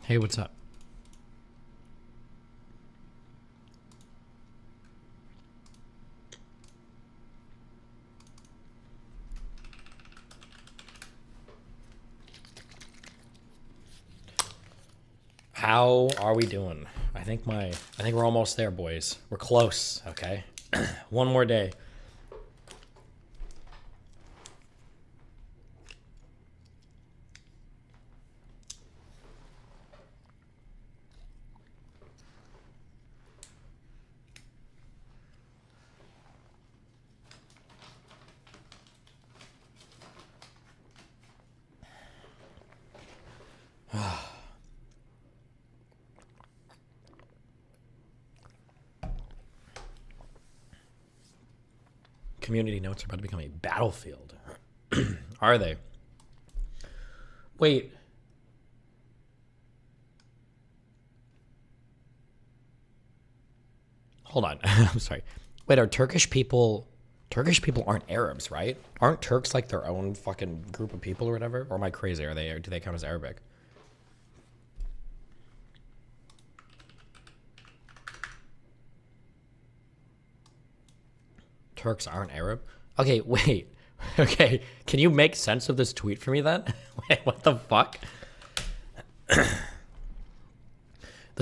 Hey, what's up? How are we doing? I think we're almost there, boys. We're close, okay? One more day. Community notes are about to become a battlefield. Are they? Wait. Hold on. I'm sorry. Wait, are Turkish people aren't Arabs, right? Aren't Turks like their own fucking group of people or whatever? Or am I crazy? Do they count as Arabic? Turks aren't Arab? Okay, wait. Okay, can you make sense of this tweet for me then? Wait, what the fuck? The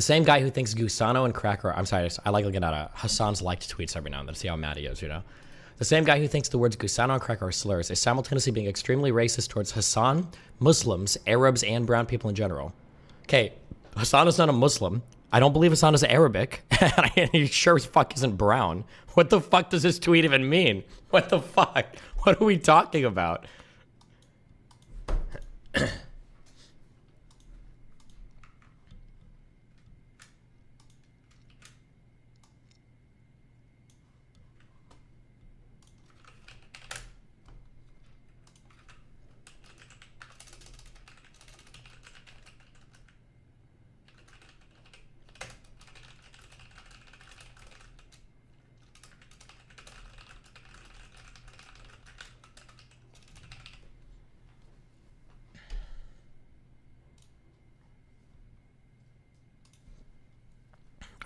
same guy who thinks Gusano and cracker. I'm sorry, I like looking at Hassan's liked tweets every now and then to see how mad he is, you know? The same guy who thinks the words Gusano and cracker are slurs is simultaneously being extremely racist towards Hassan, Muslims, Arabs, and brown people in general. Okay, Hassan is not a Muslim. I don't believe Hassan is Arabic. And he sure as fuck isn't brown. What the fuck does this tweet even mean? What the fuck? What are we talking about?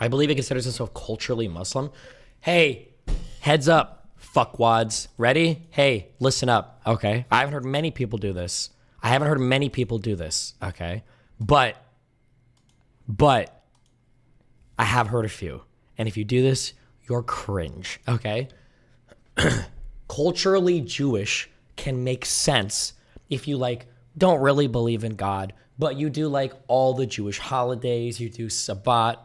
I believe he considers himself culturally Muslim. Hey, heads up, fuckwads. Ready? Hey, listen up, okay? I haven't heard many people do this. Okay? But I have heard a few. And if you do this, you're cringe, okay? Culturally Jewish can make sense if you, like, don't really believe in God, but you do like all the Jewish holidays. You do Sabbat.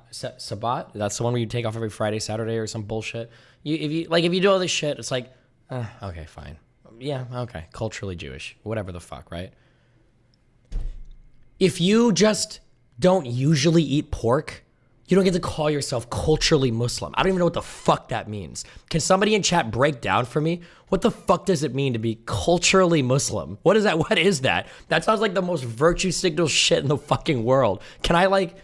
That's the one where you take off every Friday, Saturday, or some bullshit. If you do all this shit, it's like, okay, fine. Yeah, okay, culturally Jewish, whatever the fuck, right? If you just don't usually eat pork, you don't get to call yourself culturally Muslim. I don't even know what the fuck that means. Can somebody in chat break down for me? What the fuck does it mean to be culturally Muslim? What is that? What is that? That sounds like the most virtue signal shit in the fucking world. Can I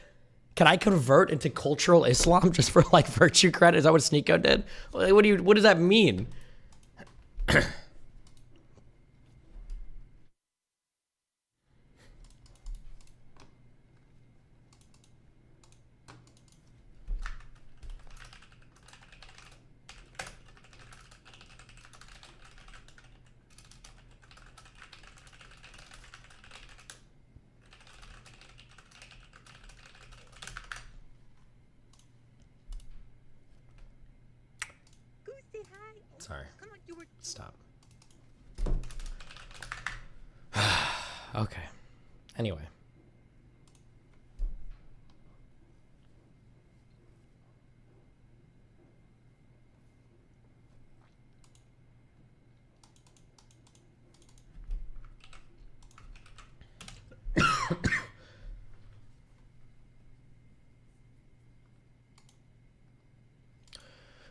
convert into cultural Islam just for like virtue credit? Is that what Sneeko did? What does that mean? Sorry. Stop. Okay. Anyway.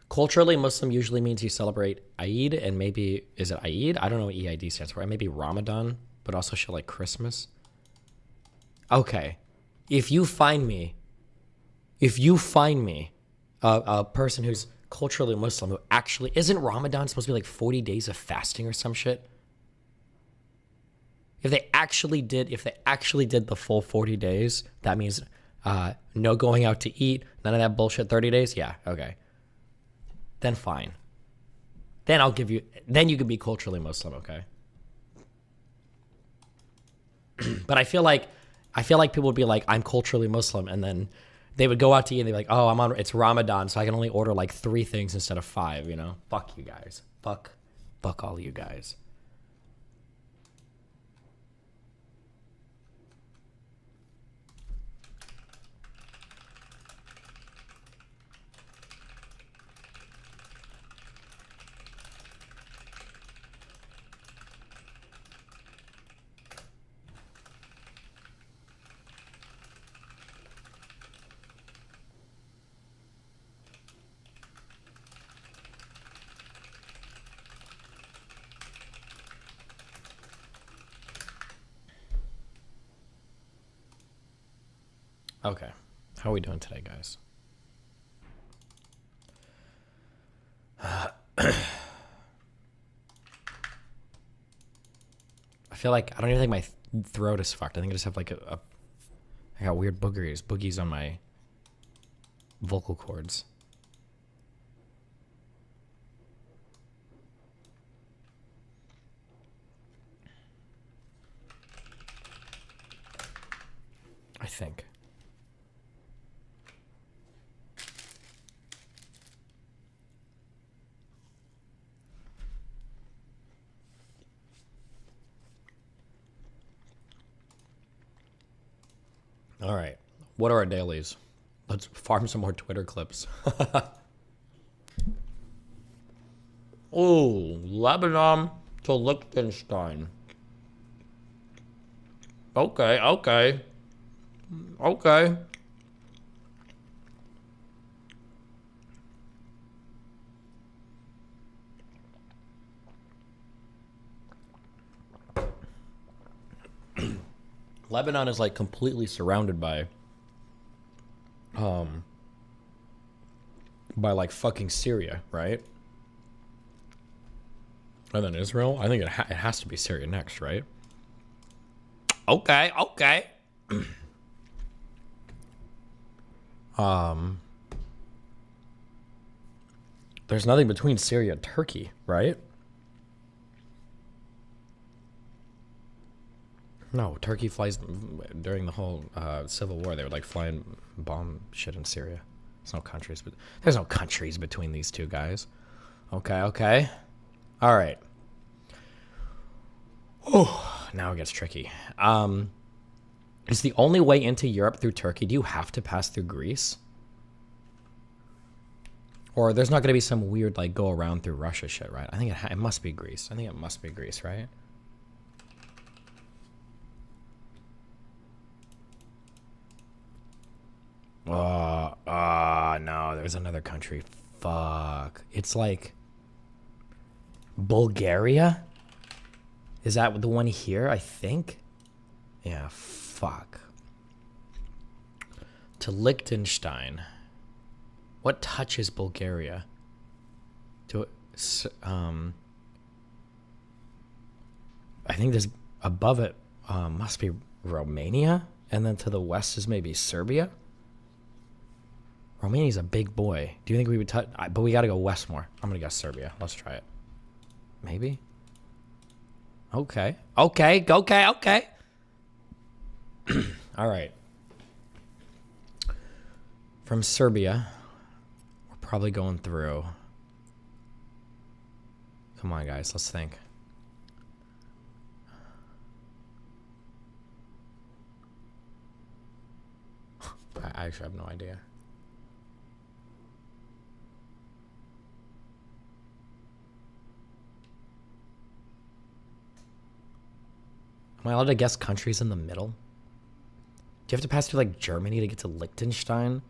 Culturally, Muslim usually means you celebrate Eid, and maybe, is it Eid? I don't know what EID stands for. Maybe Ramadan, but also shit like Christmas. Okay. If you find me a person who's culturally Muslim who actually, isn't Ramadan supposed to be like 40 days of fasting or some shit? If they actually did the full 40 days, that means no going out to eat, none of that bullshit 30 days. Yeah, okay. Then fine. Then I'll give you, then you can be culturally Muslim, okay? But I feel like people would be like, I'm culturally Muslim, and then they would go out to eat and they'd be like, oh, it's Ramadan, so I can only order like 3 things instead of 5, you know? Fuck you guys. Fuck all you guys. Okay. How are we doing today, guys? I feel like I don't even think my throat is fucked. I think I just have like I got weird boogies on my vocal cords. I think. All right. What are our dailies? Let's farm some more Twitter clips. Oh, Lebanon to Liechtenstein. Okay. Lebanon is like completely surrounded by like fucking Syria, right? And then Israel. I think it has to be Syria next, right? Okay. There's nothing between Syria and Turkey, right? No, Turkey flies during the whole civil war. They were like flying bomb shit in Syria. There's no countries between these two guys. Okay. All right. Oh, now it gets tricky. Is the only way into Europe through Turkey? Do you have to pass through Greece? Or there's not going to be some weird like go around through Russia shit, right? I think it must be Greece. I think it must be Greece, right? No, there's another country. Fuck. It's like Bulgaria? Is that the one here, I think? Yeah, fuck. To Liechtenstein. What touches Bulgaria? I think there's above it must be Romania, and then to the west is maybe Serbia. Romania's a big boy. Do you think we would touch? But we got to go west more. I'm gonna guess Serbia. Let's try it. Maybe. Okay. All right. From Serbia, we're probably going through. Come on, guys. Let's think. I actually have no idea. Am I allowed to guess countries in the middle? Do you have to pass through like Germany to get to Liechtenstein?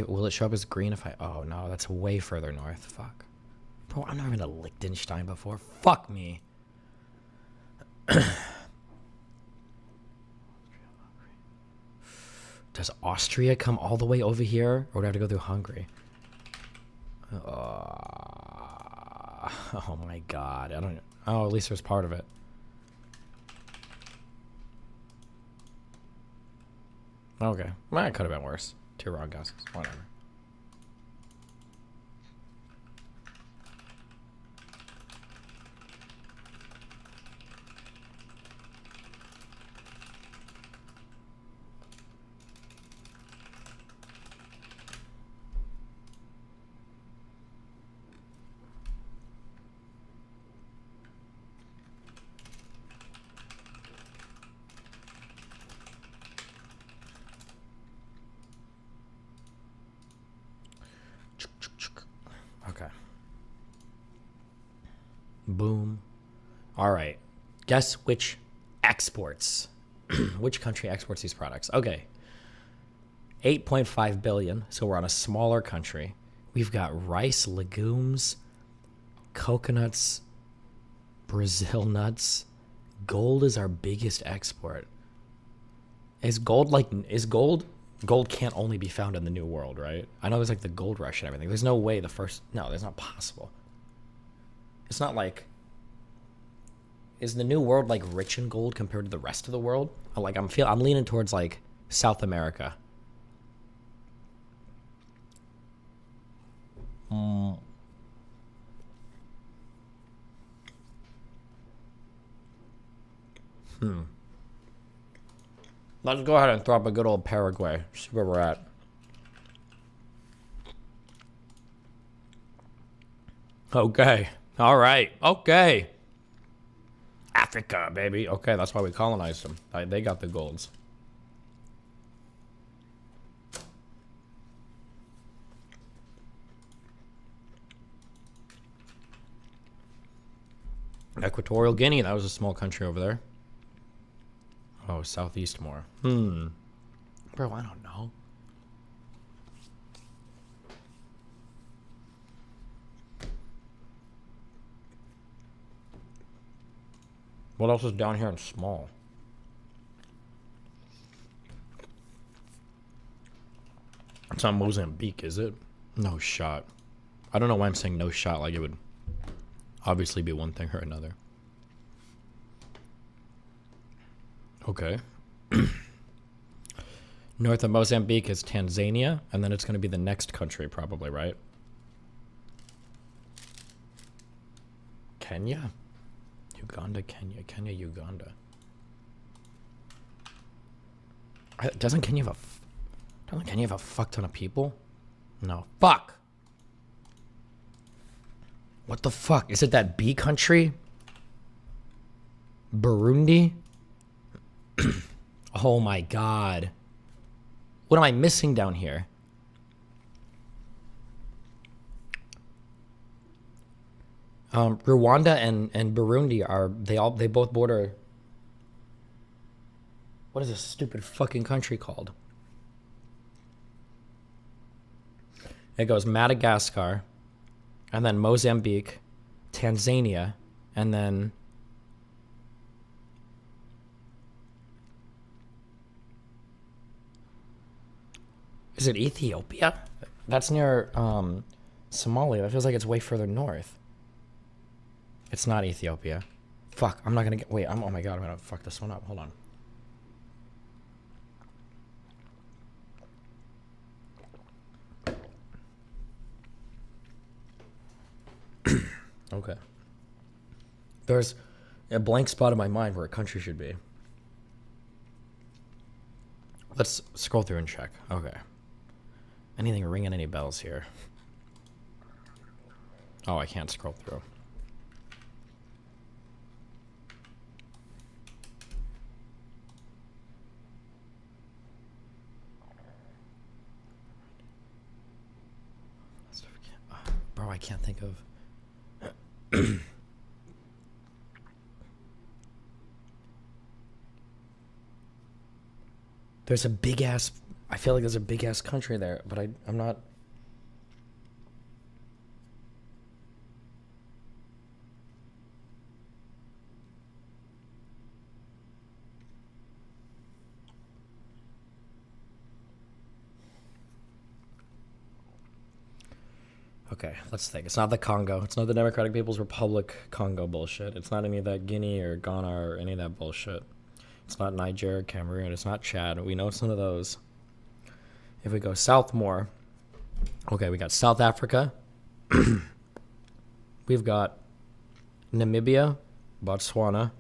Will it show up as green if I... Oh no, that's way further north. Fuck. Bro, I've never been to Liechtenstein before. Fuck me. Does Austria come all the way over here? Or do I have to go through Hungary? Oh my god. I don't. Oh, at least there's part of it. Okay. Well, it could have been worse. 2 wrong guesses. Whatever. Okay. Boom. All right. Guess which exports? Which country exports these products? Okay. 8.5 billion. So we're on a smaller country. We've got rice, legumes, coconuts, Brazil nuts. Gold is our biggest export. Is gold gold can't only be found in the New World, right? I know there's like the gold rush and everything. There's no way that's not possible. It's not like, is the New World like rich in gold compared to the rest of the world? I'm leaning towards like South America. Let's go ahead and throw up a good old Paraguay. See where we're at. Okay. All right. Okay. Africa, baby. Okay, that's why we colonized them. They got the golds. Equatorial Guinea, that was a small country over there. Oh, Southeast more. Bro, I don't know. What else is down here and small? It's not Mozambique, is it? No shot. I don't know why I'm saying no shot, like it would obviously be one thing or another. Okay. North of Mozambique is Tanzania, and then it's going to be the next country probably, right? Kenya? Uganda, Kenya, Uganda. Doesn't Kenya have a fuck ton of people? No. Fuck! What the fuck? Is it that B country? Burundi? Oh my god. What am I missing down here? Rwanda and Burundi they both border. What is this stupid fucking country called? It goes Madagascar, and then Mozambique, Tanzania, and then is it Ethiopia? That's near Somalia. That feels like it's way further north. It's not Ethiopia. Fuck, I'm not gonna get. Wait, oh my god, I'm gonna fuck this one up. Hold on. Okay. There's a blank spot in my mind where a country should be. Let's scroll through and check. Okay. Anything ringing any bells here? Oh, I can't scroll through. Bro, I can't think of. There's a big ass. I feel like there's a big ass country there, but I'm not. Okay, let's think. It's not the Congo. It's not the Democratic People's Republic Congo bullshit. It's not any of that Guinea or Ghana or any of that bullshit. It's not Niger, Cameroon. It's not Chad. We know it's none of those. If we go south more, okay, we got South Africa. We've got Namibia, Botswana.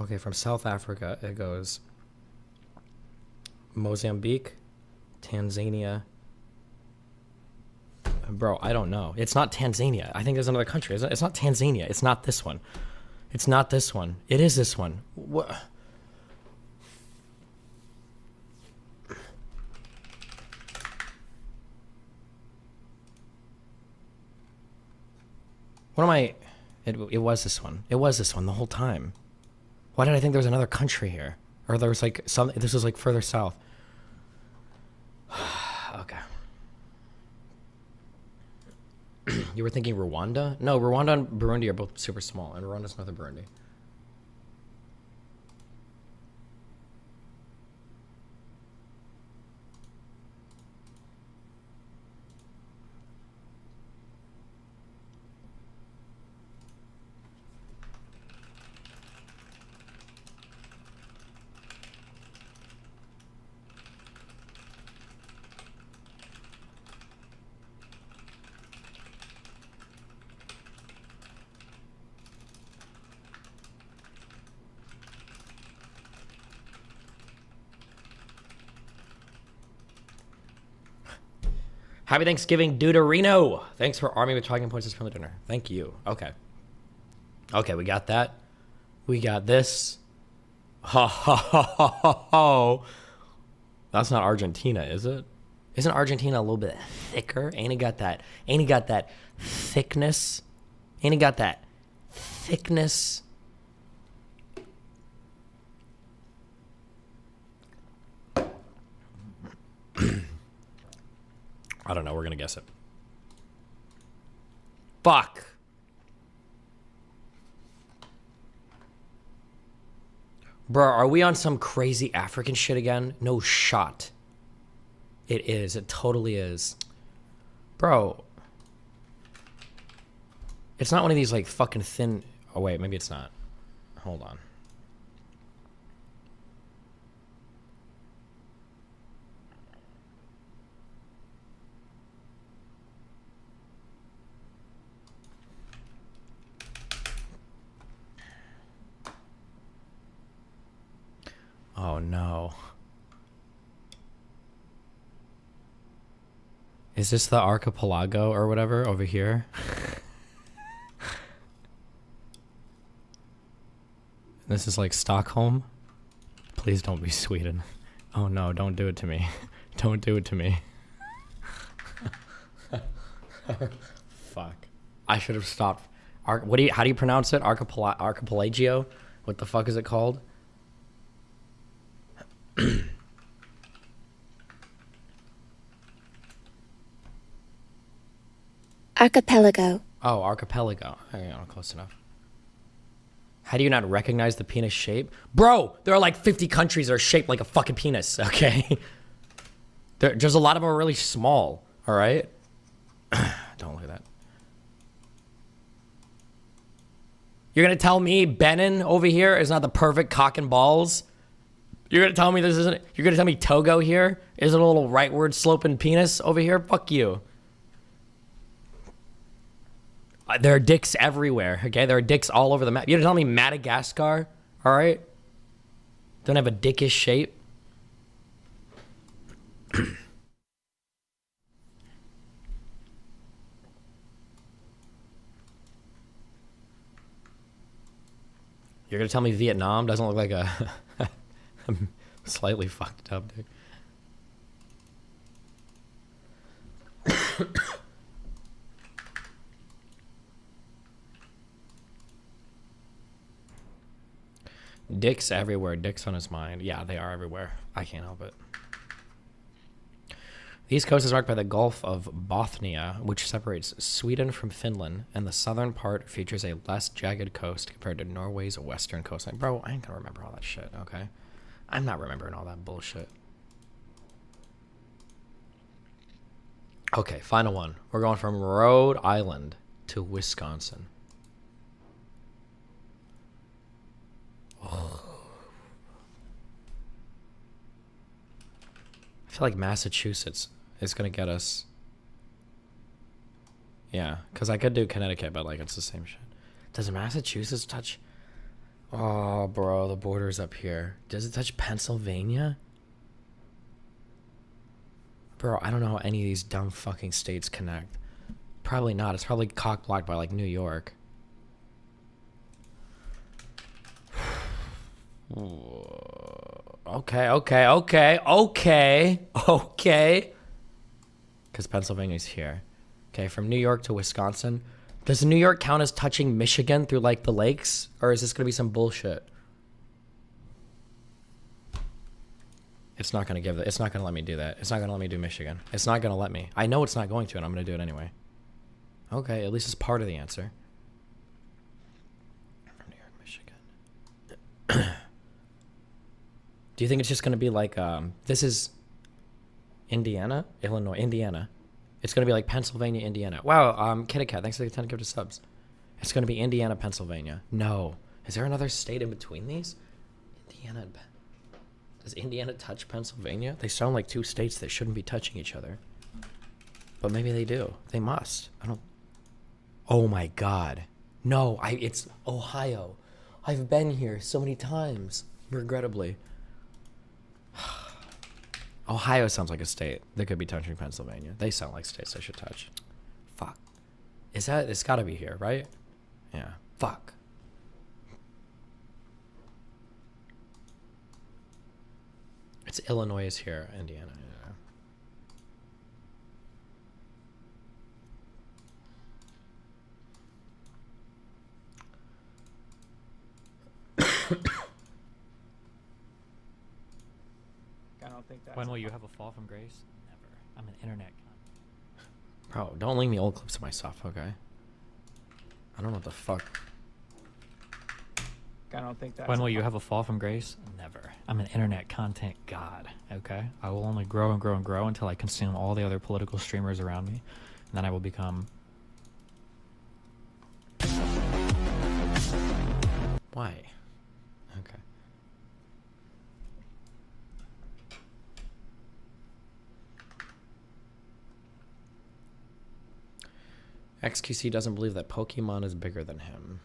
Okay, from South Africa, it goes Mozambique, Tanzania. Bro, I don't know. It's not Tanzania. I think there's another country. It's not Tanzania. It's not this one. It's not this one. It is this one. What? What am I? It was this one. It was this one the whole time. Why did I think there was another country here? Or there was like some, this was like further south. Okay. You were thinking Rwanda? No, Rwanda and Burundi are both super small, and Rwanda's not the Burundi. Happy Thanksgiving, Deuterino. Thanks for arming with talking points this family dinner. Thank you. Okay. Okay, we got that. We got this. Ha ha ha ha ha ha. That's not Argentina, is it? Isn't Argentina a little bit thicker? Ain't it got that thickness? Ain't it got that thickness? I don't know. We're going to guess it. Fuck. Bro, are we on some crazy African shit again? No shot. It is. It totally is. Bro. It's not one of these like fucking thin... Oh, wait. Maybe it's not. Hold on. Oh, no. Is this the archipelago or whatever over here? This is like Stockholm? Please don't be Sweden. Oh, no, don't do it to me. Don't do it to me. Fuck. I should have stopped. How do you pronounce it? Archipelagio? What the fuck is it called? Archipelago. Oh, archipelago. Hang on, close enough. How do you not recognize the penis shape? Bro, there are like 50 countries that are shaped like a fucking penis, okay? There's a lot of them are really small, all right? Don't look at that. You're gonna tell me Benin over here is not the perfect cock and balls? You're gonna tell me this isn't... You're gonna tell me Togo here isn't a little rightward sloping penis over here? Fuck you. There are dicks everywhere, okay? There are dicks all over the map. You're gonna tell me Madagascar, all right? Don't have a dickish shape? You're gonna tell me Vietnam doesn't look like a... slightly fucked up, dude. Dicks everywhere. Dicks on his mind. Yeah, they are everywhere. I can't help it. The east coast is marked by the Gulf of Bothnia, which separates Sweden from Finland, and the southern part features a less jagged coast compared to Norway's western coastline. Bro, I ain't gonna remember all that shit, okay? I'm not remembering all that bullshit. Okay, final one. We're going from Rhode Island to Wisconsin. Oh. I feel like Massachusetts is going to get us. Yeah, because I could do Connecticut, but like it's the same shit. Does Massachusetts touch? Oh, bro, the border's up here. Does it touch Pennsylvania? Bro, I don't know how any of these dumb fucking states connect. Probably not. It's probably cock-blocked by, like, New York. Okay. Because Pennsylvania's here. Okay, from New York to Wisconsin. Does New York count as touching Michigan through, like, the lakes? Or is this going to be some bullshit? It's not going to it's not going to let me do that. It's not going to let me do Michigan. It's not going to let me. I know it's not going to, and I'm going to do it anyway. Okay, at least it's part of the answer. New York, Michigan. Do you think it's just going to be like, this is Indiana? Illinois, Indiana. It's going to be like Pennsylvania, Indiana. Wow, Kitty Cat, thanks for the 10 gifted subs. It's going to be Indiana, Pennsylvania. No. Is there another state in between these? Indiana and Does Indiana touch Pennsylvania? They sound like two states that shouldn't be touching each other. But maybe they do. They must. I don't... Oh my god. No, it's Ohio. I've been here so many times. Regrettably. Ohio sounds like a state that could be touching Pennsylvania. They sound like states I should touch. Fuck. It's gotta be here, right? Yeah. Fuck. It's Illinois is here, Indiana. I don't think that's... When will you have a fall from grace? Never. I'm an internet cunt. Bro, don't link me old clips of myself, okay? I don't know what the fuck. I don't think that's... When will you have a fall from grace? Never. I'm an internet content god, okay? I will only grow and grow and grow until I consume all the other political streamers around me. And then I will become... Why? Okay. XQC doesn't believe that Pokemon is bigger than him.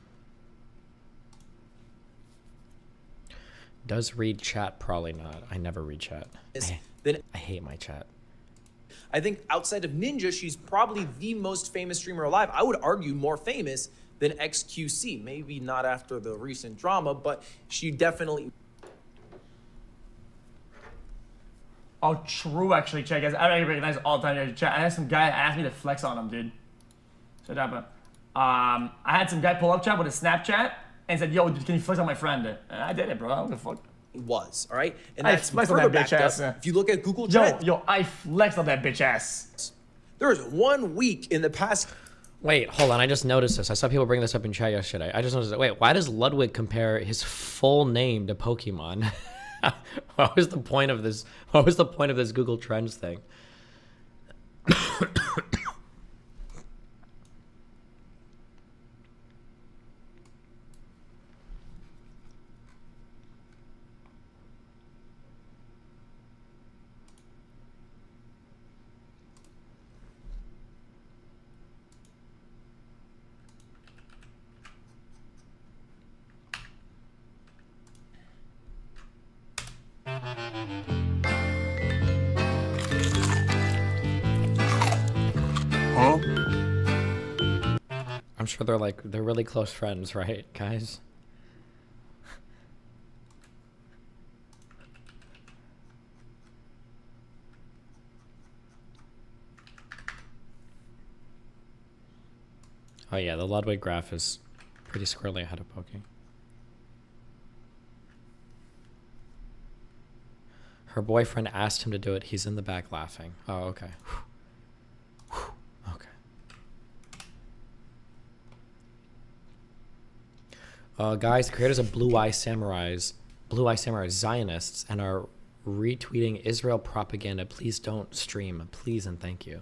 Does read chat? Probably not. I never read chat. I hate my chat. I think outside of Ninja, she's probably the most famous streamer alive. I would argue more famous than XQC. Maybe not after the recent drama, but she definitely... Oh, true, actually, check. I recognize all the time. Chat. I had some guy ask me to flex on him, dude. Shut up. I had some guy pull up chat with a Snapchat and said, yo, can you flex on my friend? And I did it, bro. I don't give a fuck. Was, all right? And I that's flexed on further that bitch backed ass. up. If you look at Google Trends, Yo, I flexed on that bitch ass. there was 1 week in the past... Wait, hold on. I just noticed this. I saw people bring this up in chat yesterday. I just noticed it. Wait, why does Ludwig compare his full name to Pokemon? What was the point of this? What was the point of this Google Trends thing? I'm sure they're really close friends, right, guys? Oh yeah, the Ludwig graph is pretty squarely ahead of Poke. Her boyfriend asked him to do it. He's in the back laughing. Oh, okay. Okay. Guys, the creators of Blue Eye Samurai's Blue Eye Samurai are Zionists and are retweeting Israel propaganda. Please don't stream. Please and thank you.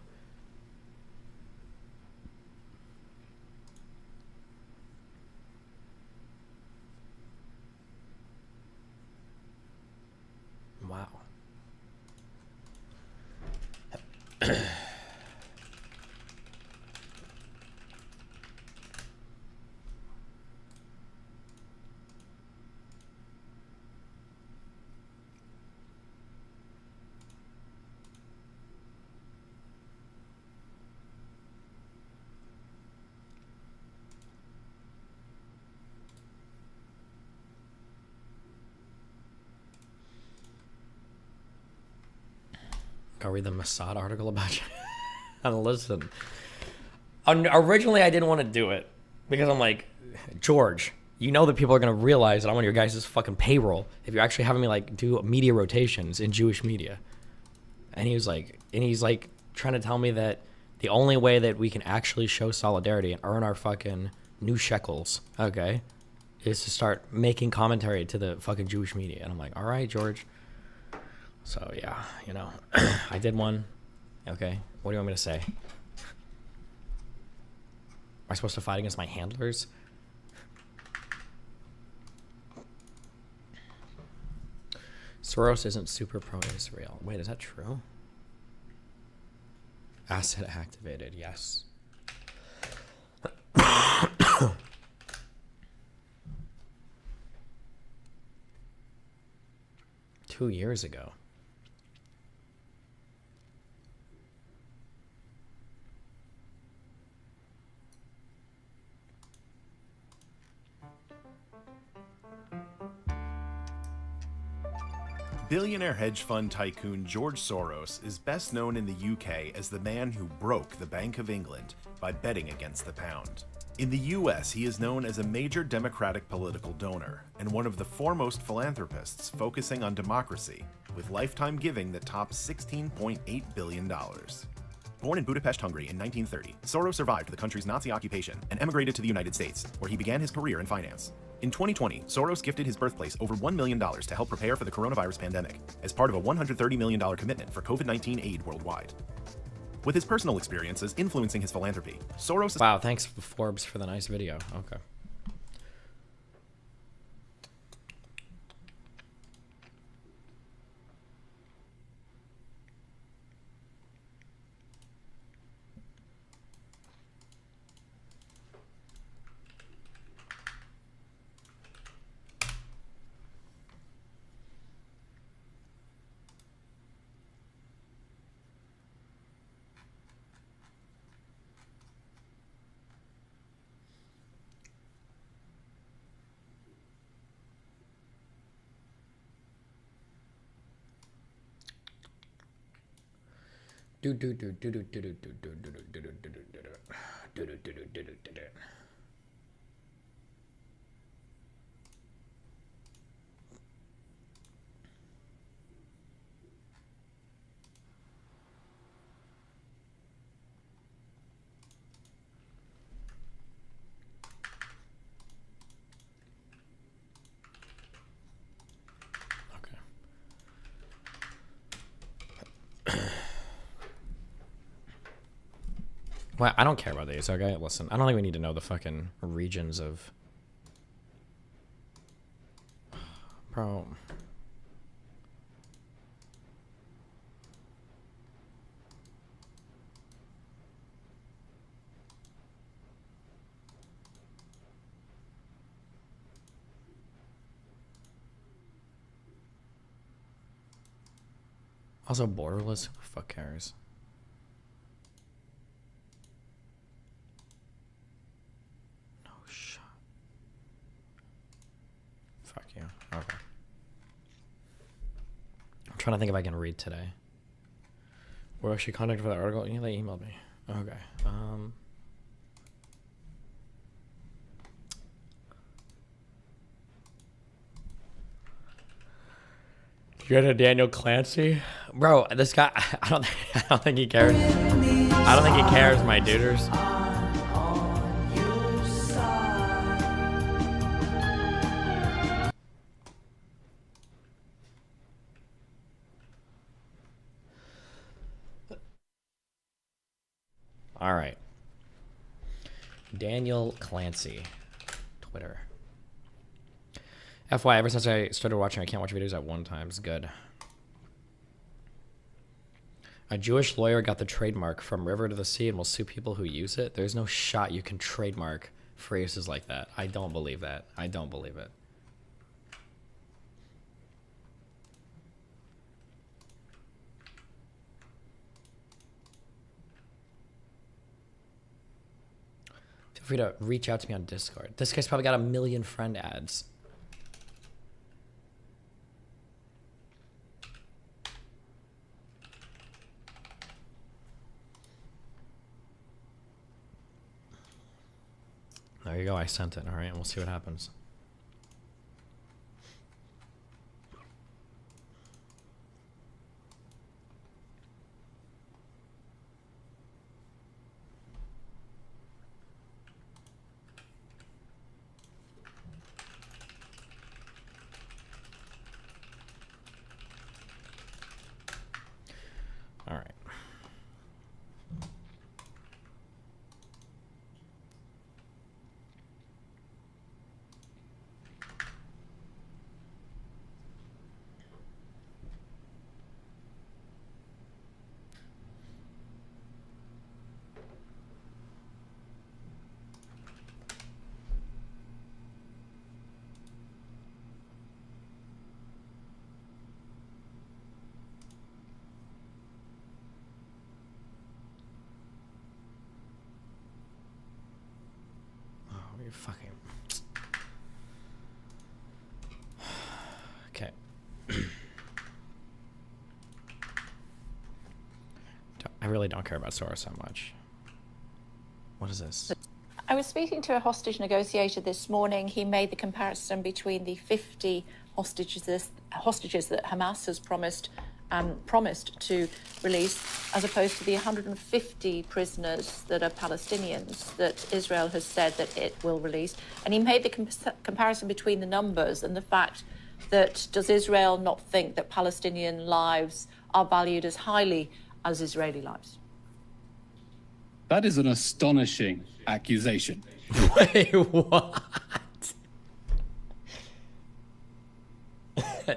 Wow. Go read the Mossad article about you. And listen. Originally, I didn't want to do it because I'm like, George, you know that people are going to realize that I'm on your guys' fucking payroll if you're actually having me like do media rotations in Jewish media. And he's like trying to tell me that the only way that we can actually show solidarity and earn our fucking new shekels, okay, is to start making commentary to the fucking Jewish media. And I'm like, all right, George. So yeah, you know, I did one. Okay, what do you want me to say? Am I supposed to fight against my handlers? Soros isn't super pro-Israel. Wait, is that true? Asset activated, yes. 2 years ago. Billionaire hedge fund tycoon George Soros is best known in the UK as the man who broke the Bank of England by betting against the pound. In the US, he is known as a major Democratic political donor and one of the foremost philanthropists focusing on democracy, with lifetime giving that tops $16.8 billion. Born in Budapest, Hungary in 1930, Soros survived the country's Nazi occupation and emigrated to the United States, where he began his career in finance. In 2020, Soros gifted his birthplace over $1 million to help prepare for the coronavirus pandemic, as part of a $130 million commitment for COVID-19 aid worldwide. With his personal experiences influencing his philanthropy, Soros... Wow, thanks Forbes for the nice video. Okay. Well, I don't care about these, okay? Listen, I don't think we need to know the fucking regions of... Bro. Also, borderless? Who the fuck cares? Fuck you. Okay. I'm trying to think if I can read today. Well, she contacted for that article. Yeah, they emailed me. Okay. You got a Daniel Clancy? Bro, this guy, I don't think he cares. I don't think he cares, my duders. All right. Daniel Clancy, Twitter. FYI, ever since I started watching, I can't watch videos at one time. It's good. A Jewish lawyer got the trademark from river to the sea and will sue people who use it. There's no shot you can trademark phrases like that. I don't believe that. I don't believe it. Feel free to reach out to me on Discord. This guy's probably got 1 million friend ads. There you go. I sent it. All right, and we'll see what happens. All right. You're fucking... Okay. I really don't care about Soros that much. What is this? I was speaking to a hostage negotiator this morning. He made the comparison between the 50 hostages that Hamas has promised to release, as opposed to the 150 prisoners that are Palestinians that Israel has said that it will release. And he made the comparison between the numbers and the fact that does Israel not think that Palestinian lives are valued as highly as Israeli lives? That is an astonishing accusation. Wait, what?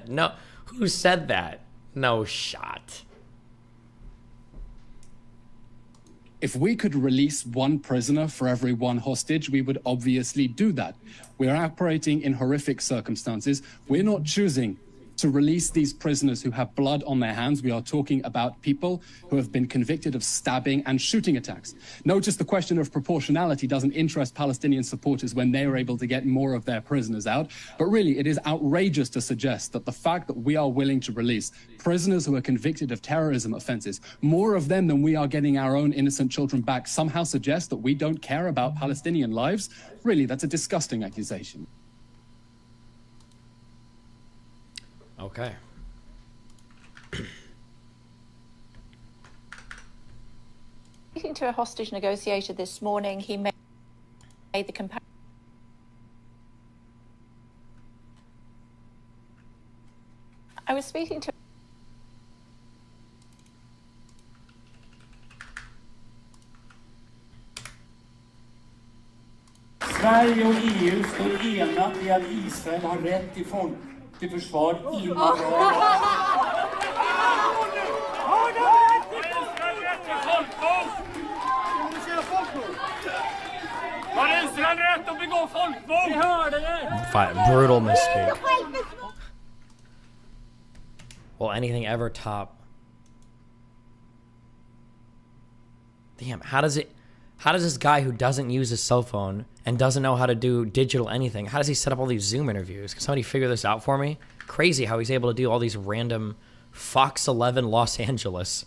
No, who said that? No shot. If we could release one prisoner for every one hostage, we would obviously do that. We are operating in horrific circumstances. We're not choosing to release these prisoners who have blood on their hands. We are talking about people who have been convicted of stabbing and shooting attacks. Notice the question of proportionality doesn't interest Palestinian supporters when they are able to get more of their prisoners out. But really, it is outrageous to suggest that the fact that we are willing to release prisoners who are convicted of terrorism offenses, more of them than we are getting our own innocent children back, somehow suggests that we don't care about Palestinian lives. Really, that's a disgusting accusation. Okay. Speaking to a hostage negotiator this morning, he made the comparison. I was speaking to Sverige och EU står enat i att Israel har rätt till försvar inom ramen. Har Israel rätt att begå folkmord? Vi hörde det! Brutal misspeak. Will anything ever top? Damn, how does this guy who doesn't use his cell phone and doesn't know how to do digital anything, how does he set up all these Zoom interviews? Can somebody figure this out for me? Crazy how he's able to do all these random Fox 11 Los Angeles.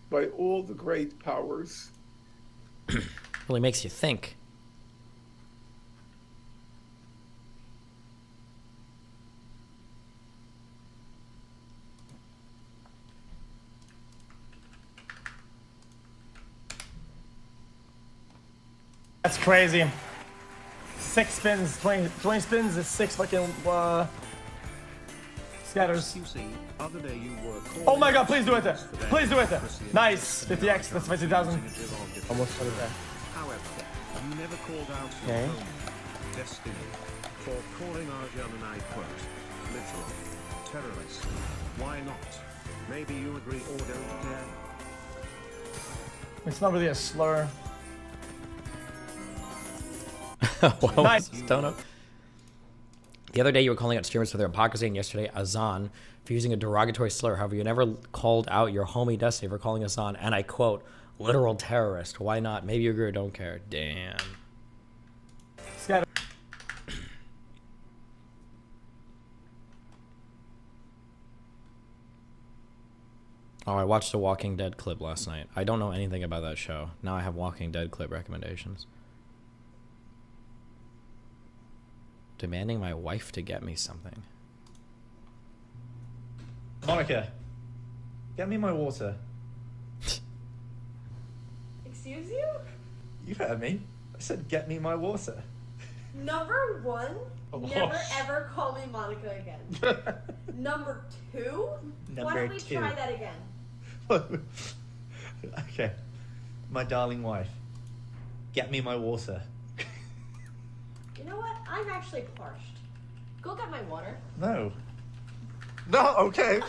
By all the great powers. Really makes you think. That's crazy. 6 spins, 20 spins is 6 fucking, Scatters. Other day you were Oh my god, please do it. Please do it. Nice. 50x, that's 50,000. Almost put it there. However, you never called out Okay. your own destiny for calling Arjan and I quote, literal, terrorist. Why not? Maybe you agree or don't care. It's not really a slur. What was Nice. this, Dono? The other day you were calling out streamers for their hypocrisy, and yesterday Azan for using a derogatory slur. However, you never called out your homie Destiny for calling Azan, and I quote, literal terrorist. Why not? Maybe you agree or don't care. Damn. Scatter. Oh, I watched a Walking Dead clip last night. I don't know anything about that show. Now I have Walking Dead clip recommendations. Demanding my wife to get me something. Monica, get me my water. Excuse you? You heard me. I said get me my water. Number one, Oh. never ever call me Monica again. Number two, why Number don't we two. try that again? Okay. My darling wife, get me my water. You know what? I'm actually parched. Go get my water. No. No, okay.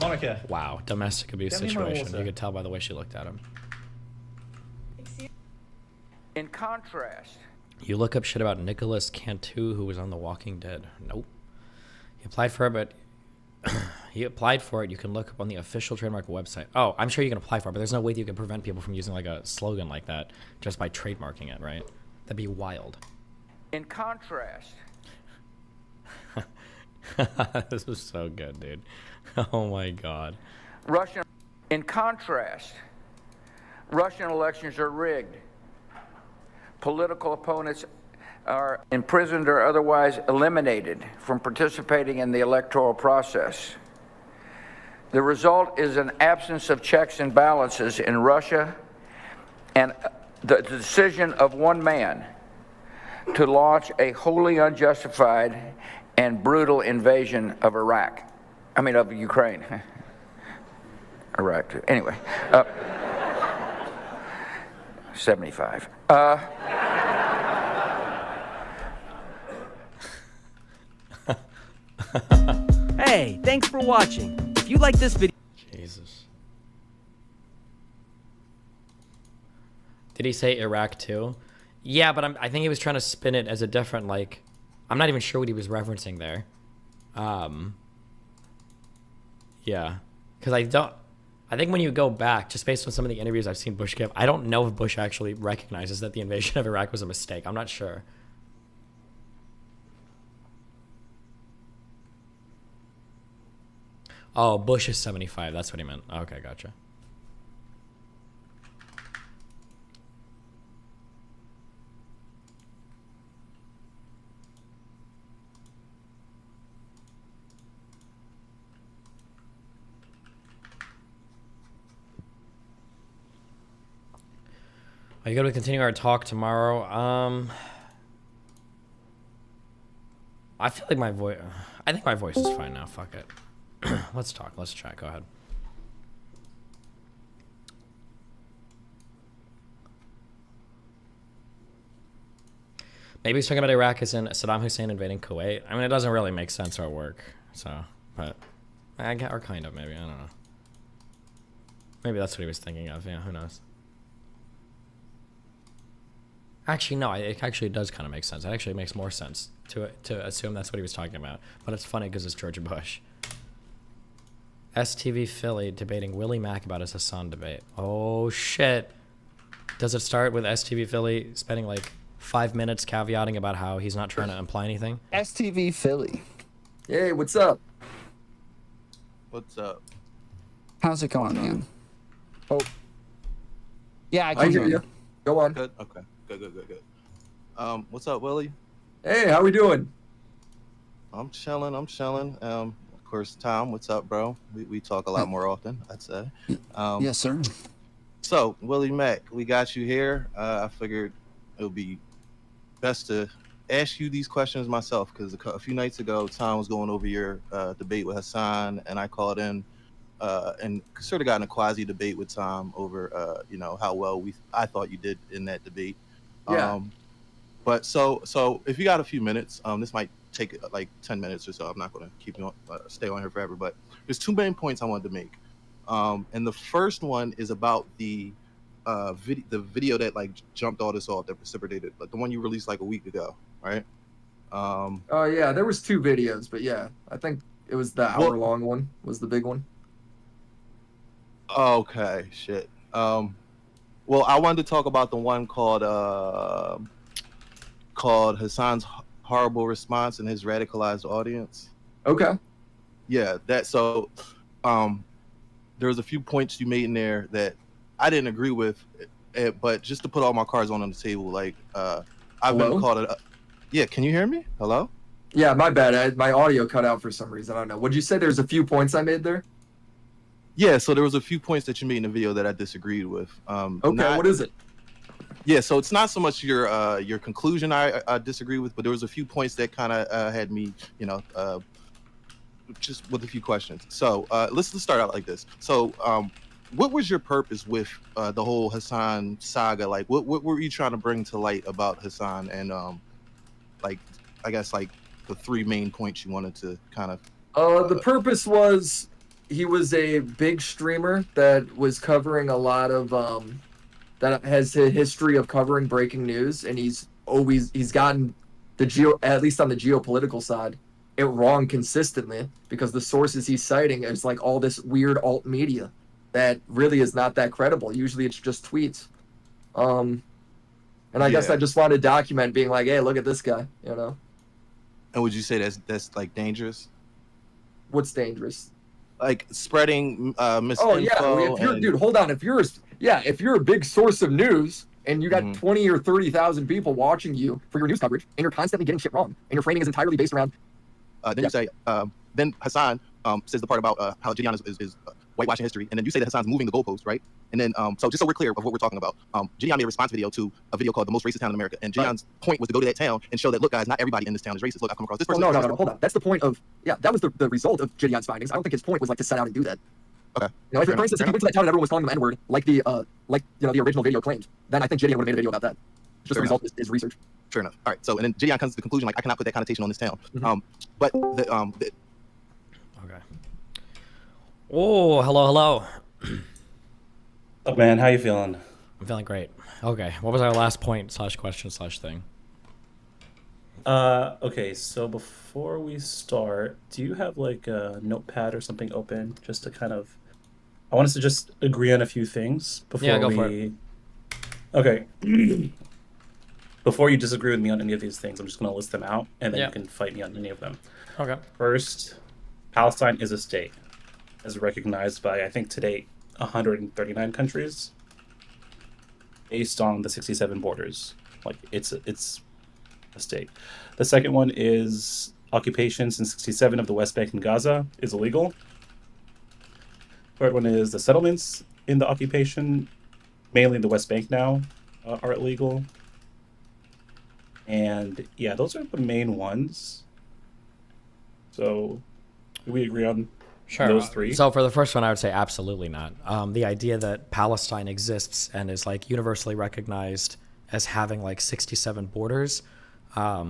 Monica. Wow, domestic abuse Get me my situation. water. You could tell by the way she looked at him. In contrast, You look up shit about Nicholas Cantu, who was on The Walking Dead. Nope. He applied for it, but he applied for it. You can look up on the official trademark website. Oh, I'm sure you can apply for it, but there's no way that you can prevent people from using like a slogan like that just by trademarking it, right? That'd be wild. in contrast, This was so good, dude. Oh my god. In contrast, Russian elections are rigged. Political opponents are imprisoned or otherwise eliminated from participating in the electoral process. The result is an absence of checks and balances in Russia and the decision of one man to launch a wholly unjustified and brutal invasion of Iraq. I mean, of Ukraine. Iraq. Anyway. 75. Hey, thanks for watching. If you like this video... Jesus. Did he say Iraq too? Yeah, but I think he was trying to spin it as a different, like... I'm not even sure what he was referencing there. Yeah. Because I think when you go back, just based on some of the interviews I've seen Bush give, I don't know if Bush actually recognizes that the invasion of Iraq was a mistake. I'm not sure. Oh, Bush is 75. That's what he meant. Okay, gotcha. Are you going to continue our talk tomorrow? I feel like my voice... I think my voice is fine now. Fuck it. Let's talk. Let's chat. Go ahead. Maybe he's talking about Iraq as in Saddam Hussein invading Kuwait. I mean, it doesn't really make sense or work. So, but... or kind of, maybe. I don't know. Maybe that's what he was thinking of. Yeah, who knows? Actually, no. It actually does kind of make sense. It actually makes more sense to assume that's what he was talking about. But it's funny because it's George Bush. STV Philly debating Willie Mack about his Hassan debate. Oh, shit. Does it start with STV Philly spending like 5 minutes caveating about how he's not trying to imply anything? STV Philly. Hey, what's up? What's up? How's it going, man? Oh. Yeah, I can hear you. Go on. Good. Okay. Good. What's up, Willie? Hey, how we doing? I'm chilling. Of course, Tom. What's up, bro? We talk a lot more often, I'd say. Yes, sir. So, Willie Mack, we got you here. I figured it would be best to ask you these questions myself because a few nights ago, Tom was going over your debate with Hassan, and I called in and sort of got in a quasi debate with Tom over, how well I thought you did in that debate. Yeah. But so if you got a few minutes, this might take like 10 minutes or so. I'm not going to keep you on, stay on here forever, but there's two main points I wanted to make. And the first one is about the video that like jumped all this off, that precipitated, like the one you released like a week ago, right? Oh yeah, there was 2 videos, but yeah, I think it was the hour-long one was the big one. Okay, shit. Well, I wanted to talk about the one called Hassan's horrible response and his radicalized audience. Okay. Yeah, there was a few points you made in there that I didn't agree with, but just to put all my cards on the table, like I've been called yeah, can you hear me? Hello? Yeah, my bad. My audio cut out for some reason. I don't know. Would you say there's a few points I made there? Yeah, so there was a few points that you made in the video that I disagreed with. Okay, what is it? Yeah, so it's not so much your conclusion I disagree with, but there was a few points that kind of had me, just with a few questions. So let's start out like this. So what was your purpose with the whole Hassan saga? Like, what were you trying to bring to light about Hassan, and like, I guess like the 3 main points you wanted to kind of. The purpose was he was a big streamer that was covering a lot of that has a history of covering breaking news, and he's gotten at least on the geopolitical side, it wrong consistently, because the sources he's citing is like all this weird alt media that really is not that credible. Usually it's just tweets. And I guess I just wanted to document being like, hey, look at this guy, And would you say that's like dangerous? What's dangerous? Like spreading misinfo. Oh yeah, dude, hold on. If you're a big source of news and you got 20 or 30,000 people watching you for your news coverage, and you're constantly getting shit wrong, and your framing is entirely based around. You say, then Hassan says the part about how Gideon is whitewashing history, and then you say that Hassan's moving the goalpost, right? And then, so just so we're clear of what we're talking about, Gideon made a response video to a video called "The Most Racist Town in America," and Gideon's point was to go to that town and show that, look, guys, not everybody in this town is racist. Look, I've come across this person. No, hold on. That's the point of, that was the result of Gideon's findings. I don't think his point was like to set out and do that. Okay. For instance, if he went to that town and everyone was calling him N-word, like the original video claimed, then I think Gideon would have made a video about that. Just the result of his research. Fair enough. All right. So, and then Gideon comes to the conclusion, like, I cannot put that connotation on this town. But the Okay. Oh, hello. Oh man, how you feeling? I'm feeling great. Okay, what was our last point / question / thing? Okay, so before we start, do you have like a notepad or something open just to kind of, I want us to just agree on a few things before go for it. Okay. Before you disagree with me on any of these things, I'm just going to list them out, and then you can fight me on any of them. Okay. First, Palestine is a state, as recognized by, I think, to date, 139 countries, based on the 67 borders. Like, it's a state. The second one is occupation since 67 of the West Bank and Gaza is illegal. Third one is the settlements in the occupation, mainly in the West Bank now, are illegal. And yeah, those are the main ones. So, do we agree on those 3? So for the first one, I would say absolutely not. The idea that Palestine exists and is like universally recognized as having like 67 borders, I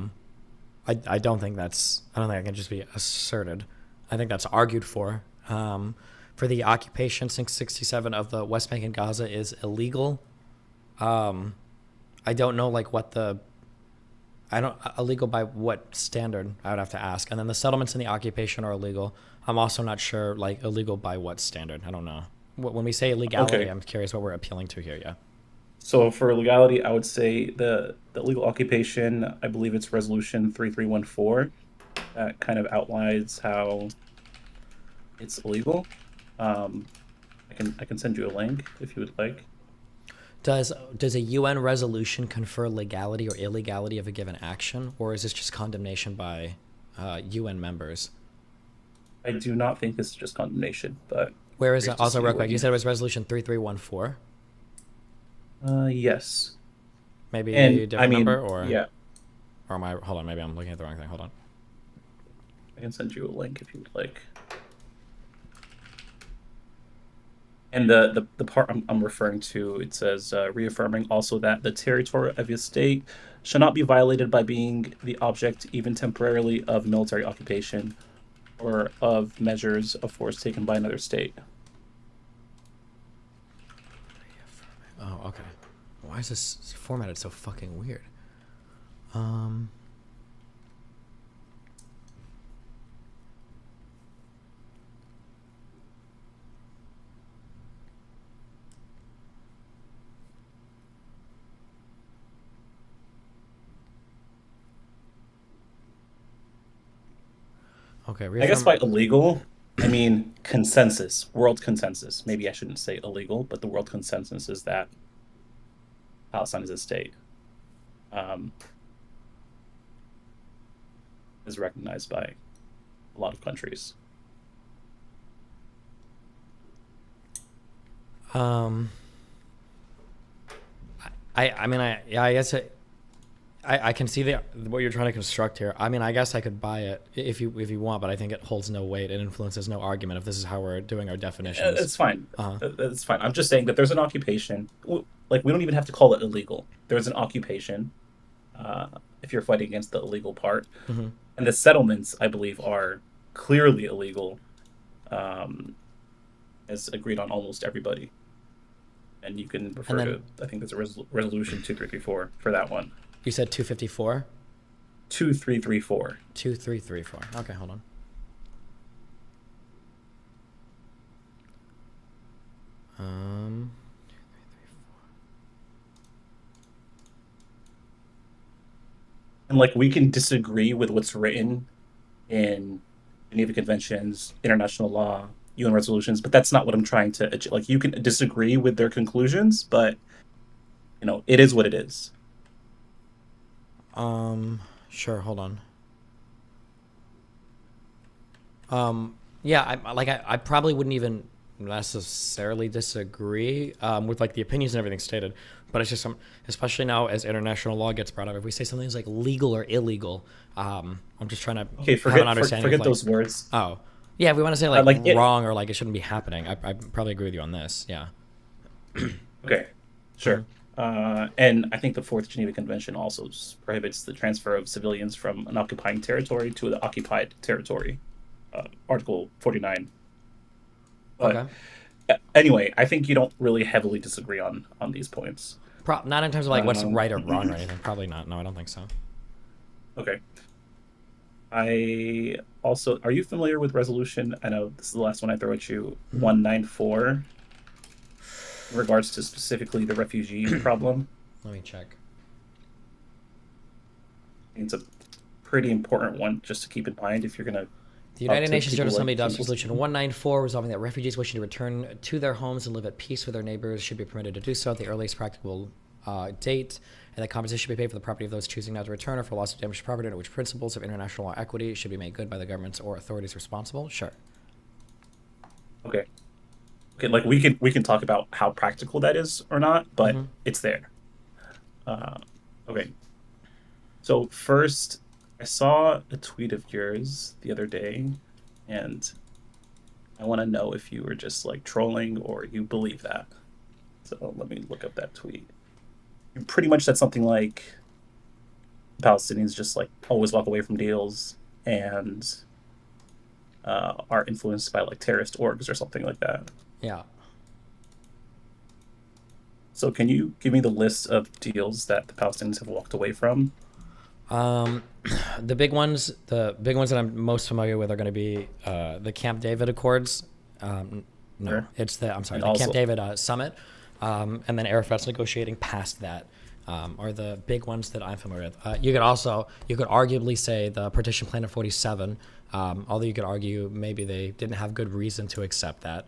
don't think it can just be asserted. I think that's argued for. For the occupation since 67 of the West Bank and Gaza is illegal. I don't know like illegal by what standard, I would have to ask. And then the settlements in the occupation are illegal. I'm also not sure like illegal by what standard. I don't know. When we say illegality, I'm curious what we're appealing to here. Yeah. So for legality, I would say the legal occupation, I believe it's resolution 3314, that kind of outlines how it's illegal. I can send you a link if you would like. Does a UN resolution confer legality or illegality of a given action, or is this just condemnation by UN members? I do not think this is just condemnation, but where is it? Also, real quick, you said it was resolution 3314. Yes. Maybe a different number, or yeah. Or am I? Hold on, maybe I'm looking at the wrong thing. Hold on. I can send you a link if you'd like. And the part I'm referring to, it says reaffirming also that the territory of a state shall not be violated by being the object, even temporarily, of military occupation or of measures of force taken by another state. Oh, okay. Why is this formatted so fucking weird? Okay, I guess by illegal, I mean consensus, world consensus. Maybe I shouldn't say illegal, but the world consensus is that Palestine is a state. Is recognized by a lot of countries. I guess I can see what you're trying to construct here. I mean, I guess I could buy it if you want, but I think it holds no weight. It influences no argument if this is how we're doing our definitions. It's fine. It's fine. I'm just saying that there's an occupation. Like, we don't even have to call it illegal. There's an occupation if you're fighting against the illegal part. Mm-hmm. And the settlements, I believe, are clearly illegal, as agreed on almost everybody. And you can refer to, I think there's a resolution 2334 for that one. You said 254? 2334. 2334. Okay, hold on. And like, we can disagree with what's written in Geneva Conventions, international law, UN resolutions, but that's not what I'm trying to, like, you can disagree with their conclusions, but, you know, it is what it is. Sure, hold on. Yeah, I probably wouldn't even necessarily disagree with like the opinions and everything stated, but it's just especially now as international law gets brought up, if we say something's like legal or illegal, I'm just trying to have an understanding. Forget of, like, those words. Oh, yeah, if we want to say like wrong or like it shouldn't be happening, I probably agree with you on this. Yeah. Okay, sure. And I think the Fourth Geneva Convention also prohibits the transfer of civilians from an occupying territory to the occupied territory. Article 49. But okay. Anyway, I think you don't really heavily disagree on these points. Not in terms of like what's right or wrong or anything. Probably not. No, I don't think so. Okay. I also, are you familiar with resolution? I know this is the last one I throw at you. 194. In regards to specifically the refugee problem. Let me check. It's a pretty important one just to keep in mind if you're going to. The United Nations General Assembly adopts Resolution 194, resolving that refugees wishing to return to their homes and live at peace with their neighbors should be permitted to do so at the earliest practicable date, and that compensation should be paid for the property of those choosing not to return or for loss of damaged property, under which principles of international law equity should be made good by the governments or authorities responsible. Sure. Okay. Okay, like we can talk about how practical that is or not, but it's there. Okay. So first, I saw a tweet of yours the other day, and I want to know if you were just like trolling or you believe that. So let me look up that tweet. You pretty much said something like Palestinians just like always walk away from deals and are influenced by like terrorist orgs or something like that. Yeah. So can you give me the list of deals that the Palestinians have walked away from? The big ones that I'm most familiar with are going to be the Camp David Accords. It's the Camp David Summit, and then Arafat's negotiating past that. Are the big ones that I'm familiar with. You could arguably say the Partition Plan of 47, although you could argue maybe they didn't have good reason to accept that.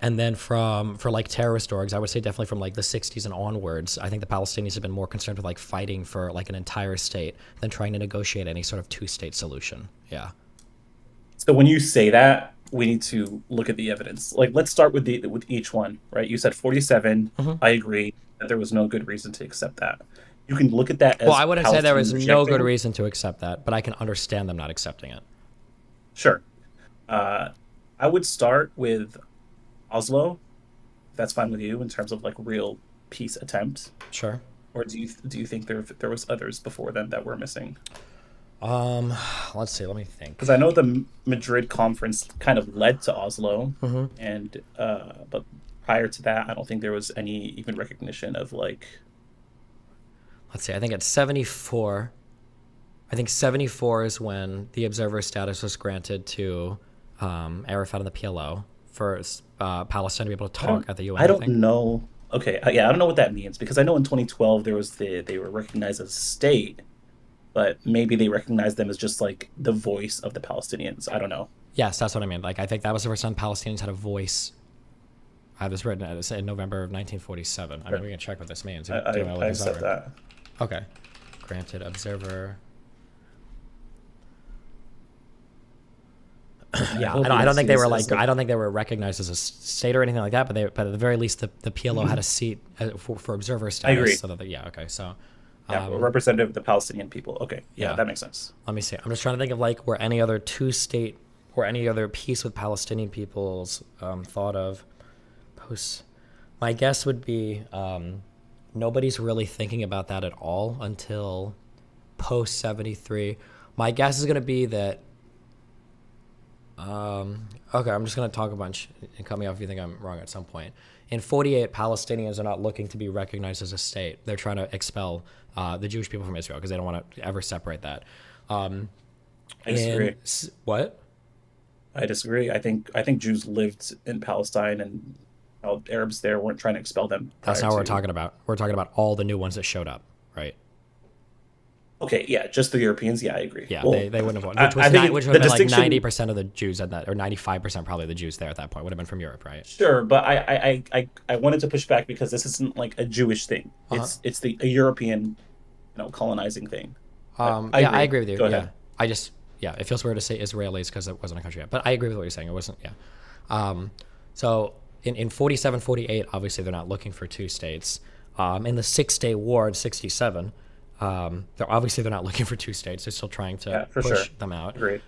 And then for like terrorist orgs, I would say definitely from like the 60s and onwards, I think the Palestinians have been more concerned with like fighting for like an entire state than trying to negotiate any sort of two-state solution. Yeah. So when you say that, we need to look at the evidence. Like, let's start with each one, right? You said 47. I agree that there was no good reason to accept that. You can look at that as Well, I wouldn't say there was Palestine no good rejecting- reason to accept that, but I can understand them not accepting it. Sure. I would start with Oslo, if that's fine with you, in terms of like real peace attempt. Sure. Or do you think there was others before then that we're missing? Let's see. Let me think. Because I know the Madrid conference kind of led to Oslo, Mhm. and but prior to that, I don't think there was any even recognition of like. Let's see. I think at 74. I think 74 is when the observer status was granted to Arafat and the PLO for Palestine to be able to talk at the UN. I don't think. know. Okay, yeah, I don't know what that means because I know in 2012 there was they were recognized as a state, but maybe they recognized them as just like the voice of the Palestinians. I don't know. Yes, that's what I mean. Like, I think that was the first time Palestinians had a voice. I have this written as in November of 1947. I mean, we can check what this means. I accept that. Okay. Granted observer. Yeah, I don't think they were like, I don't think they were recognized as a state or anything like that, but at the very least the PLO had a seat for observer status. I agree. So that yeah, okay, so Yeah, representative of the Palestinian people. Okay, yeah, that makes sense. Let me see. I'm just trying to think of like where any other two-state or any other peace with Palestinian peoples thought of post. My guess would be nobody's really thinking about that at all until post 73. My guess is going to be that. Okay, I'm just going to talk a bunch and cut me off if you think I'm wrong at some point. In 48, Palestinians are not looking to be recognized as a state. They're trying to expel the Jewish people from Israel because they don't want to ever separate that. I disagree. What? I disagree. I think Jews lived in Palestine and Arabs there weren't trying to expel them. That's not what we're talking about. We're talking about all the new ones that showed up, right? Okay, yeah, just the Europeans. Yeah, I agree. Yeah, well, they wouldn't have won. Which would have been like 90% of the Jews at that, or 95% probably the Jews there at that point would have been from Europe, right? Sure, but I wanted to push back because this isn't like a Jewish thing. It's a European, colonizing thing. I agree with you. Go yeah, ahead. It feels weird to say Israelis because it wasn't a country yet, but I agree with what you're saying. It wasn't. Yeah. So in 47, 48, obviously they're not looking for two states. In the 6-Day War in 67. They're not looking for two states. They're still trying to push them out. Agreed.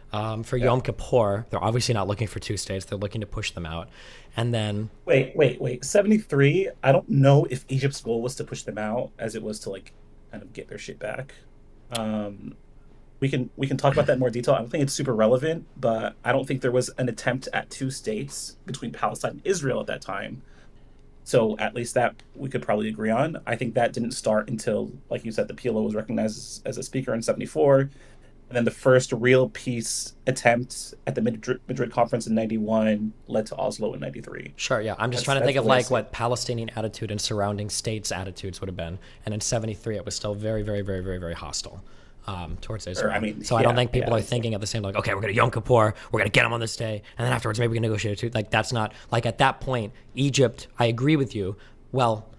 For Yom Kippur, they're obviously not looking for two states. They're looking to push them out. And then wait. 73. I don't know if Egypt's goal was to push them out as it was to like kind of get their shit back. We can talk about that in more detail. I don't think it's super relevant, but I don't think there was an attempt at two states between Palestine and Israel at that time. So at least that we could probably agree on. I think that didn't start until, like you said, the PLO was recognized as a speaker in 74. And then the first real peace attempt at the Madrid conference in 91 led to Oslo in 93. Sure, yeah. I'm just trying to think of like what Palestinian attitude and surrounding states' attitudes would have been. And in 73, it was still very, very, very, very, very hostile towards Israel. I don't think people are thinking at the same, like, okay, we're going to Yom Kippur, we're going to get them on this day, and then afterwards maybe we can negotiate it too. Like, that's not, like, at that point, Egypt, I agree with you. Well,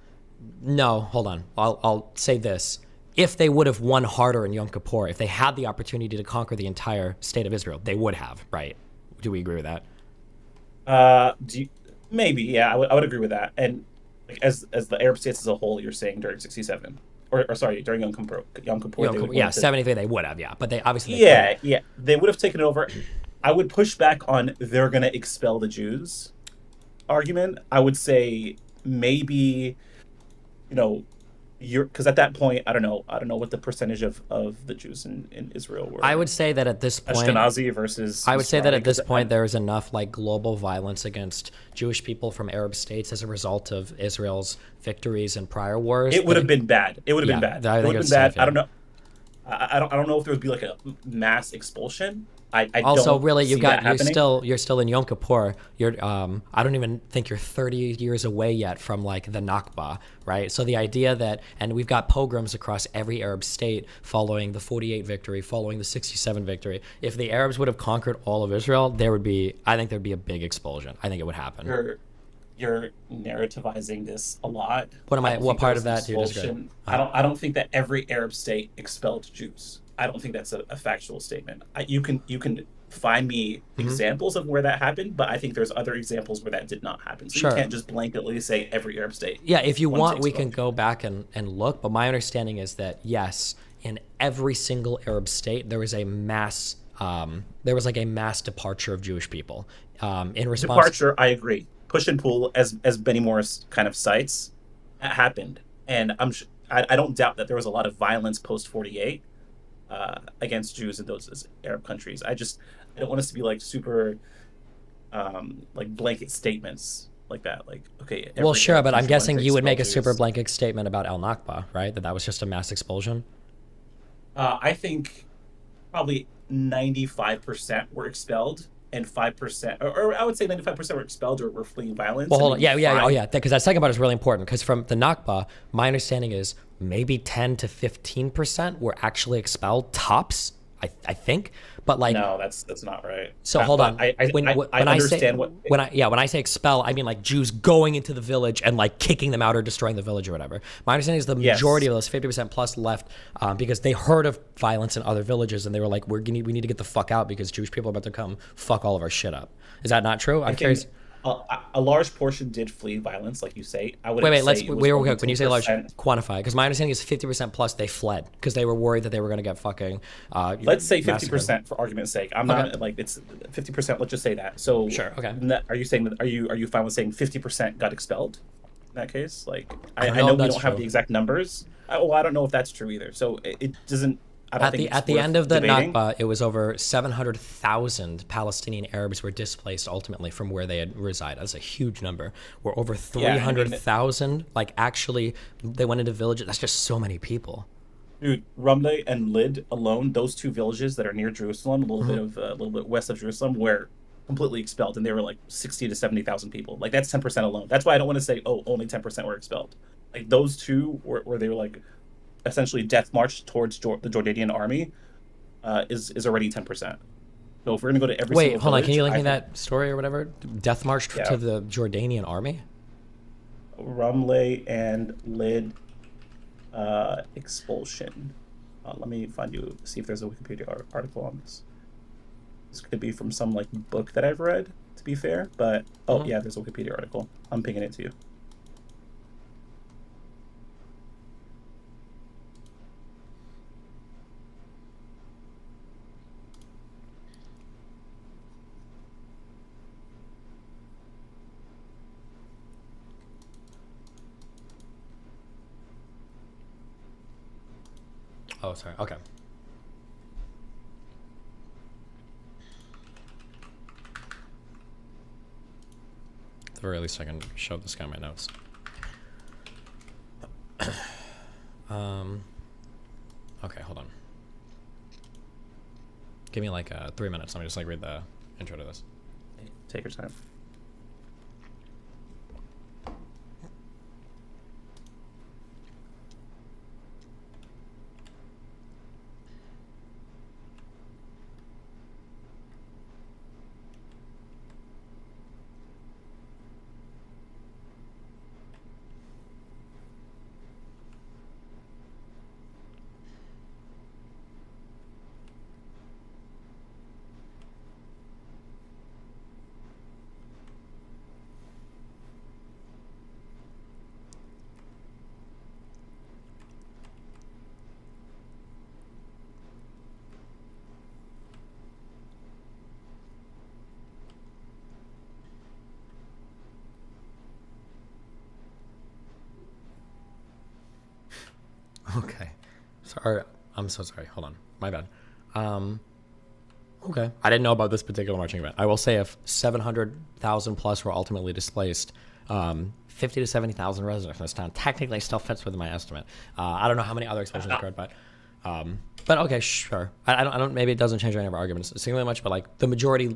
no, hold on. I'll say this. If they would have won harder in Yom Kippur, if they had the opportunity to conquer the entire state of Israel, they would have, right? Do we agree with that? Maybe, yeah, I would agree with that. And like, as the Arab states as a whole, you're saying during 67. Or sorry, during Yom Kippur. 73 they would have, yeah. But they obviously... They would have taken it over. I would push back on they're going to expel the Jews argument. I would say maybe, because at that point, I don't know what the percentage of the Jews in Israel were. I would say that at this point... Ashkenazi versus... I would say that at this point, there is enough like global violence against Jewish people from Arab states as a result of Israel's victories in prior wars. It would have been bad. It would have been bad. It would have been bad. I don't know. I don't know if there would be like a mass expulsion. I also don't really see that you're still in Yom Kippur. I don't even think you're 30 years away yet from like the Nakba, right? So the idea that, and we've got pogroms across every Arab state following the 48 victory, following the 67 victory. If the Arabs would have conquered all of Israel, I think there'd be a big explosion. I think it would happen. You're narrativizing this a lot. What part of that do you disagree? I don't think that every Arab state expelled Jews. I don't think that's a factual statement. You can find me examples of where that happened, but I think there's other examples where that did not happen. So Sure. you can't just blanketly say every Arab state. Yeah, if you want, we takes can go back and look. But my understanding is that, yes, in every single Arab state, there was a mass, there was like a mass departure of Jewish people. In response, Departure, I agree. Push and pull, as Benny Morris kind of cites, that happened. And I don't doubt that there was a lot of violence post 48 against Jews in those Arab countries. I don't want us to be like super like blanket statements like that. Like, okay. Well, sure, Arab but I'm country guessing wanted to you would make a expel super Jews. blanket statement about El Nakba, right? That was just a mass expulsion. I think probably 95% were expelled, and 5%, or I would say 95% were expelled or were fleeing violence. Well, hold on. and Yeah, maybe oh yeah. Because that second part is really important. Because from the Nakba, my understanding is maybe 10 to 15% were actually expelled, tops. I think, but like no, that's not right. So hold on. When I understand when I say expel, I mean like Jews going into the village and like kicking them out or destroying the village or whatever. My understanding is the majority of those 50% plus left because they heard of violence in other villages and they were like, we need to get the fuck out because Jewish people are about to come fuck all of our shit up. Is that not true? I'm curious. A large portion did flee violence, like you say. I would Wait. When you say large, quantify, because my understanding is 50% plus they fled because they were worried that they were going to get fucking. Let's say 50% for argument's sake. I'm not like it's 50%. Let's just say that. So sure. Okay. Are you saying that? Are you fine with saying 50% got expelled? In that case, like I know know we that's don't have true. the exact numbers. I don't know if that's true either. So it doesn't. I don't think At the end of the Nakba, it was over 700,000 Palestinian Arabs were displaced ultimately from where they had resided. That's a huge number. We're over 300,000. Like actually, they went into villages. That's just so many people. Dude, Ramle and Lid alone, those two villages that are near Jerusalem, a little bit west of Jerusalem, were completely expelled, and they were like 60 to 70,000 people. Like that's 10% alone. That's why I don't want to say, oh, only 10% were expelled. Like those two where they were like essentially death march towards the Jordanian army is already 10%. So if we're gonna go to every Wait, single hold on. village, Can you link me that story or whatever? Death march to the Jordanian army. Ramle and Lid expulsion. Let me see if there's a Wikipedia article on this. This could be from some like book that I've read, to be fair. But yeah, there's a Wikipedia article. I'm pinging it to you. Oh, sorry. Okay. At the very least, I can show this guy my notes. Okay, hold on. Give me like 3 minutes. Let me just like read the intro to this. Take your time. Okay. Sorry. I'm so sorry. Hold on. My bad. Okay. I didn't know about this particular marching event. I will say if 700,000 plus were ultimately displaced, 50 to 70,000 residents in this town technically still fits within my estimate. I don't know how many other expulsions occurred, but okay, sure. I don't, maybe it doesn't change any of our arguments singularly much, but like the majority,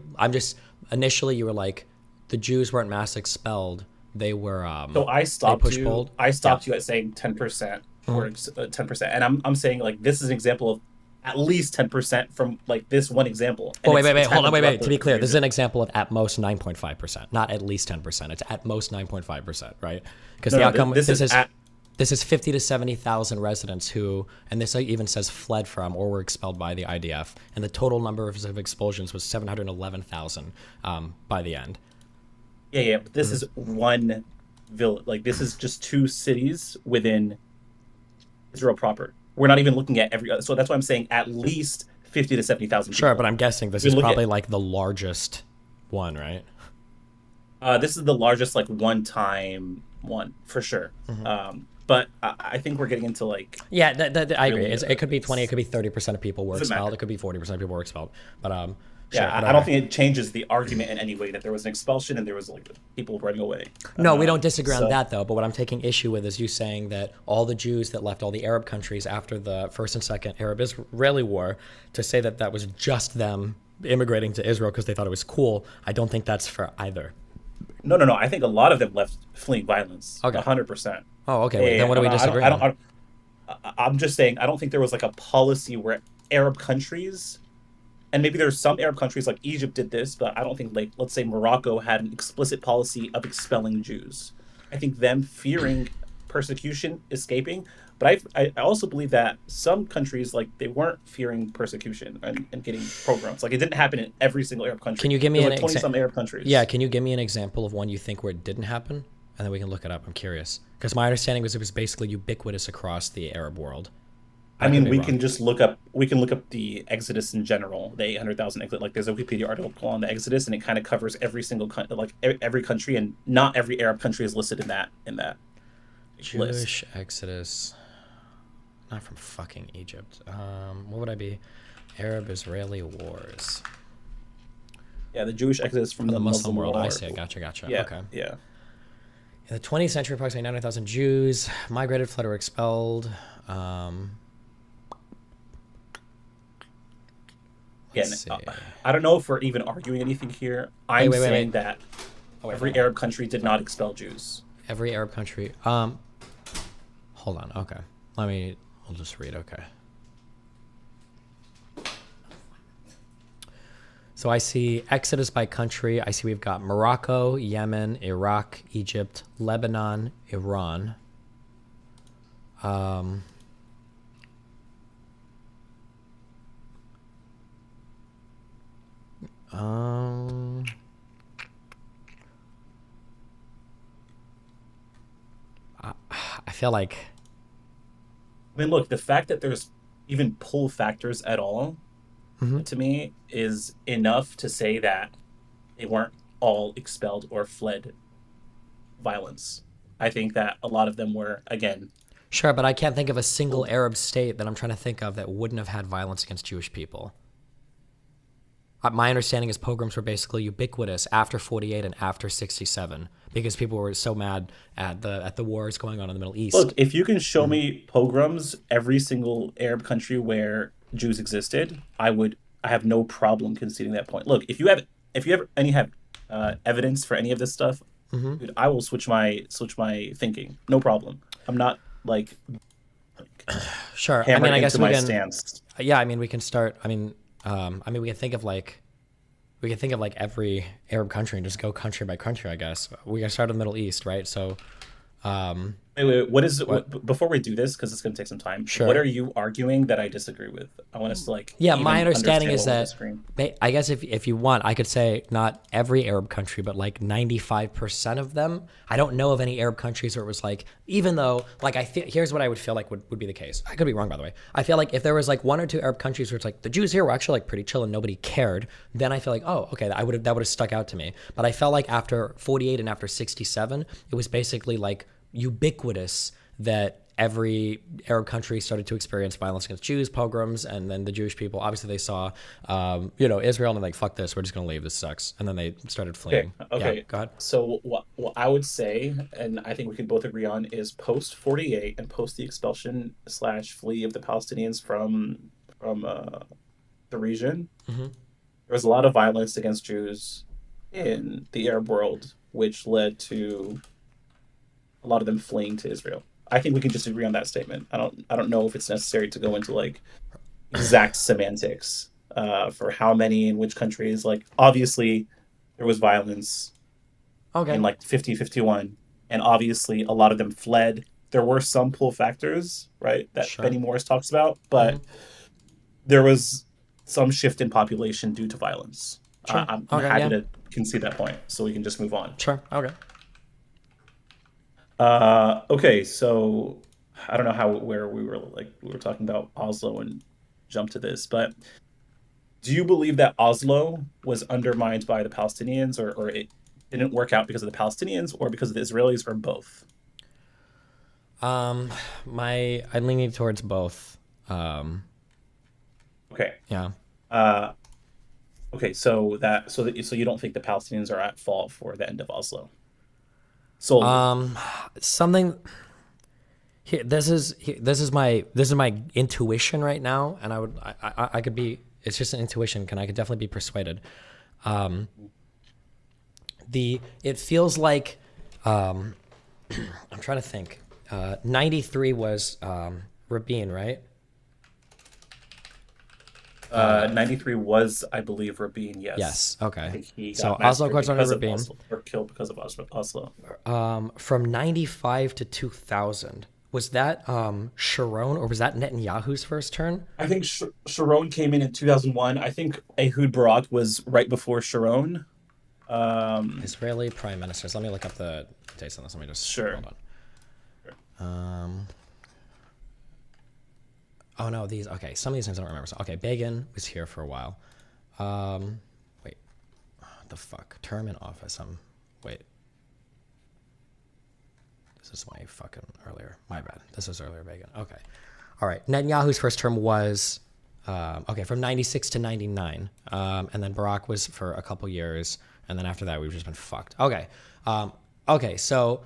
initially you were like, the Jews weren't mass expelled. They were, so I stopped push you. pulled. I stopped you at saying 10%. Or 10%, and I'm saying like this is an example of at least 10% from like this one example. Oh, wait, hold on, wait. To be clear, this is an example of at most 9.5%, not at least 10%. It's at most 9.5%, right? Because the outcome. This is at This is 50 to 70,000 residents who, and this even says fled from or were expelled by the IDF, and the total number of expulsions was 711,000 by the end. Yeah, but this is one village. Like, this is just 2 cities within Israel proper. We're not even looking at every. So that's why I'm saying at least 50 to 70,000. Sure, but I'm guessing this is probably like the largest one, right? This is the largest like one-time one for sure. But I think we're getting into like I agree. It could be 20, it could be 30% of people were expelled. It could be 40% of people were expelled. But I don't think it changes the argument in any way that there was an expulsion and there was like people running away. No, we don't disagree on that though. But what I'm taking issue with is you saying that all the Jews that left all the Arab countries after the first and second Arab-Israeli war, to say that that was just them immigrating to Israel because they thought it was cool. I don't think that's for either. No. I think a lot of them left fleeing violence. Okay. 100%. Oh, okay. Wait, then what do we disagree on? I'm just saying, I don't think there was like a policy where Arab countries, and maybe there's some Arab countries like Egypt did this, but I don't think like, let's say Morocco had an explicit policy of expelling Jews. I think them fearing persecution, escaping. But I also believe that some countries, like, they weren't fearing persecution and getting pogroms. Like, it didn't happen in every single Arab country. Can you give me an example? 20-some Arab countries. Yeah, can you give me an example of one you think where it didn't happen? And then we can look it up. I'm curious. Because my understanding was it was basically ubiquitous across the Arab world. I mean, we can just look up the Exodus in general, the 800,000 Exodus. Like, there's a Wikipedia article on the Exodus, and it kind of covers every single every country, and not every Arab country is listed in that Jewish Exodus. Not from fucking Egypt. What would I be? Arab-Israeli wars. Yeah, the Jewish Exodus from the Muslim world. I see. Gotcha. Yeah, okay. Yeah. In the 20th century, approximately 900,000 Jews migrated, fled, or expelled. I don't know if we're even arguing anything here. I'm saying that every Arab country did not expel Jews. Every Arab country. Hold on. Okay. I'll just read. Okay. So I see Exodus by country. I see we've got Morocco, Yemen, Iraq, Egypt, Lebanon, Iran. I feel like. I mean, look, the fact that there's even pull factors at all, to me, is enough to say that they weren't all expelled or fled violence. I think that a lot of them were, again. Sure, but I can't think of a single Arab state that I'm trying to think of that wouldn't have had violence against Jewish people. My understanding is pogroms were basically ubiquitous after 48 and after 67 because people were so mad at the wars going on in the Middle East. Look, if you can show me pogroms every single Arab country where Jews existed, I have no problem conceding that point. Look, if you have any evidence for any of this stuff, dude, I will switch my thinking. No problem. I'm not like sure. I mean, I guess we can. Stance. Yeah, I mean, we can start. I mean, we can think of like every Arab country and just go country by country. I guess we can start in the Middle East, right? So, wait, before we do this, because it's going to take some time. Sure. What are you arguing that I disagree with? I want us to like. Yeah, my understanding is that I guess if you want, I could say not every Arab country, but like 95% of them. I don't know of any Arab countries where it was like, even though like here's what I would feel like would be the case. I could be wrong, by the way. I feel like if there was like 1 or 2 Arab countries where it's like the Jews here were actually like pretty chill and nobody cared, then I feel like, oh, okay, that would have stuck out to me. But I felt like after 48 and after 67, it was basically like ubiquitous that every Arab country started to experience violence against Jews, pogroms, and then the Jewish people, obviously they saw, Israel and they're like, fuck this, we're just going to leave, this sucks. And then they started fleeing. Okay. Yeah, go ahead. So what I would say, and I think we can both agree on, is post 48 and post the expulsion / flee of the Palestinians from the region, there was a lot of violence against Jews in the Arab world, which led to a lot of them fleeing to Israel. I think we can just agree on that statement. I don't know if it's necessary to go into like exact semantics for how many in which countries. Like obviously there was violence in like 50, 51, and obviously a lot of them fled there were some pull factors, right, that Sure. Benny Morris talks about, but there was some shift in population due to violence. Sure. I'm Okay, happy yeah. to concede that point, so we can just move on. Sure. Okay. Okay, so I don't know where we were talking about Oslo and jump to this, but do you believe that Oslo was undermined by the Palestinians, or it didn't work out because of the Palestinians or because of the Israelis, or both? I'm leaning towards both. Okay. Yeah. Okay, so you don't think the Palestinians are at fault for the end of Oslo? Solely. Something. Here, this is my intuition right now, and I could be. It's just an intuition. I could definitely be persuaded. It feels like I'm trying to think. 93 was Rabin, right? 93 was, I believe, Rabin. Yes. Yes. Okay. I think he got So Oslo massacred Accords under because of Rabin. Oslo, or killed because of Oslo. From 95 to 2000, was that Sharon, or was that Netanyahu's first turn? I think Sharon came in 2001. I think Ehud Barak was right before Sharon. Israeli prime ministers. Let me look up the dates on this. Let me just hold on. Oh no, these. Okay, some of these names I don't remember. So, okay, Begin was here for a while. Wait, what the fuck? Term in office. Wait. This is my fucking earlier. My bad. This was earlier Begin. Okay. All right. Netanyahu's first term was from 96 to 99, and then Barak was for a couple years, and then after that we've just been fucked. Okay. Okay. So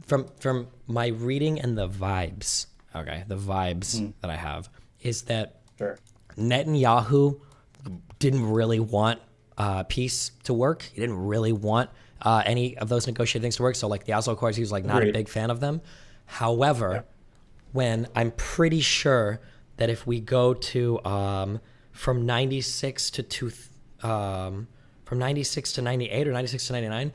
from my reading and the vibes, that I have is that Netanyahu didn't really want peace to work. He didn't really want any of those negotiated things to work. So like the Oslo Accords, he was like not a big fan of them. However, when I'm pretty sure that if we go to from 96 to 98 or 96 to 99,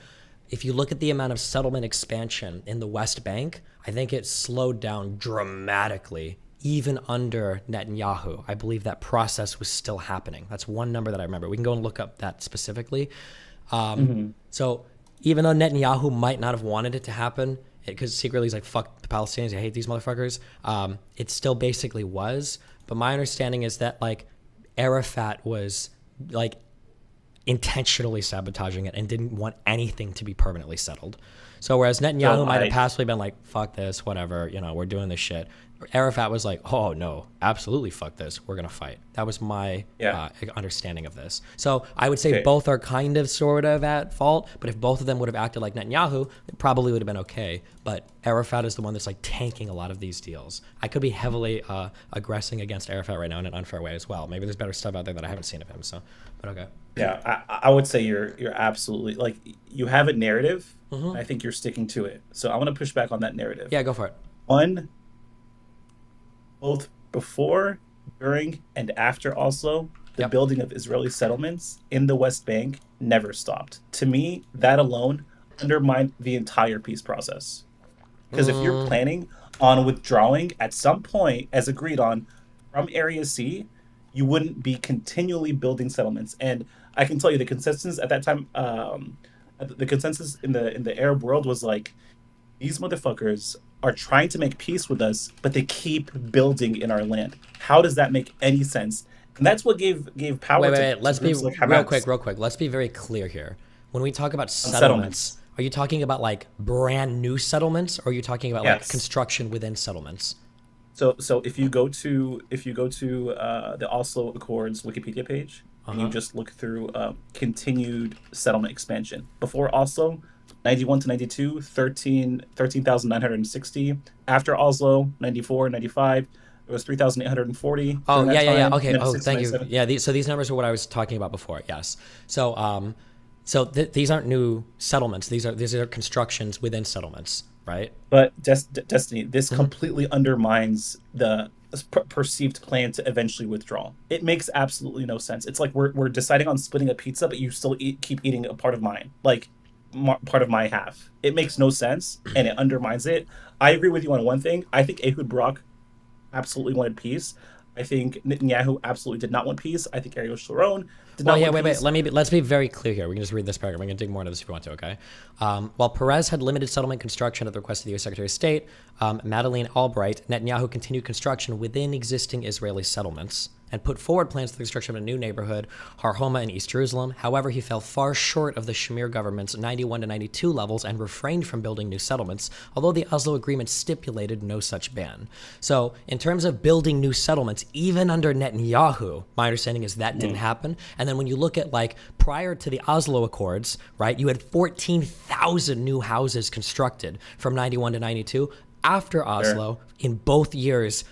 if you look at the amount of settlement expansion in the West Bank, I think it slowed down dramatically, even under Netanyahu. I believe that process was still happening. That's one number that I remember. We can go and look up that specifically. So even though Netanyahu might not have wanted it to happen, because secretly he's like, fuck the Palestinians, I hate these motherfuckers, it still basically was. But my understanding is that like Arafat was like intentionally sabotaging it and didn't want anything to be permanently settled. So whereas Netanyahu might have passively been like, fuck this, whatever, we're doing this shit, Arafat was like, oh no, absolutely fuck this, we're gonna fight. That was my understanding of this. So I would say both are kind of sort of at fault, but if both of them would have acted like Netanyahu, it probably would have been okay. But Arafat is the one that's like tanking a lot of these deals. I could be heavily aggressing against Arafat right now in an unfair way as well. Maybe there's better stuff out there that I haven't seen of him, so, but okay. Yeah, I would say you're absolutely, like, you have a narrative, and I think you're sticking to it. So I want to push back on that narrative. Yeah, go for it. One, both before, during, and after Oslo, the building of Israeli settlements in the West Bank never stopped. To me, that alone undermined the entire peace process. Because if you're planning on withdrawing at some point, as agreed on, from Area C, you wouldn't be continually building settlements. And I can tell you the consensus at that time, the consensus in the Arab world was like, these motherfuckers are trying to make peace with us, but they keep building in our land. How does that make any sense? And that's what gave power wait. Let's be like real quick. Let's be very clear here. When we talk about settlements, are you talking about like brand new settlements, or are you talking about like construction within settlements? So if you go to the Oslo Accords Wikipedia page, and you just look through continued settlement expansion. Before Oslo, 91 to 92, 13,960. After Oslo, 94, 95, it was 3,840. Oh, yeah. Okay. Oh, thank you. Yeah, so these numbers are what I was talking about before. Yes. So these aren't new settlements. These are constructions within settlements, right? But Destiny, this completely undermines the perceived plan to eventually withdraw. It makes absolutely no sense. It's like we're deciding on splitting a pizza, but you still keep eating a part of mine. Like, part of my half. It makes no sense and it undermines it. I agree with you on one thing. I think Ehud Barak absolutely wanted peace. I think Netanyahu absolutely did not want peace. I think Ariel Sharon did not want peace. Let's be very clear here. We can just read this paragraph. We can dig more into this if you want to, okay? While Perez had limited settlement construction at the request of the U.S. Secretary of State, Madeleine Albright, Netanyahu continued construction within existing Israeli settlements and put forward plans for the construction of a new neighborhood, Har Homa in East Jerusalem. However, he fell far short of the Shamir government's 91 to 92 levels and refrained from building new settlements, although the Oslo Agreement stipulated no such ban. So, in terms of building new settlements, even under Netanyahu, my understanding is that didn't happen. And then when you look at, like, prior to the Oslo Accords, right, you had 14,000 new houses constructed from 91 to 92. After Oslo, in both years,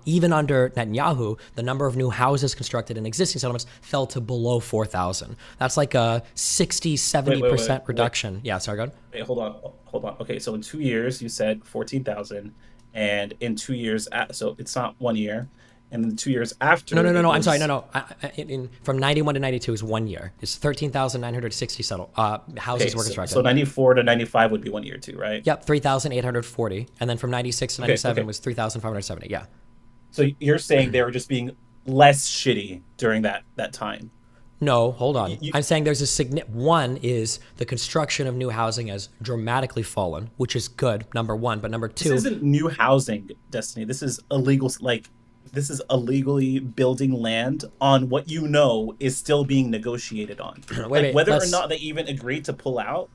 even under Netanyahu, the number of new houses constructed in existing settlements fell to below 4,000. That's like a 60, 70% reduction. Yeah, sorry, go ahead. Wait, hold on. Okay, so in 2 years, you said 14,000, and in 2 years, so it's not 1 year. And then 2 years after... No. I'm sorry. From 91 to 92 is 1 year. It's 13,960 houses were constructed. So 94 to 95 would be 1 year too, right? Yep, 3,840. And then from 96 to 97 was 3,570. Yeah. So you're saying they were just being less shitty during that time? No, hold on. I'm saying there's one is the construction of new housing has dramatically fallen, which is good, number one. But number two... This isn't new housing, Destiny. This is illegal, this is illegally building land on what you know is still being negotiated on. Whether or not they even agreed to pull out,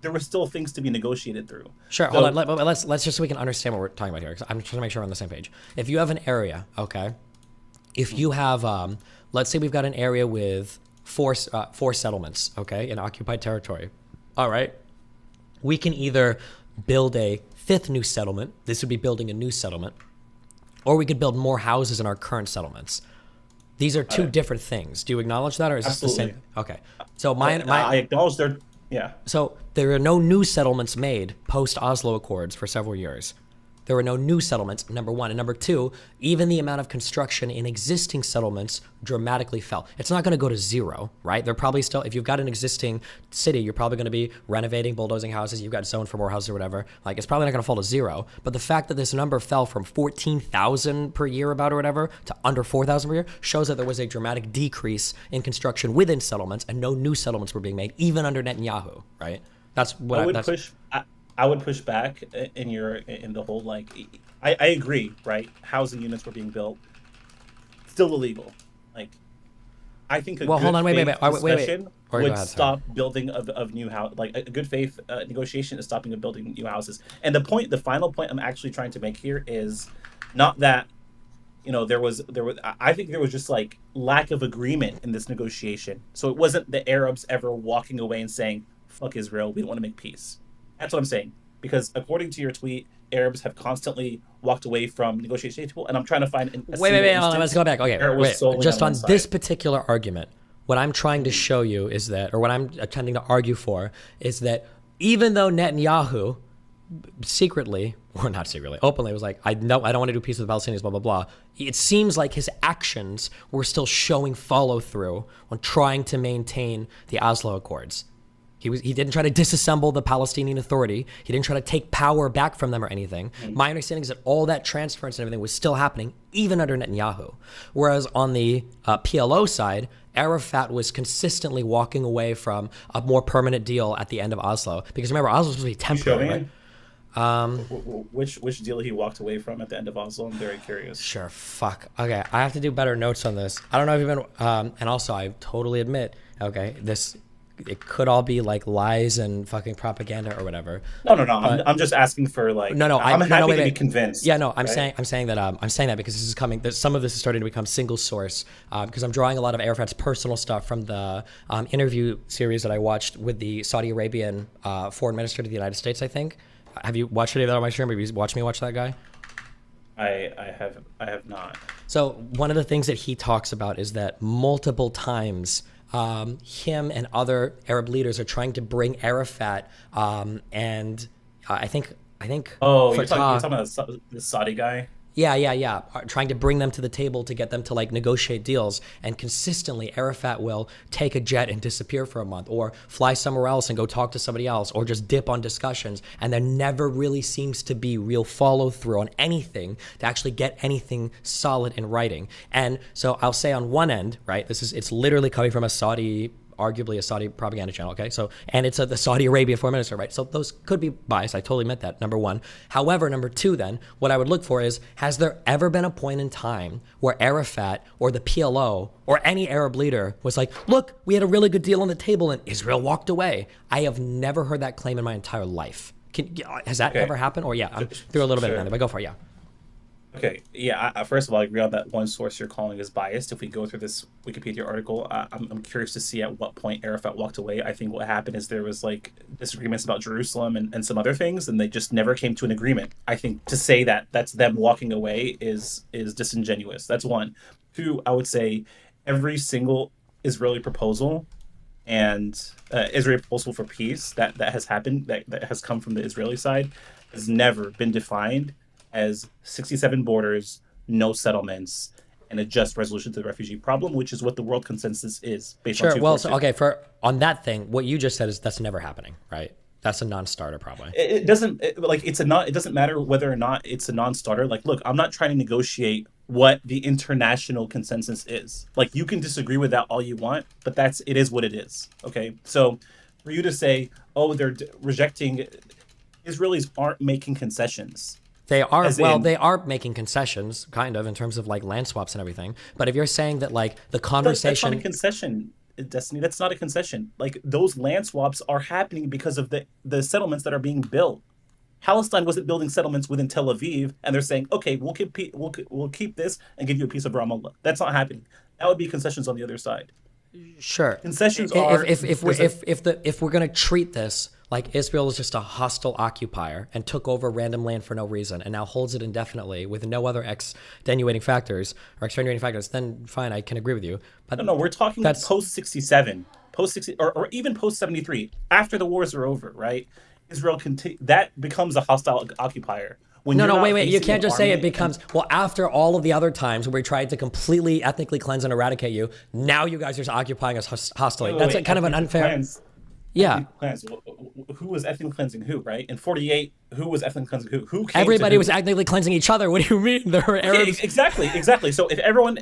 there were still things to be negotiated through. Sure, hold on. Let's just so we can understand what we're talking about here. Because I'm trying to make sure we're on the same page. If you have an area, okay, if you have, let's say we've got an area with four settlements, okay, in occupied territory. All right, we can either build a fifth new settlement. This would be building a new settlement. Or we could build more houses in our current settlements. These are two different things. Do you acknowledge that, or is this the same? Okay. So I acknowledge they're, yeah. So there are no new settlements made post-Oslo Accords for several years. There were no new settlements, number one. And number two, even the amount of construction in existing settlements dramatically fell. It's not going to go to zero, right? They're probably still, if you've got an existing city, you're probably going to be renovating, bulldozing houses. You've got zoned for more houses or whatever. Like, it's probably not going to fall to zero. But the fact that this number fell from 14,000 per year about or whatever to under 4,000 per year shows that there was a dramatic decrease in construction within settlements and no new settlements were being made, even under Netanyahu, right? That's what I would push back in the whole, like, I agree, right? Housing units were being built, still illegal. Like, I think a would stop building of new house. Like, a good faith negotiation is stopping of building new houses. And the final point I'm actually trying to make here is not that, there was. I think there was just like lack of agreement in this negotiation. So it wasn't the Arabs ever walking away and saying, "Fuck Israel, we don't want to make peace." That's what I'm saying. Because according to your tweet, Arabs have constantly walked away from negotiation table, and I'm trying to find wait, let's go back. Okay, wait. Just on this particular argument, what I'm trying to show you is that, or what I'm attempting to argue for, is that even though Netanyahu secretly, or not secretly, openly was like, I don't want to do peace with the Palestinians, blah, blah, blah, it seems like his actions were still showing follow through on trying to maintain the Oslo Accords. He didn't try to disassemble the Palestinian Authority. He didn't try to take power back from them or anything. My understanding is that all that transference and everything was still happening, even under Netanyahu. Whereas on the PLO side, Arafat was consistently walking away from a more permanent deal at the end of Oslo. Because remember, Oslo was supposed to be temporary, right? Which deal he walked away from at the end of Oslo? I'm very curious. Sure, fuck. Okay, I have to do better notes on this. I don't know if you've been... and also, I totally admit, okay, it could all be like lies and fucking propaganda or whatever. No. I'm just asking for like. No. I'm happy to be convinced. Yeah, no. I'm saying that because this is coming. Some of this is starting to become single source because I'm drawing a lot of Arafat's personal stuff from the interview series that I watched with the Saudi Arabian foreign minister to the United States. I think. Have you watched any of that on my stream? Have you watched me watch that guy? I have not. So one of the things that he talks about is that multiple times. Him and other Arab leaders are trying to bring Arafat and I think. Oh, you're talking about the Saudi guy? are trying to bring them to the table to get them to like negotiate deals. And consistently, Arafat will take a jet and disappear for a month, or fly somewhere else and go talk to somebody else, or just dip on discussions. And there never really seems to be real follow through on anything to actually get anything solid in writing. And so I'll say on one end, right, it's literally coming from arguably a Saudi propaganda channel, okay? So, and it's the Saudi Arabia foreign minister, right? So those could be biased. I totally admit that, number one. However, number two then, what I would look for is, has there ever been a point in time where Arafat or the PLO or any Arab leader was like, look, we had a really good deal on the table and Israel walked away? I have never heard that claim in my entire life. Has that ever happened? Or I threw a little bit in there, but go for it, yeah. Okay, yeah, first of all, I agree on that one source you're calling is biased. If we go through this Wikipedia article, I'm curious to see at what point Arafat walked away. I think what happened is there was like disagreements about Jerusalem and some other things, and they just never came to an agreement. I think to say that that's them walking away is disingenuous. That's one. Two, I would say every single Israeli proposal and Israeli proposal for peace that has happened, that has come from the Israeli side, has never been defined as 67 borders, no settlements, and a just resolution to the refugee problem, which is what the world consensus is based on 242. Well, so, okay, on that thing, what you just said is that's never happening, right? That's a non-starter probably. It doesn't it doesn't matter whether or not it's a non-starter. Like, look, I'm not trying to negotiate what the international consensus is. Like, you can disagree with that all you want, but it is what it is. Okay, so for you to say, oh, they're rejecting, Israelis aren't making concessions. They are, they are making concessions, kind of, in terms of like land swaps and everything. But if you're saying that like the conversation... That's not a concession, Destiny. That's not a concession. Like, those land swaps are happening because of the settlements that are being built. Palestine wasn't building settlements within Tel Aviv, and they're saying, okay, we'll keep this and give you a piece of Ramallah. That's not happening. That would be concessions on the other side. Sure. Concessions are... If we're going to treat this like Israel is just a hostile occupier and took over random land for no reason and now holds it indefinitely with no other extenuating factors, then fine, I can agree with you. But no, we're talking post-67, post-60, or even post-73, after the wars are over, right? Israel that becomes a hostile occupier. Wait. You can't just say it becomes, after all of the other times where we tried to completely ethnically cleanse and eradicate you, now you guys are just occupying us hostily. That's kind of an unfair... Yeah. Who was ethnically cleansing who, right? In 48, who was ethnically cleansing who? Everybody was ethnically cleansing each other. What do you mean? There were Arabs. Exactly. So if everyone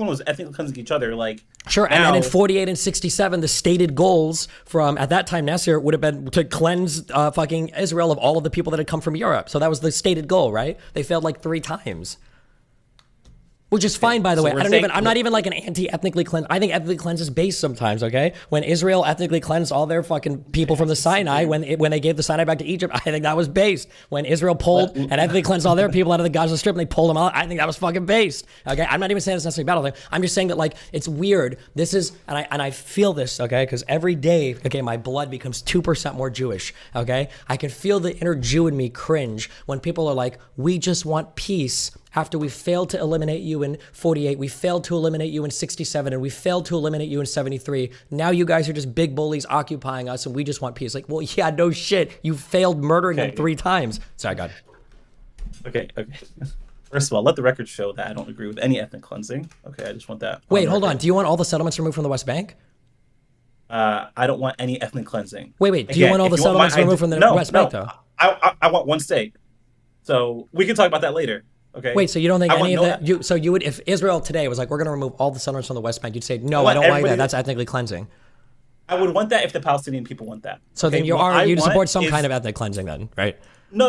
was ethnically cleansing each other, like... Sure, and then in 48 and 67, the stated goals from, at that time, Nasser would have been to cleanse fucking Israel of all of the people that had come from Europe. So that was the stated goal, right? They failed like 3 times. Which is fine, by the way. I'm not even like an anti-ethnically cleanse. I think ethnically cleanse is based sometimes, okay? When Israel ethnically cleansed all their fucking people from the Sinai, when they gave the Sinai back to Egypt, I think that was based. When Israel pulled and ethnically cleansed all their people out of the Gaza Strip and they pulled them out, I think that was fucking based, okay? I'm not even saying it's necessarily a battle thing. I'm just saying that, like, it's weird. This is, and I feel this, okay? Because every day, okay, my blood becomes 2% more Jewish, okay? I can feel the inner Jew in me cringe when people are like, we just want peace. After we failed to eliminate you in 48, we failed to eliminate you in 67, and we failed to eliminate you in 73. Now you guys are just big bullies occupying us, and we just want peace. Like, well, yeah, no shit. You failed murdering them 3 times. Sorry, God. Okay. First of all, let the record show that I don't agree with any ethnic cleansing. Okay, I just want that. Wait, hold on. Do you want all the settlements removed from the West Bank? I don't want any ethnic cleansing. Wait. Do you want all the settlements removed from the West Bank, though? I want one state. So we can talk about that later. Okay. Wait, so you don't think any of that? So you would, if Israel today was like, we're going to remove all the settlements from the West Bank, you'd say, no, I don't like that. That's ethnically cleansing. I would want that if the Palestinian people want that. So then you support some kind of ethnic cleansing, then, right? No.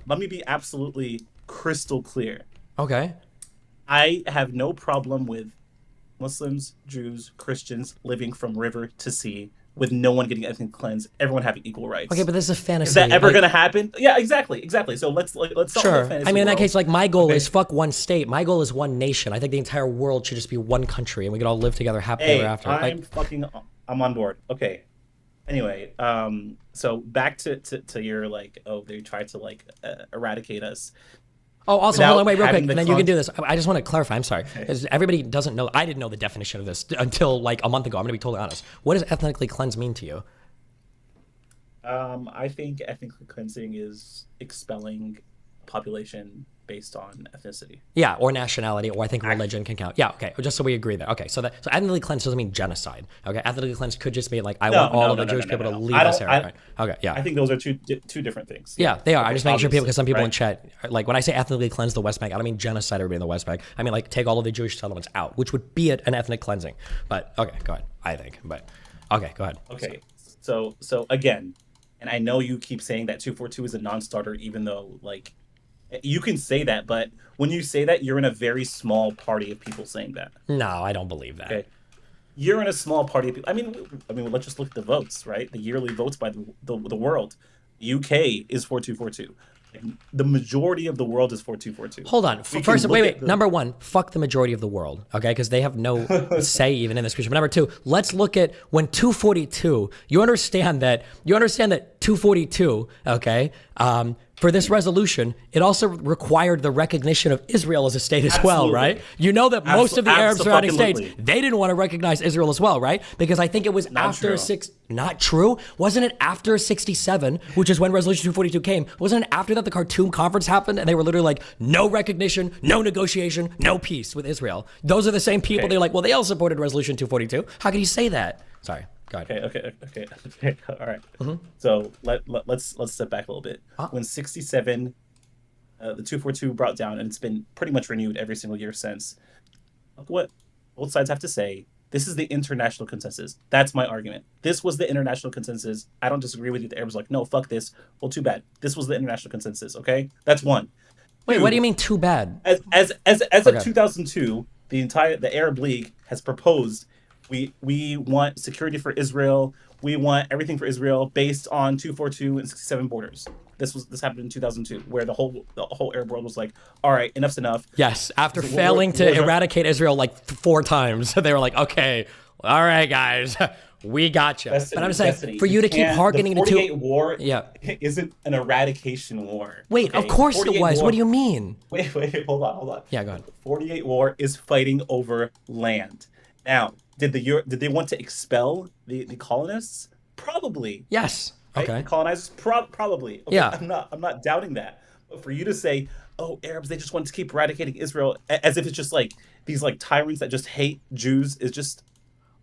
Let me be absolutely crystal clear. Okay. I have no problem with Muslims, Jews, Christians living from river to sea, with no one getting ethnic cleansed, everyone having equal rights. Okay, but this is a fantasy. Is that ever going to happen? Yeah, exactly. So let's stop the fantasy. I mean, in that case, like, my goal is fuck one state. My goal is one nation. I think the entire world should just be one country, and we could all live together happily ever after. I'm on board. Okay. Anyway, so back to your like, they tried to like eradicate us. Oh, also, hold on, wait, real quick, and then you can do this. I just want to clarify, I'm sorry, because everybody doesn't know, I didn't know the definition of this until like a month ago. I'm going to be totally honest. What does ethnically cleanse mean to you? I think ethnically cleansing is expelling population based on ethnicity. Yeah, or nationality, or I think religion can count. Yeah, okay, just so we agree there. Okay, so ethnically cleansed doesn't mean genocide. Okay, ethnically cleansed could just mean like I want all of the Jewish people to leave this area. Right? Okay, yeah. I think those are two different things. Yeah, they are. I'm just making sure people, because some people right? in chat, like when I say ethnically cleanse the West Bank, I don't mean genocide everybody in the West Bank. I mean like take all of the Jewish settlements out, which would be an ethnic cleansing. But okay, go ahead. I think, but okay, go ahead. Okay, so again, and I know you keep saying that 242 is a non-starter, even though like you can say that, but when you say that, you're in a very small party of people saying that. No, I don't believe that. Okay, you're in a small party of people. I mean, let's just look at the votes, right? The yearly votes by the world. UK is 4242. The majority of the world is 4242. Hold on. First, wait. Number one, fuck the majority of the world, okay? Because they have no say even in this question. But number two, let's look at when 242. You understand that 242, okay? For this resolution, it also required the recognition of Israel as a state as well, right? You know that most of the Arab surrounding states, they didn't want to recognize Israel as well, right? Because I think it was not true. Wasn't it after 67, which is when Resolution 242 came? Wasn't it after that the Khartoum conference happened and they were literally like, no recognition, no negotiation, no peace with Israel? Those are the same people. They're like, well, they all supported Resolution 242. How can you say that? Sorry. Go ahead. Okay. All right. So let's step back a little bit. When 67, the 242 brought down, and it's been pretty much renewed every single year since. Look what both sides have to say. This is the international consensus. That's my argument. This was the international consensus. I don't disagree with you. The Arabs are like, no, fuck this. Well, too bad. This was the international consensus. Okay, that's one. Wait, what do you mean too bad? As of 2002, the Arab League has proposed. We want security for Israel. We want everything for Israel based on 242 and 67 borders. This happened in 2002, where the whole Arab world was like, all right, enough's enough. Yes, after failing to eradicate Israel like 4 times, they were like, okay, all right, guys, we got you. But I'm saying, for you to keep hearkening to 48 war isn't an eradication war. Wait, of course it was. What do you mean? Wait, hold on. Yeah, go ahead. 48 war is fighting over land. Now, did they want to expel the colonists? Probably. Yes. Right? Okay. The colonizers probably. Okay, yeah. I'm not doubting that. But for you to say, oh, Arabs, they just want to keep eradicating Israel, as if it's just like these like tyrants that just hate Jews, is just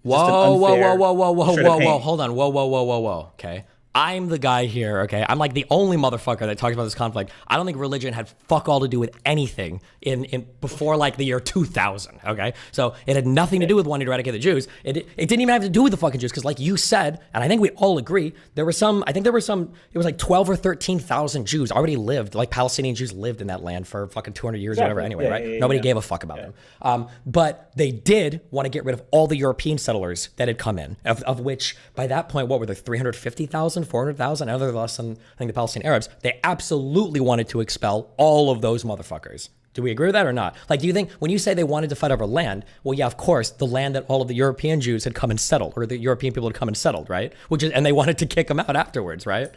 whoa. Hold on. Whoa. Okay. I'm the guy here, okay? I'm like the only motherfucker that talks about this conflict. I don't think religion had fuck all to do with anything in before like the year 2000, okay? So it had nothing to do with wanting to eradicate the Jews. It didn't even have to do with the fucking Jews, because like you said, and I think we all agree, it was like 12 or 13,000 Jews already lived, like Palestinian Jews lived in that land for fucking 200 years or whatever anyway, right? Nobody gave a fuck about them. But they did want to get rid of all the European settlers that had come in, of which by that point, what were there, 350,000? 400,000, other less than I think the Palestinian Arabs. They absolutely wanted to expel all of those motherfuckers. Do we agree with that or not? Like, do you think when you say they wanted to fight over land, well, yeah, of course, the land that all of the European Jews had come and settled, or the European people had come and settled, right? And they wanted to kick them out afterwards, right?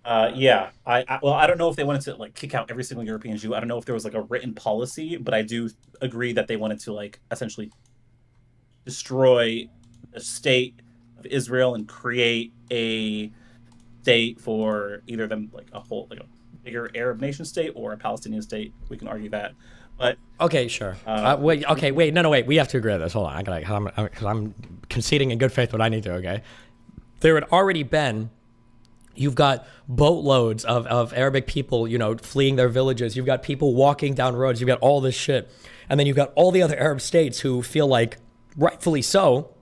Yeah. I don't know if they wanted to like kick out every single European Jew. I don't know if there was like a written policy, but I do agree that they wanted to like essentially destroy the state of Israel and create a state for either them, like a bigger Arab nation state or a Palestinian state. We can argue that, but okay, sure. Wait, no, we have to agree on this. Hold on, I'm conceding in good faith what I need to. Okay, there had already been. You've got boatloads of Arabic people, fleeing their villages. You've got people walking down roads. You've got all this shit, and then you've got all the other Arab states who feel like, rightfully so,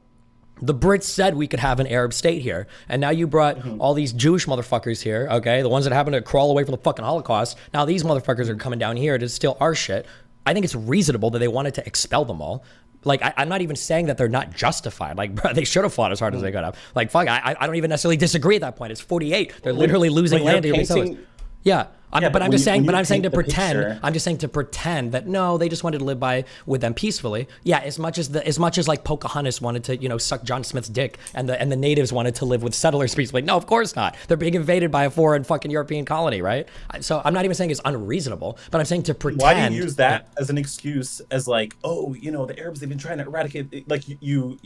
the Brits said we could have an Arab state here. And now you brought all these Jewish motherfuckers here, okay? The ones that happen to crawl away from the fucking Holocaust. Now these motherfuckers are coming down here to steal our shit. I think it's reasonable that they wanted to expel them all. Like, I'm not even saying that they're not justified. Like, bro, they should have fought as hard as they could have. Like, fuck, I don't even necessarily disagree at that point. It's 48. They're literally losing land here themselves. Yeah. I'm just saying to pretend. I'm just saying to pretend that no, they just wanted to live with them peacefully. Yeah, as much as like Pocahontas wanted to suck John Smith's dick, and the natives wanted to live with settlers peacefully. No, of course not. They're being invaded by a foreign fucking European colony, right? So I'm not even saying it's unreasonable, but I'm saying to pretend. Why do you use that as an excuse? As like, oh, the Arabs, they've been trying to eradicate. Like you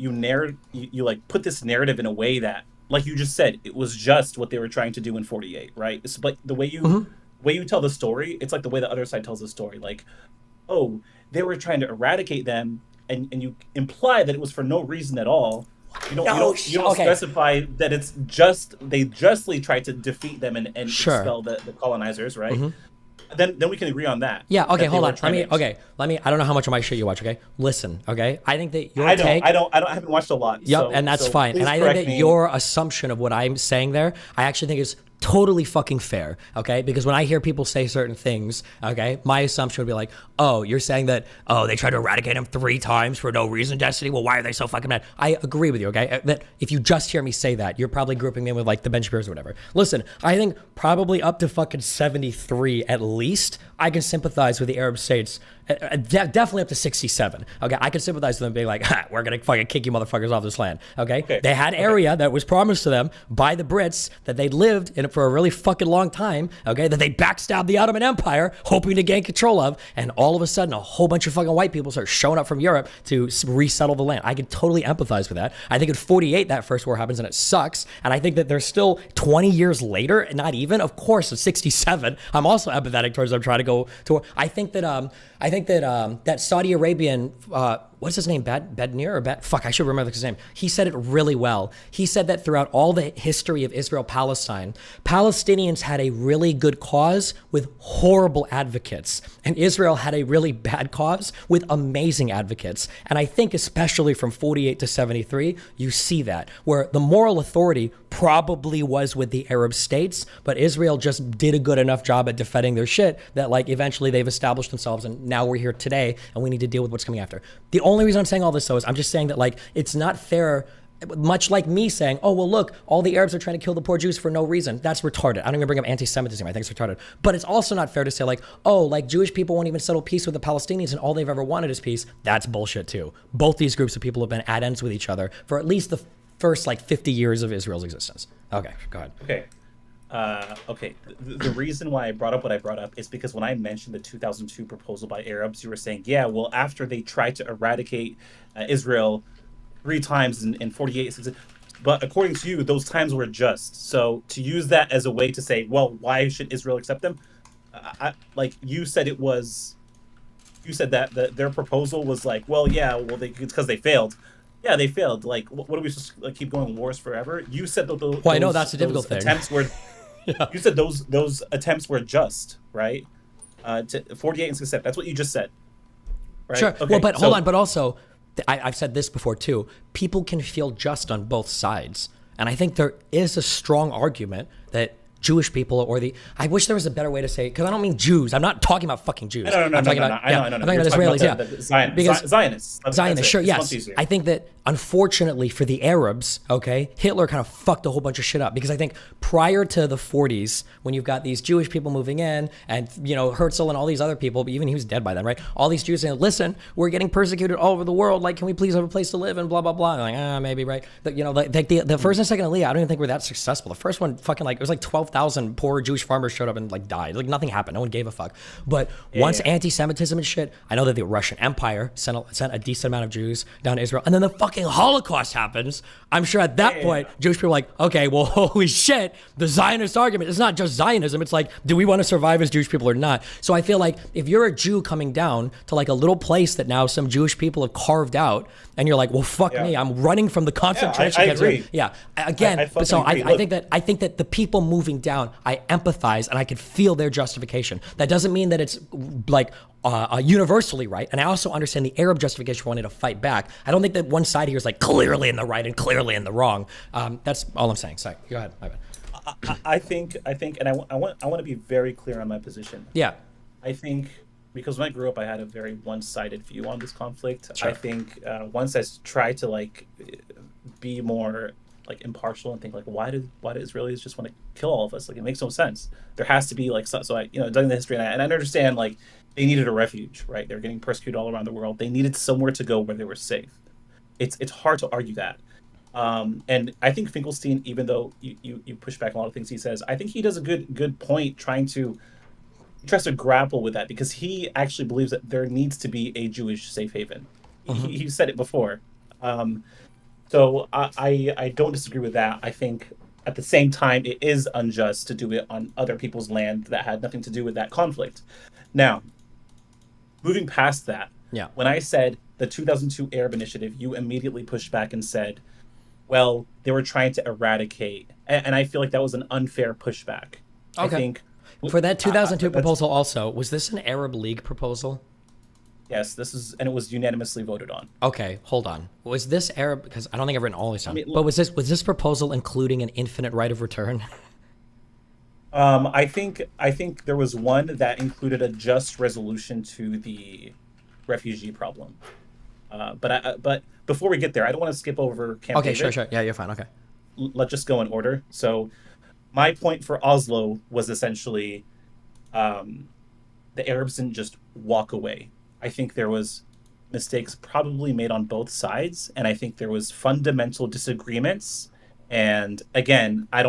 like put this narrative in a way that, like you just said, it was just what they were trying to do in 48, right? But the way you way you tell the story, it's like the way the other side tells the story. Like, oh, they were trying to eradicate them, and you imply that it was for no reason at all. You don't specify that it's just they justly tried to defeat them and expel the colonizers, right? Then we can agree on that. Yeah. Okay. That Hold on. Let me. I don't know how much of my shit you watch. Okay. Listen. Okay. I think that your take. I haven't watched a lot. Yep. So, and that's so fine. And I think that me. your assumption of what I'm saying there, I actually think is totally fucking fair. Okay. Because when I hear people say certain things, okay, my assumption would be like, oh, you're saying that, oh, they tried to eradicate him 3 times for no reason, Destiny. Well, why are they so fucking mad? I agree with you. Okay. That if you just hear me say that, you're probably grouping me in with like the Ben Shapiro's or whatever. Listen, I think probably up to fucking 73 at least, I can sympathize with the Arab states. Definitely up to 67. Okay, I can sympathize with them being like, ha, we're gonna fucking kick you motherfuckers off this land. Okay? They had area that was promised to them by the Brits that they'd lived in it for a really fucking long time. Okay, that they backstabbed the Ottoman Empire, hoping to gain control of, and all of a sudden, a whole bunch of fucking white people start showing up from Europe to resettle the land. I can totally empathize with that. I think in 48 that first war happens and it sucks, and I think that there's still 20 years later, not even, of course, at 67. I'm also empathetic towards them trying to go to war. I think that that Saudi Arabian, what's his name? Badnir or fuck, I should remember his name. He said it really well. He said that throughout all the history of Israel-Palestine, Palestinians had a really good cause with horrible advocates, and Israel had a really bad cause with amazing advocates. And I think especially from 48 to 73, you see that, where the moral authority probably was with the Arab states, but Israel just did a good enough job at defending their shit that like eventually they've established themselves, and now we're here today and we need to deal with what's coming after. The only reason I'm saying all this though is I'm just saying that like it's not fair, much like me saying, oh well look, all the Arabs are trying to kill the poor Jews for no reason. That's retarded. I don't even bring up anti-Semitism. I think it's retarded. But it's also not fair to say like, oh, like Jewish people won't even settle peace with the Palestinians and all they've ever wanted is peace. That's bullshit too. Both these groups of people have been at ends with each other for at least the first like 50 years of Israel's existence. Okay, go ahead. Okay. The reason why I brought up what I brought up is because when I mentioned the 2002 proposal by Arabs, you were saying, yeah, well, after they tried to eradicate Israel 3 times in 48, but according to you, those times were just. So to use that as a way to say, well, why should Israel accept them? Like you said, you said that their proposal was like, well, yeah, well, it's because they failed. Yeah, they failed. Like, what are we supposed to keep going wars forever? You said that those. Well, I know that's a difficult thing. Attempts were. Yeah. You said those attempts were just, right? To 48 and 67. That's what you just said. Right? Sure. Okay, well, but hold on. But also, I've said this before too. People can feel just on both sides, and I think there is a strong argument that Jewish people I wish there was a better way to say it, because I don't mean Jews. I'm not talking about fucking Jews. No. I'm talking about Israelis. Zionists. Zionists, sure, yes. I think that unfortunately for the Arabs, okay, Hitler kind of fucked a whole bunch of shit up, because I think prior to the 40s, when you've got these Jewish people moving in, and Herzl and all these other people, but even he was dead by then, right? All these Jews saying, "Listen, we're getting persecuted all over the world. Like, can we please have a place to live?" And blah blah blah. And like, maybe, right? The first and second Aliyah, I don't even think we're that successful. The first one, fucking it was like 12,000 poor Jewish farmers showed up and like died. Like nothing happened. No one gave a fuck. But once anti-Semitism and shit, I know that the Russian Empire sent a decent amount of Jews down to Israel, and then the fucking Holocaust happens. I'm sure at that point, Jewish people are like, okay, well, holy shit, the Zionist argument, it's not just Zionism. It's like, do we want to survive as Jewish people or not? So I feel like if you're a Jew coming down to like a little place that now some Jewish people have carved out, and you're like, well, fuck me, I'm running from the concentration camps. Yeah, again, I think that the people moving down, I empathize and I can feel their justification. That doesn't mean that it's like universally right. And I also understand the Arab justification for wanting to fight back. I don't think that one side here is like clearly in the right and clearly in the wrong. That's all I'm saying. Sorry, go ahead. My bad. I think, and I want to be very clear on my position. Yeah. I think because when I grew up, I had a very one-sided view on this conflict. Sure. I think once I tried to like be more like impartial and think like, why do Israelis just want to kill all of us? Like, it makes no sense. There has to be like so I done the history and I understand like they needed a refuge, right? They're getting persecuted all around the world. They needed somewhere to go where they were safe. It's hard to argue that. And I think Finkelstein, even though you push back a lot of things he says, I think he does a good point tries to grapple with that, because he actually believes that there needs to be a Jewish safe haven. He said it before. So I don't disagree with that. I think at the same time, it is unjust to do it on other people's land that had nothing to do with that conflict. Now, moving past that, Yeah. when I said the 2002 Arab Initiative, you immediately pushed back and said, well, they were trying to eradicate. And I feel like that was an unfair pushback. Okay. I think for that 2002 proposal also, was this an Arab League proposal? Yes, this is, and it was unanimously voted on. Okay, hold on. Was this Arab, because I don't think I've written all these down, I mean, but was this proposal including an infinite right of return? I think there was one that included a just resolution to the refugee problem. But before we get there, I don't want to skip over Camp Okay, David. sure. Yeah, you're fine. Okay. Let's just go in order. So my point for Oslo was essentially the Arabs didn't just walk away. I think there was mistakes probably made on both sides, and I think there was fundamental disagreements. And again, I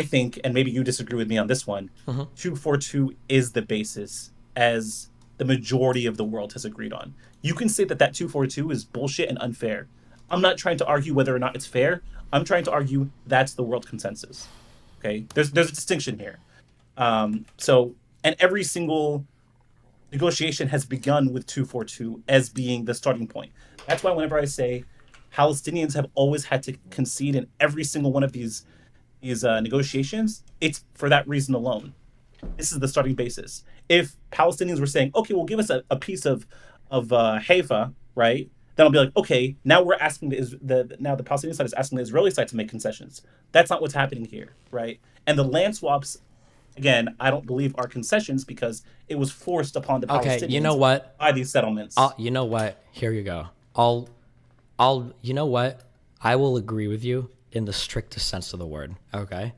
think, and maybe you disagree with me on this one, 242 is the basis, as the majority of the world has agreed on. You can say that 242 is bullshit and unfair. I'm not trying to argue whether or not it's fair. I'm trying to argue that's the world consensus. Okay, there's a distinction here. And every single negotiation has begun with 242 as being the starting point. That's why whenever I say Palestinians have always had to concede in every single one of these negotiations, it's for that reason alone. This is the starting basis. If Palestinians were saying, okay, well, give us a piece of Haifa, right? Then I'll be like, okay, now we're asking now the Palestinian side is asking the Israeli side to make concessions. That's not what's happening here, right? And the land swaps, again, I don't believe are concessions because it was forced upon the Palestinians. Okay, you know what? By these settlements. You know what? Here you go. You know what? I will agree with you in the strictest sense of the word, okay?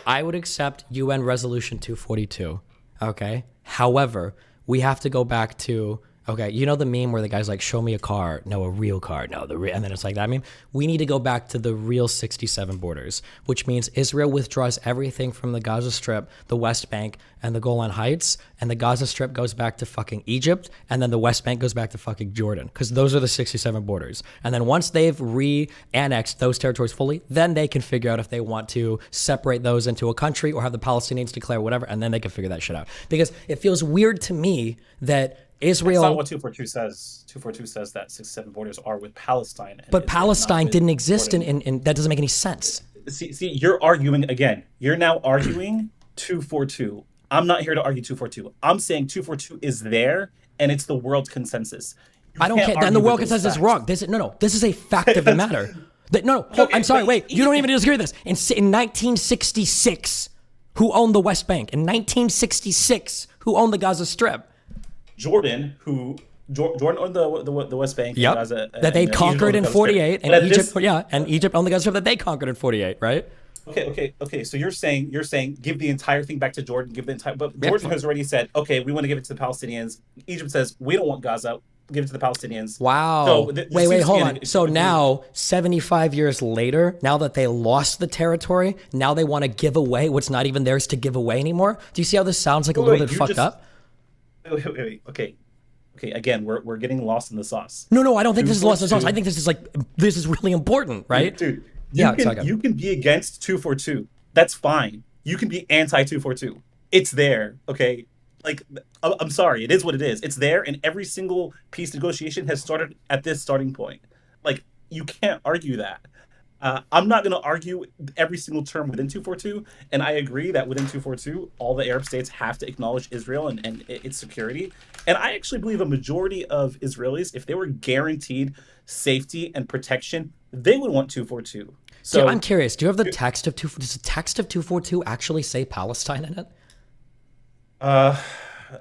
I would accept UN Resolution 242, okay? However, we have to go back to, okay, you know the meme where the guy's like, show me a car, no, a real car, no, and then it's like that meme? We need to go back to the real 67 borders, which means Israel withdraws everything from the Gaza Strip, the West Bank, and the Golan Heights, and the Gaza Strip goes back to fucking Egypt, and then the West Bank goes back to fucking Jordan, because those are the 67 borders. And then once they've re-annexed those territories fully, then they can figure out if they want to separate those into a country or have the Palestinians declare whatever, and then they can figure that shit out. Because it feels weird to me that Israel. That's not what 242 says. 242 says that 67 borders are with Palestine. But Palestine didn't exist in that doesn't make any sense. See, you're arguing again. You're now arguing 242. I'm not here to argue 242. I'm saying 242 is there and it's the world consensus. I don't care. Then the world consensus is wrong. This is a fact of the matter. I'm sorry. Wait, you don't even disagree with this. In 1966, who owned the West Bank? In 1966, who owned the Gaza Strip? Jordan owned the West Bank. Yep. Gaza, that they conquered in 48, and Egypt, and Egypt owned the Gaza Strip that they conquered in 48, right? Okay. So you're saying give the entire thing back to Jordan, but Jordan has already said, okay, we want to give it to the Palestinians. Egypt says we don't want Gaza, give it to the Palestinians. Wow. So wait, hold on. So now, 75 years later, now that they lost the territory, now they want to give away what's not even theirs to give away anymore? Do you see how this sounds like a little bit fucked up? Wait. Okay. Again, we're getting lost in the sauce. No, I don't think this is lost in the sauce. I think this is really important, right? Dude, you can be against 242. That's fine. You can be anti 242. It's there, okay? Like, I'm sorry, it is what it is. It's there, and every single peace negotiation has started at this starting point. Like, you can't argue that. I'm not going to argue every single term within 242, and I agree that within 242, all the Arab states have to acknowledge Israel and its security. And I actually believe a majority of Israelis, if they were guaranteed safety and protection, they would want 242. So yeah, I'm curious. Do you have the text of 242? Does the text of 242 actually say Palestine in it?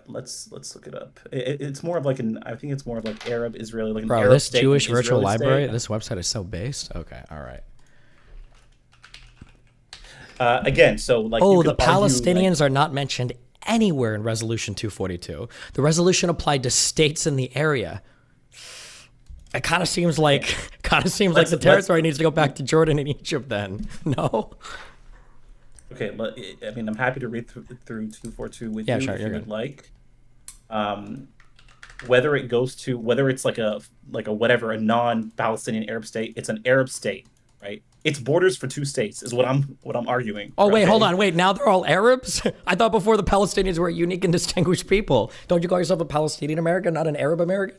Let's look it up. It's more of like I think it's more of like Arab Israeli, like Bro, an Arab this state, Jewish an virtual Israeli library, state. this website is so based. Okay, all right. Again, so like the Palestinians are not mentioned anywhere in Resolution 242. The resolution applied to states in the area. It kind of seems like the territory needs to go back to Jordan and Egypt. Then no. Okay, I mean, I'm happy to read through 242 with you sure, if you're you would good. like. Whether it's like a non-Palestinian Arab state, it's an Arab state, right? It's borders for two states is what I'm arguing. Oh, wait, okay? hold on. Wait, now they're all Arabs? I thought before the Palestinians were a unique and distinguished people. Don't you call yourself a Palestinian American, not an Arab American?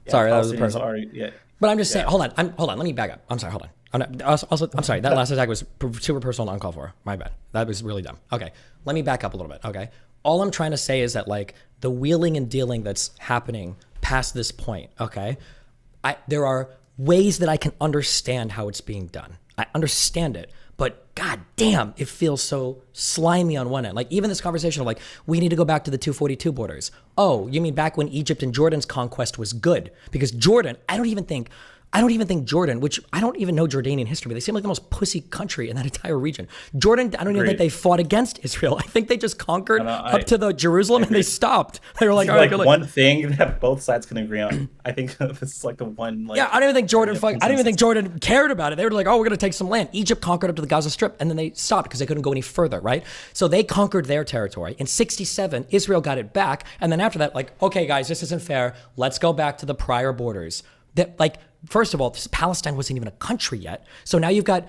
Yeah, Sorry, that was a Palestinians personal. are, But I'm just saying, hold on. Hold on. Let me back up. I'm sorry. Hold on. I'm sorry. That last attack was super personal and uncalled for. My bad. That was really dumb. Okay. Let me back up a little bit. Okay. All I'm trying to say is that like the wheeling and dealing that's happening past this point. Okay. There are ways that I can understand how it's being done. I understand it, but god damn, it feels so slimy on one end. Like even this conversation of like, we need to go back to the 242 borders. Oh, you mean back when Egypt and Jordan's conquest was good? Because Jordan, I don't even think Jordan, which I don't even know Jordanian history, but they seem like the most pussy country in that entire region. Jordan, I don't even think they fought against Israel. I think they just conquered up to the Jerusalem and they stopped. They were like, all right, good luck. One thing that both sides can agree on. I think this is like the one. Like, yeah, I don't even think Jordan cared about it. They were like, oh, we're gonna take some land. Egypt conquered up to the Gaza Strip, and then they stopped because they couldn't go any further, right? So they conquered their territory. In '67, Israel got it back, and then after that, like, okay, guys, this isn't fair. Let's go back to the prior borders. That like. First of all, Palestine wasn't even a country yet. So now you've got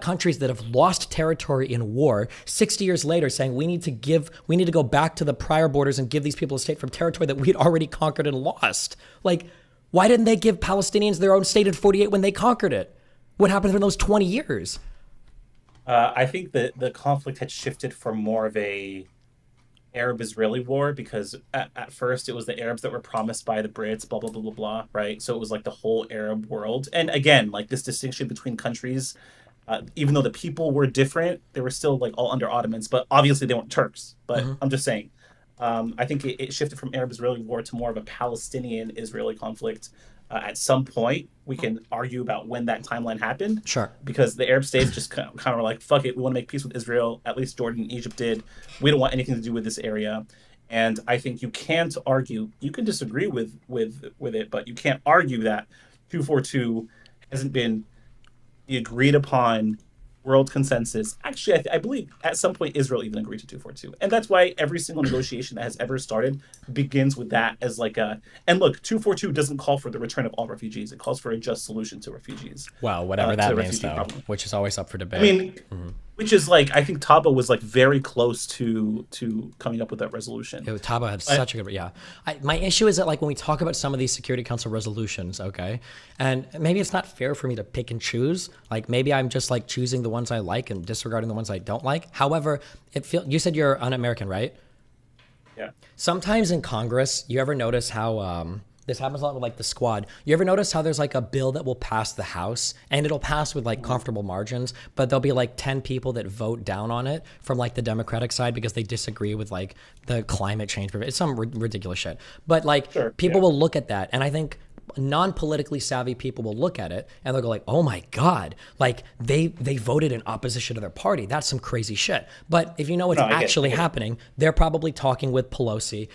countries that have lost territory in war 60 years later saying we need to go back to the prior borders and give these people a state from territory that we'd already conquered and lost. Like, why didn't they give Palestinians their own state in 48 when they conquered it? What happened in those 20 years? I think that the conflict had shifted from more of a Arab-Israeli war because at first it was the Arabs that were promised by the Brits, blah, blah, blah, blah, blah, right? So it was like the whole Arab world. And again, like this distinction between countries, even though the people were different, they were still like all under Ottomans, but obviously they weren't Turks. But I'm just saying, I think it shifted from Arab-Israeli war to more of a Palestinian-Israeli conflict. At some point, we can argue about when that timeline happened. Sure. Because the Arab states just kind of were like, fuck it, we want to make peace with Israel. At least Jordan and Egypt did. We don't want anything to do with this area. And I think you can't argue, you can disagree with it, but you can't argue that 242 hasn't been the agreed upon world consensus. Actually, I believe at some point Israel even agreed to 242. And that's why every single negotiation that has ever started begins with that as like a... And look, 242 doesn't call for the return of all refugees. It calls for a just solution to refugees. Well, whatever that means, though, which is always up for debate. I mean, which is like, I think Taba was like very close to coming up with that resolution. Taba had such a good... Yeah. My issue is that like when we talk about some of these Security Council resolutions, okay, and maybe it's not fair for me to pick and choose. Like maybe I'm just like choosing the ones I like and disregarding the ones I don't like. However, you said you're un-American, right? Yeah. Sometimes in Congress, you ever notice how this happens a lot with like the squad. You ever notice how there's like a bill that will pass the House and it'll pass with like comfortable margins, but there'll be like 10 people that vote down on it from like the Democratic side because they disagree with like the climate change. It's some ridiculous shit. But like people will look at that, and I think non-politically savvy people will look at it and they'll go like, oh my God, like they voted in opposition to their party. That's some crazy shit. But if you know what's actually happening, they're probably talking with Pelosi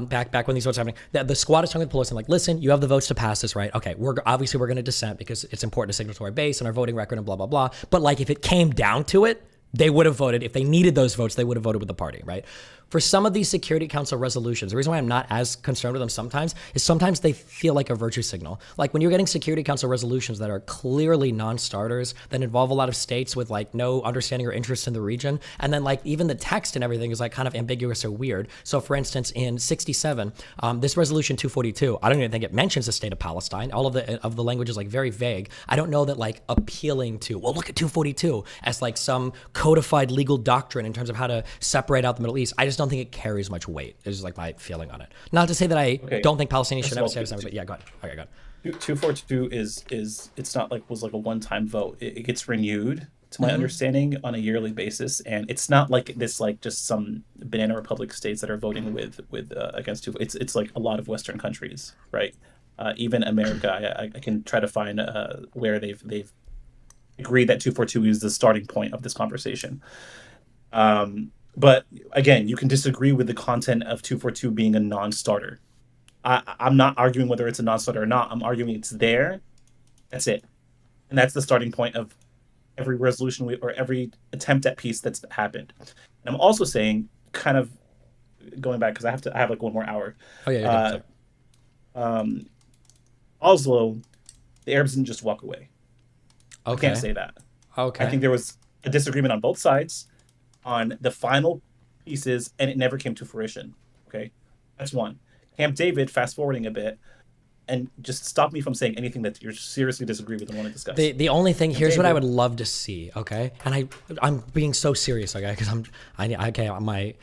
back when these votes are happening. The squad is talking with Pelosi and like, listen, you have the votes to pass this, right? Okay, we're going to dissent because it's important to signal to our base and our voting record and blah, blah, blah. But like if it came down to it, they would have voted. If they needed those votes, they would have voted with the party, right? For some of these Security Council resolutions, the reason why I'm not as concerned with them sometimes is sometimes they feel like a virtue signal. Like when you're getting Security Council resolutions that are clearly non-starters, that involve a lot of states with like no understanding or interest in the region, and then like even the text and everything is like kind of ambiguous or weird. So for instance, in 67, this resolution 242, I don't even think it mentions the state of Palestine. All of the language is like very vague. I don't know that like appealing to, well, look at 242 as like some codified legal doctrine in terms of how to separate out the Middle East. I just don't think it carries much weight. Is just like my feeling on it. Not to say that I don't think Palestinians should have a state, but yeah, go ahead. Okay, go ahead. 242 is it's not like was like a one-time vote. It gets renewed, to my understanding, on a yearly basis, and it's not like this like just some banana republic states that are voting with against two. It's like a lot of Western countries, right? Even America. I can try to find where they've agreed that 242 is the starting point of this conversation. But again, you can disagree with the content of 242 being a non-starter. I'm not arguing whether it's a non-starter or not. I'm arguing it's there. That's it. And that's the starting point of every resolution or every attempt at peace that's happened. And I'm also saying, kind of going back, because I have like one more hour. Oh, yeah. Oslo, the Arabs didn't just walk away. I Okay. can't say that. Okay. I think there was a disagreement on both sides on the final pieces, and it never came to fruition. Okay, that's one. Camp David, fast forwarding a bit, and just stop me from saying anything that you seriously disagree with and want to discuss. The only thing, Camp here's what I David- would love to see, okay? And I'm being so serious, okay? Because I'm a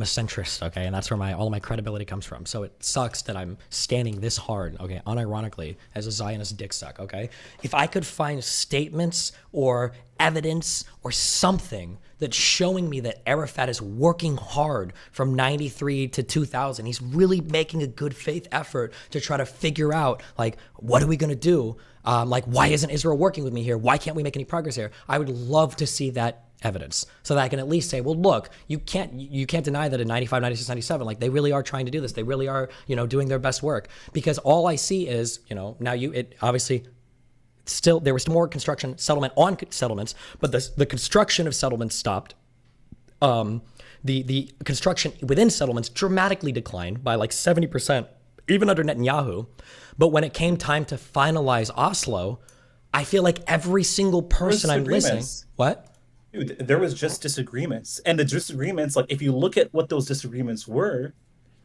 centrist, okay? And that's where all of my credibility comes from. So it sucks that I'm standing this hard, okay, unironically, as a Zionist dick suck, okay? If I could find statements or evidence or something that's showing me that Arafat is working hard from 93 to 2000, he's really making a good faith effort to try to figure out, like, what are we gonna do? Like, why isn't Israel working with me here? Why can't we make any progress here? I would love to see that evidence so that I can at least say, well, look, you can't deny that in 95, 96, 97, like they really are trying to do this. They really are, doing their best work, because all I see is, now obviously still, there was more construction settlement on settlements, but the construction of settlements stopped. The construction within settlements dramatically declined by like 70%, even under Netanyahu. But when it came time to finalize Oslo, I feel like every single person I'm listening, what? Dude, there was just disagreements, and the disagreements, like if you look at what those disagreements were,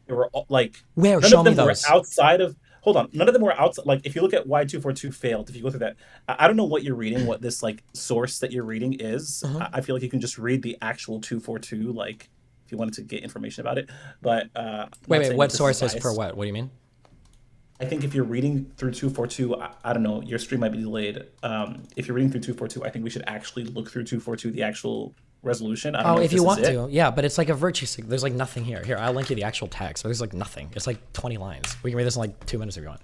they were all, like where none show of me them were those outside of. Hold on, none of them were outside. Like if you look at why 242 failed, if you go through that, I don't know what you're reading, what this like source that you're reading is. I feel like you can just read the actual 242, like if you wanted to get information about it. But wait, what source is for what? What do you mean? I think if you're reading through 242, I don't know, your stream might be delayed. If you're reading through 242, I think we should actually look through 242, the actual resolution. I don't know if you want this is to, yeah, but it's like a virtue sig. There's like nothing here. Here, I'll link you the actual text. There's like nothing. It's like 20 lines. We can read this in like 2 minutes if you want.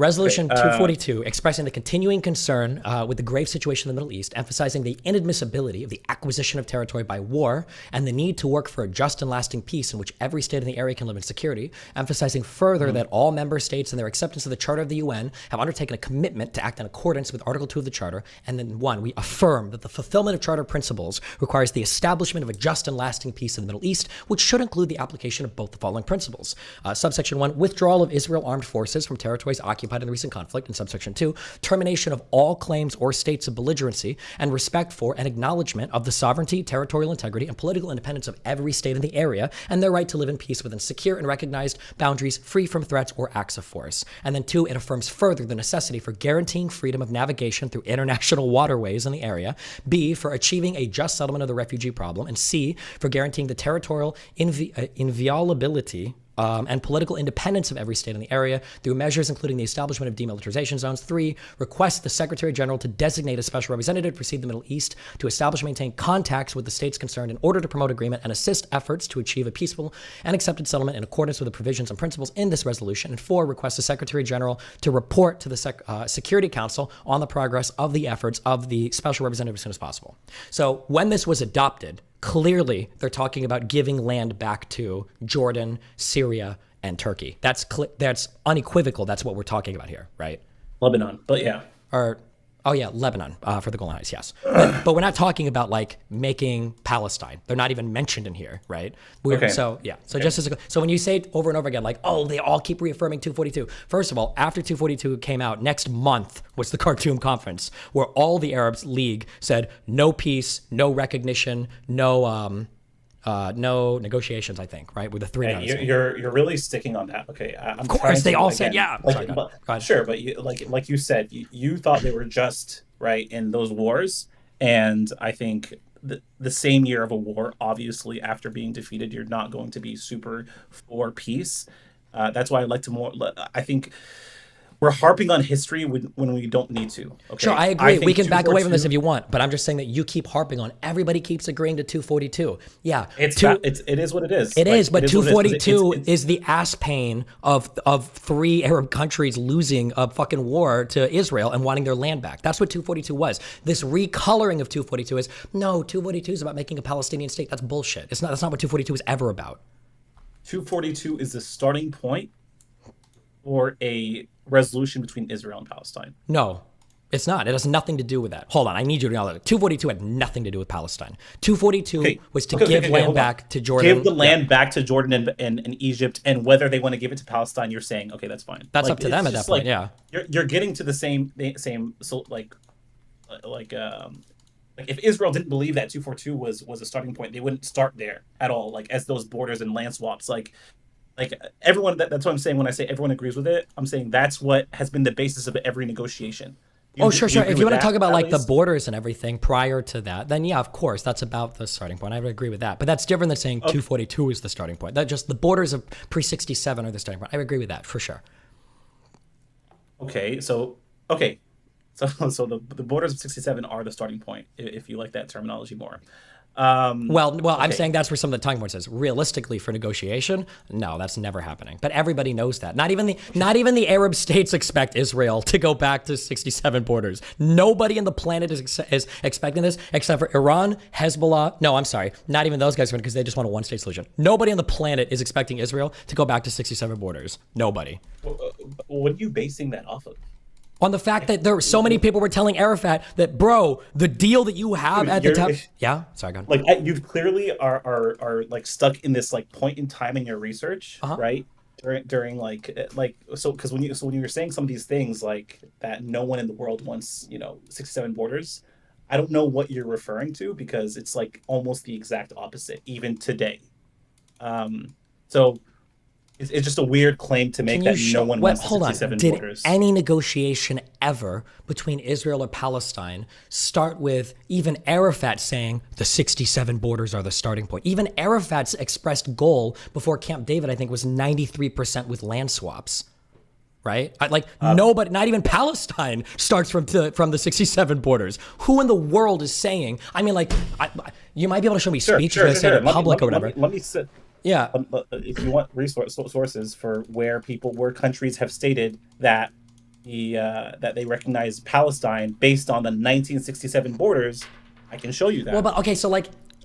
Resolution 242, expressing the continuing concern with the grave situation in the Middle East, emphasizing the inadmissibility of the acquisition of territory by war and the need to work for a just and lasting peace in which every state in the area can live in security, emphasizing further that all member states in their acceptance of the Charter of the UN have undertaken a commitment to act in accordance with Article 2 of the Charter, and then 1, we affirm that the fulfillment of Charter principles requires the establishment of a just and lasting peace in the Middle East, which should include the application of both the following principles. Subsection 1, withdrawal of Israel armed forces from territories occupied in the recent conflict, and subsection 2, termination of all claims or states of belligerency and respect for and acknowledgement of the sovereignty, territorial integrity, and political independence of every state in the area and their right to live in peace within secure and recognized boundaries free from threats or acts of force. And then 2, it affirms further the necessity for guaranteeing freedom of navigation through international waterways in the area, B, for achieving a just settlement of the refugee problem, and C, for guaranteeing the territorial inviolability and political independence of every state in the area through measures including the establishment of demilitarization zones. 3, request the Secretary General to designate a special representative to proceed the Middle East to establish and maintain contacts with the states concerned in order to promote agreement and assist efforts to achieve a peaceful and accepted settlement in accordance with the provisions and principles in this resolution. And 4, request the Secretary General to report to the Security Council on the progress of the efforts of the special representative as soon as possible. So when this was adopted, clearly they're talking about giving land back to Jordan, Syria, and Turkey. That's unequivocal. That's what we're talking about here, right? Lebanon, but yeah. Lebanon for the Golan Heights, yes. But we're not talking about like making Palestine. They're not even mentioned in here, right? So when you say over and over again, like, oh, they all keep reaffirming 242. First of all, after 242 came out, next month was the Khartoum conference where all the Arab League said no peace, no recognition, no negotiations, I think, right? With the three guys. You're really sticking on that. Okay. Of course, they all said, yeah. Sure, but like you said, you thought they were just, right, in those wars. And I think the same year of a war, obviously, after being defeated, you're not going to be super for peace. That's why I think we're harping on history when we don't need to. Okay? Sure, I agree. We can back away from this if you want, but I'm just saying that you keep harping on. Everybody keeps agreeing to 242. Yeah, it is what it is. It is, but 242 is the ass pain of 3 Arab countries losing a fucking war to Israel and wanting their land back. That's what 242 was. This recoloring of 242 is, no, 242 is about making a Palestinian state. That's bullshit. That's not what 242 is ever about. 242 is the starting point for a resolution between Israel and Palestine. No. It's not. It has nothing to do with that. Hold on. I need you to know that 242 had nothing to do with Palestine. 242 was to give land back to Jordan. Give the land back to Jordan and Egypt, and whether they want to give it to Palestine, you're saying, okay, that's fine. That's up to them at that point, yeah. You're getting to the same so like if Israel didn't believe that 242 was a starting point, they wouldn't start there at all, like as those borders and land swaps. Like everyone, that's what I'm saying when I say everyone agrees with it. I'm saying that's what has been the basis of every negotiation. Sure. If you want to talk about like the borders and everything prior to that, then yeah, of course, that's about the starting point. I would agree with that. But that's different than saying 242 is the starting point. That just the borders of pre-67 are the starting point. I would agree with that for sure. So the borders of 67 are the starting point, if you like that terminology more. Okay. I'm saying that's where some of the talking points is. Realistically, for negotiation, no, that's never happening. But everybody knows that. Not even the Arab states expect Israel to go back to 67 borders. Nobody on the planet is expecting this except for Iran, Hezbollah. No, I'm sorry, not even those guys, because they just want a one-state solution. Nobody on the planet is expecting Israel to go back to 67 borders. Nobody. What are you basing that off of? On the fact that there were so many people were telling Arafat that, bro, the deal that you have at the time. Yeah, sorry, go ahead. Like you clearly are like stuck in this like point in time in your research, right? During because when you were saying some of these things like that, no one in the world wants 67 borders. I don't know what you're referring to because it's like almost the exact opposite even today. So. It's just a weird claim to make that no one wants 67 borders. Did any negotiation ever between Israel or Palestine start with even Arafat saying the 67 borders are the starting point? Even Arafat's expressed goal before Camp David, I think, was 93% with land swaps. Right? Nobody, not even Palestine, starts from the 67 borders. Who in the world is saying? I mean, you might be able to show me speeches that say in public or whatever. Let me sit. Yeah. If you want sources for where countries have stated that that they recognize Palestine based on the 1967 borders, I can show you that. Well, but okay, so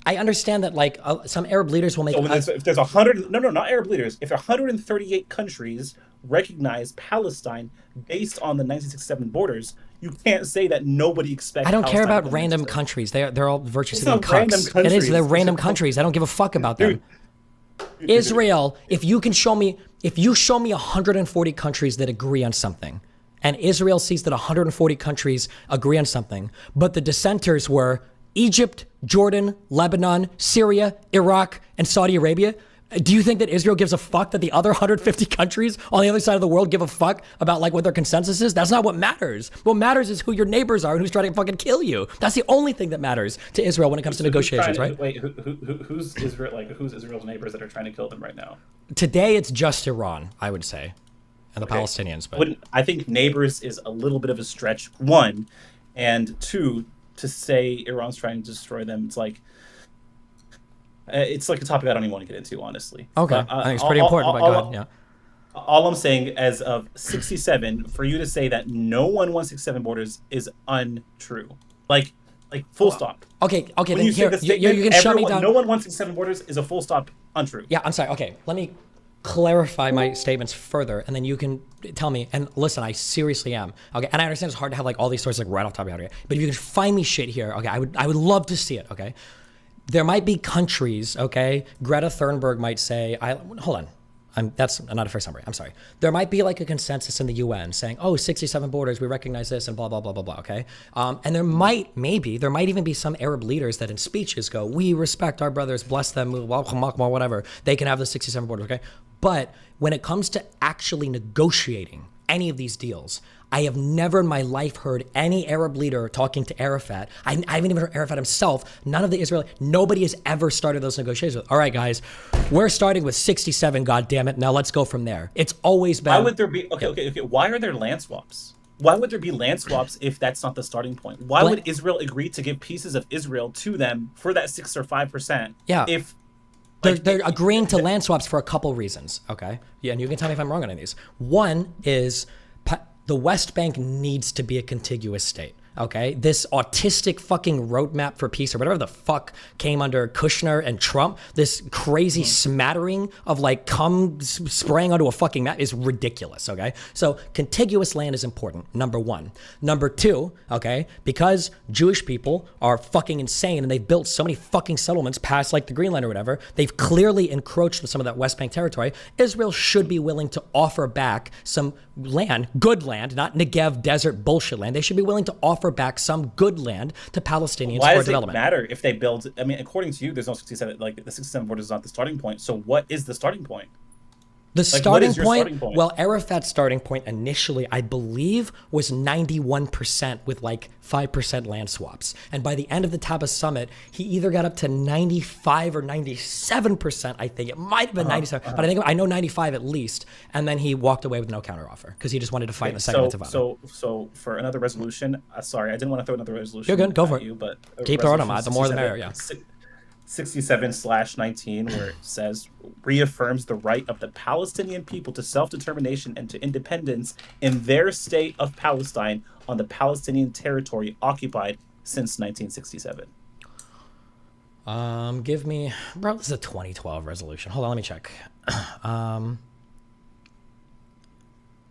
I understand that some Arab leaders will make. So if there's 100, not Arab leaders. If 138 countries recognize Palestine based on the 1967 borders, you can't say that nobody expects. I don't Palestine care about random countries. They're all virtually random cucks. It is. They're random countries. I don't give a fuck about them. Israel, if you show me 140 countries that agree on something, and Israel sees that 140 countries agree on something, but the dissenters were Egypt, Jordan, Lebanon, Syria, Iraq, and Saudi Arabia, do you think that Israel gives a fuck that the other 150 countries on the other side of the world give a fuck about what their consensus is? That's not what matters. What matters is who your neighbors are and who's trying to fucking kill you. That's the only thing that matters to Israel when it comes to negotiations, right? Wait, who's Israel? Who's Israel's neighbors that are trying to kill them right now? Today, it's just Iran, I would say, and the Palestinians. But I think neighbors is a little bit of a stretch. One, and two, to say Iran's trying to destroy them, it's like a topic I don't even want to get into, honestly. Okay, I think it's pretty important. But go ahead. Yeah. All I'm saying, as of 67, for you to say that no one wants 67 borders is untrue. Like full stop. Okay. When then you can shut me down. No one wants 67 borders is a full stop untrue. Yeah, I'm sorry. Okay, let me clarify my statements further, and then you can tell me. And listen, I seriously am. Okay, and I understand it's hard to have all these sources right off the top of your head. Okay? But if you can find me shit here, okay, I would love to see it. Okay. There might be countries, okay? Greta Thunberg might say, hold on. That's not a fair summary. I'm sorry. There might be a consensus in the UN saying, 67 borders, we recognize this and blah, blah, blah, blah, blah, okay? And there might even be some Arab leaders that in speeches go, we respect our brothers, bless them, whatever. They can have the 67 borders, okay? But when it comes to actually negotiating any of these deals, I have never in my life heard any Arab leader talking to Arafat. I haven't even heard Arafat himself. None of the Israeli, nobody has ever started those negotiations. All right, guys, we're starting with 67, goddammit. Now let's go from there. It's always been. Why would there be, okay. Why are there land swaps? Why would there be land swaps if that's not the starting point? Why would Israel agree to give pieces of Israel to them for that 6 or 5%? Yeah. If they're agreeing to land swaps for a couple reasons, okay? Yeah, and you can tell me if I'm wrong on any of these. One is the West Bank needs to be a contiguous state. okay, this autistic fucking roadmap for peace or whatever the fuck came under Kushner and Trump, this crazy smattering of like cum spraying onto a fucking map is ridiculous, okay? So contiguous land is important, number one. Number two, okay, because Jewish people are fucking insane and they've built so many fucking settlements past like the Greenland or whatever, they've clearly encroached on some of that West Bank territory. Israel should be willing to offer back some land, good land, not Negev desert bullshit land. They should be willing to offer back some good land to Palestinians Why for does development. it matter if they build? I mean, according to you, there's no 67. Like the 67 border is not the starting point. So what is the starting point? The Like, what starting is your point, starting point? well, Arafat's starting point initially, I believe, was 91% with like 5% land swaps. And by the end of the Taba summit, he either got up to 95 or 97%, I think. It might have been 97, but I know 95 at least. And then he walked away with no counteroffer because he just wanted to fight in the second intifada. So for another resolution, sorry, I didn't want to throw another resolution. You're good, go for at it. You, but Keep throwing them resolution out, the more the merrier, yeah. 67/19, where it says reaffirms the right of the Palestinian people to self-determination and to independence in their state of Palestine on the Palestinian territory occupied since 1967. Give me, bro, this is a 2012 resolution. Hold on, let me check.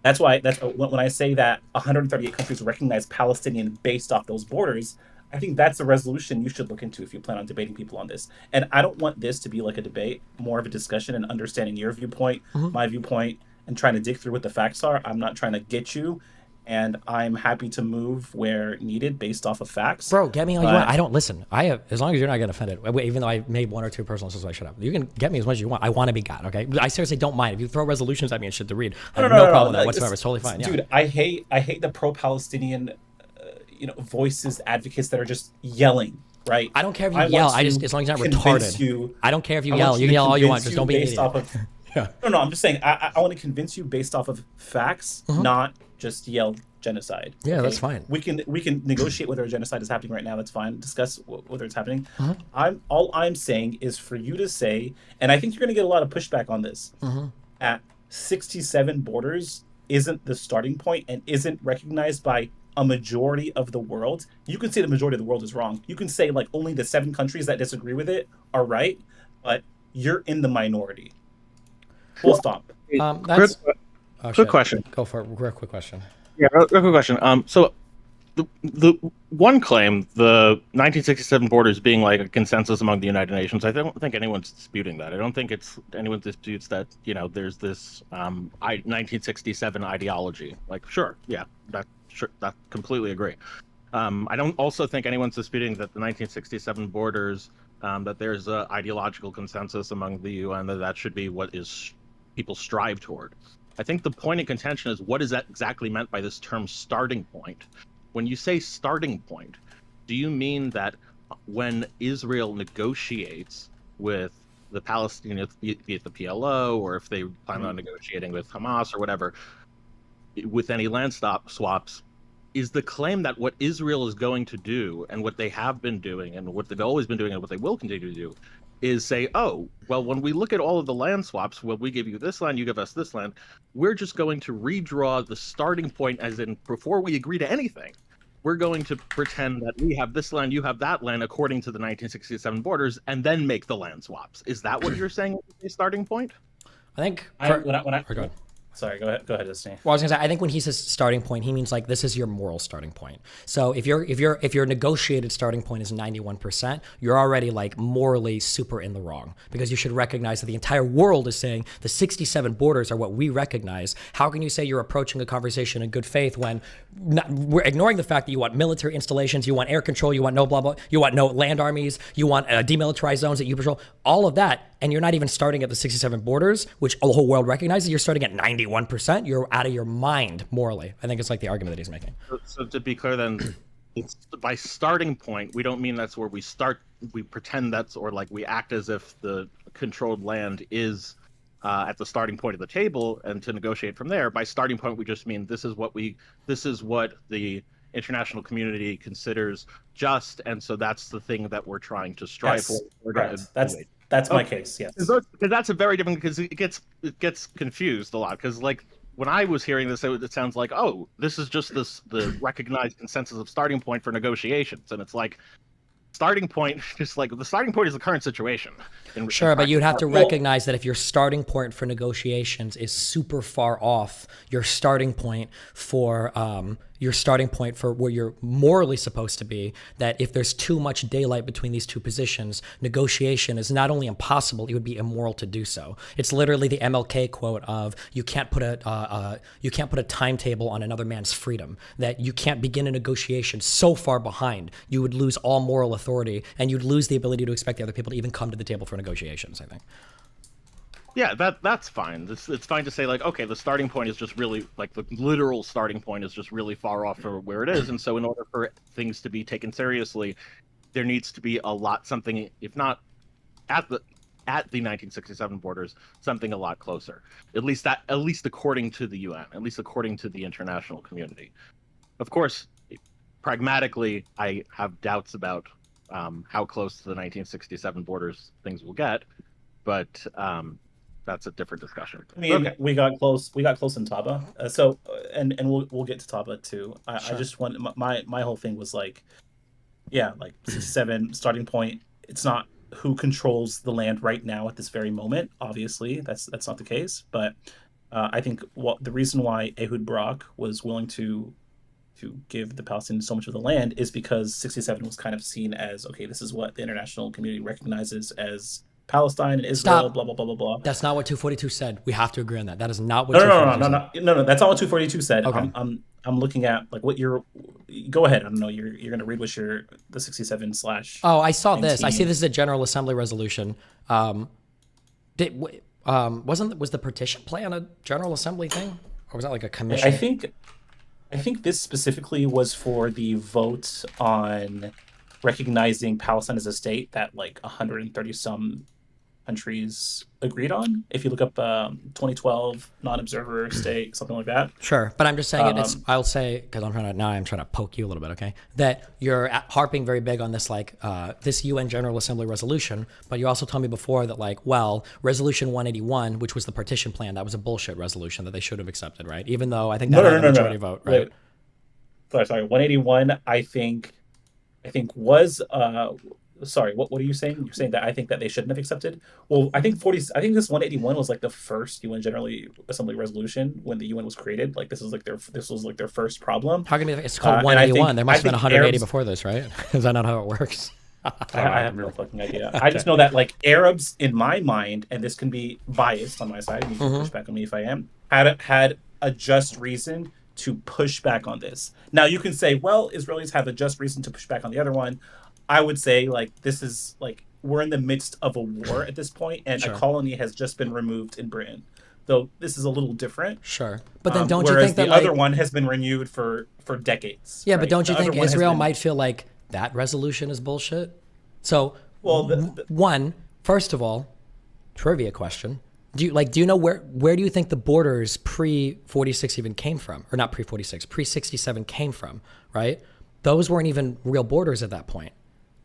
That's when I say that 138 countries recognize Palestinian based off those borders. I think that's a resolution you should look into if you plan on debating people on this. And I don't want this to be like a debate, more of a discussion and understanding your viewpoint, my viewpoint, and trying to dig through what the facts are. I'm not trying to get you, and I'm happy to move where needed based off of facts. Bro, get me all you want. I don't listen. I have, as long as you're not getting offended, even though I made one or two personal so I shut up. You can get me as much as you want. I want to be God, okay? I seriously don't mind. If you throw resolutions at me and shit to read, I have no problem with that whatsoever. It's totally fine. Yeah. Dude, I hate the pro-Palestinian voices, advocates that are just yelling, right? I don't care if you yell. As long as you're not retarded. I don't care if you yell. You can yell all you want. Just don't be an idiot. Yeah. No, I'm just saying, I want to convince you based off of facts, not just yell genocide. Yeah, that's fine. We can negotiate whether a genocide is happening right now. That's fine. Discuss whether it's happening. All I'm saying is for you to say, and I think you're going to get a lot of pushback on this, at 67 borders isn't the starting point and isn't recognized by a majority of the world. You can say the majority of the world is wrong. You can say like only the 7 countries that disagree with it are right, but you're in the minority. Full stop. Quick question. Go for it. Real quick question. Yeah, real quick question. So the one claim, the 1967 borders being like a consensus among the United Nations, I don't think anyone's disputing that. I don't think anyone disputes that, there's this 1967 ideology. Like, sure, yeah, that completely agree. I don't also think anyone's disputing that the 1967 borders, that there's an ideological consensus among the UN that should be what is people strive toward. I think the point of contention is what is that exactly meant by this term starting point? When you say starting point, do you mean that when Israel negotiates with the Palestinians, be it the PLO, or if they plan on negotiating with Hamas or whatever, with any land swaps, is the claim that what Israel is going to do and what they have been doing and what they've always been doing and what they will continue to do is say, oh, well, when we look at all of the land swaps, well, we give you this land, you give us this land, we're just going to redraw the starting point, as in before we agree to anything, we're going to pretend that we have this land, you have that land according to the 1967 borders, and then make the land swaps. Is that what you're saying is the starting point? I think Sorry, go ahead, Destiny. Well, I was gonna say, I think when he says starting point, he means like this is your moral starting point. So if your negotiated starting point is 91%, you're already like morally super in the wrong, because you should recognize that the entire world is saying the 67 borders are what we recognize. How can you say you're approaching a conversation in good faith when we're ignoring the fact that you want military installations, you want air control, you want no blah blah, you want no land armies, you want demilitarized zones that you patrol, all of that, and you're not even starting at the 67 borders, which the whole world recognizes. You're starting at 91%. You're out of your mind morally. I think it's like the argument that he's making. So to be clear, then, it's by starting point, we don't mean that's where we start. We pretend that's, or like we act as if the controlled land is at the starting point of the table, and to negotiate from there. By starting point, we just mean this is what the international community considers just, and so that's the thing that we're trying to strive for. That's my case. Yes, because that's a very different, because it gets confused a lot, because like when I was hearing this, it sounds like, oh, this is just the recognized consensus of starting point for negotiations, and it's like starting point, just like the starting point is the current situation. Sure, but you'd have to recognize that if your starting point for negotiations is super far off your starting point for where you're morally supposed to be, that if there's too much daylight between these two positions, negotiation is not only impossible, it would be immoral to do so. It's literally the MLK quote of you can't put a timetable on another man's freedom. That you can't begin a negotiation so far behind, you would lose all moral authority and you'd lose the ability to expect the other people to even come to the table for negotiations, I think. Yeah, that's fine. It's fine to say like, okay, the starting point is just really like the literal starting point is just really far off from where it is, and so in order for things to be taken seriously, there needs to be something, if not at the 1967 borders, something a lot closer. At least according to the UN, at least according to the international community. Of course, pragmatically, I have doubts about how close to the 1967 borders things will get, but that's a different discussion. I mean, okay. we got close in Taba. And we'll get to Taba too. Sure. I just want my whole thing was like, yeah, like 67 starting point. It's not who controls the land right now at this very moment. Obviously, that's not the case. But I think the reason why Ehud Barak was willing to give the Palestinians so much of the land is because 67 was kind of seen as, okay, this is what the international community recognizes as Palestine and Israel. Stop. Blah blah blah blah blah. That's not what 242 said. We have to agree on that. That is not what. No. That's not what 242 said. Okay. I'm looking at like what you're. Go ahead. I don't know. You're gonna read what the 67 / Oh, I saw this. I see this is a General Assembly resolution. Was the partition plan a General Assembly thing, or was that like a commission? I think this specifically was for the vote on recognizing Palestine as a state that like 130 some countries agreed on. If you look up 2012 non-observer state, something like that. Sure, but I'm just saying I'll say, because I'm trying to poke you a little bit, okay? That you're harping very big on this this UN General Assembly resolution, but you also told me before that Resolution 181, which was the partition plan, that was a bullshit resolution that they should have accepted, right? Even though I think that had a majority vote, right? Sorry, 181. I think was sorry, what are you saying? You're saying that I think that they shouldn't have accepted? Well, I think this 181 was like the first UN General Assembly resolution when the UN was created. Like this was like their first problem. How can it's called 181? There must have been 180 before this, right? Is that not how it works? I have no fucking idea. I just know that like Arabs, in my mind, and this can be biased on my side, you can push back on me if I am, had a just reason to push back on this. Now you can say, well, Israelis have a just reason to push back on the other one. I would say this is we're in the midst of a war at this point, and a colony has just been removed in Britain. Though this is a little different. Sure, but then don't you think that the other one has been renewed for decades? Yeah, right? But don't you think Israel might feel like that resolution is bullshit? So, first of all, trivia question. Do you know where do you think the borders pre-46 even came from? Or not pre-46, pre-67 came from, right? Those weren't even real borders at that point.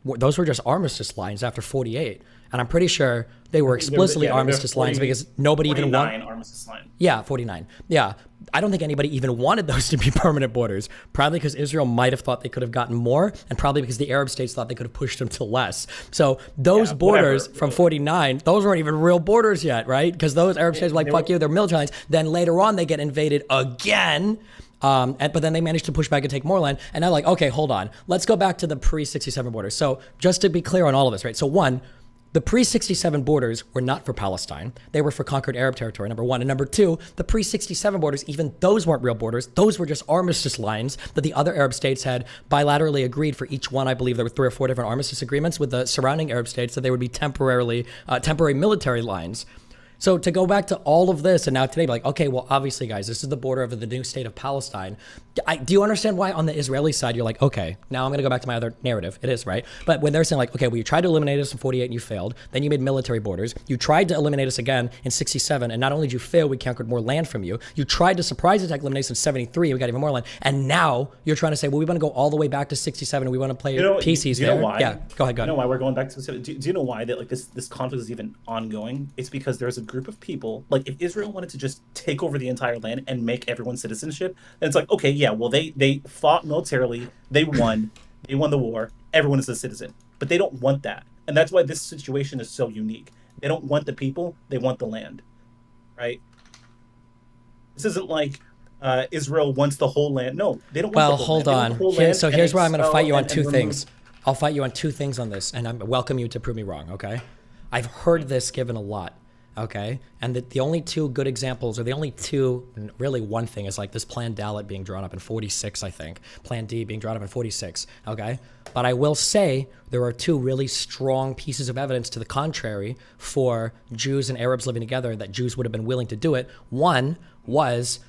Those were just armistice lines after 48. And I'm pretty sure they were explicitly armistice lines because nobody even wanted... armistice line. Yeah, 49. Yeah. I don't think anybody even wanted those to be permanent borders, probably because Israel might have thought they could have gotten more, and probably because the Arab states thought they could have pushed them to less. So those borders from 49, those weren't even real borders yet, right? Because those Arab states were like, fuck you, they're military lines. Then later on, they get invaded again. But then they managed to push back and take more land. And they're like, okay, hold on. Let's go back to the pre-67 borders. So just to be clear on all of this, right? So one, the pre-67 borders were not for Palestine. They were for conquered Arab territory, number one. And number two, the pre-67 borders, even those weren't real borders. Those were just armistice lines that the other Arab states had bilaterally agreed for each one. I believe there were 3 or 4 different armistice agreements with the surrounding Arab states that they would be temporary military lines. So to go back to all of this and now today, like, okay, well, obviously, guys, this is the border of the new state of Palestine. Do you understand why on the Israeli side, you're like, okay, now I'm going to go back to my other narrative. It is, right? But when they're saying like, okay, well, you tried to eliminate us in 48 and you failed. Then you made military borders. You tried to eliminate us again in 67. And not only did you fail, we conquered more land from you. You tried to surprise attack eliminate us in 73. We got even more land. And now you're trying to say, well, we want to go all the way back to 67 and we want to play PCs do you there. Know why? Yeah, go ahead. You know why we're going back to 67? Do you know why that like this conflict is even ongoing? It's because there's a group of people, like if Israel wanted to just take over the entire land and make everyone citizenship, then it's like, okay, yeah, well they fought militarily, they won the war, everyone is a citizen. But they don't want that. And that's why this situation is so unique. They don't want the people, they want the land. Right? This isn't like Israel wants the whole land. No, they don't want Well, the whole hold land. They want on. the whole land So and here's where I'm going to expel fight you on and two remove- things. I'll fight you on two things on this, and I welcome you to prove me wrong, okay? I've heard this given a lot, okay? And the only two good examples, or the only two, really one thing, is like this Plan Dalit being drawn up in 46, I think. Plan D being drawn up in 46, okay? But I will say there are two really strong pieces of evidence to the contrary for Jews and Arabs living together, that Jews would have been willing to do it. One was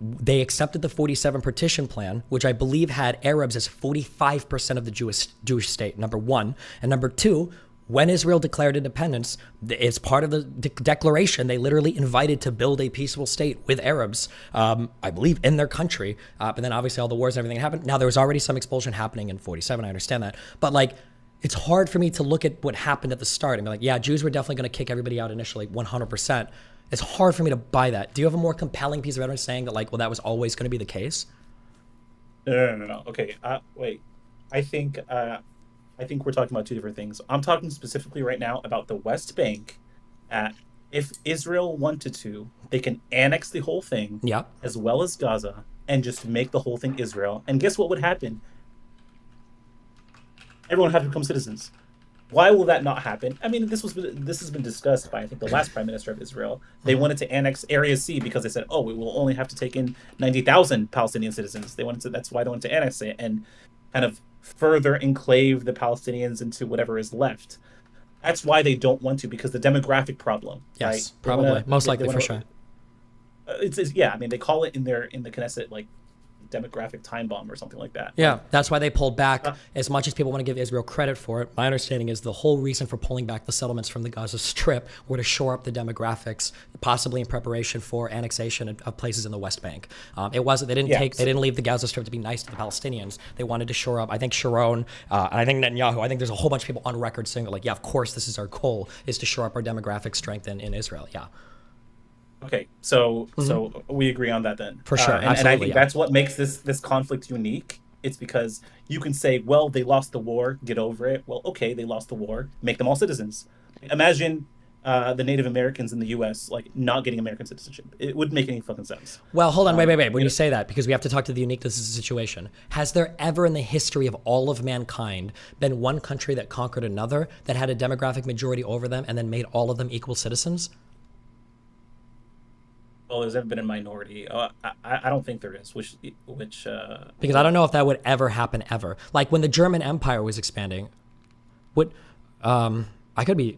they accepted the 47 partition plan, which I believe had Arabs as 45% of the Jewish state, number one. And number two, when Israel declared independence, it's part of the declaration, they literally invited to build a peaceful state with Arabs, I believe, in their country. But then obviously all the wars and everything happened. Now, there was already some expulsion happening in 47, I understand that. But like, it's hard for me to look at what happened at the start and be like, yeah, Jews were definitely going to kick everybody out initially, 100%. It's hard for me to buy that. Do you have a more compelling piece of evidence saying that, like, well, that was always going to be the case? No. Okay, wait. I think we're talking about two different things. I'm talking specifically right now about the West Bank. If Israel wanted to, they can annex the whole thing, as well as Gaza, and just make the whole thing Israel. And guess what would happen? Everyone would have to become citizens. Why will that not happen? I mean, this has been discussed by, I think, the last prime minister of Israel. They wanted to annex Area C because they said, oh, we will only have to take in 90,000 Palestinian citizens. That's why they wanted to annex it and kind of further enclave the Palestinians into whatever is left. That's why they don't want to, because the demographic problem. Yes, right? probably. Most likely, for sure. Yeah, I mean, they call it in the Knesset, like, demographic time bomb or something like that. Yeah, that's why they pulled back. As much as people want to give Israel credit for it, my understanding is the whole reason for pulling back the settlements from the Gaza Strip were to shore up the demographics, possibly in preparation for annexation of places in the West Bank. It wasn't. They didn't leave the Gaza Strip to be nice to the Palestinians. They wanted to shore up. I think Sharon and I think Netanyahu. I think there's a whole bunch of people on record saying that, like, yeah, of course, this is our goal, is to shore up our demographic strength in Israel. Yeah. Okay, so we agree on that then. For sure, and I think that's what makes this conflict unique. It's because you can say, well, they lost the war, get over it. Well, okay, they lost the war, make them all citizens. Imagine the Native Americans in the U.S. like not getting American citizenship. It wouldn't make any fucking sense. Well, hold on, wait. When you say that, because we have to talk to the uniqueness of the situation. Has there ever in the history of all of mankind been one country that conquered another that had a demographic majority over them and then made all of them equal citizens? Well, there's ever been a minority. I don't think there is. Which because I don't know if that would ever happen ever. Like when the German Empire was expanding, I could be.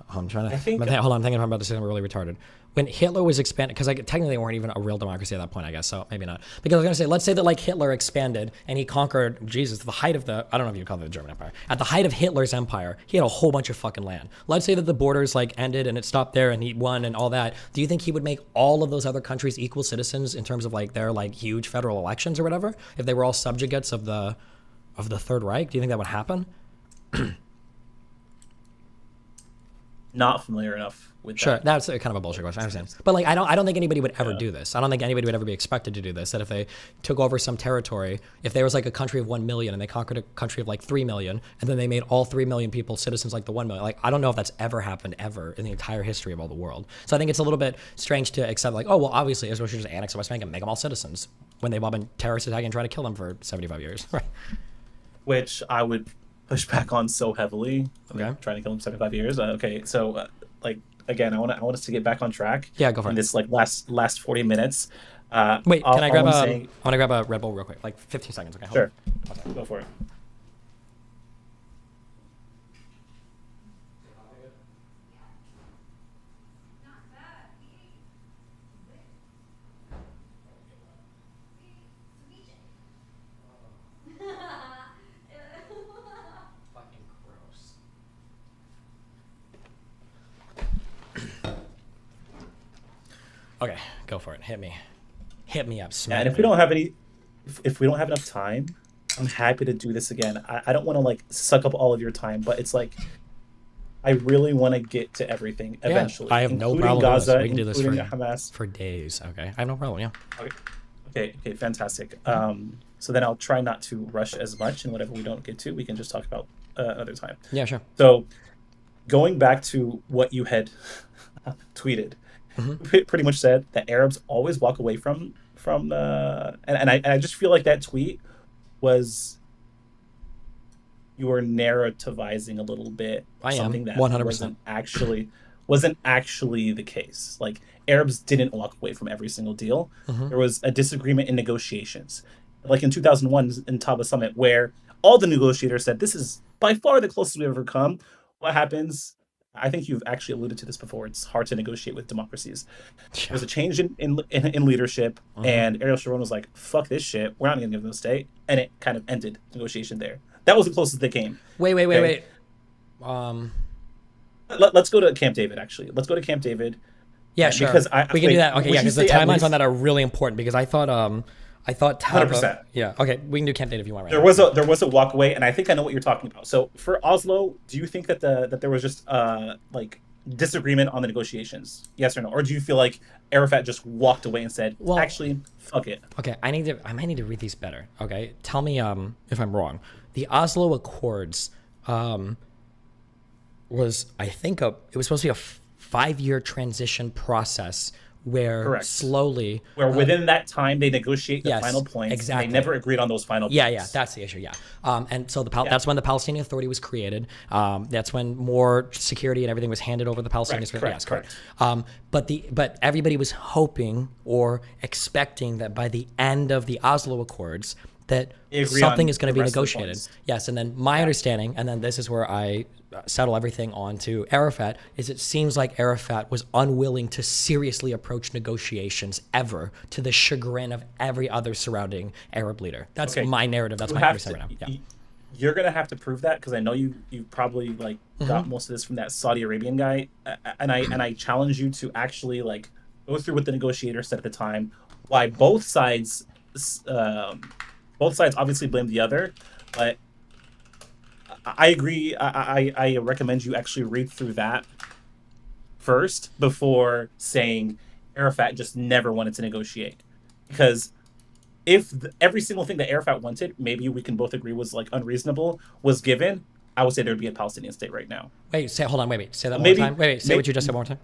I'm trying to. Hold on, I'm thinking if I'm about to say something really retarded. When Hitler was expanding, because technically they weren't even a real democracy at that point, I guess, so maybe not. Because I was going to say, let's say that like Hitler expanded and he conquered, the height of I don't know if you call it the German Empire. At the height of Hitler's empire, he had a whole bunch of fucking land. Let's say that the borders like ended and it stopped there and he won and all that. Do you think he would make all of those other countries equal citizens in terms of like their like huge federal elections or whatever? If they were all subjugates of the Third Reich, do you think that would happen? Not familiar enough with that. Sure, that's kind of a bullshit question. I understand, but like I don't think anybody would ever do this. I don't think anybody would ever be expected to do this. That if they took over some territory, if there was like a country of 1 million and they conquered a country of like 3 million, and then they made all 3 million people citizens like the 1 million. Like I don't know if that's ever happened ever in the entire history of all the world. So I think it's a little bit strange to accept like, oh well, obviously Israel should just annex the West Bank and make them all citizens when they've all been terrorists attacking and trying to kill them for 75 years. Right. Which I would push back on so heavily. Okay. Trying to kill them 75 years. Okay, so. Like again, I want us to get back on track. Yeah, go for it. In this like last 40 minutes. Wait, can I grab I want to grab a Red Bull real quick, like 15 seconds. Okay. Sure. Okay, go for it. Okay, go for it. Hit me up. Smack and if me. we don't have if we don't have enough time, I'm happy to do this again. I don't want to like suck up all of your time, but it's like I really want to get to everything eventually. Yeah, I have no including problem with Gaza, this. We can do this including Hamas. for days. Okay, I have no problem. Yeah. Okay, fantastic. So then I'll try not to rush as much, and whatever we don't get to, we can just talk about other time. Yeah, sure. So, going back to what you had tweeted, pretty much said that Arabs always walk away from and I just feel like that tweet was, you were narrativizing a little bit. I am, something that 100%. wasn't actually the case. Like, Arabs didn't walk away from every single deal. There was a disagreement in negotiations, like in 2001 in Taba Summit, where all the negotiators said this is by far the closest we've ever come. What happens? I think you've actually alluded to this before. It's hard to negotiate with democracies. There's a change in leadership, and Ariel Sharon was like, "Fuck this shit. We're not going to give them a state," and it kind of ended negotiation there. That was the closest they came. Wait. Let's go to Camp David. Actually, let's go to Camp David. Yeah, sure. Because we can do that. Okay, yeah, because the timelines on that are really important. Because I thought 100%. Yeah. Okay, we can do Camp David if you want. Right There was a walk away, and I think I know what you're talking about. So for Oslo, do you think that there was just like disagreement on the negotiations? Yes or no? Or do you feel like Arafat just walked away and said, "Well, actually, fuck it"? Okay, I might need to read these better. Okay, tell me if I'm wrong. The Oslo Accords was, I think, it was supposed to be a 5-year transition process where slowly, within that time they negotiate the yes, final points. Exactly. And they never agreed on those final points. Yeah, that's the issue. Yeah, and so that's when the Palestinian Authority was created. That's when more security and everything was handed over to the Palestinians. Correct. But everybody was hoping or expecting that by the end of the Oslo Accords that something is going to be negotiated. Yes, and then my understanding, and then this is where I settle everything on to Arafat, is it seems like Arafat was unwilling to seriously approach negotiations ever, to the chagrin of every other surrounding Arab leader. That's my narrative. That's my understanding right now. Yeah. You're gonna have to prove that, because I know you probably like got most of this from that Saudi Arabian guy, and I challenge you to actually like go through what the negotiator said at the time, why both sides obviously blame the other, but I agree. I recommend you actually read through that first before saying Arafat just never wanted to negotiate. Because if every single thing that Arafat wanted, maybe we can both agree was like unreasonable, was given, I would say there'd be a Palestinian state right now. Hold on. Say that one more time. Say what you just said one more time.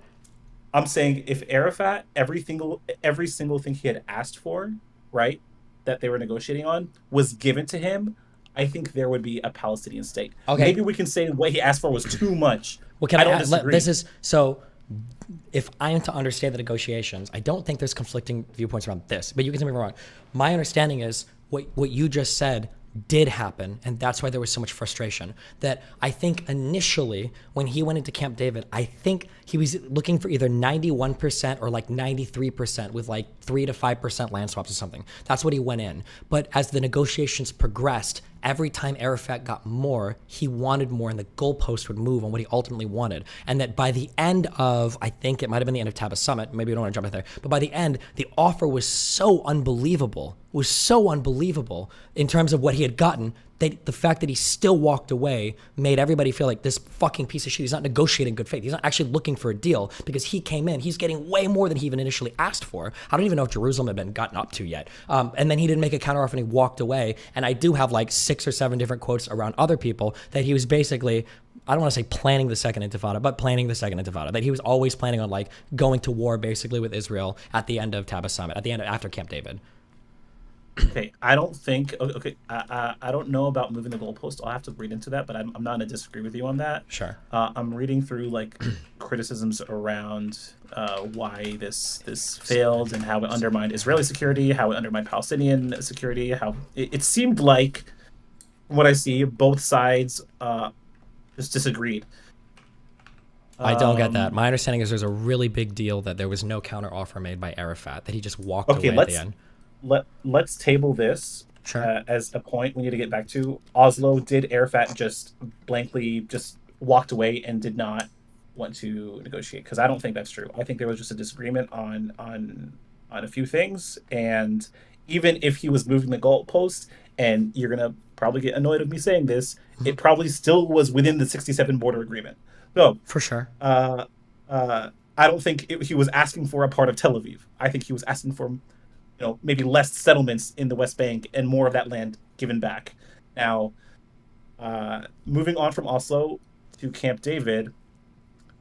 I'm saying if Arafat, every single thing he had asked for, right, that they were negotiating on, was given to him, I think there would be a Palestinian state. Okay. Maybe we can say what he asked for was too much. Well, I don't disagree. If I am to understand the negotiations, I don't think there's conflicting viewpoints around this, but you can tell me if I'm wrong. My understanding is what you just said did happen, and that's why there was so much frustration. That I think initially, when he went into Camp David, I think he was looking for either 91% or like 93% with like 3 to 5% land swaps or something. That's what he went in. But as the negotiations progressed, every time Arafat got more, he wanted more, and the goalpost would move on what he ultimately wanted. And that by the end of, I think it might have been the end of Taba Summit, maybe we don't want to jump in there, but by the end, the offer was so unbelievable, in terms of what he had gotten, that the fact that he still walked away made everybody feel like this fucking piece of shit. He's not negotiating good faith. He's not actually looking for a deal, because he came in. He's getting way more than he even initially asked for. I don't even know if Jerusalem had been gotten up to yet. And then he didn't make a counteroffer and he walked away. And I do have like 6 or 7 different quotes around other people that he was basically, I don't want to say planning the second intifada, but planning the second intifada. That he was always planning on like going to war basically with Israel at the end of Taba Summit, after Camp David. Okay, I don't think. Okay, I don't know about moving the goalpost. I'll have to read into that, but I'm not going to disagree with you on that. Sure. I'm reading through like criticisms around why this failed and how it undermined Israeli security, how it undermined Palestinian security. How it seemed like, from what I see, both sides just disagreed. I don't get that. My understanding is there's a really big deal that there was no counteroffer made by Arafat, that he just walked away at the end. Let's table this as a point we need to get back to. Oslo, did Arafat just blankly just walked away and did not want to negotiate? Because I don't think that's true. I think there was just a disagreement on a few things, and even if he was moving the goalpost, and you're gonna probably get annoyed with me saying this, it probably still was within the 67 border agreement. No, for sure. I don't think he was asking for a part of Tel Aviv. I think he was asking for, maybe less settlements in the West Bank and more of that land given back. Now, moving on from Oslo to Camp David,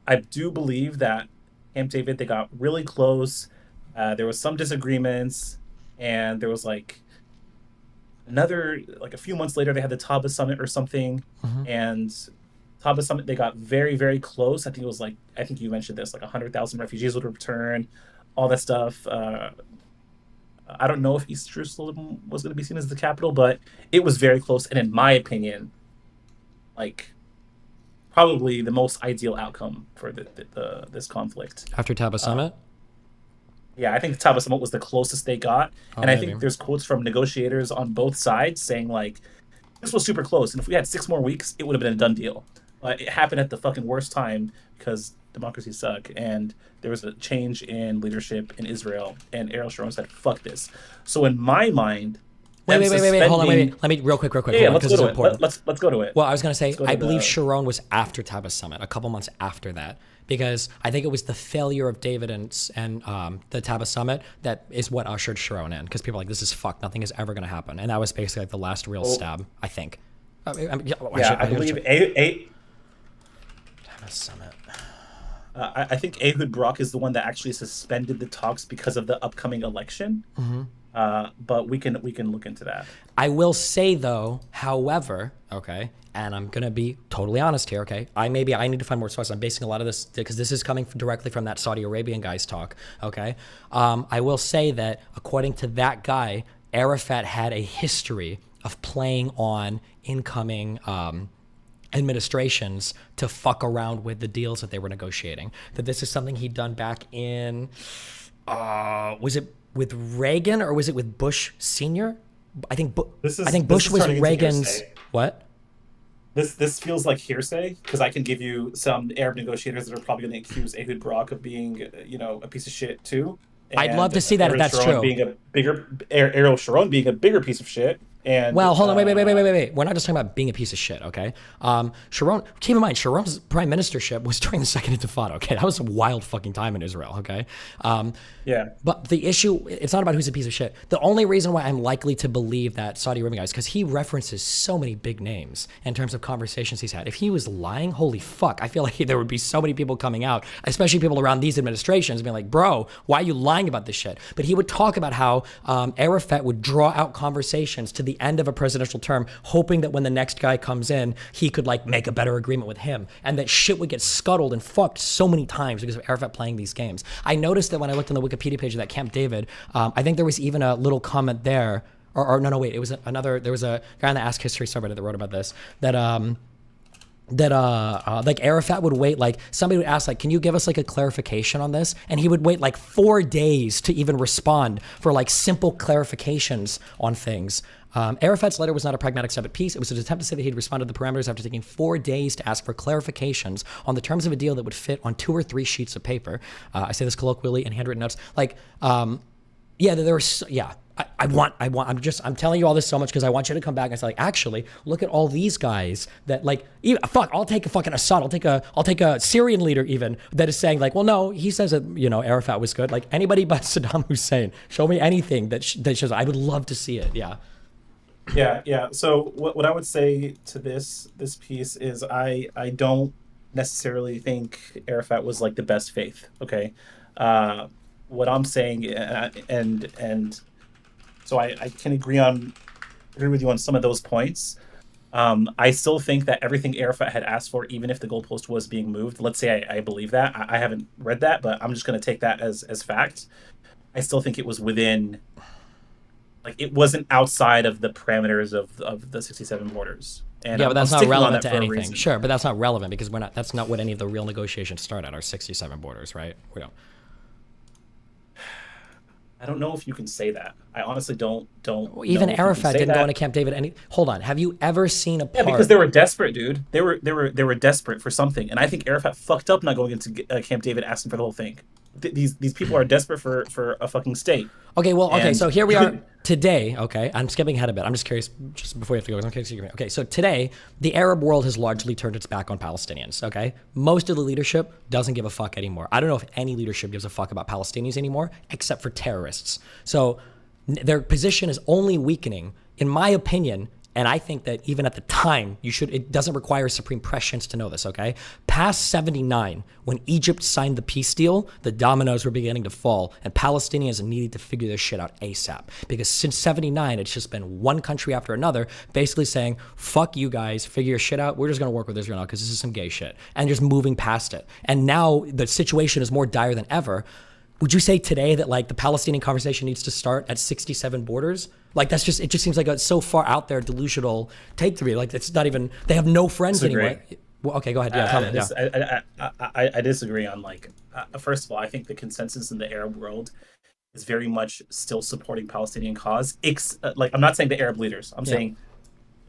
I do believe that Camp David, they got really close. There was some disagreements, and there was like a few months later, they had the Taba Summit or something, and Taba Summit, they got very, very close. I think you mentioned this, like 100,000 refugees would return, all that stuff. I don't know if East Jerusalem was going to be seen as the capital, but it was very close. And in my opinion, like probably the most ideal outcome for this conflict. After Taba Summit? Yeah, I think the Taba Summit was the closest they got. Oh, and I maybe. think there's quotes from negotiators on both sides saying like, this was super close. And if we had 6 more weeks, it would have been a done deal. It happened at the fucking worst time because democracies suck, and there was a change in leadership in Israel, and Ariel Sharon said, "Fuck this." So in my mind, Wait, hold on, wait. Let me real quick. Yeah, On, let's go to it. important. Let's go to it. Well, I was gonna say, I believe Sharon was after Taba Summit, a couple months after that, because I think it was the failure of David and the Taba Summit that is what ushered Sharon in, because people are like, this is fucked, nothing is ever gonna happen, and that was basically like the last real stab, I think. I believe Taba Summit. I think Ehud Barak is the one that actually suspended the talks because of the upcoming election. But we can look into that. I will say though, however, okay, and I'm gonna be totally honest here, okay. I need to find more sources. I'm basing a lot of this because this is coming directly from that Saudi Arabian guy's talk, okay. I will say that according to that guy, Arafat had a history of playing on incoming administrations to fuck around with the deals that they were negotiating. That this is something he'd done back in, was it with Reagan or was it with Bush Senior? I think Bush was Reagan's. What? This feels like hearsay because I can give you some Arab negotiators that are probably going to accuse Ehud Barak of being, a piece of shit too. I'd love to see that if that's true. Ariel Sharon being a bigger piece of shit. And, well, hold on, wait. We're not just talking about being a piece of shit, okay? Sharon, keep in mind, Sharon's prime ministership was during the Second Intifada, okay? That was a wild fucking time in Israel, okay? Yeah. But the issue, it's not about who's a piece of shit. The only reason why I'm likely to believe that Saudi Arabian guy is because he references so many big names in terms of conversations he's had. If he was lying, holy fuck, I feel like there would be so many people coming out, especially people around these administrations, being like, bro, why are you lying about this shit? But he would talk about how Arafat would draw out conversations to the end of a presidential term, hoping that when the next guy comes in, he could like make a better agreement with him, and that shit would get scuttled and fucked so many times because of Arafat playing these games. I noticed that when I looked on the Wikipedia page of that Camp David, I think there was even a little comment there, it was there was a guy on the Ask History subreddit that wrote about this, that like Arafat would wait, like somebody would ask, like, can you give us like a clarification on this? And he would wait like 4 days to even respond for like simple clarifications on things. Arafat's letter was not a pragmatic step at peace. It was an attempt to say that he'd responded to the parameters after taking 4 days to ask for clarifications on the terms of a deal that would fit on 2 or 3 sheets of paper. I say this colloquially in handwritten notes. Like, I'm telling you all this so much because I want you to come back and say, like, actually, look at all these guys that, like, I'll take a fucking Assad, I'll take a Syrian leader even that is saying, like, well, no, he says that, Arafat was good. Like, anybody but Saddam Hussein, show me anything that shows. I would love to see it. Yeah. Yeah. So what I would say to this piece is I don't necessarily think Arafat was like the best faith. Okay. What I'm saying, and so I can agree with you on some of those points. I still think that everything Arafat had asked for, even if the goalpost was being moved, let's say I believe that. I haven't read that, but I'm just going to take that as fact. I still think it was within, like, it wasn't outside of the parameters of the 67 borders. And yeah, but that's not relevant to anything. Sure, but that's not relevant because that's not what any of the real negotiations start at, our 67 borders, right? We don't. I don't know if you can say that. I honestly don't. Well, even Arafat didn't go into Camp David. Hold on, have you ever seen a part? Yeah, because they were desperate, dude. They were desperate for something, and I think Arafat fucked up not going into Camp David asking for the whole thing. these people are desperate for a fucking state. Okay, well, okay, And so here we are today, okay? I'm skipping ahead a bit. I'm just curious, just before you have to go, I'm curious. Okay, so today, the Arab world has largely turned its back on Palestinians, okay? Most of the leadership doesn't give a fuck anymore. I don't know if any leadership gives a fuck about Palestinians anymore, except for terrorists. So their position is only weakening, in my opinion. And I think that even at the time, it doesn't require supreme prescience to know this, okay? Past 79, when Egypt signed the peace deal, the dominoes were beginning to fall, and Palestinians needed to figure this shit out ASAP. Because since 79, it's just been one country after another basically saying, fuck you guys, figure your shit out, we're just gonna work with Israel now because this is some gay shit. And just moving past it. And now the situation is more dire than ever. Would you say today that like the Palestinian conversation needs to start at 67 borders? Like it just seems like a so far out there delusional take to me. Like it's not even, they have no friends anymore. Well, okay, go ahead. Yeah, tell me. I disagree on first of all, I think the consensus in the Arab world is very much still supporting Palestinian cause. I'm not saying the Arab leaders. I'm saying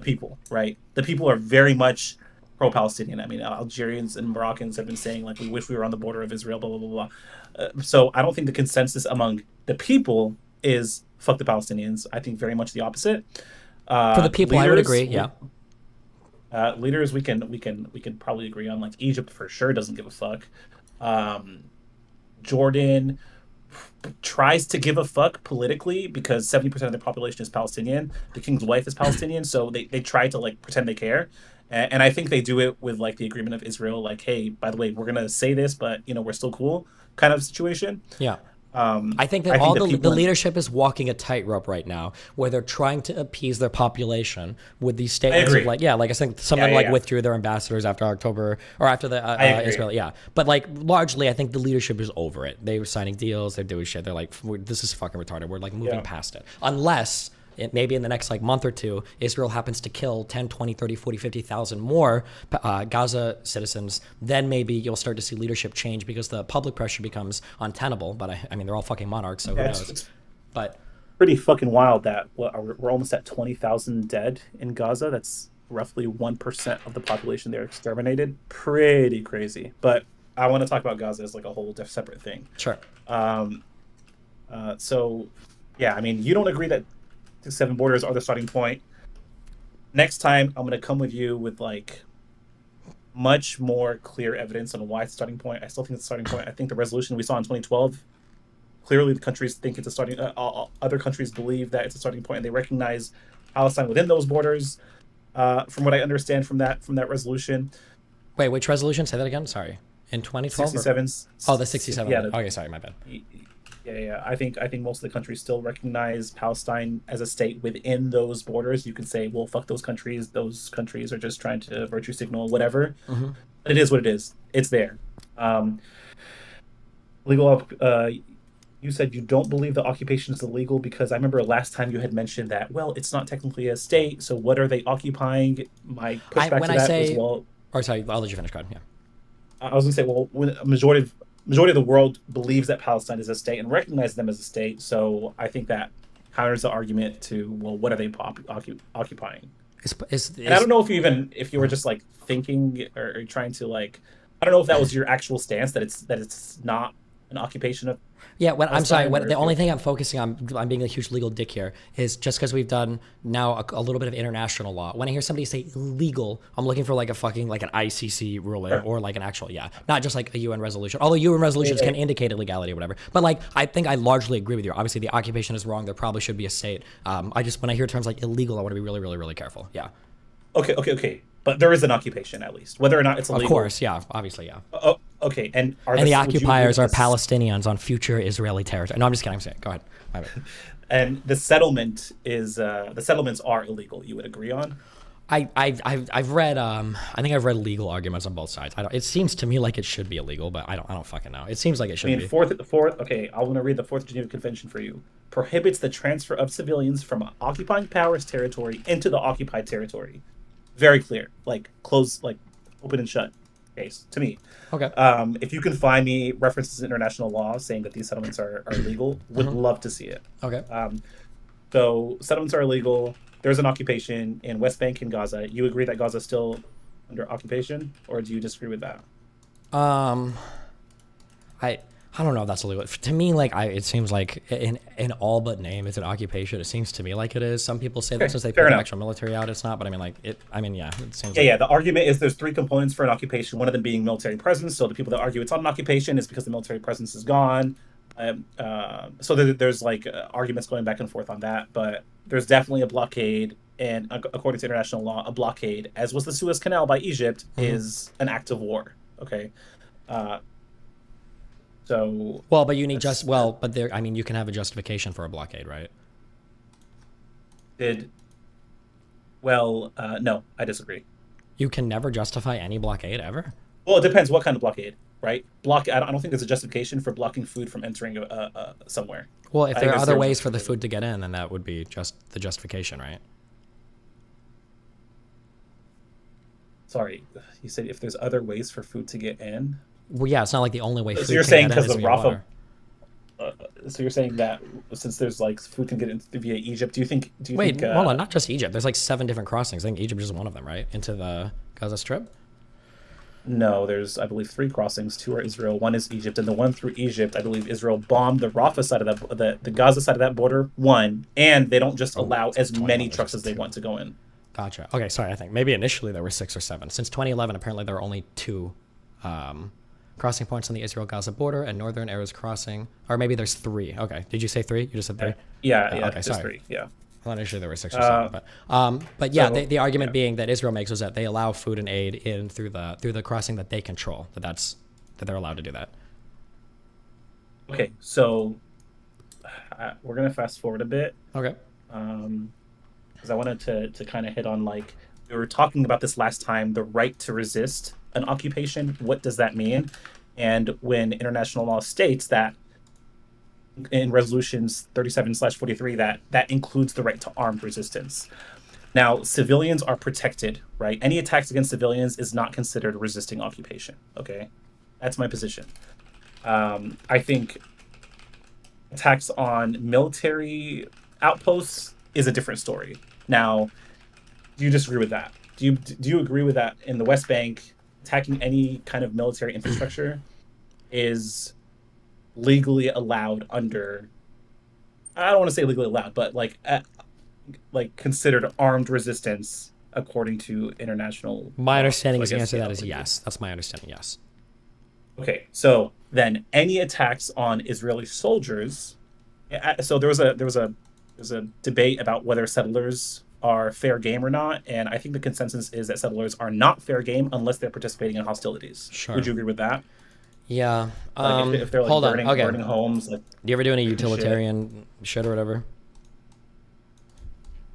people, right? The people are very much pro-Palestinian. I mean, Algerians and Moroccans have been saying like, we wish we were on the border of Israel, blah, blah, blah, blah. So I don't think the consensus among the people is fuck the Palestinians. I think very much the opposite. For the people, I would agree. Yeah. Leaders, we can probably agree on. Like Egypt for sure doesn't give a fuck. Jordan tries to give a fuck politically because 70% of their population is Palestinian. The king's wife is Palestinian, so they try to like pretend they care. And I think they do it with like the agreement of Israel, like, hey, by the way, we're gonna say this, but we're still cool, kind of situation. Yeah. I think that the leadership is walking a tightrope right now, where they're trying to appease their population with these statements of like I think some of them withdrew their ambassadors after October or after the Israel. Yeah, but like largely, I think the leadership is over it. They were signing deals, they're doing shit. They're like, this is fucking retarded. We're like moving past it, unless. Maybe in the next like month or two, Israel happens to kill 10, 20, 30, 40, 50,000 more Gaza citizens, then maybe you'll start to see leadership change because the public pressure becomes untenable. But I mean, they're all fucking monarchs, so who knows? But pretty fucking wild that we're almost at 20,000 dead in Gaza. That's roughly 1% of the population there exterminated. Pretty crazy. But I want to talk about Gaza as like a whole separate thing. Sure. So, yeah, I mean, you don't agree that 7 borders are the starting point. Next time, I'm going to come with you with like much more clear evidence on why it's a starting point. I still think it's a starting point. I think the resolution we saw in 2012, clearly the countries think it's a starting. Other countries believe that it's a starting point, and they recognize Palestine within those borders. From what I understand from that resolution. Wait, which resolution? Say that again. Sorry. In 2012. 67. Oh, the 67. Yeah. Okay, sorry, my bad. Yeah. I think most of the countries still recognize Palestine as a state within those borders. You could say, well, fuck those countries. Those countries are just trying to virtue signal, whatever. Mm-hmm. But it is what it is. It's there. You said you don't believe the occupation is illegal because I remember last time you had mentioned that, well, it's not technically a state, so what are they occupying? My pushback to that is, well... Or sorry, I'll let you finish, go ahead, yeah. I was going to say, well, when a majority of the world believes that Palestine is a state and recognizes them as a state, so I think that counters the argument to, well, what are they occupying? And I don't know if you were just like thinking or trying to like, I don't know if that was your actual stance that it's not an occupation of. Yeah, I'm sorry. The only thing I'm focusing on, I'm being a huge legal dick here, is just because we've done now a little bit of international law. When I hear somebody say illegal, I'm looking for like a fucking like an ICC ruling or like an actual not just like a UN resolution. Although UN resolutions can indicate illegality or whatever. But like I think I largely agree with you. Obviously, the occupation is wrong. There probably should be a state. When I hear terms like illegal, I want to be really, really, really careful. Yeah. Okay. But there is an occupation at least, whether or not it's illegal. Of course, yeah, obviously, yeah. Okay, and the occupiers are Palestinians on future Israeli territory. No, I'm just kidding. I'm saying, go ahead. My bad. And the settlement is the settlements are illegal. You would agree on? I've read I think I've read legal arguments on both sides. It seems to me like it should be illegal, but I don't fucking know. It seems like it should be. Fourth. Okay, I want to read the Fourth Geneva Convention for you. Prohibits the transfer of civilians from occupying powers territory into the occupied territory. Very clear, like close, like open and shut case to me. Okay. If you can find me references to international law saying that these settlements are illegal, would love to see it. Okay. So settlements are illegal. There's an occupation in West Bank and Gaza. You agree that Gaza is still under occupation, or do you disagree with that? I don't know if that's illegal. To me, like it seems like in all but name, it's an occupation. It seems to me like it is. Some people say that since they put the actual military out, it's not. But I mean, like it. I mean, yeah, it seems. Yeah. The argument is there's three components for an occupation. One of them being military presence. So the people that argue it's not an occupation is because the military presence is gone. So there's like arguments going back and forth on that. But there's definitely a blockade, and according to international law, a blockade, as was the Suez Canal by Egypt, is an act of war. Okay. So well, but you need but there. I mean, you can have a justification for a blockade, right? No, I disagree. You can never justify any blockade ever. Well, it depends what kind of blockade, right? I don't think there's a justification for blocking food from entering somewhere. Well, if there are other ways for the food to get in, then that would be just the justification, right? Sorry, you said if there's other ways for food to get in. Well, yeah, it's not like the only way. So you're saying because of Rafah. So you're saying that since there's like food can get in via Egypt, do you think? Wait, hold on, not just Egypt. There's like 7 different crossings. I think Egypt is one of them, right? Into the Gaza Strip. No, there's I believe 3 crossings. 2 are Israel, 1 is Egypt, and the one through Egypt, I believe Israel bombed the Rafah side of the Gaza side of that border. And they don't just allow as many trucks as they want to go in. Gotcha. Okay, sorry. I think maybe initially there were 6 or 7. Since 2011, apparently there are only 2. Crossing points on the Israel-Gaza border and Northern Erez crossing, or maybe there's 3. Okay, did you say 3? You just said 3. Yeah. Okay, sorry. 3. Yeah. I thought initially there were 6 or 7, but yeah, the argument being that Israel makes was that they allow food and aid in through the crossing that they control. That they're allowed to do that. Okay, so we're gonna fast forward a bit. Okay. Because I wanted to kind of hit on like we were talking about this last time, the right to resist an occupation. What does that mean? And when international law states that in resolutions 37/43 that includes the right to armed resistance. Now, civilians are protected, right? Any attacks against civilians is not considered resisting occupation. Okay, that's my position. I think attacks on military outposts is a different story. Now, do you disagree with that? Do you agree with that in the West Bank? Attacking any kind of military infrastructure is legally allowed under, I don't want to say legally allowed, but like considered armed resistance according to international. My understanding is the answer to that is yes. That's my understanding. Yes. Okay, so then any attacks on Israeli soldiers. So there was a debate about whether settlers are fair game or not, and I think the consensus is that settlers are not fair game unless they're participating in hostilities. Sure. Would you agree with that? Yeah. Like if they're like burning homes. Like, do you ever do any utilitarian shit or whatever?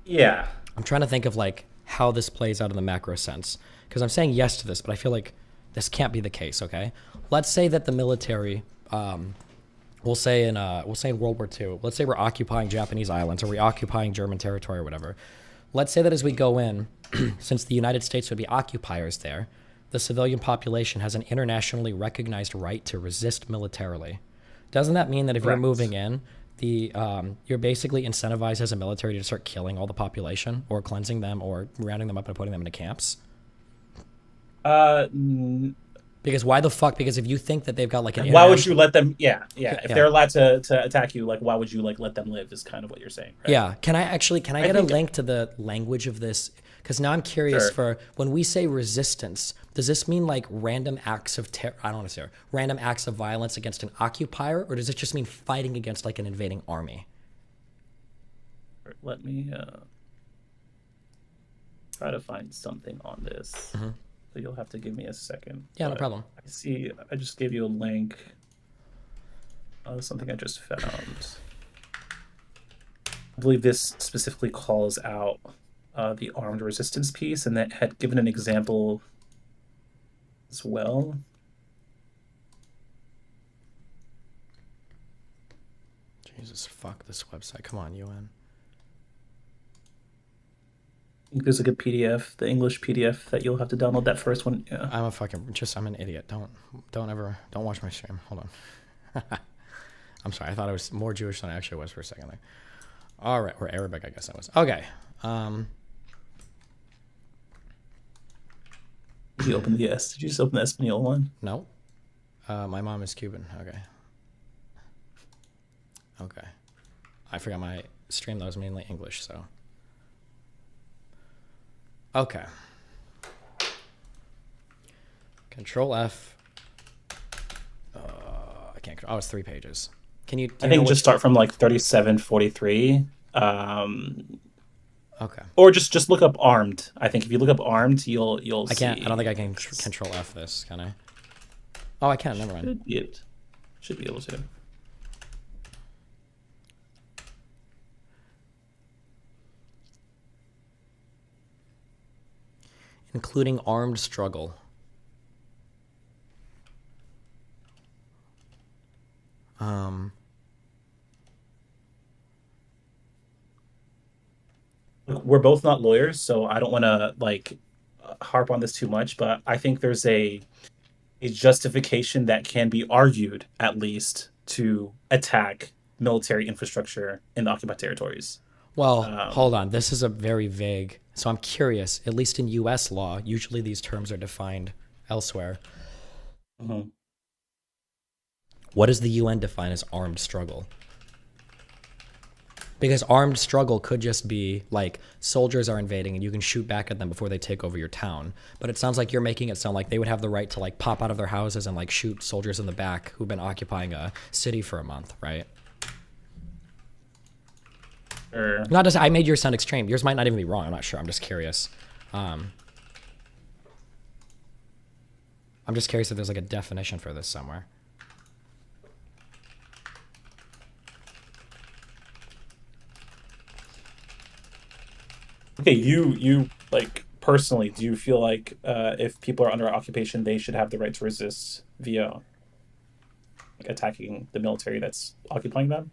Yeah. I'm trying to think of like how this plays out in the macro sense, because I'm saying yes to this, but I feel like this can't be the case. Okay, let's say that the military, we'll say in World War II, let's say we're occupying Japanese islands or we're occupying German territory or whatever. Let's say that as we go in, since the United States would be occupiers there, the civilian population has an internationally recognized right to resist militarily. Doesn't that mean that if you're moving in, you're basically incentivized as a military to start killing all the population or cleansing them or rounding them up and putting them into camps? Because why the fuck? Because if you think that they've got like an why would you let them? Yeah. If they're allowed to attack you, like why would you like let them live? Is kind of what you're saying, right? Yeah. Can I get a link to the language of this? Because now I'm curious. For when we say resistance, does this mean like random acts of I don't want to say random acts of violence against an occupier, or does it just mean fighting against like an invading army? Let me try to find something on this. Mm-hmm. So you'll have to give me a second. Yeah, no problem. I just gave you a link. Something I just found. I believe this specifically calls out the armed resistance piece, and that had given an example as well. Jesus, fuck this website. Come on, UN. There's a good PDF, the English PDF that you'll have to download that first one. Yeah. I'm an idiot. Don't watch my stream. Hold on. I'm sorry. I thought I was more Jewish than I actually was for a second there. All right. Or Arabic, I guess I was. Okay. Did you just open the Espanol one? No. My mom is Cuban. Okay. Okay. I forgot my stream that was mainly English, so. Okay. Control F. I can't. Oh, it's 3 pages. Can you? I think just start from like 3743. Okay. Or just look up armed. I think if you look up armed, you'll I can't. see. I don't think I can Control F this. Can I? Oh, I can. Never mind. Should be able to. Including armed struggle. We're both not lawyers, so I don't want to like harp on this too much, but I think there's a justification that can be argued, at least, to attack military infrastructure in the occupied territories. Well, hold on. This is a very vague. So I'm curious. At least in U.S. law, usually these terms are defined elsewhere. Mm-hmm. What does the UN define as armed struggle? Because armed struggle could just be like soldiers are invading and you can shoot back at them before they take over your town. But it sounds like you're making it sound like they would have the right to like pop out of their houses and like shoot soldiers in the back who've been occupying a city for a month, right? Sure. Not just I made yours sound extreme. Yours might not even be wrong. I'm not sure. I'm just curious. I'm just curious if there's like a definition for this somewhere. Okay, you like personally, do you feel like if people are under occupation, they should have the right to resist via like attacking the military that's occupying them?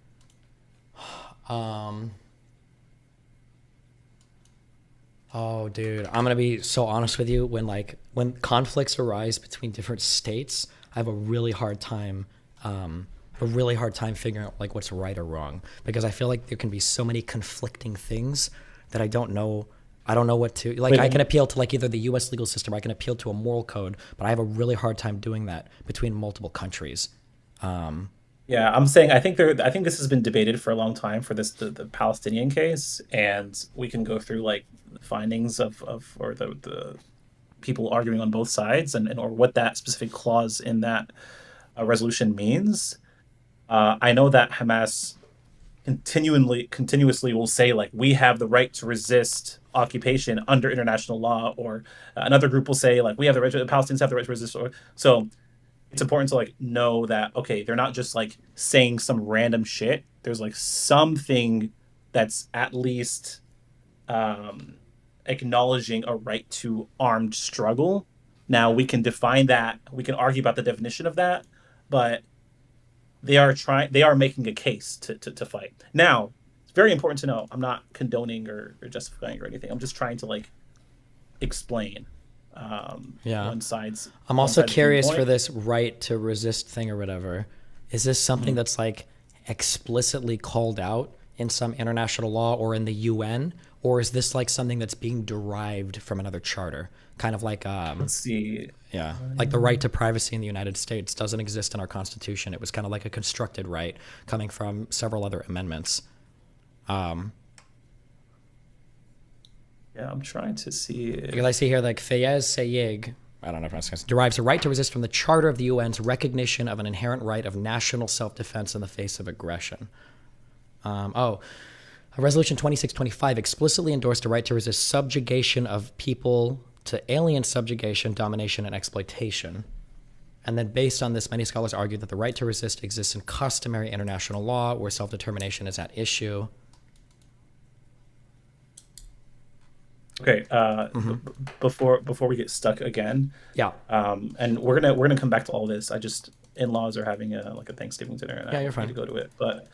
Oh, dude, I'm gonna be so honest with you. When conflicts arise between different states, I have a really hard time figuring out like what's right or wrong, because I feel like there can be so many conflicting things that I don't know what to like. I can appeal to like either the U.S. legal system, or I can appeal to a moral code, but I have a really hard time doing that between multiple countries. Yeah, I'm saying I think this has been debated for a long time for the Palestinian case, and we can go through like the findings of or the people arguing on both sides and or what that specific clause in that resolution means. I know that Hamas continuously will say like we have the right to resist occupation under international law, or another group will say like we have the right to, the Palestinians have the right to resist. So it's important to like know that okay, they're not just like saying some random shit. There's like something that's at least acknowledging a right to armed struggle. Now we can define that, we can argue about the definition of that, but they are making a case to fight. Now, it's very important to know, I'm not condoning or justifying or anything. I'm just trying to like explain one side's. I'm also curious for this right to resist thing or whatever. Is this something that's like explicitly called out in some international law or in the UN, or is this like something that's being derived from another charter? Kind of like let's see. Yeah, like the right to privacy in the United States doesn't exist in our Constitution. It was kind of like a constructed right coming from several other amendments. Yeah, I'm trying to see. Because I see here like Fayez Sayeg, I don't know if I'm saying, derives a right to resist from the Charter of the UN's recognition of an inherent right of national self-defense in the face of aggression. Resolution 2625 explicitly endorsed a right to resist subjugation of people to alien subjugation, domination, and exploitation. And then based on this, many scholars argue that the right to resist exists in customary international law where self-determination is at issue. Okay, before we get stuck again. Yeah. And we're gonna come back to all this. I just in-laws are having a Thanksgiving dinner, and yeah, I you're fine. need to go to it. But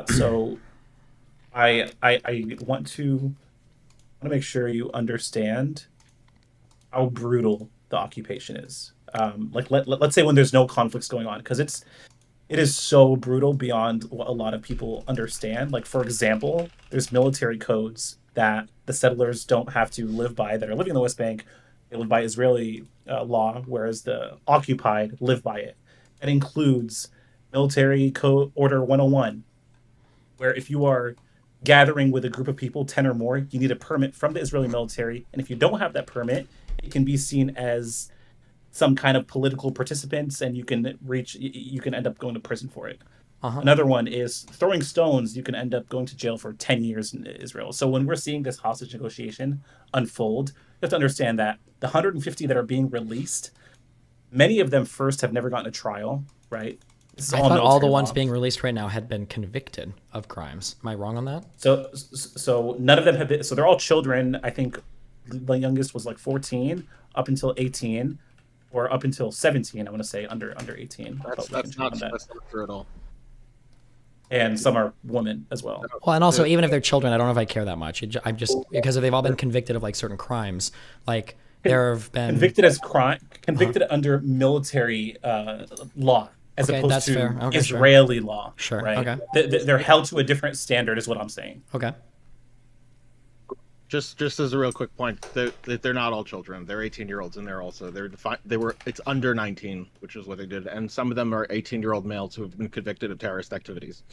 so I want to make sure you understand how brutal the occupation is. Let's say when there's no conflicts going on, because it is so brutal beyond what a lot of people understand. Like, for example, there's military codes that the settlers don't have to live by that are living in the West Bank. They live by Israeli law, whereas the occupied live by it. It includes Military Code Order 101, where if you are gathering with a group of people, 10 or more, you need a permit from the Israeli military. And if you don't have that permit, it can be seen as some kind of political participants, and you can end up going to prison for it. Another one is throwing stones. You can end up going to jail for 10 years in Israel. So when we're seeing this hostage negotiation unfold, you have to understand that the 150 that are being released, many of them first have never gotten a trial, right? I thought all the ones being released right now had been convicted of crimes. Am I wrong on that? So none of them have been. So they're all children. I think the youngest was like 14 up until 18, or up until 17. I want to say under 18. That's not true at all. And some are women as well. Well, and also even if they're children, I don't know if I care that much. I'm just because they've all been convicted of like certain crimes. Like there have been convicted under military law. As Okay, opposed that's to fair. Okay, Israeli law. Sure, Right? okay. They're held to a different standard, is what I'm saying. Okay. Just as a real quick point, they're not all children. They're 18-year-olds in there also. It's under 19, which is what they did, and some of them are 18-year-old males who have been convicted of terrorist activities.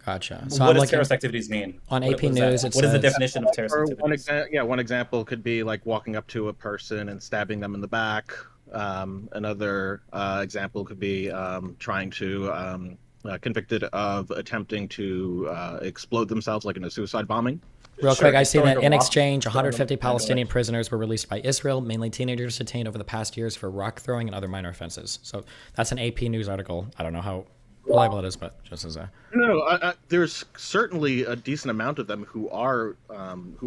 Gotcha. So what does terrorist activities mean? On AP News, it what is the says- definition of terrorist activities? One example could be like walking up to a person and stabbing them in the back. Another example could be convicted of attempting to explode themselves, like in a suicide bombing. Real quick, I see that in exchange, 150 Palestinian prisoners were released by Israel, mainly teenagers detained over the past years for rock throwing and other minor offenses. So that's an AP News article. I don't know how reliable it is, but just as a... No, there's certainly a decent amount of them who are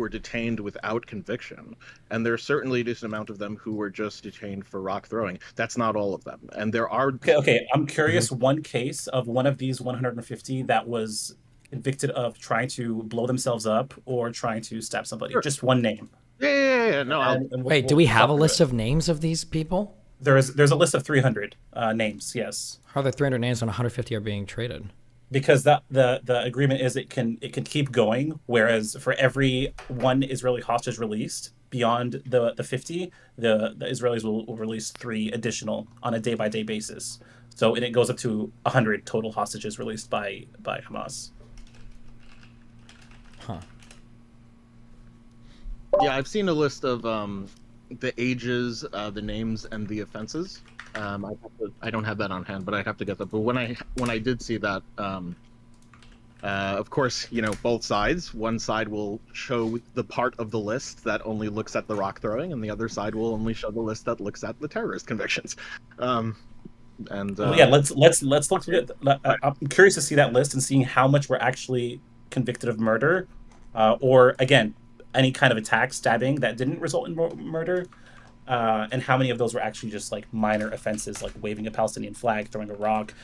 detained without conviction, and there's certainly a decent amount of them who were just detained for rock throwing. That's not all of them, and there are... Okay. I'm curious, one case of one of these 150 that was convicted of trying to blow themselves up or trying to stab somebody. Sure. Just one name. Yeah. No. Wait, do we have a list of names of these people? There's a list of 300 names. Yes. How are there 300 names when 150 are being traded? Because the agreement is it can keep going. Whereas for every one Israeli hostage released beyond the 50, the Israelis will release 3 additional on a day-by-day basis. So it goes up to 100 total hostages released by Hamas. Huh. Yeah, I've seen a list of the ages, the names, and the offenses. I don't have that on hand, but I'd have to get that. But when I did see that, of course, both sides. One side will show the part of the list that only looks at the rock throwing, and the other side will only show the list that looks at the terrorist convictions. Let's look at. I'm curious to see that list and seeing how much we're actually convicted of murder, or again, any kind of attack, stabbing that didn't result in murder, and how many of those were actually just like minor offenses, like waving a Palestinian flag, throwing a rock,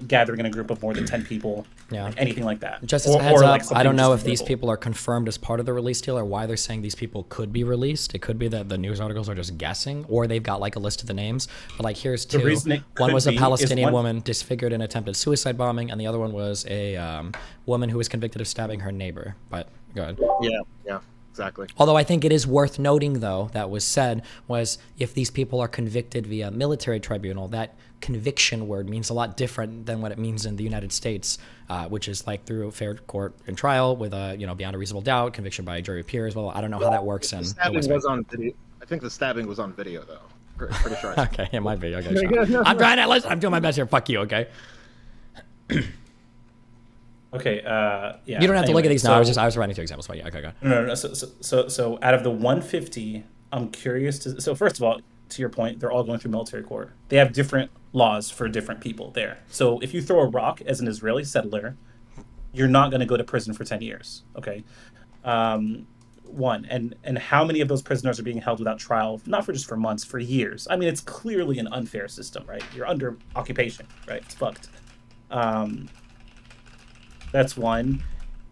gathering in a group of more than 10 people, like anything like that. Just as a heads up, I don't know if these people are confirmed as part of the release deal or why they're saying these people could be released. It could be that the news articles are just guessing, or they've got like a list of the names. But like here's two. One was a Palestinian woman disfigured in attempted suicide bombing, and the other one was a woman who was convicted of stabbing her neighbor. But go ahead. Yeah. Exactly. Although I think it is worth noting, though, that was said was if these people are convicted via military tribunal, that conviction word means a lot different than what it means in the United States, which is like through a fair court and trial with a beyond a reasonable doubt, conviction by a jury of peers. Well, I don't know how that works in. The stabbing was on video. I think the stabbing was on video, though. Pretty sure. Okay, it might be. Okay, sure. I'm trying to listen. I'm doing my best here. Fuck you. Okay. Okay. Yeah. You don't have to look at these now. I was writing 2 examples. But yeah. Okay. Go. No. So out of the 150, I'm curious to. So first of all, to your point, they're all going through military court. They have different laws for different people there. So if you throw a rock as an Israeli settler, you're not going to go to prison for 10 years. Okay. One, and how many of those prisoners are being held without trial, not for just for months, for years? I mean, it's clearly an unfair system, right? You're under occupation, right? It's fucked. That's one.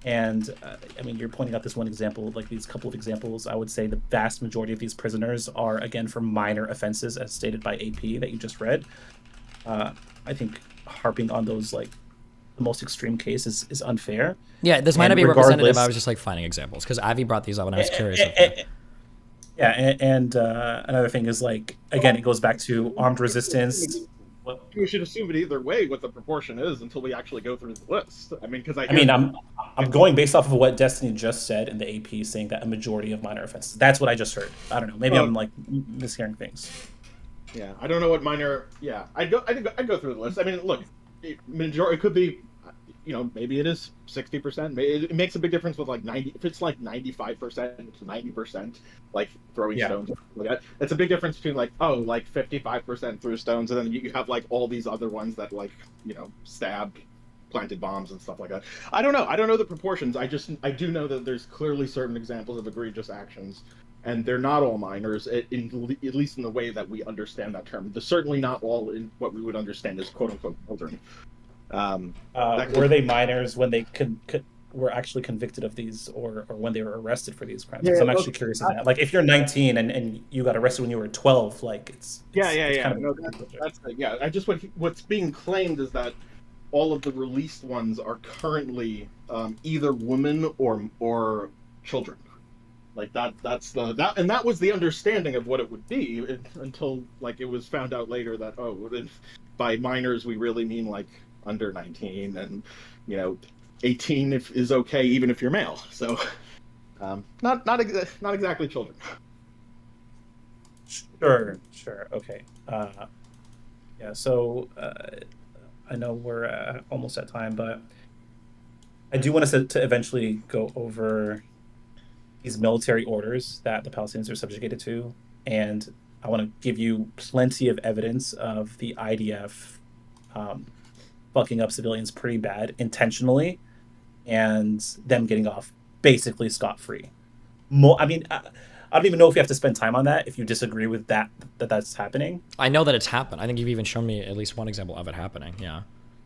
And I mean, you're pointing out this one example, like these couple of examples. I would say the vast majority of these prisoners are, again, for minor offenses, as stated by AP that you just read. I think harping on those, like, the most extreme case is unfair. Yeah, this might not be representative. I was just like finding examples because Avi brought these up and I was curious. Yeah, and another thing is, like, again, it goes back to armed resistance. we should assume it either way what the proportion is until we actually go through the list. I mean, because I'm going based off of what Destiny just said in the AP, saying that a majority of minor offenses. That's what I just heard. I don't know. Maybe I'm like mishearing things. Yeah, I don't know what minor. Yeah, I'd go through the list. I mean, look, majority, it could be, maybe it is 60%. It makes a big difference with like 90. If it's like 95% to 90%, like throwing stones, like that, it's a big difference between like 55% threw stones, and then you have like all these other ones that like stabbed, planted bombs and stuff like that. I don't know the proportions. I do know that there's clearly certain examples of egregious actions. And they're not all minors, at least in the way that we understand that term. They're certainly not all in what we would understand as "quote-unquote" children. Were they minors when they were actually convicted of these, or when they were arrested for these crimes? Because I'm actually curious on that. Like, if you're 19 and you got arrested when you were 12, like it's kind of I just what's being claimed is that all of the released ones are currently either women or children. Like that's that was the understanding of what it would be until like it was found out later that by minors we really mean like under 19, and 18 is okay even if you're male. So not exactly children. Sure, okay. So I know we're almost at time, but I do want us to eventually go over these military orders that the Palestinians are subjugated to, and I want to give you plenty of evidence of the IDF fucking up civilians pretty bad intentionally, and them getting off basically scot-free. I don't even know if you have to spend time on that if you disagree with that's happening. I know that it's happened. I think you've even shown me at least one example of it happening.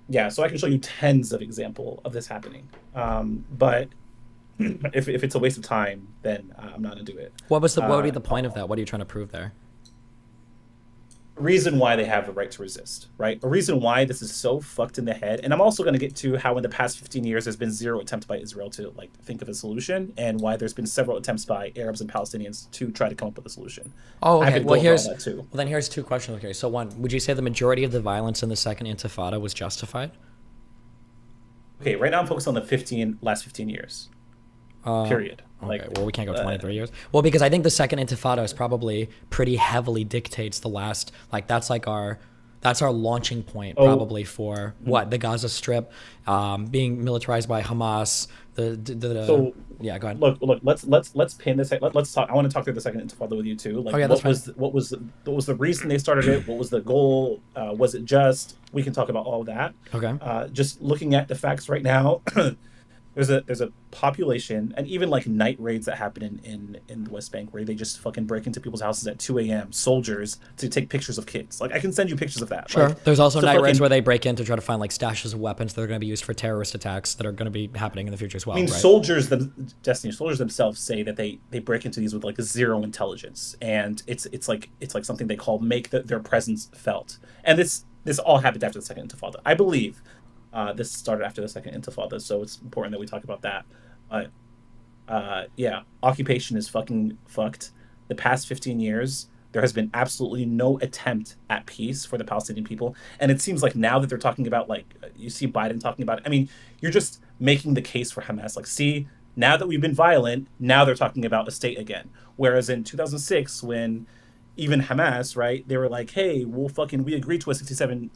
Yeah, so I can show you tens of examples of this happening. But if it's a waste of time, then I'm not gonna do it. What would be the point of that? What are you trying to prove there? A reason why they have the right to resist, right? A reason why this is so fucked in the head. And I'm also going to get to how in the past 15 years there's been zero attempt by Israel to like think of a solution, and why there's been several attempts by Arabs and Palestinians to try to come up with a solution. Oh, okay. Well, then here's two questions. Okay, so one, would you say the majority of the violence in the Second Intifada was justified? Okay, right now I'm focused on the last 15 years. Period. Okay, well, we can't go 23 years. Well, because I think the Second Intifada is probably pretty heavily dictates the last, like that's our launching point probably for what the Gaza Strip being militarized by Hamas. Yeah, go ahead. Look. Let's pin this. Let's talk. I want to talk through the Second Intifada with you too. Like, what was the reason they started it? What was the goal? Was it just? We can talk about all of that. Okay. Just looking at the facts right now. There's a population, and even like night raids that happen in the West Bank where they just fucking break into people's houses at 2 a.m. soldiers to take pictures of kids. Like, I can send you pictures of that. Sure. Like, there's also night raids where they break in to try to find like stashes of weapons that are going to be used for terrorist attacks that are going to be happening in the future as well. I mean, right? soldiers themselves say that they break into these with like zero intelligence, and it's like something they call make their presence felt. And this all happened after the Second Intifada, I believe. This started after the Second Intifada, so it's important that we talk about that. But yeah, occupation is fucking fucked. The past 15 years, there has been absolutely no attempt at peace for the Palestinian people. And it seems like now that they're talking about, like, you see Biden talking about it, I mean, you're just making the case for Hamas. Like, see, now that we've been violent, now they're talking about a state again. Whereas in 2006, when even Hamas, right, they were like, hey, we agreed to a 67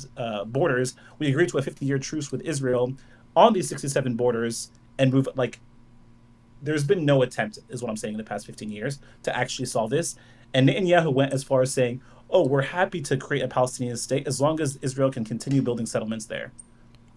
borders. We agreed to a 50-year truce with Israel on these 67 borders and move, like, there's been no attempt, is what I'm saying, in the past 15 years to actually solve this. And Netanyahu went as far as saying, oh, we're happy to create a Palestinian state as long as Israel can continue building settlements there.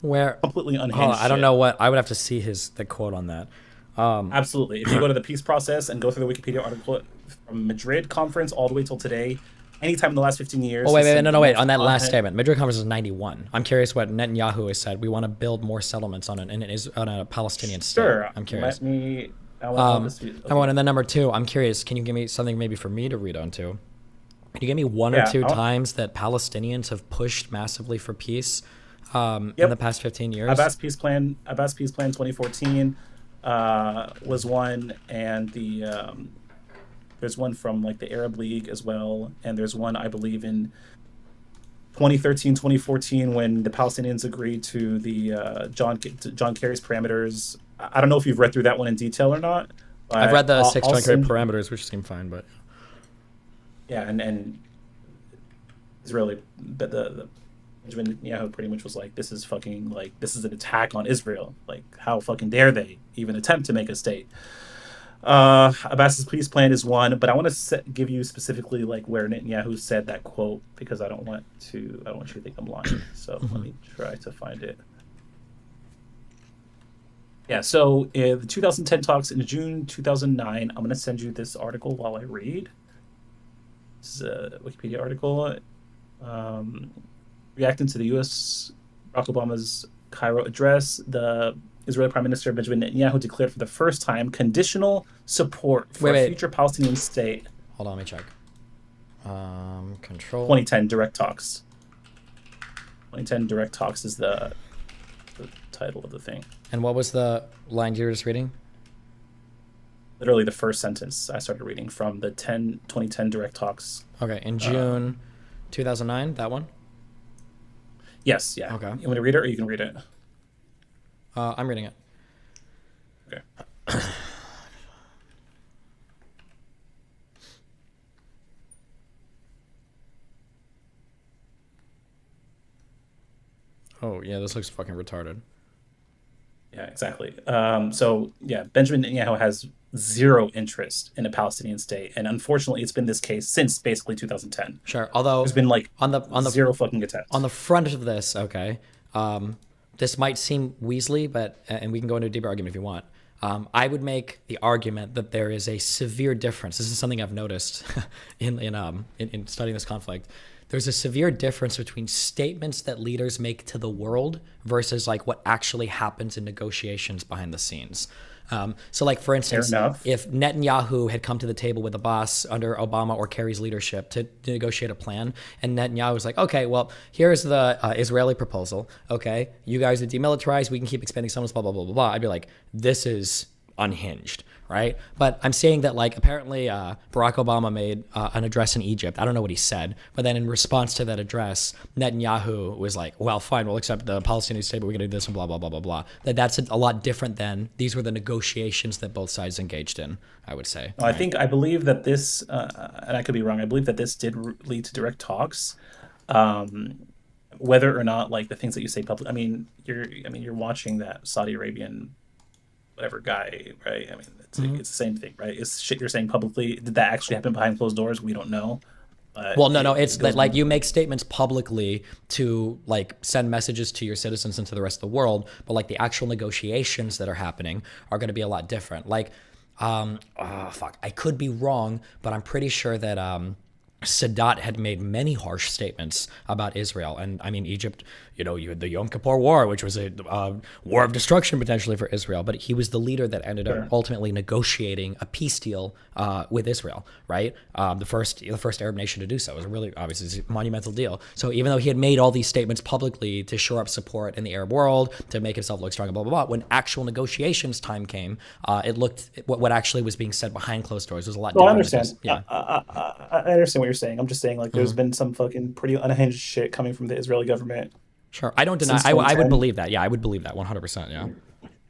Where completely unhinged. I don't know what, I would have to see the quote on that. Absolutely. If you go to the peace process and go through the Wikipedia article from Madrid conference all the way till today, anytime in the last 15 years. Oh, wait. On that last statement, Madrid conference is 91. I'm curious what Netanyahu has said. We want to build more settlements on a Palestinian state. Sure. I'm curious. And then number two, I'm curious. Can you give me something maybe for me to read onto? Can you give me one or two times that Palestinians have pushed massively for peace in the past 15 years? Abbas Peace Plan 2014 was one, and there's one from like the Arab League as well, and there's one I believe in 2013, 2014, when the Palestinians agreed to the John Kerry's parameters. I don't know if you've read through that one in detail or not. But I've read the six I'll John Kerry send you- parameters, which seem fine, but Yeah, and Israeli, but the Benjamin Netanyahu pretty much was like, this is fucking, like, this is an attack on Israel. Like, how fucking dare they even attempt to make a state? Abbas's peace plan is one, but I want to give you specifically like where Netanyahu said that quote, because I don't want you to think I'm lying. So let me try to find it. Yeah, so in the 2010 talks in June 2009, I'm going to send you this article while I read. This is a Wikipedia article. Reacting to the U.S. Barack Obama's Cairo address, the Israeli Prime Minister Benjamin Netanyahu declared for the first time conditional support for a future Palestinian state. Hold on, let me check. Control. 2010 direct talks. 2010 direct talks is the title of the thing. And what was the line you were just reading? Literally the first sentence I started reading from the 2010 direct talks. Okay, in June 2009, that one? Yes, yeah. Okay. You want to read it or you can read it? I'm reading it. Okay. Oh, yeah, this looks fucking retarded. Yeah, exactly. So, yeah, Benjamin Netanyahu has zero interest in a Palestinian state, and unfortunately, it's been this case since basically 2010. Sure, although there's been like on the zero fucking attempts. On the front of this, okay, this might seem Weasley, but and we can go into a deeper argument if you want. I would make the argument that there is a severe difference. This is something I've noticed in studying this conflict. There's a severe difference between statements that leaders make to the world versus like what actually happens in negotiations behind the scenes. So like, for instance, if Netanyahu had come to the table with Abbas under Obama or Kerry's leadership to negotiate a plan, and Netanyahu was like, okay, well, here's the Israeli proposal. Okay, you guys are demilitarized. We can keep expanding settlements, blah, blah, blah, blah, blah. I'd be like, this is unhinged, right? But I'm saying that like apparently Barack Obama made an address in Egypt. I don't know what he said, but then in response to that address, Netanyahu was like, well, fine, we'll accept the Palestinian state, but we're gonna do this and blah, blah, blah, blah, blah. That's a lot different than these were the negotiations that both sides engaged in, I would say. I believe that this, and I could be wrong, I believe that this did lead to direct talks. Whether or not like the things that you say public, you're watching that Saudi Arabian whatever guy, right? I mean, it's the same thing, right? It's shit you're saying publicly. Did that actually happen behind closed doors? We don't know. Well, no, it's that like you make statements publicly to like send messages to your citizens and to the rest of the world, but like the actual negotiations that are happening are going to be a lot different. Like, I could be wrong, but I'm pretty sure that Sadat had made many harsh statements about Israel. And I mean, Egypt, you had the Yom Kippur War, which was a war of destruction potentially for Israel. But he was the leader that ended up ultimately negotiating a peace deal with Israel, right? The first Arab nation to do so. It was a really, obviously, a monumental deal. So even though he had made all these statements publicly to shore up support in the Arab world, to make himself look strong, blah, blah, blah, when actual negotiations time came, it looked, what actually was being said behind closed doors was a lot different. I understand. Yeah. I understand what you're saying. I'm just saying, like, there's been some fucking pretty unhinged shit coming from the Israeli government. Sure, I don't deny. I would believe that. Yeah, I would believe that 100%. Yeah.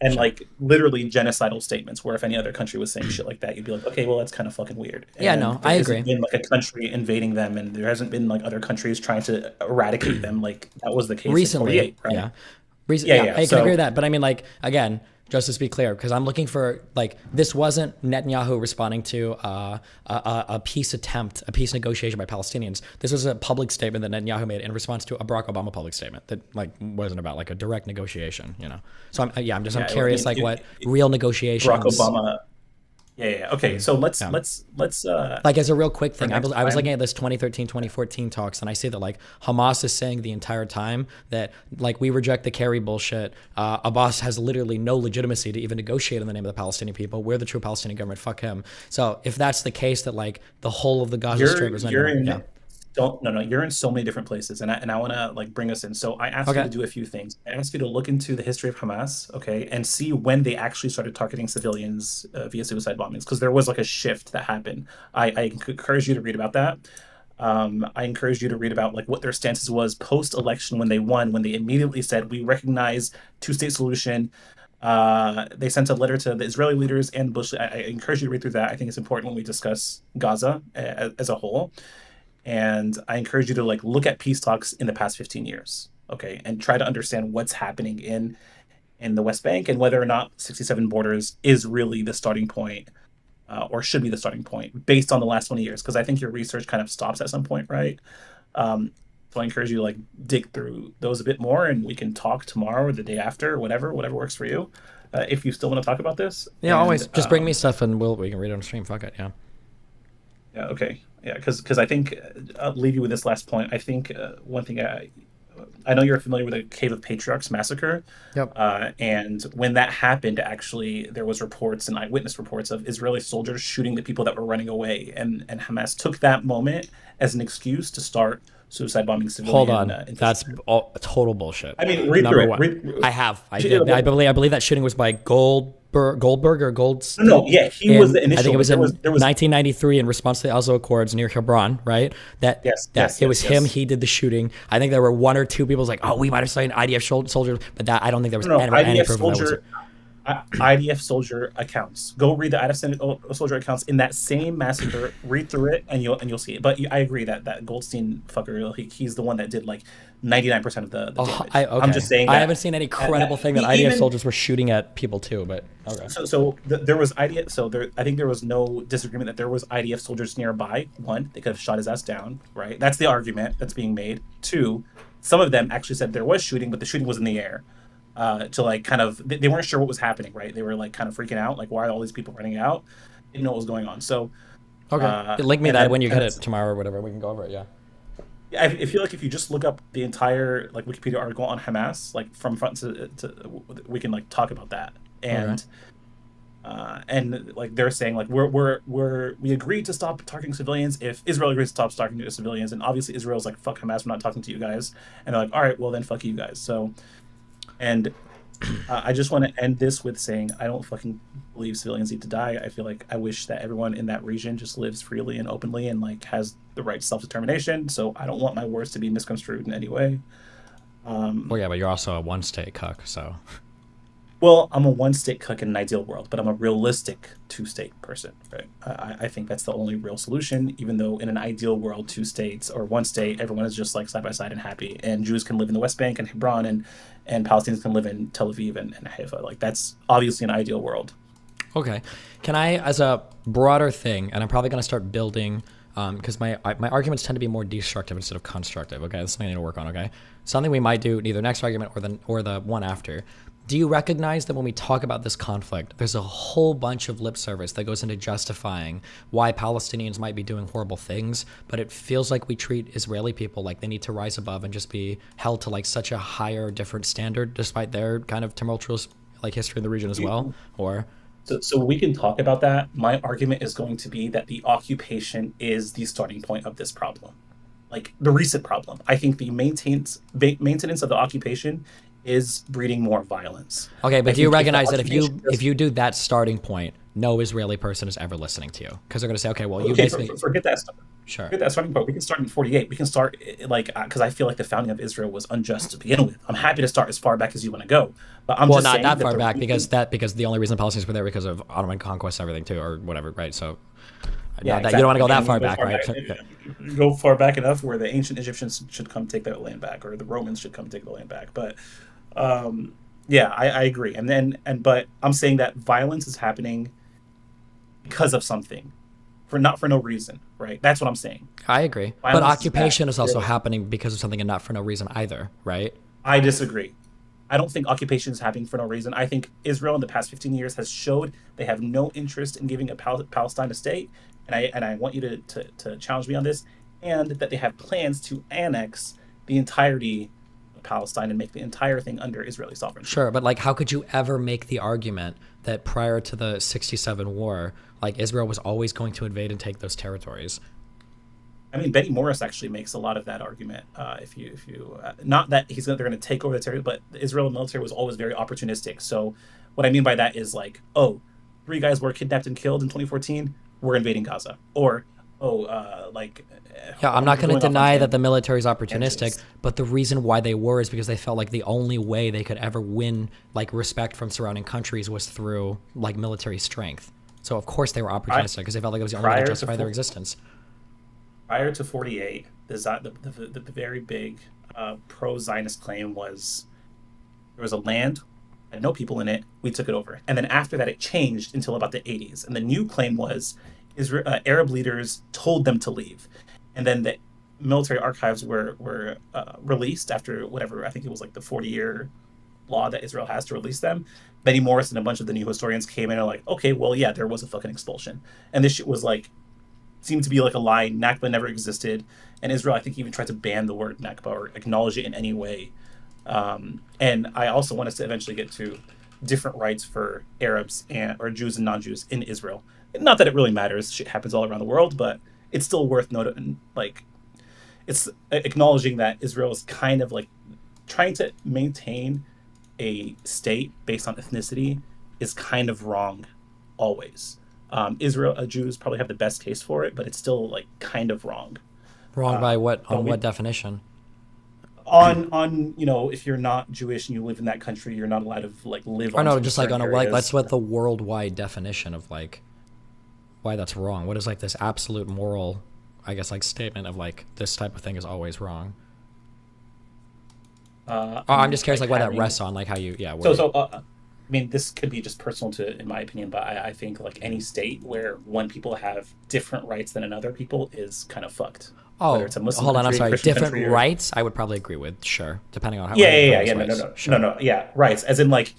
And like literally genocidal statements, where if any other country was saying shit like that, you'd be like, okay, well, that's kind of fucking weird. And yeah, no, I agree. Been like a country invading them, and there hasn't been like other countries trying to eradicate them. Like that was the case recently. In 48, right? Yeah. I can agree with that. But I mean, like again. Just to be clear, because I'm looking for, like, this wasn't Netanyahu responding to a peace attempt, a peace negotiation by Palestinians. This was a public statement that Netanyahu made in response to a Barack Obama public statement that, like, wasn't about, like, a direct negotiation, So, I'm curious, what real negotiations... Barack Obama... Yeah. Okay, so let's like as a real quick thing, I was looking at this 2013, 2014 talks, and I see that like Hamas is saying the entire time that like we reject the Kerry bullshit. Abbas has literally no legitimacy to even negotiate in the name of the Palestinian people. We're the true Palestinian government. Fuck him. So if that's the case, that like the whole of the Gaza Strip is you're in so many different places, and I want to like bring us in. So I asked you to do a few things. I asked you to look into the history of Hamas, okay, and see when they actually started targeting civilians via suicide bombings, because there was like a shift that happened. I encourage you to read about that. I encourage you to read about like what their stances was post-election when they won, when they immediately said we recognize two-state solution. They sent a letter to the Israeli leaders and Bush. I encourage you to read through that. I think it's important when we discuss Gaza as a whole. And I encourage you to like look at peace talks in the past 15 years, okay, and try to understand what's happening in the West Bank and whether or not 67 borders is really the starting point, or should be the starting point based on the last 20 years. Because I think your research kind of stops at some point, right? So I encourage you to like dig through those a bit more, and we can talk tomorrow or the day after, whatever works for you. If you still want to talk about this, Yeah, and, always. Just bring me stuff and we can read it on stream. Fuck it, yeah. Yeah, okay. Yeah, because I think I'll leave you with this last point. I think one thing I know you're familiar with the Cave of Patriarchs massacre. Yep. And when that happened, actually, there was reports and eyewitness reports of Israeli soldiers shooting the people that were running away, and Hamas took that moment as an excuse to start suicide bombing civilians. Hold on, that's all total bullshit. I mean, read Number through one. it. I have. I did. I believe that shooting was by Goldberg or Goldstein. No, yeah, he was the initial. I think it was there in was 1993 in response to the Oslo Accords near Hebron, right? It was him. He did the shooting. I think there were one or two people like, oh, we might have seen IDF soldiers, but that I don't think there was any IDF proof of that. soldier. IDF soldier accounts. Go read the IDF soldier accounts in that same massacre. Read through it, and you'll see it. But I agree that Goldstein fucker, he's the one that did like 99% of the damage. I'm just saying. I haven't seen any credible thing that IDF soldiers were shooting at people too. But okay. So there was IDF. So I think there was no disagreement that there was IDF soldiers nearby. One, they could have shot his ass down. Right. That's the argument that's being made. Two, some of them actually said there was shooting, but the shooting was in the air. To like kind of, they weren't sure what was happening, right? They were like kind of freaking out, like why are all these people running out? Didn't know what was going on. So okay, link me that when you get it tomorrow or whatever. We can go over it. Yeah. I feel like if you just look up the entire like Wikipedia article on Hamas, like from front to we can like talk about that. And and like they're saying like we agreed to stop targeting civilians if Israel agrees to stop targeting civilians, and obviously Israel's like fuck Hamas, we're not talking to you guys, and they're like all right, well then fuck you guys. So. And I just want to end this with saying I don't fucking believe civilians need to die. I feel like I wish that everyone in that region just lives freely and openly and like has the right to self-determination. So I don't want my words to be misconstrued in any way. Well, yeah, but you're also a one-state cuck, so. Well, I'm a one-state cuck in an ideal world, but I'm a realistic two-state person, right? I think that's the only real solution, even though in an ideal world, 2 states or 1 state, everyone is just like side by side and happy, and Jews can live in the West Bank and Hebron, and Palestinians can live in Tel Aviv and Haifa. Like that's obviously an ideal world. Okay. Can I, as a broader thing, and I'm probably going to start building, because my arguments tend to be more destructive instead of constructive, okay? That's something I need to work on, okay? Something we might do either next argument or the one after. Do you recognize that when we talk about this conflict, there's a whole bunch of lip service that goes into justifying why Palestinians might be doing horrible things, but it feels like we treat Israeli people like they need to rise above and just be held to like such a higher, different standard, despite their kind of tumultuous like history in the region as well? Or so we can talk about that. My argument is going to be that the occupation is the starting point of this problem, like the recent problem. I think the maintenance of the occupation is breeding more violence. Okay, but do you recognize that if you do that starting point, no Israeli person is ever listening to you because they're going to say, okay, well, you basically forget that stuff. Sure. Forget that starting point. We can start in 48. We can start like because I feel like the founding of Israel was unjust to begin with. I'm happy to start as far back as you want to go, but I'm well, just not saying that far back because the only reason Palestinians were there because of Ottoman conquest, everything too, or whatever, right? So. Yeah, exactly. You don't want to go that far back, right? Go far back enough where the ancient Egyptians should come take their land back, or the Romans should come take the land back. But yeah, I agree. But I'm saying that violence is happening because of something, not for no reason, right? That's what I'm saying. I agree. But occupation is also happening because of something and not for no reason either, right? I disagree. I don't think occupation is happening for no reason. I think Israel in the past 15 years has showed they have no interest in giving a Palestine a state, and I want you to challenge me on this, and that they have plans to annex the entirety of Palestine and make the entire thing under Israeli sovereignty. Sure, but like, how could you ever make the argument that prior to the 67 war, like Israel was always going to invade and take those territories? I mean, Benny Morris actually makes a lot of that argument. If you not that they're going to take over the territory, but the Israeli military was always very opportunistic. So what I mean by that is like, oh, 3 guys were kidnapped and killed in 2014. We're invading Gaza. Or, Yeah, I'm not going to going off on deny that tangents. the military is opportunistic, but the reason why they were is because they felt like the only way they could ever win like respect from surrounding countries was through like military strength. So of course they were opportunistic because they felt like it was the only way to justify their existence. Prior to 48, the very big pro-Zionist claim was there was a land, had no people in it, we took it over. And then after that, it changed until about the 80s. And the new claim was Arab leaders told them to leave. And then the military archives were released after whatever, I think it was like the 40-year law that Israel has to release them. Benny Morris and a bunch of the new historians came in and were like, okay, well, yeah, there was a fucking expulsion. And this shit was like, seemed to be like a lie. Nakba never existed. And Israel, I think, even tried to ban the word Nakba or acknowledge it in any way. And I also want us to eventually get to different rights for Arabs or Jews and non-Jews in Israel. Not that it really matters. Shit happens all around the world, but it's still worth noting. Like, it's acknowledging that Israel is kind of like trying to maintain a state based on ethnicity is kind of wrong, always. Jews probably have the best case for it, but it's still like kind of wrong. Wrong by what? On what definition? On if you're not Jewish and you live in that country, you're not allowed to like live. Or no, just like on a like that's what the worldwide definition of like why that's wrong. What is like this absolute moral, I guess, like statement of like this type of thing is always wrong. I'm just curious, like why that rests on, like how you, I mean, this could be just personal in my opinion, but I think like any state where one people have different rights than another people is kind of fucked. Oh, whether it's a Muslim hold on, I'm country, sorry. Christian Different country, rights, I would probably agree with, sure, depending on how. No, rights, as in like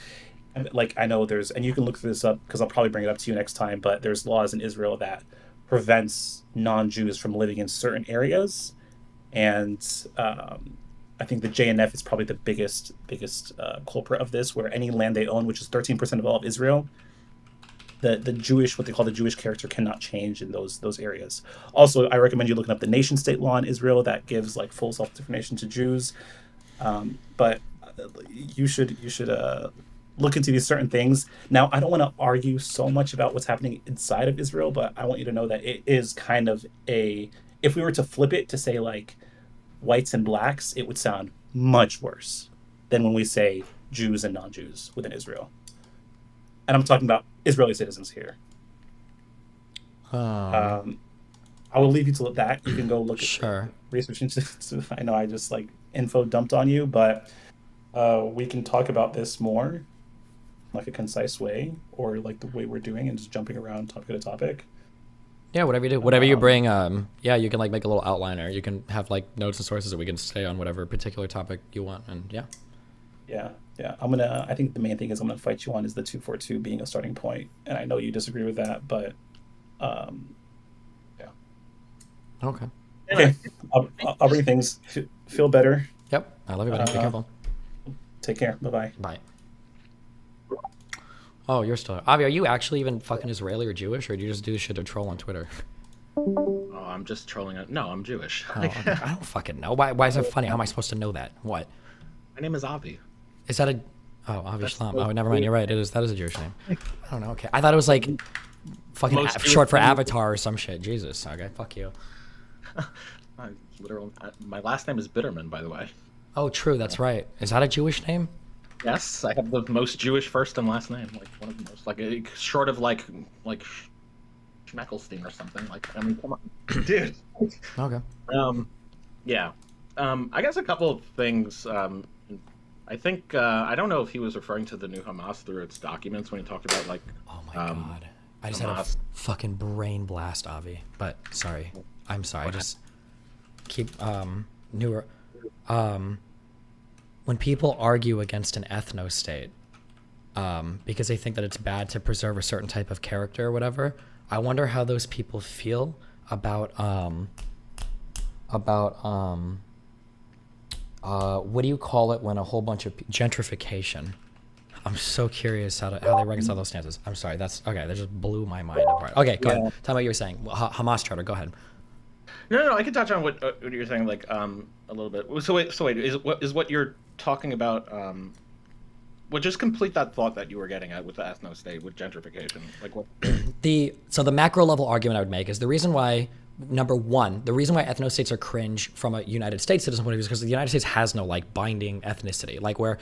I know there's, and you can look this up because I'll probably bring it up to you next time, but there's laws in Israel that prevents non-Jews from living in certain areas, and I think the JNF is probably the biggest culprit of this, where any land they own, which is 13% of all of Israel, the Jewish, what they call the Jewish character, cannot change in those areas. Also, I recommend you looking up the nation state law in Israel that gives like full self-determination to Jews. But you should look into these certain things. Now, I don't want to argue so much about what's happening inside of Israel, but I want you to know that it is kind of if we were to flip it to say like whites and blacks, it would sound much worse than when we say Jews and non-Jews within Israel. And I'm talking about Israeli citizens here. I will leave you to that. You can go look at research into. I know I just like info dumped on you, but we can talk about this more, like a concise way, or like the way we're doing and just jumping around topic to topic. Yeah, whatever you do, whatever you bring. Yeah, you can like make a little outliner. You can have like notes and sources that we can stay on whatever particular topic you want, and yeah. Yeah. I think the main thing I'm gonna fight you on is the 242 being a starting point, and I know you disagree with that, but yeah. Okay. I'll bring things. Feel better. Yep. I love you, buddy. Be careful. Take care. Bye-bye. Bye. Oh, you're still... Avi, are you actually even fucking Israeli or Jewish, or do you just do this shit to troll on Twitter? Oh, I'm just trolling it. No, I'm Jewish. Oh, okay. I don't fucking know. Why is that funny? How am I supposed to know that? What? My name is Avi. Is that a... Oh, Avi Shlam. Oh, never mind. You're right. That is a Jewish name. I don't know. Okay. I thought it was like fucking short for Avatar or some shit. Jesus. Okay. Fuck you. My last name is Bitterman, by the way. Oh, true. That's right. Is that a Jewish name? Yes, I have the most Jewish first and last name, like one of the most, like short of like Schmeckelstein or something. Like, I mean, come on, dude. Okay. Yeah. I guess a couple of things. I think I don't know if he was referring to the new Hamas through its documents when he talked about like. Oh my god! I just had a fucking brain blast, Avi. But sorry, I'm sorry. I just keep newer. When people argue against an ethno-state because they think that it's bad to preserve a certain type of character or whatever, I wonder how those people feel about what do you call it when a whole bunch of gentrification? I'm so curious how they reconcile those stances. I'm sorry, that's okay. That just blew my mind apart. Okay, go ahead. Tell me what you were saying. Hamas charter. Go ahead. No, I can touch on what you're saying, like a little bit. So wait, is what you're talking about? Well, just complete that thought that you were getting at with the ethno state with gentrification. Like what? So the macro level argument I would make is the reason why number one, the reason why ethnostates are cringe from a United States citizen point of view is because the United States has no like binding ethnicity. Like we're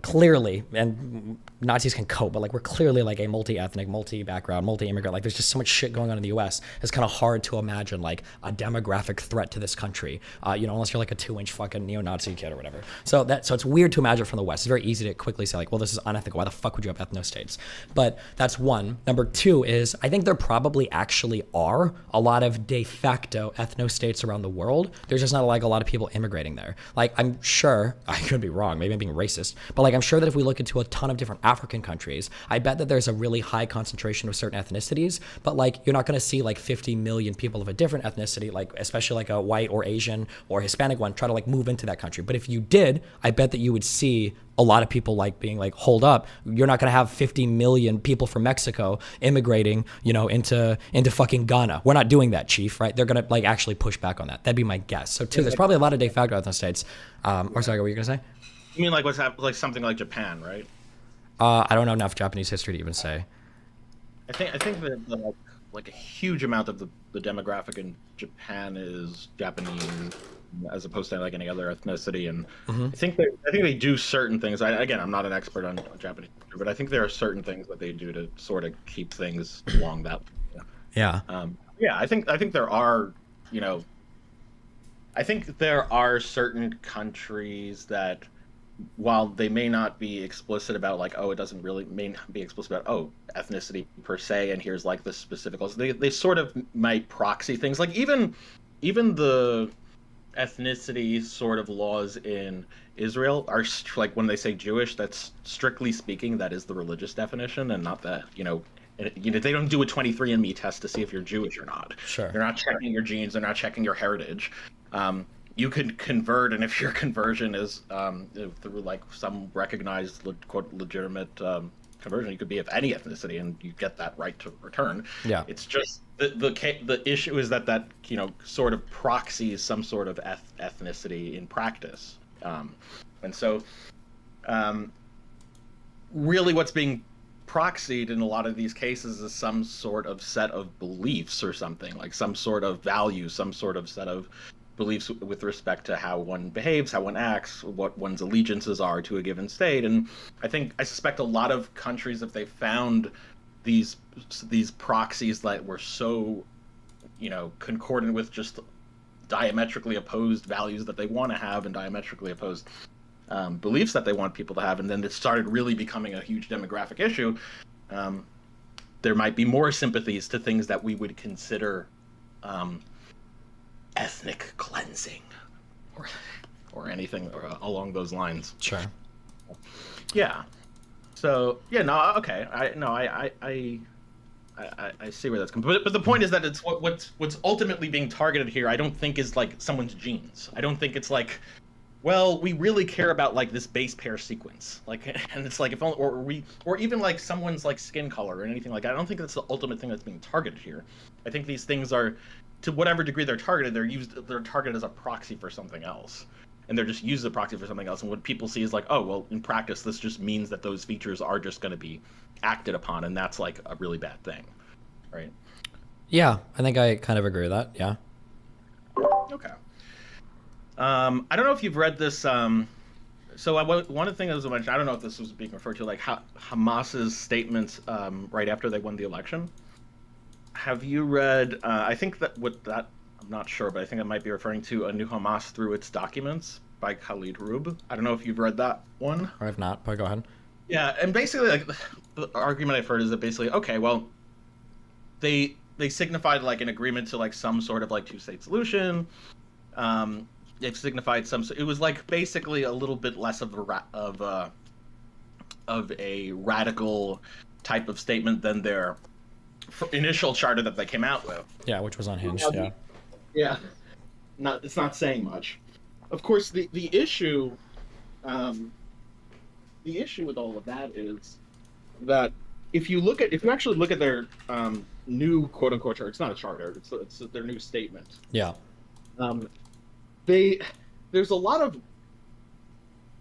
clearly, and Nazis can cope, but like we're clearly like a multi-ethnic, multi-background, multi-immigrant. Like there's just so much shit going on in the U.S. It's kind of hard to imagine like a demographic threat to this country. Unless you're like a 2-inch fucking neo-Nazi kid or whatever. So it's weird to imagine from the West. It's very easy to quickly say like, well, this is unethical. Why the fuck would you have ethnostates? But that's one. Number two is I think there probably actually are a lot of de facto ethnostates around the world. There's just not like a lot of people immigrating there. Like I'm sure, I could be wrong, maybe I'm being racist, but like I'm sure that if we look into a ton of different African countries, I bet that there's a really high concentration of certain ethnicities, but like you're not gonna see like 50 million people of a different ethnicity, like especially like a white or Asian or Hispanic one, try to like move into that country. But if you did, I bet that you would see a lot of people like being like, hold up, you're not gonna have 50 million people from Mexico immigrating, into fucking Ghana. We're not doing that, chief, right? They're gonna like actually push back on that. That'd be my guess. So two, there's probably a lot of de facto ethnostates. Or sorry, what were you gonna say? You mean like what's happened, like something like Japan, right? I don't know enough Japanese history to even say. I think that like a huge amount of the demographic in Japan is Japanese, as opposed to like any other ethnicity. And I think they do certain things. I'm not an expert on Japanese culture, but I think there are certain things that they do to sort of keep things along that. Yeah. I think there are, I think there are certain countries that, while they may not be explicit about like, it doesn't really may not be explicit about ethnicity per se, and here's like the specific, they sort of might proxy things. Like even the ethnicity sort of laws in Israel are like, when they say Jewish, that's strictly speaking, that is the religious definition, and not that, they don't do a 23andMe test to see if you're Jewish or not. Sure. They're not checking your genes. They're not checking your heritage. You could convert, and if your conversion is through like some recognized quote legitimate conversion, you could be of any ethnicity, and you get that right to return. Yeah. It's just the issue is that sort of proxies some sort of ethnicity in practice, and so really what's being proxied in a lot of these cases is some sort of set of beliefs or something, like some sort of value, some sort of set of beliefs with respect to how one behaves, how one acts, what one's allegiances are to a given state. And I suspect a lot of countries, if they found these proxies that were so, concordant with just diametrically opposed values that they want to have and diametrically opposed beliefs that they want people to have, and then it started really becoming a huge demographic issue, there might be more sympathies to things that we would consider ethnic cleansing or anything along those lines. Sure. Yeah. So yeah, no, okay. I see where that's coming. But the point is that it's what's ultimately being targeted here. I don't think is like someone's genes. I don't think it's like, well, we really care about like this base pair sequence, like, and it's like if only, or even like someone's like skin color or anything like that. I don't think that's the ultimate thing that's being targeted here. I think these things are, to whatever degree they're targeted, they're targeted as a proxy for something else, and they're just used as a proxy for something else. And what people see is like, oh, well, in practice, this just means that those features are just going to be acted upon, and that's like a really bad thing, right? Yeah, I think I kind of agree with that. Yeah. Okay. I don't know if you've read this. So one of the things that was mentioned, I don't know if this was being referred to, like Hamas's statements right after they won the election. Have you read? I think that I'm not sure, but I think it might be referring to A New Hamas Through Its Documents by Khalid Rube. I don't know if you've read that one. Or if not, but go ahead. Yeah, and basically, like, the argument I've heard is that basically, okay, well, they signified like an agreement to like some sort of like two-state solution. They've signified some. It was like basically a little bit less of a radical type of statement than their initial charter that they came out with. Yeah, which was unhinged. Yeah. Yeah. It's not saying much. Of course, the issue with all of that is that if you actually look at their new quote unquote charter, it's not a charter. It's their new statement. Yeah. There's a lot of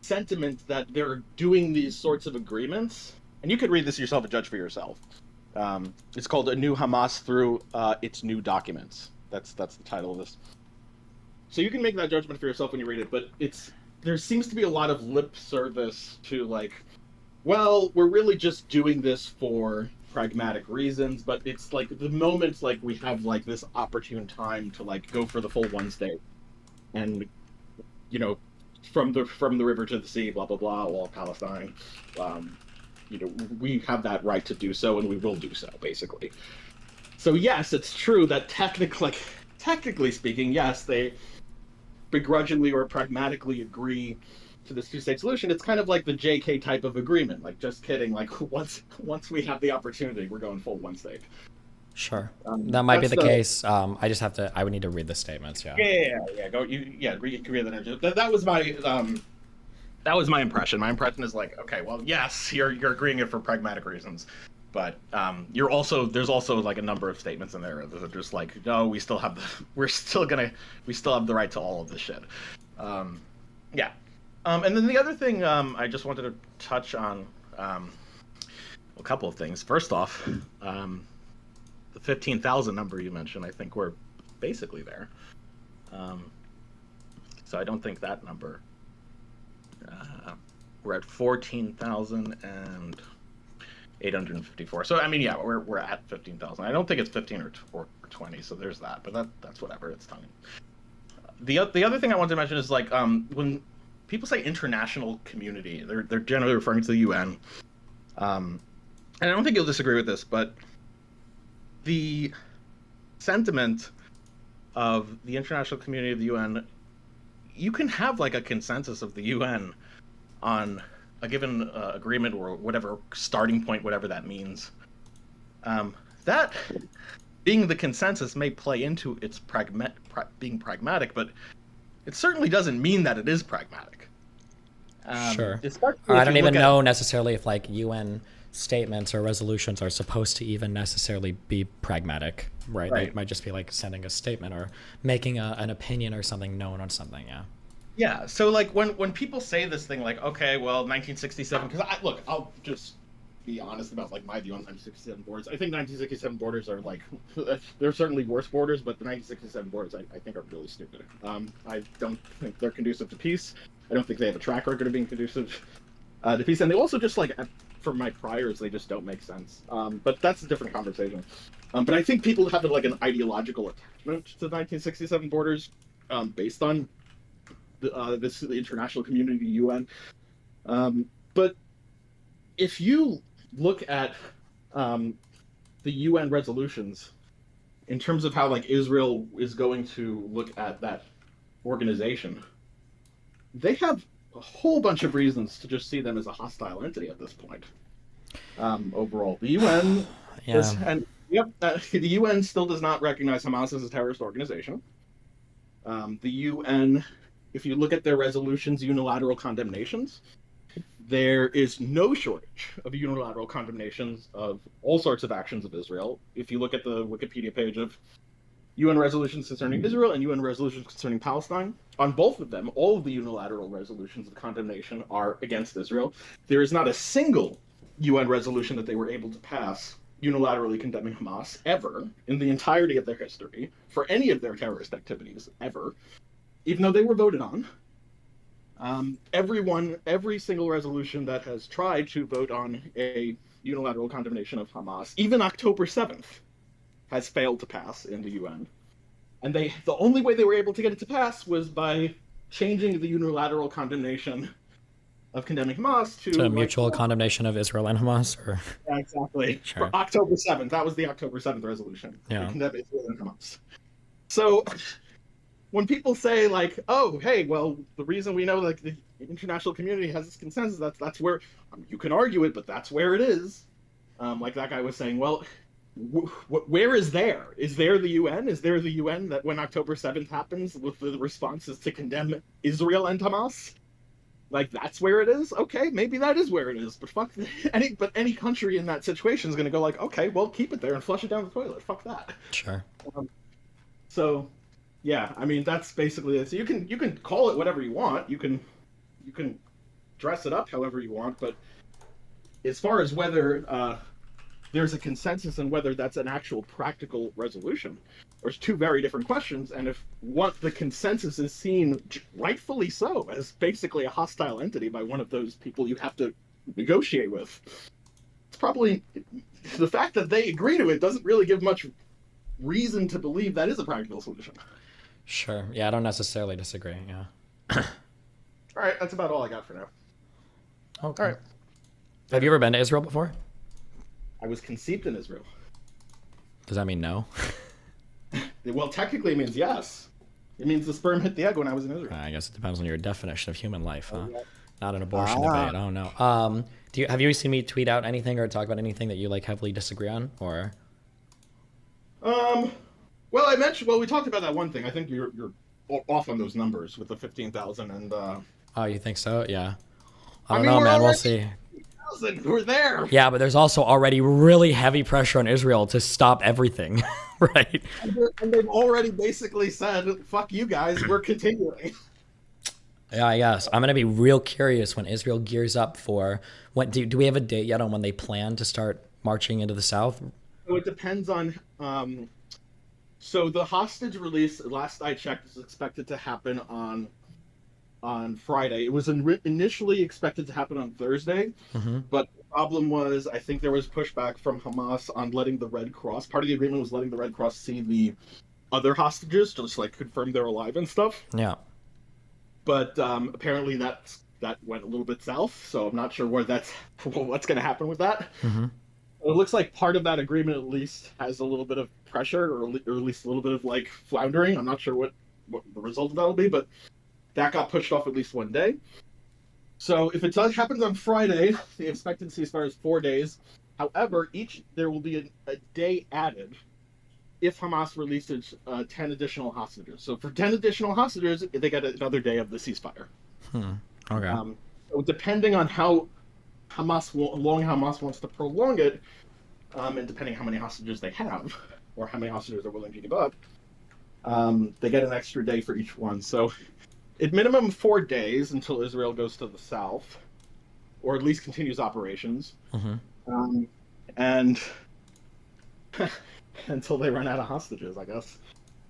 sentiment that they're doing these sorts of agreements, and you could read this yourself and judge for yourself. It's called A New Hamas Through Its New Documents. That's the title of this. So you can make that judgment for yourself when you read it, but there seems to be a lot of lip service to like, well, we're really just doing this for pragmatic reasons, but it's like the moment like we have like this opportune time to like go for the full one state, and from the river to the sea, blah blah blah, all Palestine. We have that right to do so, and we will do so, basically. So yes, it's true that technically speaking, yes, they begrudgingly or pragmatically agree to this two-state solution. It's kind of like the JK type of agreement. Like, just kidding. Like, once we have the opportunity, we're going full one state. Sure, that might be the case. I would need to read the statements. Yeah. Read that. That was my impression. My impression is like, okay, well, yes, you're agreeing it for pragmatic reasons, but there's also like a number of statements in there that are just like, no, we still have the right to all of this shit. And then the other thing I just wanted to touch on, a couple of things. First off, the 15,000 number you mentioned, I think we're basically there. So I don't think that number. We're at 14,854. So I mean, yeah, we're at 15,000. I don't think it's 15 or 20. So there's that. But that's whatever. It's tiny. The other thing I wanted to mention is like when people say international community, they're generally referring to the UN. And I don't think you'll disagree with this, but the sentiment of the international community of the UN, you can have like a consensus of the UN on a given agreement or whatever starting point, whatever that means. That being the consensus may play into its being pragmatic, but it certainly doesn't mean that it is pragmatic. Sure. Or I don't even know necessarily if like UN statements or resolutions are supposed to even necessarily be pragmatic, right? It might just be like sending a statement or making an opinion or something known on something. Yeah. So like when people say this thing like, okay, well, 1967, because I'll just be honest about like my view on 1967 borders. I think 1967 borders are like, they're certainly worse borders, but the 1967 borders I think are really stupid. I don't think they're conducive to peace. I don't think they have a track record of being conducive to peace, and they also just like, for my priors, they just don't make sense. But that's a different conversation. But I think people have like an ideological attachment to the 1967 borders based on the international community, UN. But if you look at the UN resolutions in terms of how like Israel is going to look at that organization, they have a whole bunch of reasons to just see them as a hostile entity at this point. Overall, the UN the UN still does not recognize Hamas as a terrorist organization. The UN, if you look at their resolutions, unilateral condemnations, there is no shortage of unilateral condemnations of all sorts of actions of Israel. If you look at the Wikipedia page of UN resolutions concerning Israel and UN resolutions concerning Palestine, on both of them, all of the unilateral resolutions of condemnation are against Israel. There is not a single UN resolution that they were able to pass unilaterally condemning Hamas ever in the entirety of their history for any of their terrorist activities ever, even though they were voted on. Every single resolution that has tried to vote on a unilateral condemnation of Hamas, even October 7th, has failed to pass in the UN. And the only way they were able to get it to pass was by changing the unilateral condemnation of condemning Hamas to a mutual condemnation of Israel and Hamas, or yeah, exactly. Sure. For October 7th, that was the October 7th resolution. Yeah. To condemn Israel and Hamas. So when people say like, oh, hey, well, the reason we know like the international community has this consensus, that's where you can argue it, but that's where it is. Like that guy was saying, well, where is there? Is there the UN? Is there the UN that when October 7th happens, with the responses to condemn Israel and Hamas? Like that's where it is? Okay, maybe that is where it is. But fuck any country in that situation is going to go like, okay, well, keep it there and flush it down the toilet. Fuck that. Sure. So, yeah, I mean that's basically it. So you can call it whatever you want. You can dress it up however you want. But as far as whether there's a consensus and whether that's an actual practical resolution, there's two very different questions, and if the consensus is seen, rightfully so, as basically a hostile entity by one of those people you have to negotiate with, it's probably the fact that they agree to it doesn't really give much reason to believe that is a practical solution. Sure. Yeah, I don't necessarily disagree. Yeah. All right, that's about all I got for now. Okay. All right. Have you ever been to Israel before? I was conceived in Israel. Does that mean no? Well, technically it means yes. It means the sperm hit the egg when I was in Israel. I guess it depends on your definition of human life, huh? Not an abortion debate. Oh no. Have you seen me tweet out anything or talk about anything that you like heavily disagree on, or? Well, we talked about that one thing. I think you're off on those numbers with the 15,000 and. Oh, you think so? Yeah. I don't know, man. We'll see. We're there. Yeah, but there's also already really heavy pressure on Israel to stop everything, right? And they've already basically said, "Fuck you guys, we're continuing." Yeah, I guess. I'm gonna be real curious when Israel gears up for what. Do we have a date yet on when they plan to start marching into the south? So it depends on. So the hostage release, last I checked, is expected to happen on Friday. It was initially expected to happen on Thursday, but the problem was I think there was pushback from Hamas on letting the Red Cross. Part of the agreement was letting the Red Cross see the other hostages to just like confirm they're alive and stuff. Yeah. But apparently that went a little bit south, so I'm not sure what's going to happen with that. It looks like part of that agreement at least has a little bit of pressure, or at least a little bit of like floundering. I'm not sure what the result of that will be, but that got pushed off at least one day. So if it happens on Friday, the expectancy as far as 4 days. However, there will be a day added if Hamas releases 10 additional hostages. So for 10 additional hostages, they get another day of the ceasefire. Okay. So depending on how long Hamas wants to prolong it, and depending how many hostages they have, or how many hostages they're willing to give up, they get an extra day for each one. So at minimum 4 days until Israel goes to the south, or at least continues operations, and until they run out of hostages, I guess.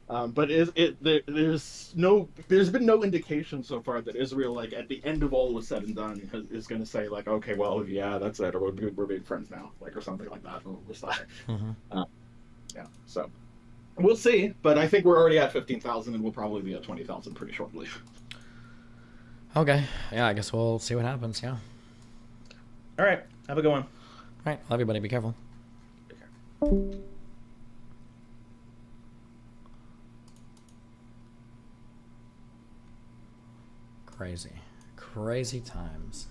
But there's been no indication so far that Israel, like at the end of all was said and done, is going to say like, okay, well, yeah, that's it, or we're being friends now, like, or something like that. Yeah, so we'll see. But I think we're already at 15,000, and we'll probably be at 20,000 pretty shortly. Okay. Yeah, I guess we'll see what happens. Yeah. All right. Have a good one. All right. Love you, buddy. Be careful. Take care. Crazy times.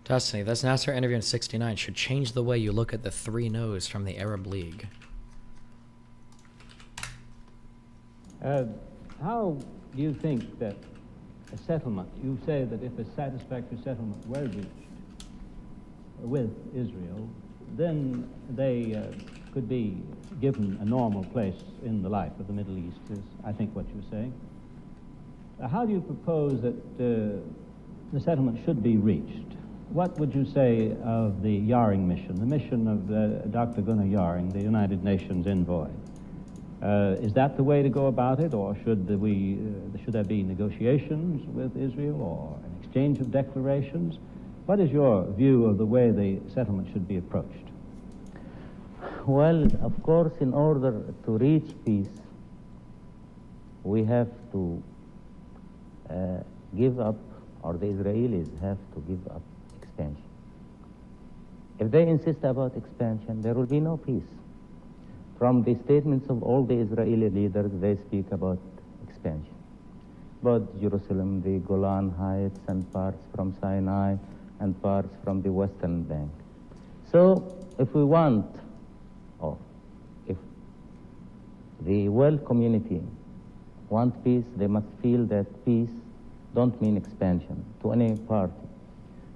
Destiny, this Nasser interview in 69 should change the way you look at the 3 no's from the Arab League. How do you think that a settlement, you say that if a satisfactory settlement were reached with Israel, then they could be given a normal place in the life of the Middle East, is I think what you're saying. How do you propose that the settlement should be reached? What would you say of the Yaring mission, the mission of Dr. Gunnar Yaring, the United Nations envoy? Is that the way to go about it, or should there be negotiations with Israel, or an exchange of declarations? What is your view of the way the settlement should be approached? Well, of course, in order to reach peace, we have to give up, or the Israelis have to give up expansion. If they insist about expansion, there will be no peace. From the statements of all the Israeli leaders, they speak about expansion. About Jerusalem, the Golan Heights, and parts from Sinai, and parts from the Western Bank. So, if we want, or if the world community want peace, they must feel that peace don't mean expansion to any party.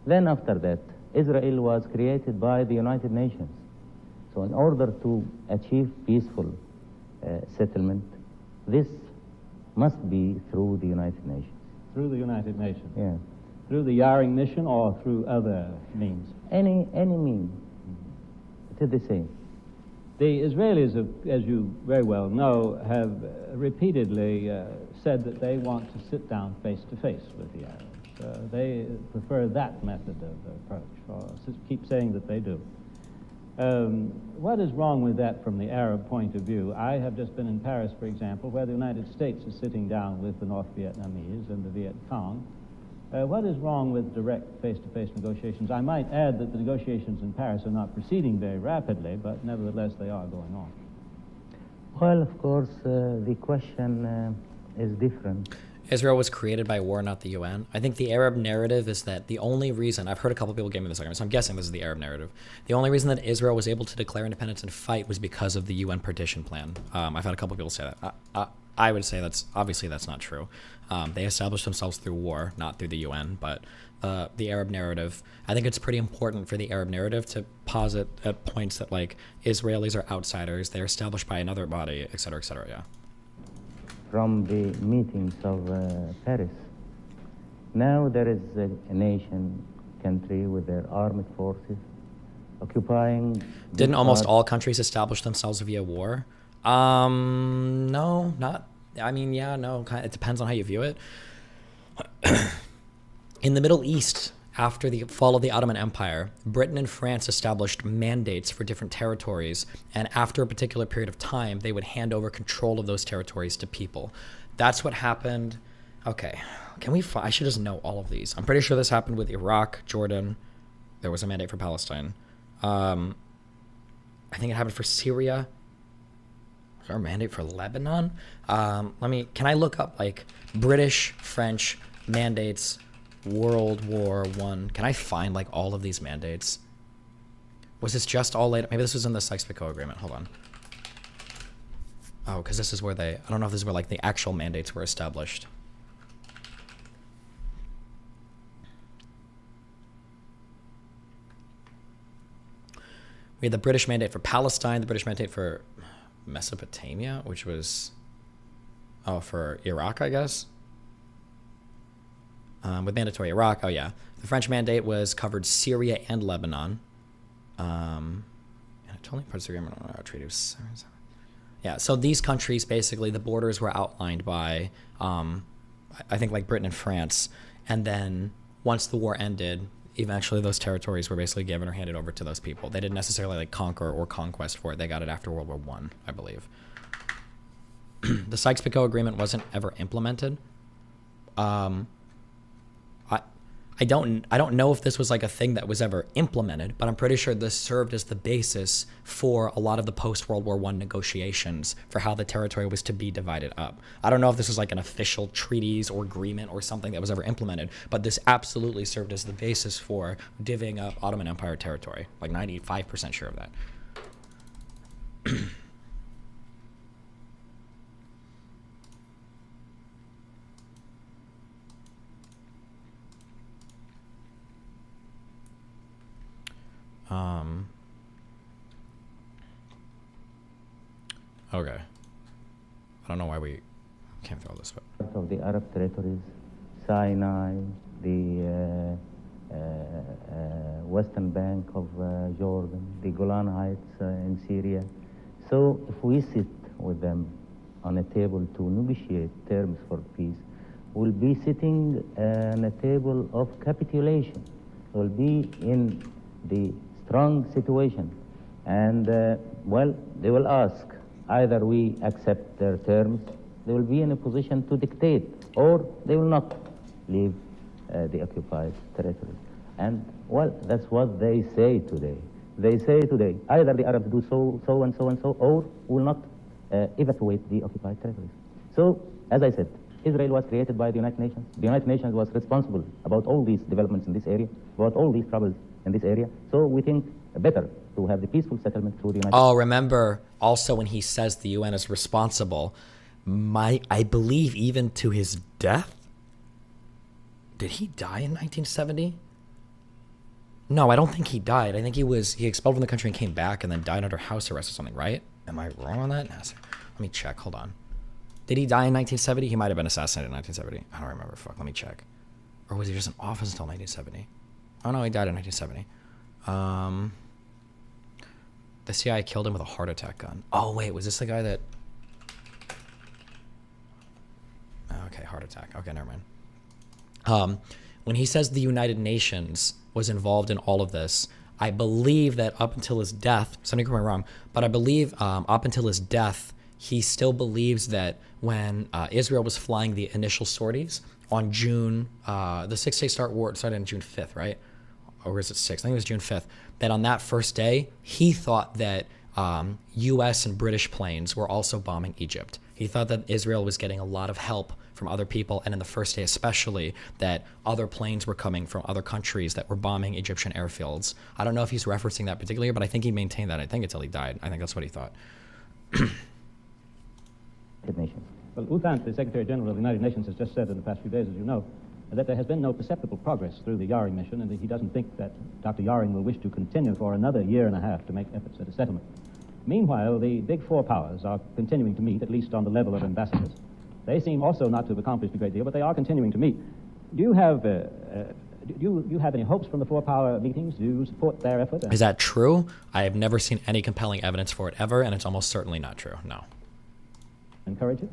Then after that, Israel was created by the United Nations. So in order to achieve peaceful settlement, this must be through the United Nations. Through the United Nations? Yeah. Through the Yaring mission or through other means? Any means. It is the same. The Israelis, as you very well know, have repeatedly said that they want to sit down face to face with the Arabs. They prefer that method of approach, or keep saying that they do. What is wrong with that from the Arab point of view? I have just been in Paris, for example, where the United States is sitting down with the North Vietnamese and the Viet Cong. What is wrong with direct face-to-face negotiations? I might add that the negotiations in Paris are not proceeding very rapidly, but nevertheless they are going on. Well, of course, the question is different. Israel was created by war, not the UN. I think the Arab narrative is that the only reason, I've heard a couple people give me this argument, so I'm guessing this is the Arab narrative. The only reason that Israel was able to declare independence and fight was because of the UN partition plan. I've had a couple people say that. I would say that's not true. They established themselves through war, not through the UN, but the Arab narrative, I think it's pretty important for the Arab narrative to posit at points that like Israelis are outsiders, they're established by another body, et cetera, yeah. From the meetings of Paris, now there is a nation, country with their armed forces occupying... Didn't almost all countries establish themselves via war? No, not... I mean, yeah, no, it depends on how you view it. In the Middle East, after the fall of the Ottoman Empire, Britain and France established mandates for different territories, and after a particular period of time, they would hand over control of those territories to people. That's what happened. Okay, I should just know all of these. I'm pretty sure this happened with Iraq, Jordan. There was a mandate for Palestine. I think it happened for Syria. Was there a mandate for Lebanon? Can I look up like British, French mandates, World War I? Can I find like all of these mandates? Was this just all later? Maybe this was in the Sykes-Picot Agreement. Hold on. Oh, because this is where I don't know if this is where like the actual mandates were established. We had the British mandate for Palestine, the British mandate for Mesopotamia, which was, for Iraq, I guess. With mandatory Iraq, oh yeah. The French mandate covered Syria and Lebanon. And it only parts of the agreement on our treaty was... Yeah, so these countries, basically, the borders were outlined by, I think, like Britain and France. And then once the war ended, eventually those territories were basically given or handed over to those people. They didn't necessarily like conquer or conquest for it. They got it after World War I believe. The Sykes-Picot Agreement wasn't ever implemented. I don't know if this was like a thing that was ever implemented, but I'm pretty sure this served as the basis for a lot of the post-World War I negotiations for how the territory was to be divided up. I don't know if this was like an official treaties or agreement or something that was ever implemented, but this absolutely served as the basis for divvying up Ottoman Empire territory. Like 95% sure of that. Okay. I don't know why we can't throw this way. Of the Arab territories, Sinai, the western bank of Jordan, the Golan Heights in Syria. So if we sit with them on a table to negotiate terms for peace, we'll be sitting on a table of capitulation. We'll be in the strong situation. And, well, they will ask, either we accept their terms, they will be in a position to dictate, or they will not leave the occupied territories. And, well, that's what they say today. They say today, either the Arabs do so and so, or will not evacuate the occupied territories. So, as I said, Israel was created by the United Nations. The United Nations was responsible about all these developments in this area, about all these troubles in this area. So we think better to have the peaceful settlement through the United Oh, remember also when he says the UN is responsible, I believe even to his death? Did he die in 1970? No, I don't think he died. I think he expelled from the country and came back and then died under house arrest or something, right? Am I wrong on that? Let me check. Hold on. Did he die in 1970? He might have been assassinated in 1970. I don't remember. Fuck, let me check. Or was he just in office until 1970? Oh no, he died in 1970. The CIA killed him with a heart attack gun. Oh wait, was this the guy that... Okay, heart attack. Okay, never mind. When he says the United Nations was involved in all of this, I believe that up until his death, somebody correct me wrong, but I believe up until his death, he still believes that when Israel was flying the initial sorties on June, the Six-Day War started on June 5th, right? Or is it 6th? I think it was June 5th. That on that first day, he thought that U.S. and British planes were also bombing Egypt. He thought that Israel was getting a lot of help from other people, and in the first day especially, that other planes were coming from other countries that were bombing Egyptian airfields. I don't know if he's referencing that particularly, but I think he maintained that, I think, until he died. I think that's what he thought. Nations. Well, U Thant, the Secretary General of the United Nations, has just said in the past few days, as you know, that there has been no perceptible progress through the Yaring mission, and that he doesn't think that Dr. Yaring will wish to continue for another year and a half to make efforts at a settlement. Meanwhile, the big four powers are continuing to meet, at least on the level of ambassadors. They seem also not to have accomplished a great deal, but they are continuing to meet. Do you have any hopes from the four-power meetings? Do you support their effort? Is that true? I have never seen any compelling evidence for it ever, and it's almost certainly not true. No. Encourage it?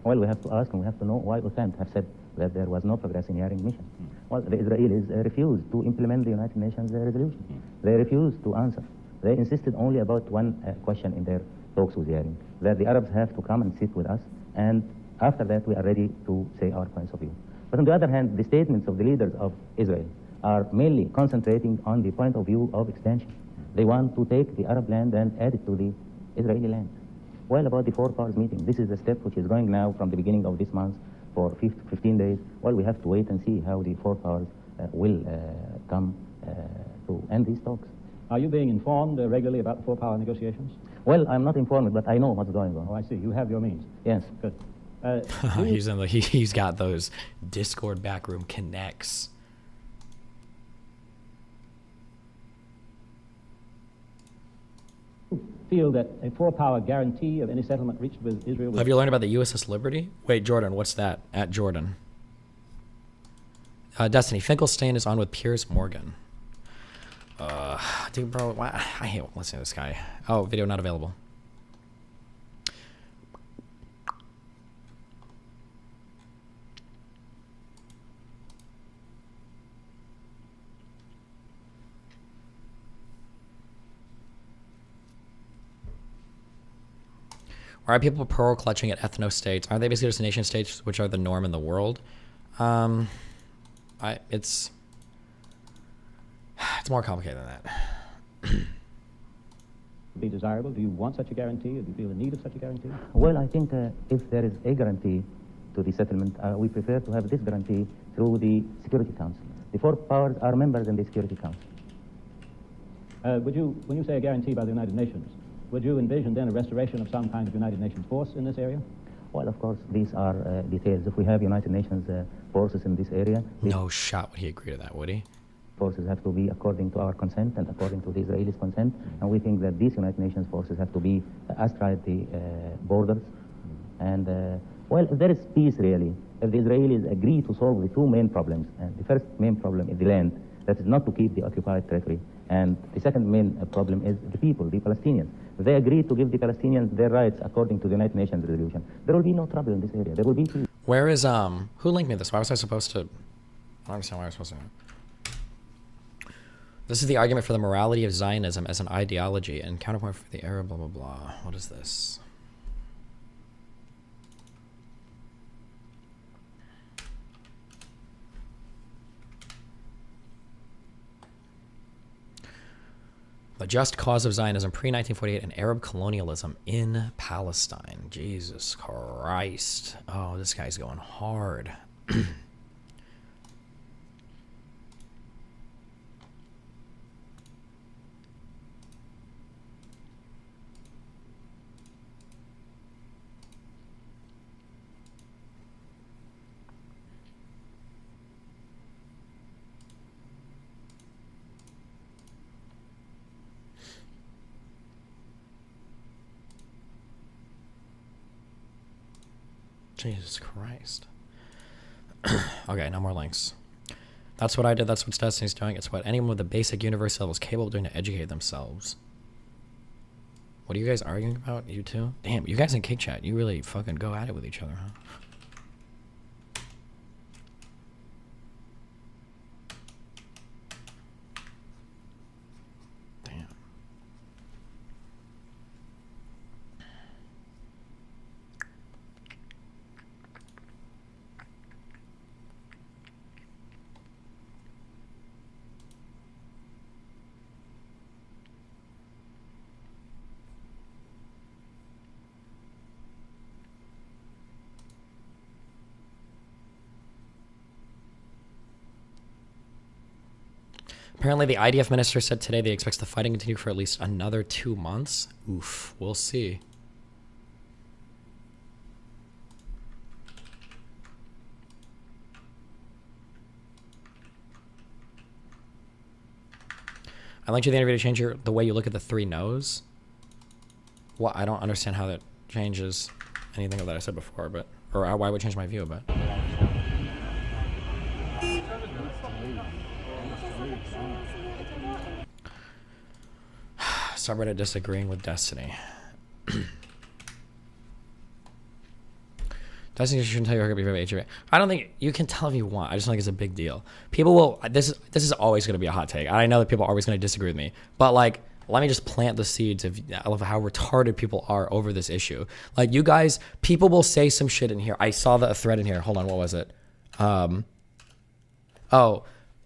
Well, we have to ask and we have to know why Uthant have said that there was no progress in Yaring mission. Well, the Israelis refused to implement the United Nations resolution. They refused to answer. They insisted only about one question in their talks with Yaring, that the Arabs have to come and sit with us, and after that we are ready to say our points of view. But on the other hand, the statements of the leaders of Israel are mainly concentrating on the point of view of expansion. They want to take the Arab land and add it to the Israeli land. Well, about the four powers meeting, this is a step which is going now from the beginning of this month for 15 days. Well, we have to wait and see how the four powers will come to end these talks. Are you being informed regularly about the four-power negotiations? Well, I'm not informed, but I know what's going on. Oh, I see. You have your means. Yes. Good. He's got those Discord backroom connects. Feel that a four-power guarantee of any settlement reached with Israel... Have you learned about the USS Liberty? Wait, Jordan, what's that? At Jordan. Destiny, Finkelstein is on with Piers Morgan. Dude, bro, I hate listening to this guy. Oh, video not available. Why are people pearl clutching at ethno-states? Aren't they basically just nation states which are the norm in the world? It's more complicated than that. Be desirable? Do you want such a guarantee? Or do you feel the need of such a guarantee? Well, I think if there is a guarantee to the settlement, we prefer to have this guarantee through the Security Council. The four powers are members in the Security Council. When you say a guarantee by the United Nations, would you envision then a restoration of some kind of United Nations force in this area? Well, of course, these are details. If we have United Nations forces in this area... No shot would he agree to that, would he? Forces have to be according to our consent and according to the Israelis' consent, and we think that these United Nations forces have to be astride the borders. And, well, if there is peace, really, if the Israelis agree to solve the two main problems, and the first main problem is the land, that is not to keep the occupied territory, and the second main problem is the people, the Palestinians. If they agree to give the Palestinians their rights according to the United Nations resolution, there will be no trouble in this area. There will be peace. Where is, who linked me this? Why was I supposed to, I don't understand why I was supposed to. This is the argument for the morality of Zionism as an ideology and counterpoint for the Arab, blah, blah, blah. What is this? The just cause of Zionism pre-1948 and Arab colonialism in Palestine. Jesus Christ. Oh, this guy's going hard. Jesus Christ. Okay, no more links. That's what I did. That's what Destiny's doing. It's what anyone with a basic universe level is capable of doing to educate themselves. What are you guys arguing about? You two? Damn, you guys in Kick Chat, you really fucking go at it with each other, huh? Apparently, the IDF minister said today they expects the fighting to continue for at least another 2 months. Oof, we'll see. I'd like you the interview to change the way you look at the 3 no's. Well, I don't understand how that changes anything that I said before, but or why would it change my view of it. Subreddit disagreeing with Destiny. Destiny shouldn't tell you you're gonna be HIV. I don't think you can tell if you want. I just don't think it's a big deal. People will. This is always gonna be a hot take. I know that people are always gonna disagree with me, but like, let me just plant the seeds of how retarded people are over this issue. Like, you guys, people will say some shit in here. I saw a thread in here. Hold on, what was it? Oh,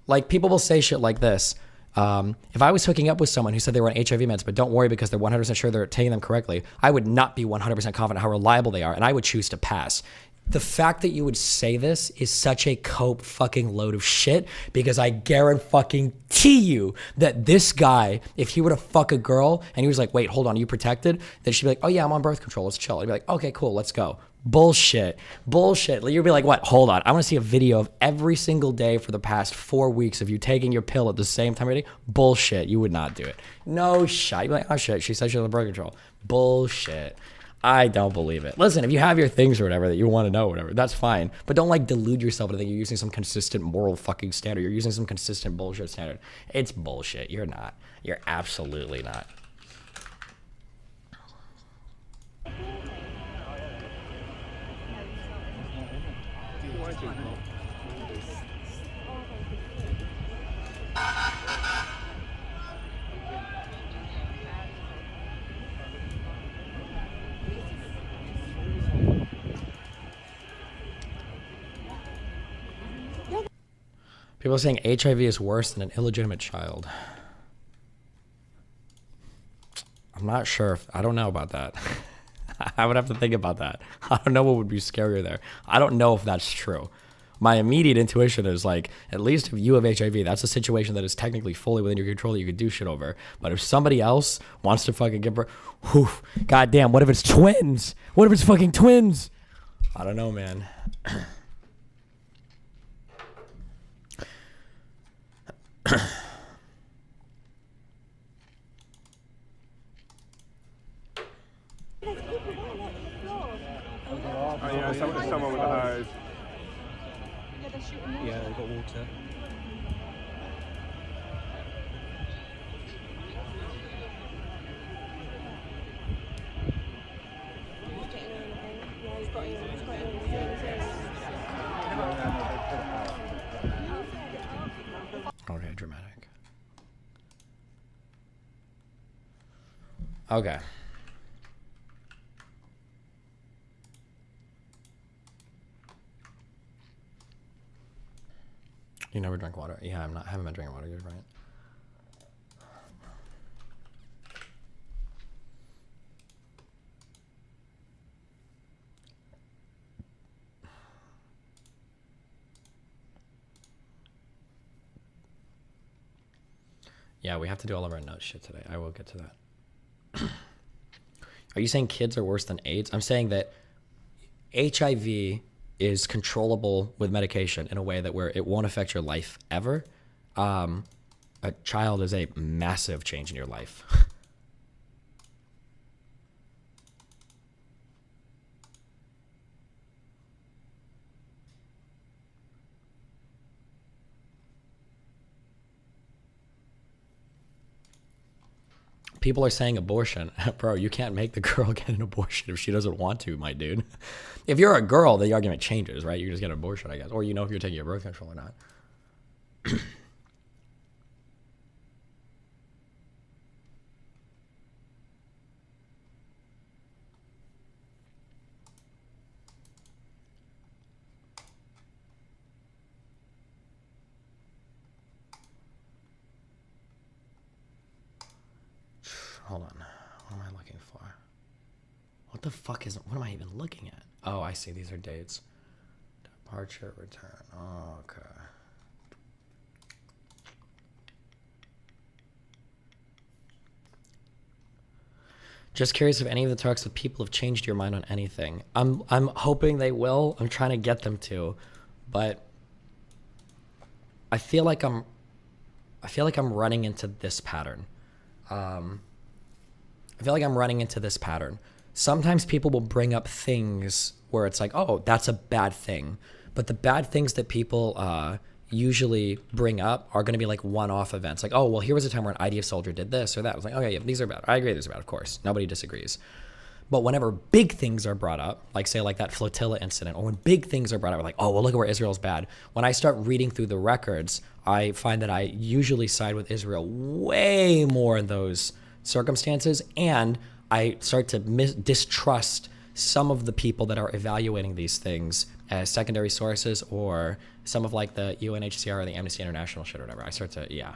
like, people will say shit like this. If I was hooking up with someone who said they were on HIV meds, but don't worry because they're 100% sure they're taking them correctly, I would not be 100% confident how reliable they are, and I would choose to pass. The fact that you would say this is such a cope fucking load of shit, because I guarantee you that this guy, if he were to fuck a girl and he was like, wait, hold on, are you protected? Then she'd be like, oh yeah, I'm on birth control, let's chill. I'd be like, okay, cool, let's go. Bullshit. Bullshit. You'd be like, what? Hold on. I want to see a video of every single day for the past 4 weeks of you taking your pill at the same time every day. Bullshit. You would not do it. No shit. You'd be like, oh shit, she said she was on birth control. Bullshit. I don't believe it. Listen, if you have your things or whatever that you want to know, whatever, that's fine. But don't like delude yourself into thinking you're using some consistent moral fucking standard. You're using some consistent bullshit standard. It's bullshit. You're not. You're absolutely not. People are saying HIV is worse than an illegitimate child. I'm not sure. I don't know about that. I would have to think about that. I don't know what would be scarier there. I don't know if that's true. My immediate intuition is like, at least if you have HIV, that's a situation that is technically fully within your control that you could do shit over. But if somebody else wants to fucking give birth, whew, goddamn, what if it's twins? What if it's fucking twins? I don't know, man. Oh yeah, someone with a hose. Yeah, they've got water. Okay, dramatic. Okay. You never drank water? Yeah, haven't been drinking water, you're right. Yeah, we have to do all of our nut shit today. I will get to that. Are you saying kids are worse than AIDS? I'm saying that HIV is controllable with medication in a way that where it won't affect your life ever. A child is a massive change in your life. People are saying abortion. Bro, you can't make the girl get an abortion if she doesn't want to, my dude. If you're a girl, the argument changes, right? You just get an abortion, I guess. Or you know if you're taking your birth control or not. Hold on. What am I looking for? What the fuck is... What am I even looking at? Oh, I see. These are dates. Departure, return. Oh, okay. Just curious if any of the talks with people have changed your mind on anything. I'm hoping they will. I'm trying to get them to, but I feel like I'm running into this pattern. I feel like I'm running into this pattern. Sometimes people will bring up things where it's like, oh, that's a bad thing. But the bad things that people usually bring up are going to be like one-off events. Like, oh, well, here was a time where an IDF soldier did this or that. I was like, okay, yeah, these are bad. I agree these are bad, of course. Nobody disagrees. But whenever big things are brought up, like say like that flotilla incident, or when big things are brought up, like, oh, well, look at where Israel's bad. When I start reading through the records, I find that I usually side with Israel way more in those circumstances, and I start to distrust some of the people that are evaluating these things as secondary sources, or some of like the UNHCR or the Amnesty International shit or whatever. I start to, yeah.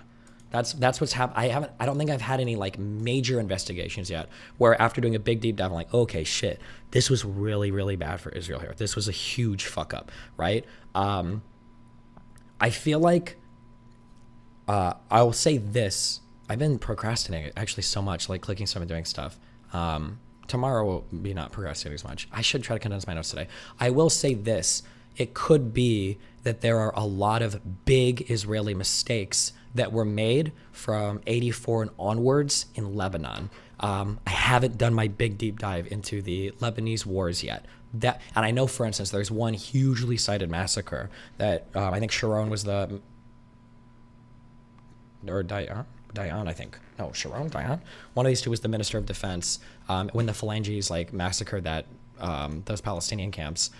That's what's happened. I don't think I've had any like major investigations yet where after doing a big deep dive, I'm like, okay, shit, this was really, really bad for Israel here. This was a huge fuck up, right? I feel like I will say this. I've been procrastinating actually so much, like clicking stuff and doing stuff. Tomorrow will be not procrastinating as much. I should try to condense my notes today. I will say this. It could be that there are a lot of big Israeli mistakes that were made from 84 and onwards in Lebanon. I haven't done my big deep dive into the Lebanese wars yet. And I know, for instance, there's one hugely cited massacre that I think Sharon was the... Or Dayan, I think. No, Sharon, Dayan. One of these two was the Minister of Defense when the Phalanges like massacred that those Palestinian camps.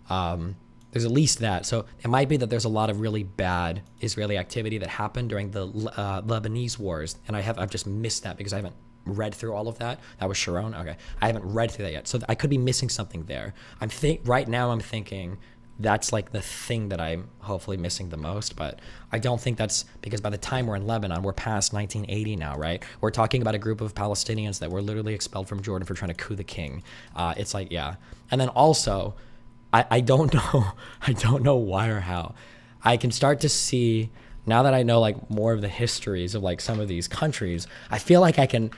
There's at least that. So it might be that there's a lot of really bad Israeli activity that happened during the Lebanese wars, and I've just missed that because I haven't read through all of that. That was Sharon. Okay, I haven't read through that yet, so I could be missing something there. Right now I'm thinking that's like the thing that I'm hopefully missing the most, but I don't think that's because by the time we're in Lebanon, we're past 1980 now, right? We're talking about a group of Palestinians that were literally expelled from Jordan for trying to coup the king. It's like, yeah. And then also, I don't know why or how. I can start to see, now that I know like more of the histories of like some of these countries, I feel like I can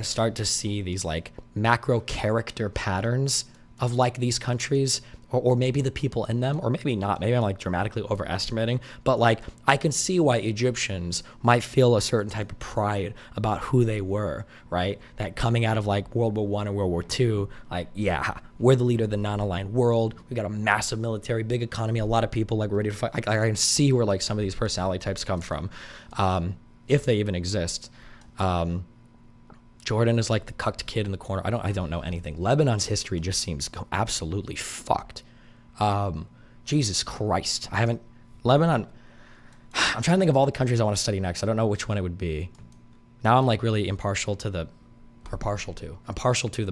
start to see these like macro character patterns of like these countries, or maybe the people in them, or maybe not. Maybe I'm like dramatically overestimating, but like I can see why Egyptians might feel a certain type of pride about who they were, right? That coming out of like World War I and World War II, like, yeah, we're the leader of the non-aligned world. We got a massive military, big economy, a lot of people like ready to fight. I can see where like some of these personality types come from, if they even exist. Jordan is like the cucked kid in the corner. I don't know anything. Lebanon's history just seems absolutely fucked. Jesus Christ. Lebanon, I'm trying to think of all the countries I want to study next. I don't know which one it would be. Now I'm like really partial to the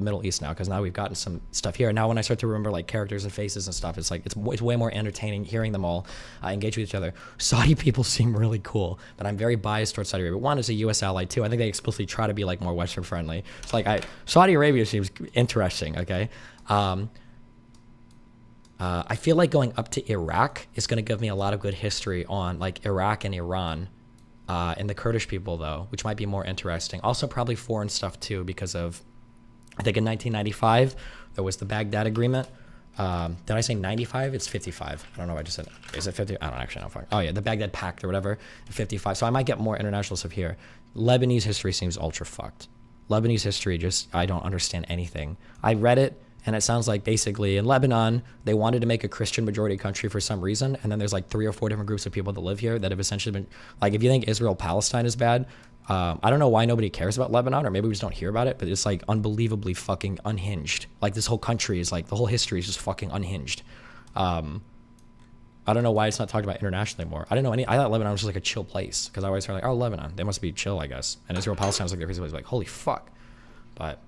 Middle East now, because now we've gotten some stuff here. Now when I start to remember like characters and faces and stuff, it's like it's way more entertaining hearing them all engage with each other. Saudi people seem really cool, but I'm very biased towards Saudi Arabia. One is a U.S. ally too. I think they explicitly try to be like more Western friendly. It's like Saudi Arabia seems interesting. Okay. I feel like going up to Iraq is going to give me a lot of good history on like Iraq and Iran. And the Kurdish people, though, which might be more interesting. Also, probably foreign stuff, too, because of, I think in 1995, there was the Baghdad Agreement. Did I say 95? It's 55. I don't know if I just said, is it 50? I don't actually know. Oh, yeah, the Baghdad Pact or whatever, 55. So I might get more international stuff here. Lebanese history seems ultra fucked. Lebanese history, I don't understand anything. I read it, and it sounds like basically in Lebanon, they wanted to make a Christian majority country for some reason. And then there's like 3 or 4 different groups of people that live here that have essentially been like, if you think Israel-Palestine is bad, I don't know why nobody cares about Lebanon, or maybe we just don't hear about it, but it's like unbelievably fucking unhinged. Like this whole country is like, the whole history is just fucking unhinged. I don't know why it's not talked about internationally more. I thought Lebanon was just like a chill place, because I always heard like, oh, Lebanon, they must be chill, I guess. And Israel Palestine was like the crazy place, like, holy fuck. But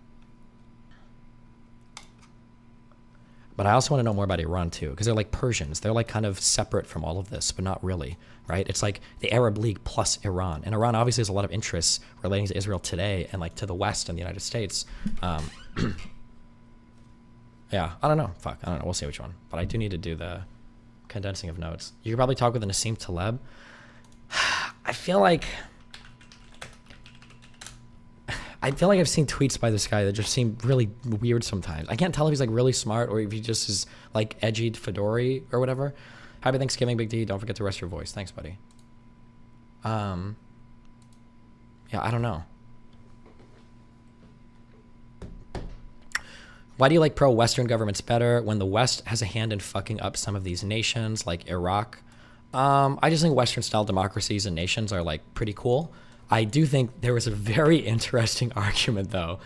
I also want to know more about Iran too, because they're like Persians. They're like kind of separate from all of this, but not really, right? It's like the Arab League plus Iran. And Iran obviously has a lot of interests relating to Israel today and like to the West and the United States. Yeah, I don't know. Fuck, I don't know. We'll see which one. But I do need to do the condensing of notes. You could probably talk with Nassim Taleb. I feel like I've seen tweets by this guy that just seem really weird sometimes. I can't tell if he's like really smart or if he just is like edgy Fedori or whatever. Happy Thanksgiving, Big D. Don't forget to rest your voice. Thanks, buddy. Yeah, I don't know. Why do you like pro-Western governments better when the West has a hand in fucking up some of these nations like Iraq? I just think Western-style democracies and nations are like pretty cool. I do think there was a very interesting argument though.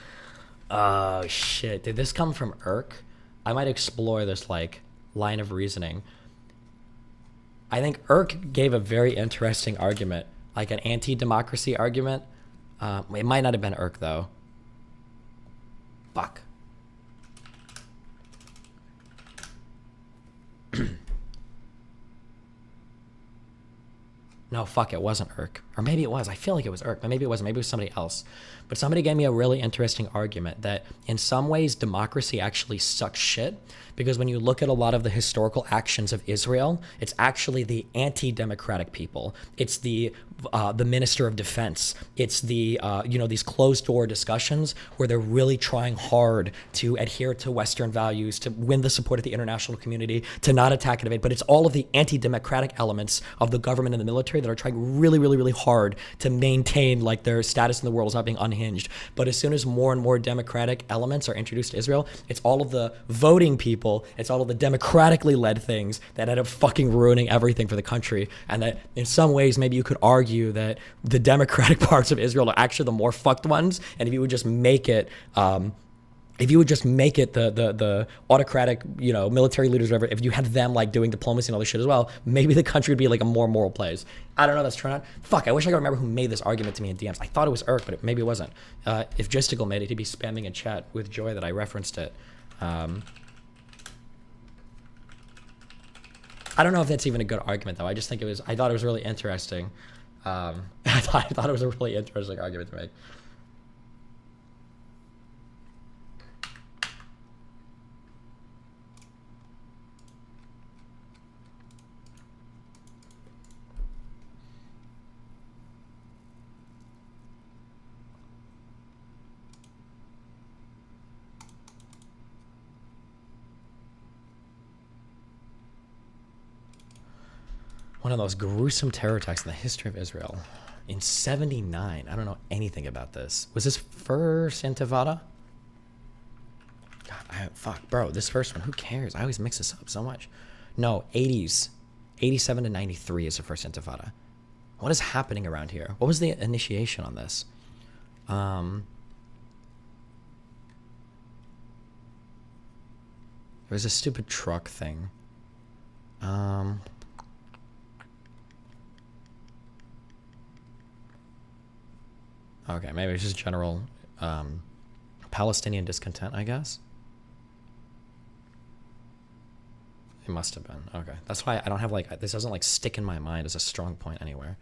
Oh shit, did this come from Irk? I might explore this like line of reasoning. I think Irk gave a very interesting argument, like an anti-democracy argument. It might not have been Irk though. Fuck. No, fuck, it wasn't Irk. Or maybe it was. I feel like it was Irk, but maybe it wasn't. Maybe it was somebody else. But somebody gave me a really interesting argument that in some ways democracy actually sucks shit, because when you look at a lot of the historical actions of Israel, it's actually the anti-democratic people. It's the Minister of Defense. It's the, these closed door discussions where they're really trying hard to adhere to Western values, to win the support of the international community, to not attack and invade. But it's all of the anti-democratic elements of the government and the military that are trying really, really, really hard to maintain like their status in the world as not being unhinged. But as soon as more and more democratic elements are introduced to Israel, it's all of the voting people, it's all of the democratically led things that end up fucking ruining everything for the country. And that in some ways, maybe you could argue that the democratic parts of Israel are actually the more fucked ones. And if you would just make it, the autocratic, military leaders, whatever, if you had them like doing diplomacy and all this shit as well, maybe the country would be like a more moral place. I don't know. That's turned out. Fuck. I wish I could remember who made this argument to me in DMs. I thought it was Irk, but maybe it wasn't. If Gisticle made it, he'd be spamming in chat with joy that I referenced it. I don't know if that's even a good argument though. I just think I thought it was really interesting. I thought it was a really interesting argument to make. One of the most gruesome terror attacks in the history of Israel. In 79. I don't know anything about this. Was this first Intifada? God, fuck, bro. This first one, who cares? I always mix this up so much. No, 80s. 87 to 93 is the first Intifada. What is happening around here? What was the initiation on this? There was a stupid truck thing. Okay, maybe it's just general Palestinian discontent, I guess. It must have been. Okay. That's why I don't have like, this doesn't like stick in my mind as a strong point anywhere.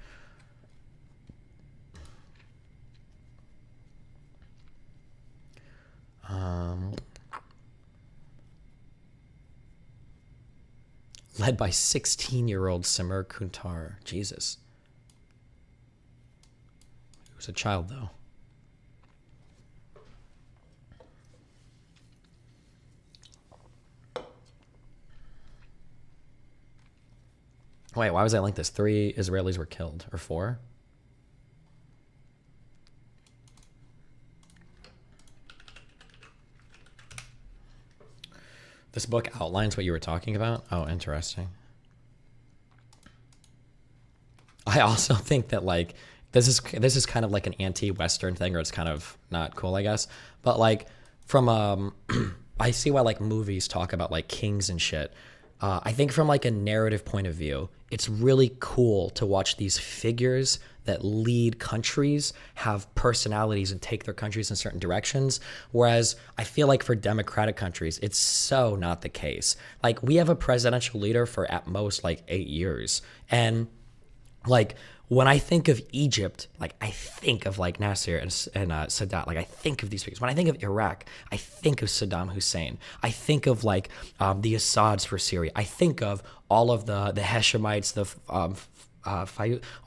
Led by 16-year-old Samir Kuntar. Jesus. He was a child, though. Wait, why was I linked this? 3 Israelis were killed, or 4? This book outlines what you were talking about? Oh, interesting. I also think that, like, this is kind of like an anti-Western thing, or it's kind of not cool, I guess. But like from I see why like movies talk about like kings and shit. I think from like a narrative point of view, it's really cool to watch these figures that lead countries have personalities and take their countries in certain directions. Whereas I feel like for democratic countries, it's so not the case. Like we have a presidential leader for at most like 8 years. And like when I think of Egypt, like I think of like Nasser and Sadat. Like I think of these figures. When I think of Iraq, I think of Saddam Hussein. I think of like the Assads for Syria. I think of all of the Hashemites,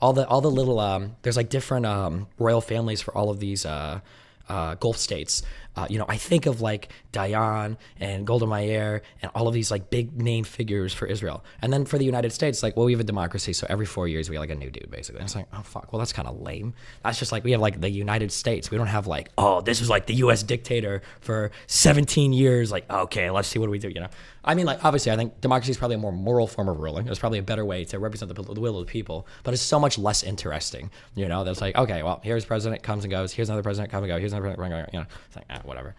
all the little there's like different royal families for all of these Gulf states. I think of like Dayan and Golda Meir and all of these like big name figures for Israel. And then for the United States, like, well, we have a democracy, so every 4 years we have like a new dude, basically. And it's like, oh fuck, well that's kind of lame. That's just like we have like the United States. We don't have like, oh, this was like the U.S. dictator for 17 years. Like, okay, let's see what do we do. I mean, like obviously, I think democracy is probably a more moral form of ruling. It's probably a better way to represent the will of the people, but it's so much less interesting. That's like, okay, well, here's president comes and goes. Here's another president comes and goes. Here's another president. It's like, whatever.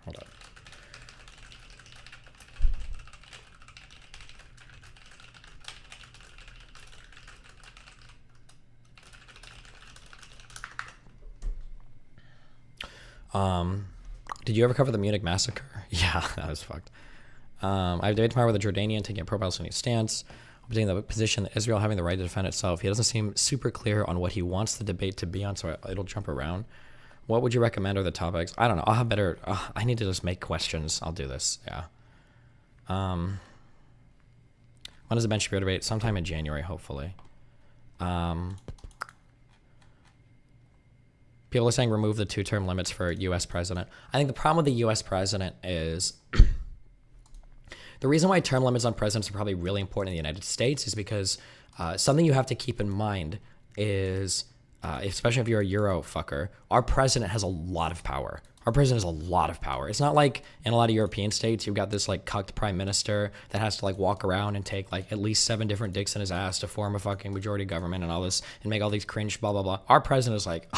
Hold on. Did you ever cover the Munich massacre? Yeah, that was fucked. I have debate tomorrow with a Jordanian taking a pro-Palestinian stance, taking the position that Israel having the right to defend itself. He doesn't seem super clear on what he wants the debate to be on, so it'll jump around. What would you recommend are the topics? I don't know. I'll have better. I need to just make questions. I'll do this. Yeah. When is the Ben Shapiro debate? Sometime in January, hopefully. People are saying remove the 2-term limits for U.S. president. I think the problem with the U.S. president is the reason why term limits on presidents are probably really important in the United States is because something you have to keep in mind is, especially if you're a Euro fucker, our president has a lot of power. Our president has a lot of power. It's not like in a lot of European states, you've got this like cucked prime minister that has to like walk around and take like at least 7 different dicks in his ass to form a fucking majority government and all this and make all these cringe blah, blah, blah. Our president is like,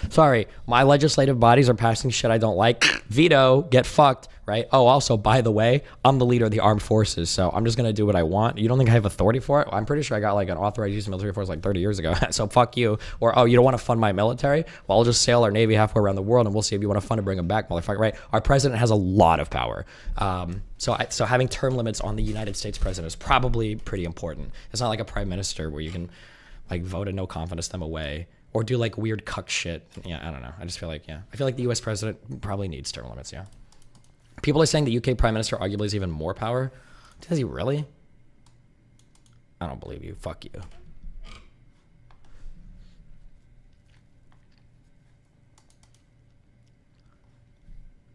sorry, my legislative bodies are passing shit I don't like. Veto, get fucked, right? Oh, also, by the way, I'm the leader of the armed forces, so I'm just going to do what I want. You don't think I have authority for it? I'm pretty sure I got like an authorized use of military force like 30 years ago, so fuck you. Or, oh, you don't want to fund my military? Well, I'll just sail our Navy halfway around the world and we'll see if you want to fund and bring them back, motherfucker, right? Our president has a lot of power. So having term limits on the United States president is probably pretty important. It's not like a prime minister where you can like vote a no confidence them away or do like weird cuck shit. Yeah, I don't know. I just feel like, I feel like the US president probably needs term limits, yeah. People are saying the UK prime minister arguably has even more power. Does he really? I don't believe you. Fuck you.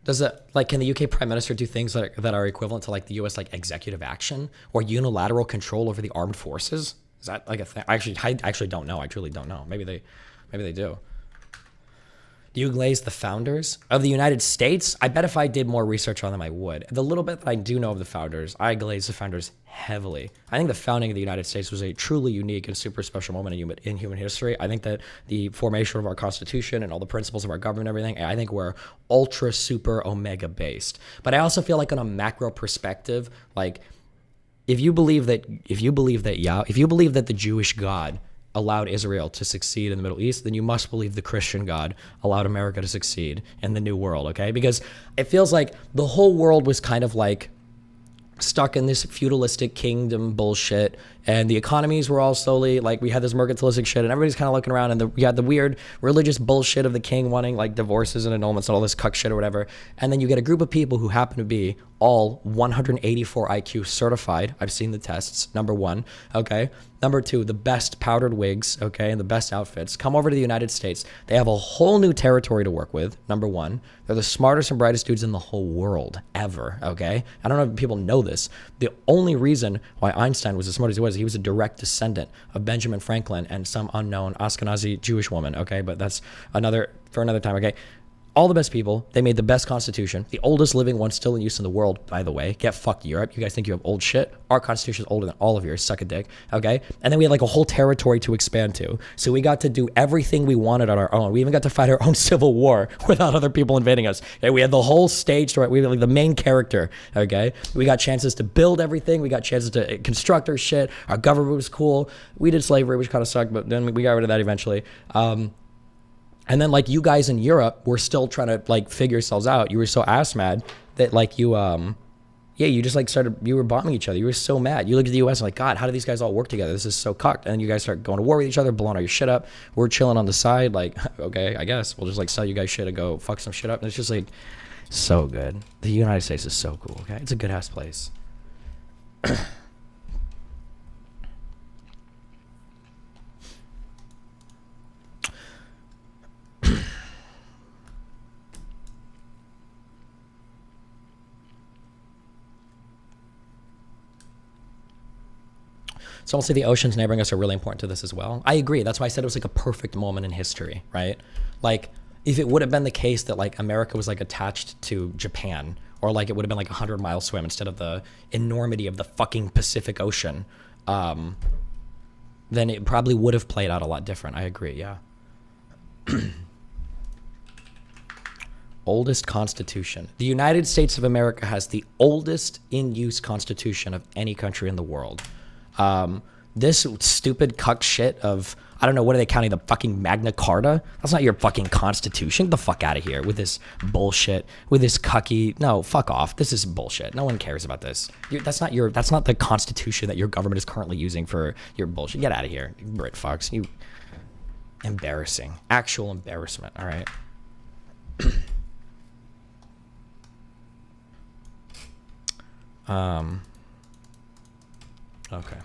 Does it, like, can the UK prime minister do things that are equivalent to like the US like executive action or unilateral control over the armed forces? Is that like a thing? I actually don't know. I truly don't know. Maybe they do. Do you glaze the founders of the United States? I bet if I did more research on them, I would. The little bit that I do know of the founders, I glaze the founders heavily. I think the founding of the United States was a truly unique and super special moment in human history. I think that the formation of our Constitution and all the principles of our government and everything, I think we're ultra, super, omega based. But I also feel like on a macro perspective, like if you believe that the Jewish God allowed Israel to succeed in the Middle East, then you must believe the Christian God allowed America to succeed in the New World, okay? Because it feels like the whole world was kind of like stuck in this feudalistic kingdom bullshit, and the economies were all slowly like, we had this mercantilistic shit, and everybody's kind of looking around, and we had the weird religious bullshit of the king wanting like divorces and annulments and all this cuck shit or whatever. And then you get a group of people who happen to be all 184 IQ certified. I've seen the tests. Number one, okay. Number two, the best powdered wigs, okay, and the best outfits come over to the United States. They have a whole new territory to work with. Number one, they're the smartest and brightest dudes in the whole world ever, okay? I don't know if people know this. The only reason why Einstein was as smart as he was a direct descendant of Benjamin Franklin and some unknown Ashkenazi Jewish woman, okay? But that's for another time, okay? All the best people. They made the best constitution. The oldest living one still in use in the world, by the way. Get fucked, Europe. You guys think you have old shit? Our constitution is older than all of yours. Suck a dick. Okay? And then we had like a whole territory to expand to. So we got to do everything we wanted on our own. We even got to fight our own civil war without other people invading us. Okay? We had the whole stage to it. We had like the main character. Okay? We got chances to build everything. We got chances to construct our shit. Our government was cool. We did slavery, which kind of sucked, but then we got rid of that eventually. And then like you guys in Europe were still trying to like figure yourselves out. You were so ass mad that like you just like you were bombing each other. You were so mad. You look at the US and like, God, how do these guys all work together? This is so cucked. And then you guys start going to war with each other, blowing all your shit up. We're chilling on the side, like, okay, I guess we'll just like sell you guys shit and go fuck some shit up. And it's just like so good. The United States is so cool, okay? It's a good ass place. So I'll say the oceans neighboring us are really important to this as well. I agree. That's why I said it was like a perfect moment in history, right? Like if it would have been the case that like America was like attached to Japan, or like it would have been like a 100-mile swim instead of the enormity of the fucking Pacific Ocean, then it probably would have played out a lot different. I agree, yeah. Oldest constitution. The United States of America has the oldest in-use constitution of any country in the world. This stupid cuck shit of, I don't know, what are they counting, the fucking Magna Carta? That's not your fucking constitution. Get the fuck out of here with this bullshit, with this cucky. No, fuck off. This is bullshit. No one cares about this. That's not the constitution that your government is currently using for your bullshit. Get out of here, Brit fucks. You embarrassing. Actual embarrassment, all right? Okay.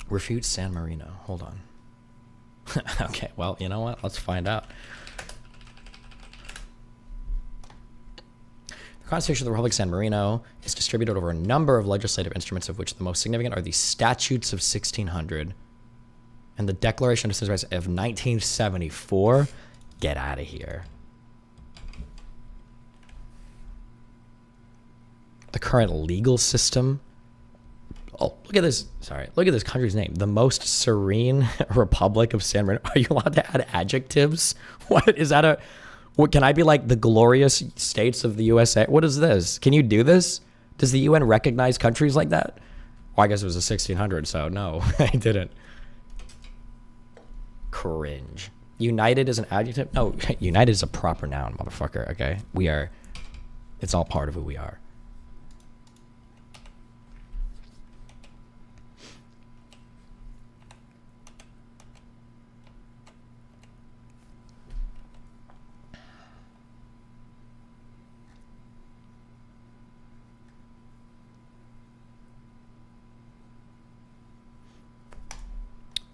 Refute San Marino. Hold on. Okay, well, you know what? Let's find out. The Constitution of the Republic of San Marino is distributed over a number of legislative instruments, of which the most significant are the Statutes of 1600 and the Declaration of Citizens' Rights of 1974. Get out of here. The current legal system. Oh, look at this. Sorry. Look at this country's name. The most serene Republic of San Marino. Are you allowed to add adjectives? What is that? What can I be like the glorious states of the USA? What is this? Can you do this? Does the UN recognize countries like that? Well, I guess it was a 1600, so no, I didn't. Cringe. United is an adjective? No, united is a proper noun, motherfucker, okay? It's all part of who we are.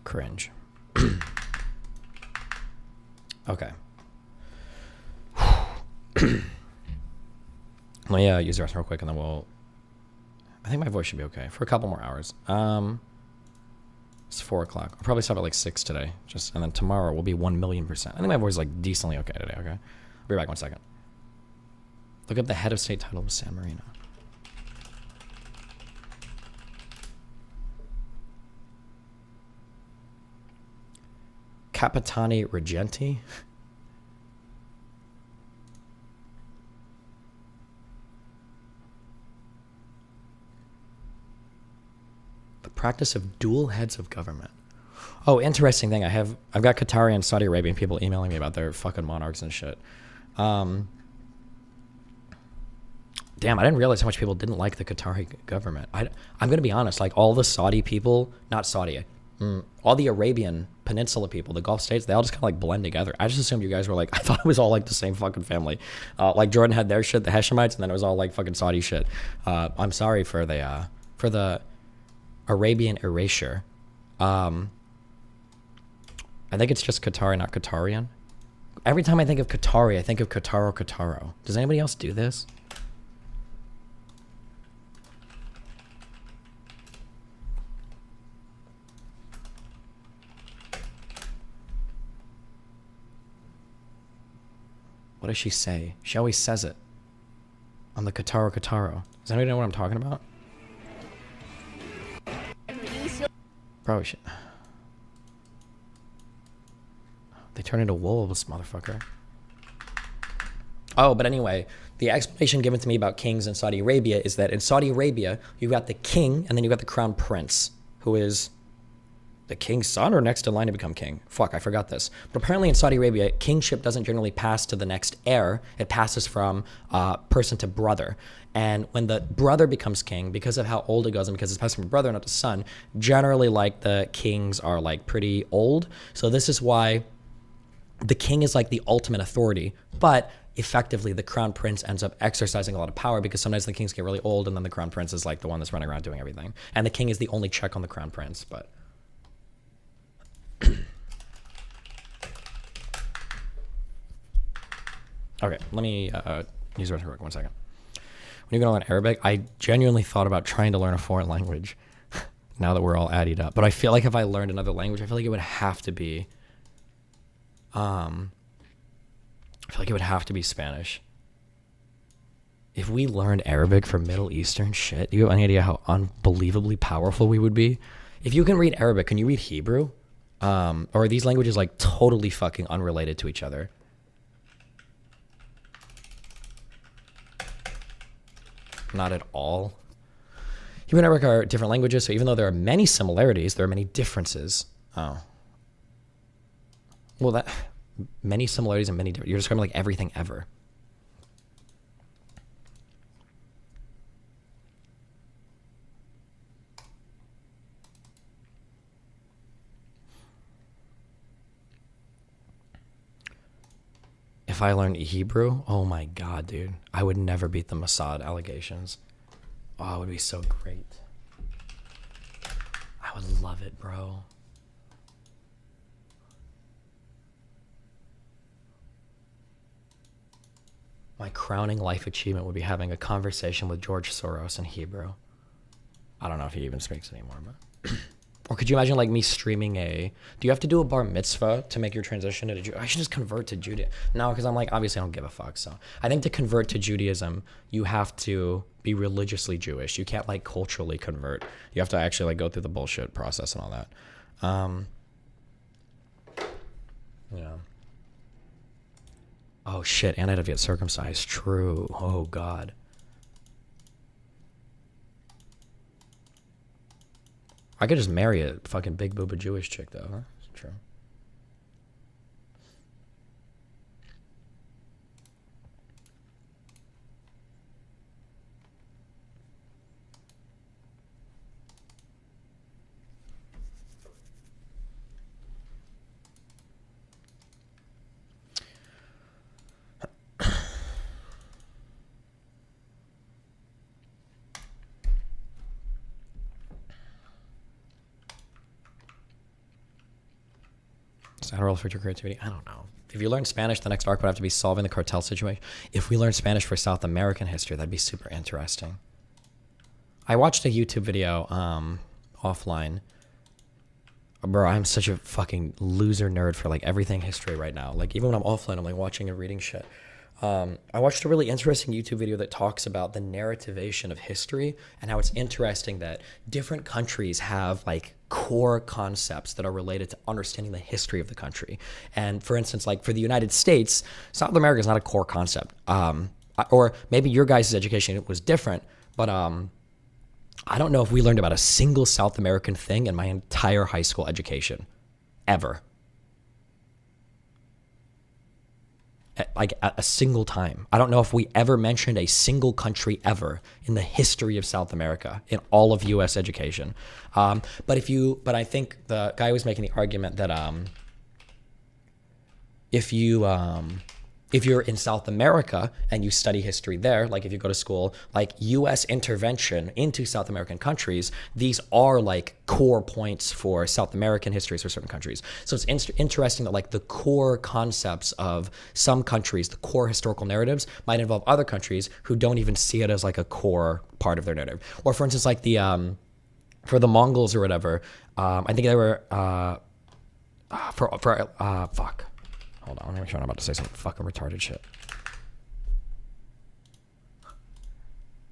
Cringe. Okay. Let me use the restroom real quick, and then I think my voice should be okay for a couple more hours. It's 4 o'clock. I'll probably stop at like 6 today, and then tomorrow will be 1,000,000%. I think my voice is like decently okay today. Okay, I'll be back 1 second. Look up the head of state title of San Marino. Capitani Reggenti. The practice of dual heads of government. Oh, interesting thing. I've got Qatari and Saudi Arabian people emailing me about their fucking monarchs and shit. Damn, I didn't realize how much people didn't like the Qatari government. I'm gonna be honest, like all the Saudi people, not Saudi, all the Arabian Peninsula people, the Gulf states, they all just kind of like blend together. I just assumed you guys were like, I thought it was all like the same fucking family. Like Jordan had their shit, the Hashemites, and then it was all like fucking Saudi shit. I'm sorry for the Arabian erasure. I think it's just Qatari, not Qatarian. Every time I think of Qatari, I think of Qataro. Does anybody else do this? What does she say? She always says it. On the Qataro. Does anybody know what I'm talking about? Bro, they turn into wolves, motherfucker. Oh, but anyway, the explanation given to me about kings in Saudi Arabia is that in Saudi Arabia, you got the king and then you got the crown prince, who is the king's son or next in line to become king. Fuck, I forgot this. But apparently in Saudi Arabia, kingship doesn't generally pass to the next heir. It passes from person to brother. And when the brother becomes king, because of how old it goes and because it's passed from a brother, not to son, generally like the kings are like pretty old. So this is why the king is like the ultimate authority, but effectively the crown prince ends up exercising a lot of power because sometimes the kings get really old and then the crown prince is like the one that's running around doing everything. And the king is the only check on the crown prince, but... Okay, let me use it real quick, 1 second. When you're gonna learn Arabic, I genuinely thought about trying to learn a foreign language now that we're all added up. But I feel like if I learned another language, I feel like it would have to be Spanish. If we learned Arabic for Middle Eastern shit, do you have any idea how unbelievably powerful we would be? If you can read Arabic, can you read Hebrew? Or are these languages like totally fucking unrelated to each other? Not at all. Hebrew and Arabic are different languages, so even though there are many similarities, there are many differences. Oh. Well, that many similarities and many different. You're describing like everything ever. If I learned Hebrew, oh my god, dude, I would never beat the Mossad allegations. Oh, it would be so great. I would love it, bro. My crowning life achievement would be having a conversation with George Soros in Hebrew. I don't know if he even speaks anymore, but... Or could you imagine like me streaming do you have to do a bar mitzvah to make your transition to Judaism? I should just convert to Judaism. No, because I'm like, obviously I don't give a fuck. So I think to convert to Judaism, you have to be religiously Jewish. You can't like culturally convert. You have to actually like go through the bullshit process and all that. Yeah. Oh shit, and I'd have to get circumcised. True. Oh god. I could just marry a fucking big booba Jewish chick though, huh? It's true. Adderall for your creativity? I don't know. If you learn Spanish, the next arc would have to be solving the cartel situation. If we learn Spanish for South American history, that'd be super interesting. I watched a YouTube video offline. Bro, I'm such a fucking loser nerd for like everything history right now. Like even when I'm offline, I'm like watching and reading shit. I watched a really interesting YouTube video that talks about the narrativation of history and how it's interesting that different countries have like core concepts that are related to understanding the history of the country. And for instance, like for the United States, South America is not a core concept. Or maybe your guys' education was different, but I don't know if we learned about a single South American thing in my entire high school education, ever. like a single time. I don't know if we ever mentioned a single country ever in the history of South America in all of U.S. education. But I think the guy was making the argument that if you're in South America and you study history there, like if you go to school, like U.S. intervention into South American countries, these are like core points for South American histories for certain countries. So it's interesting that like the core concepts of some countries, the core historical narratives might involve other countries who don't even see it as like a core part of their narrative. Or for instance, like for the Mongols or whatever, I think they were, fuck. Hold on, let me make sure I'm about to say some fucking retarded shit.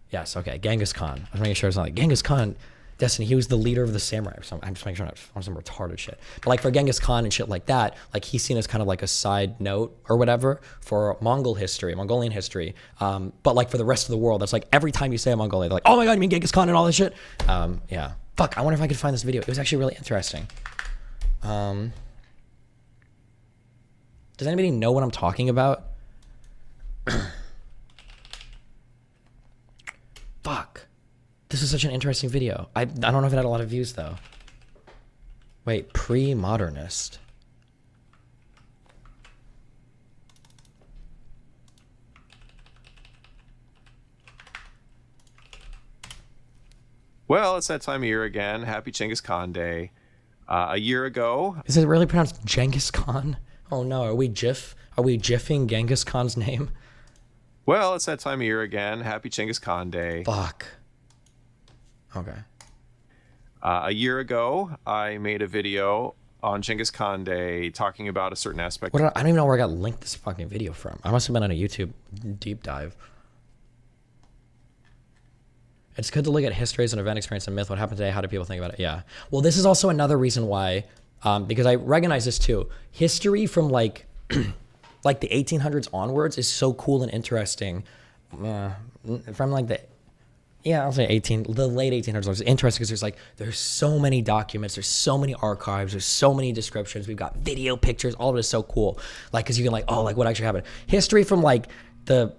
Yes, okay, Genghis Khan. I'm making sure it's not like Genghis Khan, Destiny, he was the leader of the samurai. So I'm just making sure I'm not on some retarded shit. But like for Genghis Khan and shit like that, like he's seen as kind of like a side note or whatever for Mongolian history. But like for the rest of the world, that's like every time you say a Mongolia, they're like, oh my God, you mean Genghis Khan and all this shit? Yeah. Fuck, I wonder if I could find this video. It was actually really interesting. Does anybody know what I'm talking about? Fuck. This is such an interesting video. I don't know if it had a lot of views though. Wait, pre-modernist. Well, it's that time of year again. Happy Genghis Khan Day. A year ago... Is it really pronounced Genghis Khan? Oh no, are we jiffing Genghis Khan's name? Well, it's that time of year again. Happy Genghis Khan Day. Fuck. Okay. A year ago, I made a video on Genghis Khan Day talking about a certain aspect. I don't even know where I got linked this fucking video from. I must have been on a YouTube deep dive. It's good to look at history as an event, experience, and myth. What happened today? How do people think about it? Yeah. Well, this is also another reason why, because I recognize this too. History from like, like the 1800s onwards is so cool and interesting. From like I'll say the late 1800s is interesting because there's so many documents, there's so many archives, there's so many descriptions. We've got video, pictures, all of it is so cool. Like, cause you can like, oh, like what actually happened? History from like the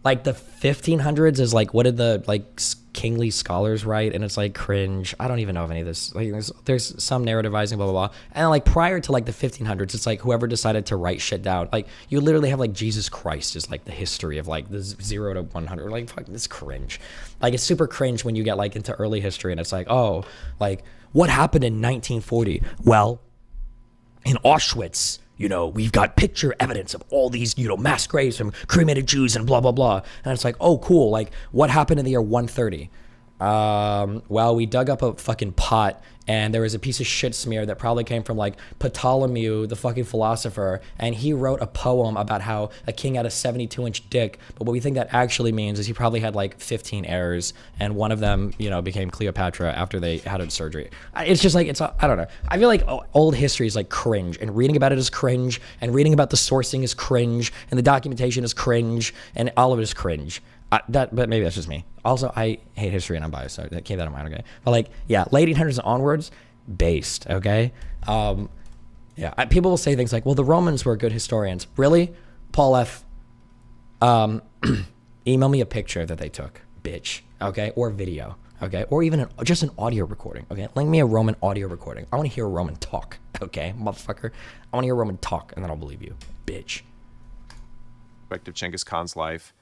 1500s is like, what did the like kingly scholars write? And it's like cringe. I don't even know of any of this. Like there's some narrativizing, blah, blah, blah. And like prior to like the 1500s, it's like whoever decided to write shit down. Like you literally have like Jesus Christ is like the history of like the 0 to 100. Like fuck, this cringe. Like it's super cringe when you get like into early history and it's like, oh, like what happened in 1940? Well, in Auschwitz, you know, we've got picture evidence of all these, you know, mass graves from cremated Jews and blah, blah, blah. And it's like, oh, cool. Like, what happened in the year 130? Well, we dug up a fucking pot and there was a piece of shit smear that probably came from like Ptolemy, the fucking philosopher, and he wrote a poem about how a king had a 72-inch dick, but what we think that actually means is he probably had like 15 heirs, and one of them, you know, became Cleopatra after they had a surgery. It's just like, I don't know. I feel like old history is like cringe, and reading about it is cringe, and reading about the sourcing is cringe, and the documentation is cringe, and all of it is cringe. But maybe that's just me. Also, I hate history and I'm biased, so keep that in mind, okay? But like, yeah, late 1800s and onwards, based, okay? People will say things like, well, the Romans were good historians. Really? Paul F., email me a picture that they took, bitch, okay? Or video, okay? Or even just an audio recording, okay? Link me a Roman audio recording. I want to hear a Roman talk, okay, motherfucker? I want to hear a Roman talk, and then I'll believe you, bitch. Of Genghis Khan's life.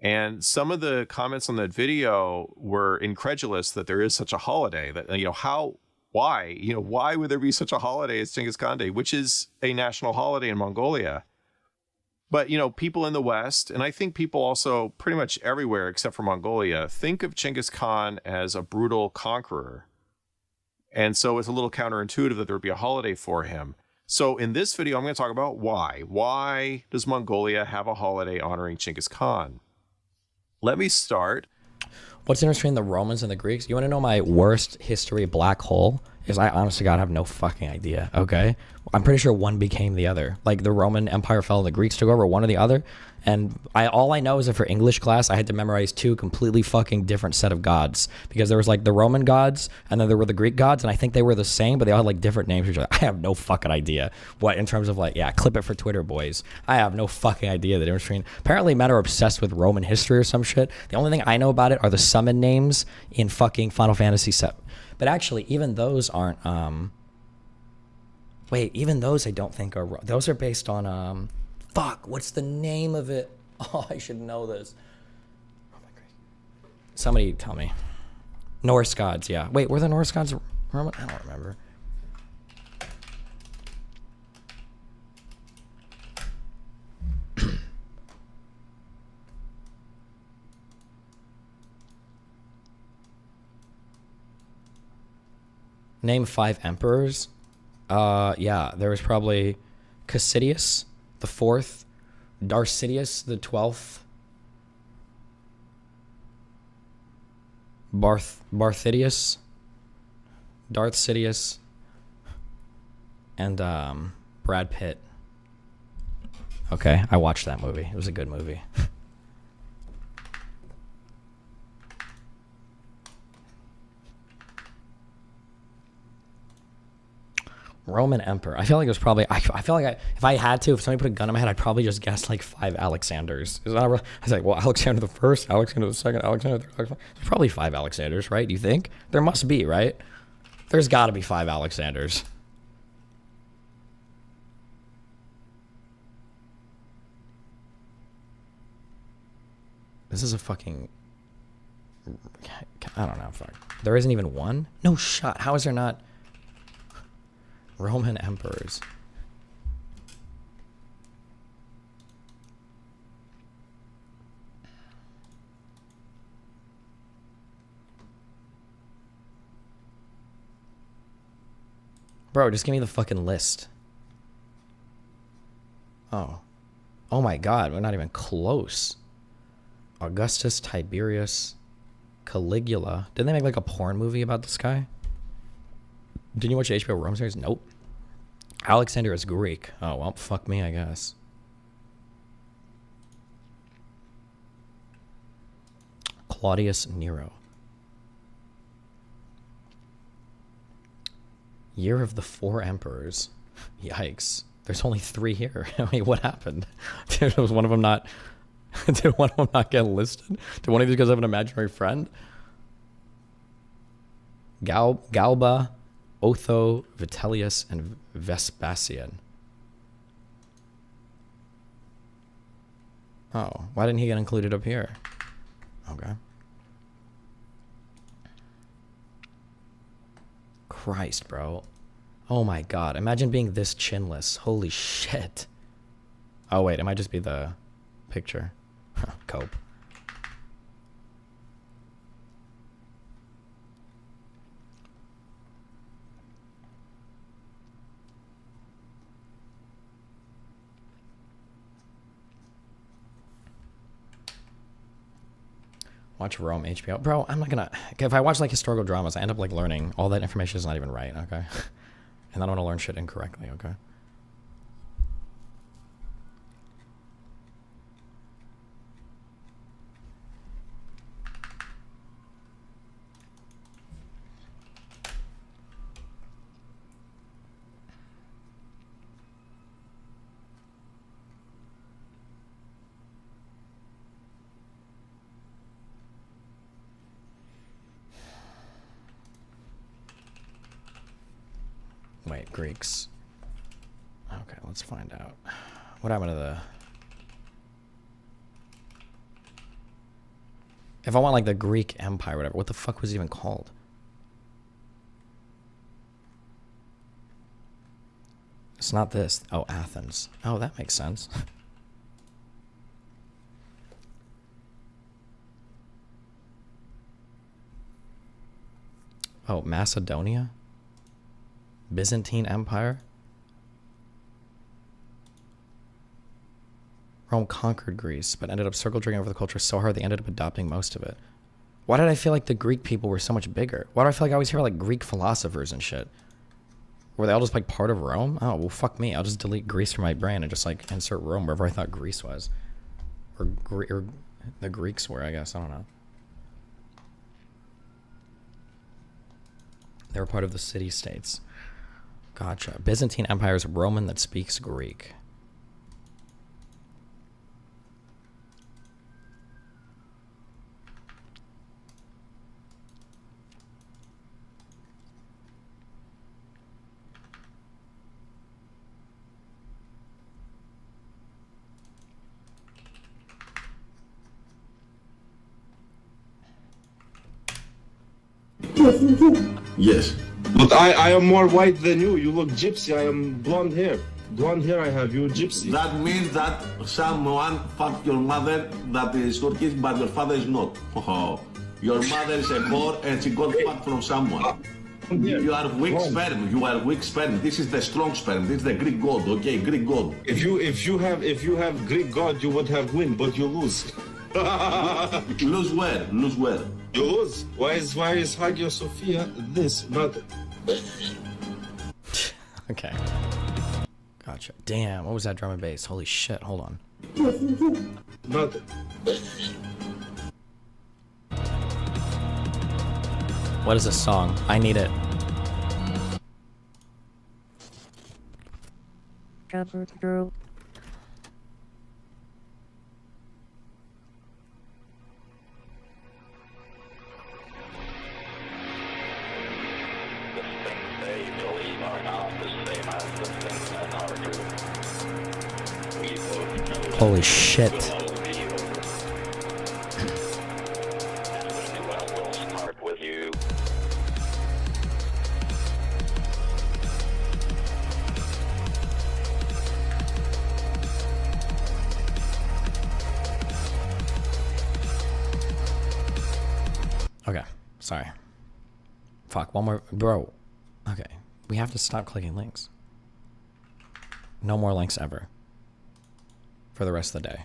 And some of the comments on that video were incredulous that there is such a holiday. That, you know, why would there be such a holiday as Genghis Khan Day, which is a national holiday in Mongolia? But, you know, people in the West, and I think people also pretty much everywhere except for Mongolia, think of Genghis Khan as a brutal conqueror. And so it's a little counterintuitive that there would be a holiday for him. So in this video, I'm going to talk about why. Why does Mongolia have a holiday honoring Genghis Khan? Let me start. What's interesting in the Romans and the Greeks? You want to know my worst history black hole? Is I honestly God have no fucking idea, okay? I'm pretty sure one became the other. Like the Roman Empire fell and the Greeks took over, one or the other. And all I know is that for English class, I had to memorize two completely fucking different set of gods, because there was like the Roman gods and then there were the Greek gods, and I think they were the same, but they all had like different names. Which I have no fucking idea what in terms of like, yeah, clip it for Twitter, boys. I have no fucking idea the difference between. Apparently, men are obsessed with Roman history or some shit. The only thing I know about it are the summon names in fucking Final Fantasy VII. But actually, even those aren't. Wait, even those I don't think are. Those are based on fuck, what's the name of it? Oh, I should know this. Oh my God. Somebody tell me. Norse gods, yeah. Wait, were the Norse gods Roman? I don't remember. Name 5 emperors. Yeah, there was probably Cassidius the 4th, Darcidius the 12th, Barthidius, Darth Sidious, and Brad Pitt. Okay, I watched that movie. It was a good movie. Roman Emperor. I feel like it was probably. I feel like if I had to, if somebody put a gun in my head, I'd probably just guess like 5 Alexanders. Is that I was like, well, Alexander the First, Alexander the Second, Alexander the Third. There's probably 5 Alexanders, right? Do you think? There must be, right? There's got to be 5 Alexanders. This is a fucking. I don't know. Fuck. There isn't even one. No shot. How is there not? Roman emperors. Bro, just give me the fucking list. Oh. Oh my God, we're not even close. Augustus, Tiberius, Caligula. Didn't they make like a porn movie about this guy? Didn't you watch the HBO Rome series? Nope. Alexander is Greek. Oh, well, fuck me, I guess. Claudius Nero. Year of the 4 Emperors. Yikes. There's only 3 here. I mean, what happened? Was one of them not... Did one of them not get listed? Did one of these guys have an imaginary friend? Galba... Otho, Vitellius, and Vespasian. Oh, why didn't he get included up here? Okay. Christ, bro. Oh my God. Imagine being this chinless. Holy shit. Oh, wait. It might just be the picture. Cope. Watch Rome, HBO. Bro, I'm not gonna... If I watch, like, historical dramas, I end up, like, learning all that information is not even right, okay? And I don't want to learn shit incorrectly, okay? Wait, Greeks. Okay, let's find out. What happened to the... If I want, like, the Greek Empire or whatever, what the fuck was it even called? It's not this. Oh, Athens. Oh, that makes sense. Oh, Macedonia? Byzantine Empire? Rome conquered Greece, but ended up circle jerking over the culture so hard they ended up adopting most of it. Why did I feel like the Greek people were so much bigger? Why do I feel like I always hear like Greek philosophers and shit? Were they all just like part of Rome? Oh, well, fuck me. I'll just delete Greece from my brain and just like insert Rome wherever I thought Greece was. Or the Greeks were, I guess. I don't know. They were part of the city-states. Gotcha. Byzantine Empire is Roman that speaks Greek. Yes. But I am more white than you. You look gypsy. I am blonde hair. Blonde hair I have. You gypsy. That means that someone fucked your mother that is Turkish, but your father is not. Oh. Your mother is a whore and she got fucked from someone. You are weak sperm. You are weak sperm. This is the strong sperm. This is the Greek god. Okay, Greek god. If you have Greek god, you would have win, but you lose. Lose where? Lose where? You lose. Why is Hagia Sophia this? Not. Okay. Gotcha. Damn, what was that drum and bass? Holy shit, hold on. Not. What is this song? I need it. Covered girl. Holy shit. Okay, sorry. Fuck, one more. Bro. Okay, we have to stop clicking links. No more links ever. For the rest of the day.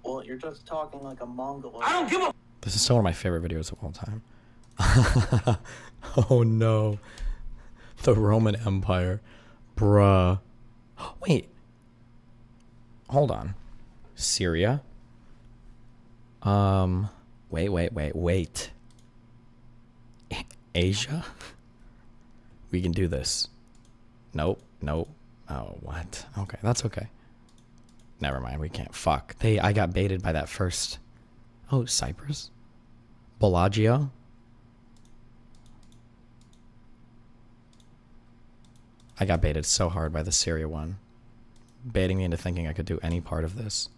Well, you're just talking like a Mongol. I don't give a. This is still one of my favorite videos of all time. Oh no. The Roman Empire. Bruh. Wait. Hold on. Syria. Wait. Asia? We can do this. Nope. Oh, what? Okay, that's okay. Never mind, we can't. Fuck. I got baited by that first. Oh, Cyprus? Bellagio? I got baited so hard by the Syria one. Baiting me into thinking I could do any part of this.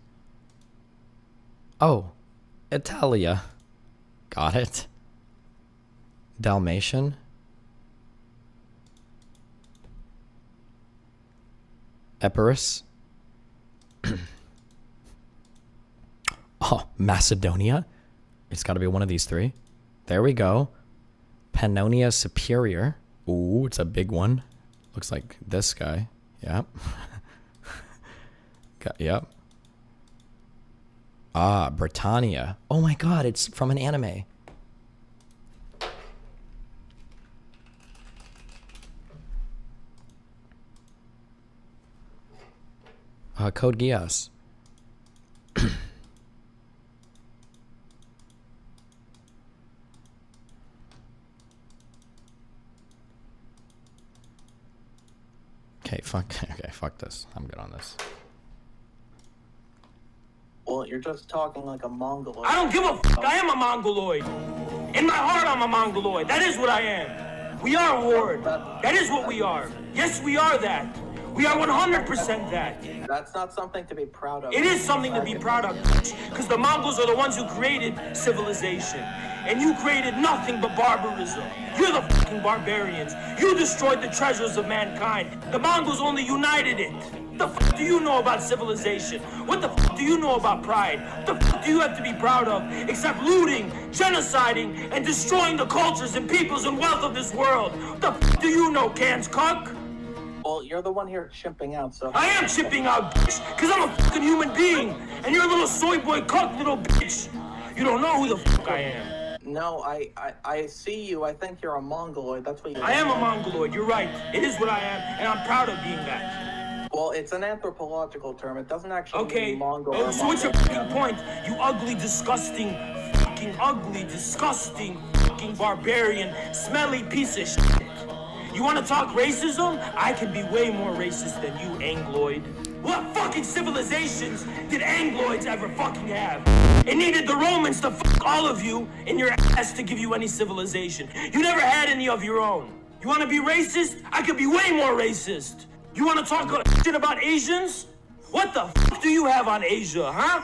Oh, Italia. Got it. Dalmatian? Epirus. Oh, Macedonia. It's got to be one of these three. There we go. Pannonia Superior. Ooh, it's a big one. Looks like this guy. Yep. Yep. Ah, Britannia. Oh my god, it's from an anime. Code Geass. Okay, fuck this. I'm good on this. Well, you're just talking like a Mongoloid. I don't give a fuck. I am a Mongoloid. In my heart, I'm a Mongoloid. That is what I am. We are a horde. That is what we are. Yes, we are that. We are 100% that. That's not something to be proud of. It is something to be proud of, because the Mongols are the ones who created civilization. And you created nothing but barbarism. You're the fucking barbarians. You destroyed the treasures of mankind. The Mongols only united it. What the fuck do you know about civilization? What the fuck do you know about pride? What the fuck do you have to be proud of? Except looting, genociding, and destroying the cultures and peoples and wealth of this world. What the fuck do you know, Cans cuck? Well, you're the one here chipping out, so... I am chipping out, bitch, because I'm a fucking human being. And you're a little soy boy cuck, little bitch. You don't know who the fuck I am. No, I see you. I think you're a Mongoloid. That's what you I am a Mongoloid. You're right. It is what I am, and I'm proud of being that. Well, it's an anthropological term. It doesn't actually mean Mongol. Oh, so what's your fucking point? You ugly, disgusting, fucking barbarian, smelly piece of shit. You want to talk racism? I can be way more racist than you, Angloid. What fucking civilizations did Angloids ever fucking have? It needed the Romans to fuck all of you in your ass to give you any civilization. You never had any of your own. You want to be racist? I could be way more racist. You want to talk shit about Asians? What the fuck do you have on Asia, huh?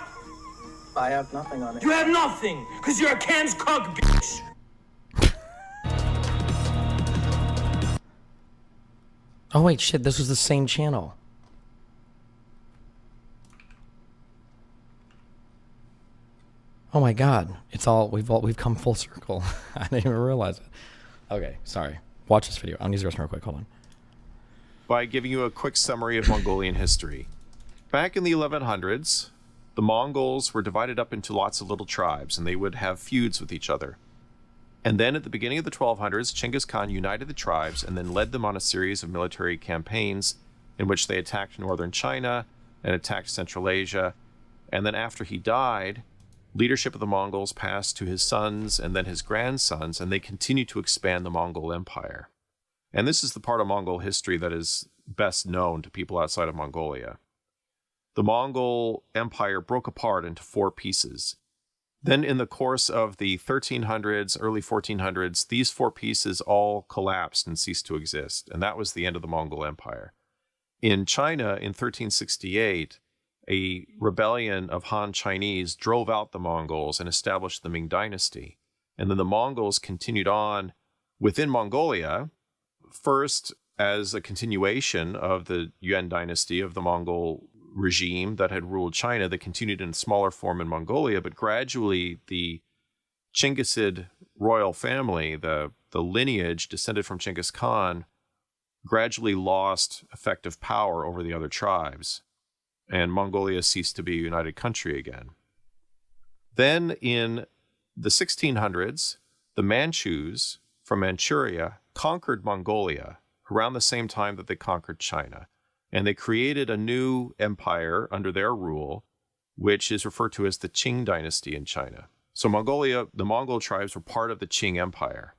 I have nothing on it. You have nothing, because you're a Can's cuck, bitch. Oh wait, shit, this was the same channel. Oh my god, we've come full circle. I didn't even realize it. Okay, sorry. Watch this video. I'll use the restroom real quick. Hold on. By giving you a quick summary of Mongolian history. Back in the 1100s, the Mongols were divided up into lots of little tribes, and they would have feuds with each other. And then at the beginning of the 1200s, Genghis Khan united the tribes and then led them on a series of military campaigns in which they attacked northern China and attacked Central Asia. And then after he died, leadership of the Mongols passed to his sons and then his grandsons, and they continued to expand the Mongol Empire. And this is the part of Mongol history that is best known to people outside of Mongolia. The Mongol Empire broke apart into 4 pieces. Then in the course of the 1300s, early 1400s, these 4 pieces all collapsed and ceased to exist, and that was the end of the Mongol Empire. In China, in 1368, a rebellion of Han Chinese drove out the Mongols and established the Ming Dynasty. And then the Mongols continued on within Mongolia, first as a continuation of the Yuan Dynasty of the Mongol regime that had ruled China, that continued in smaller form in Mongolia, but gradually the Chinggisid royal family, the lineage descended from Genghis Khan, gradually lost effective power over the other tribes, and Mongolia ceased to be a united country again. Then in the 1600s, the Manchus from Manchuria conquered Mongolia around the same time that they conquered China. And they created a new empire under their rule, which is referred to as the Qing dynasty in China. So Mongolia, the Mongol tribes were part of the Qing Empire.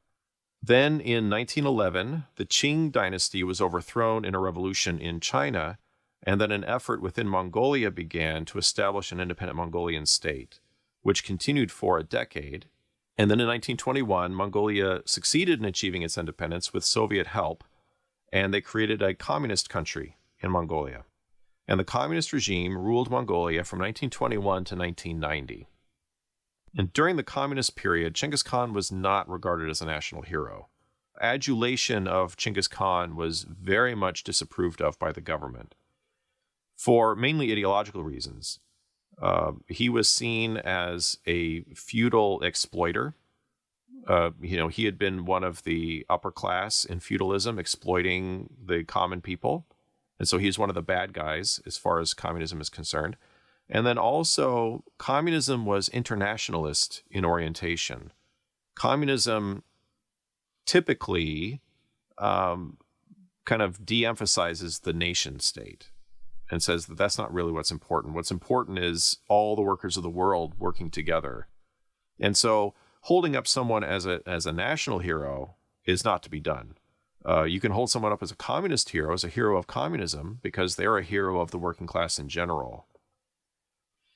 Then in 1911, the Qing dynasty was overthrown in a revolution in China, and then an effort within Mongolia began to establish an independent Mongolian state, which continued for a decade. And then in 1921, Mongolia succeeded in achieving its independence with Soviet help, and they created a communist country in Mongolia. And the communist regime ruled Mongolia from 1921 to 1990. And during the communist period, Genghis Khan was not regarded as a national hero. Adulation of Genghis Khan was very much disapproved of by the government for mainly ideological reasons. He was seen as a feudal exploiter. He had been one of the upper class in feudalism, exploiting the common people. And so he's one of the bad guys as far as communism is concerned. And then also, communism was internationalist in orientation. Communism typically kind of de-emphasizes the nation state and says that that's not really what's important. What's important is all the workers of the world working together. And so holding up someone as a national hero is not to be done. You can hold someone up as a communist hero, as a hero of communism, because they're a hero of the working class in general.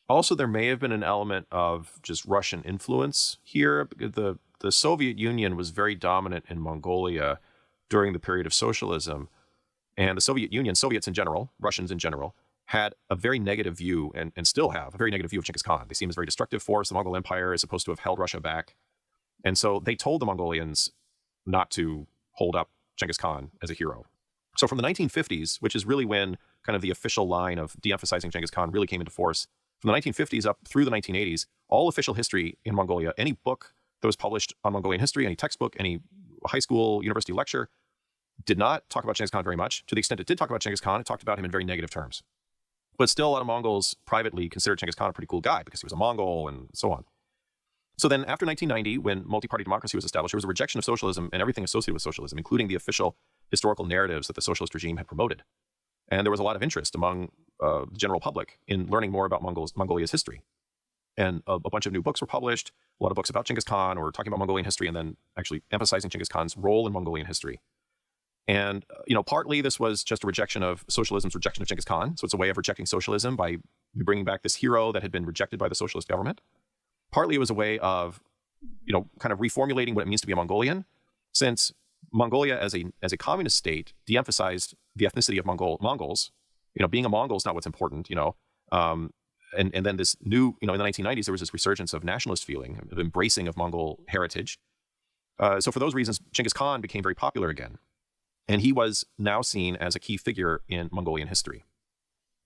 Also, there may have been an element of just Russian influence here. The Soviet Union was very dominant in Mongolia during the period of socialism. And the Soviet Union, Soviets in general, Russians in general, had a very negative view, and still have a very negative view of Genghis Khan. They see him as a very destructive force. The Mongol Empire is supposed to have held Russia back. And so they told the Mongolians not to hold up Genghis Khan as a hero. So from the 1950s, which is really when kind of the official line of de-emphasizing Genghis Khan really came into force, from the 1950s up through the 1980s, all official history in Mongolia, any book that was published on Mongolian history, any textbook, any high school, university lecture, did not talk about Genghis Khan very much. To the extent it did talk about Genghis Khan, it talked about him in very negative terms. But still, a lot of Mongols privately considered Genghis Khan a pretty cool guy because he was a Mongol and so on. So then after 1990, when multi-party democracy was established, there was a rejection of socialism and everything associated with socialism, including the official historical narratives that the socialist regime had promoted. And there was a lot of interest among the general public in learning more about Mongolia's history. And a bunch of new books were published, a lot of books about Genghis Khan or talking about Mongolian history and then actually emphasizing Genghis Khan's role in Mongolian history. And, partly this was just a rejection of socialism's rejection of Genghis Khan. So it's a way of rejecting socialism by bringing back this hero that had been rejected by the socialist government. Partly it was a way of, kind of reformulating what it means to be a Mongolian, since Mongolia as a communist state de-emphasized the ethnicity of Mongols. Being a Mongol is not what's important, and then this new, in the 1990s, there was this resurgence of nationalist feeling, of embracing of Mongol heritage. So for those reasons, Genghis Khan became very popular again. And he was now seen as a key figure in Mongolian history.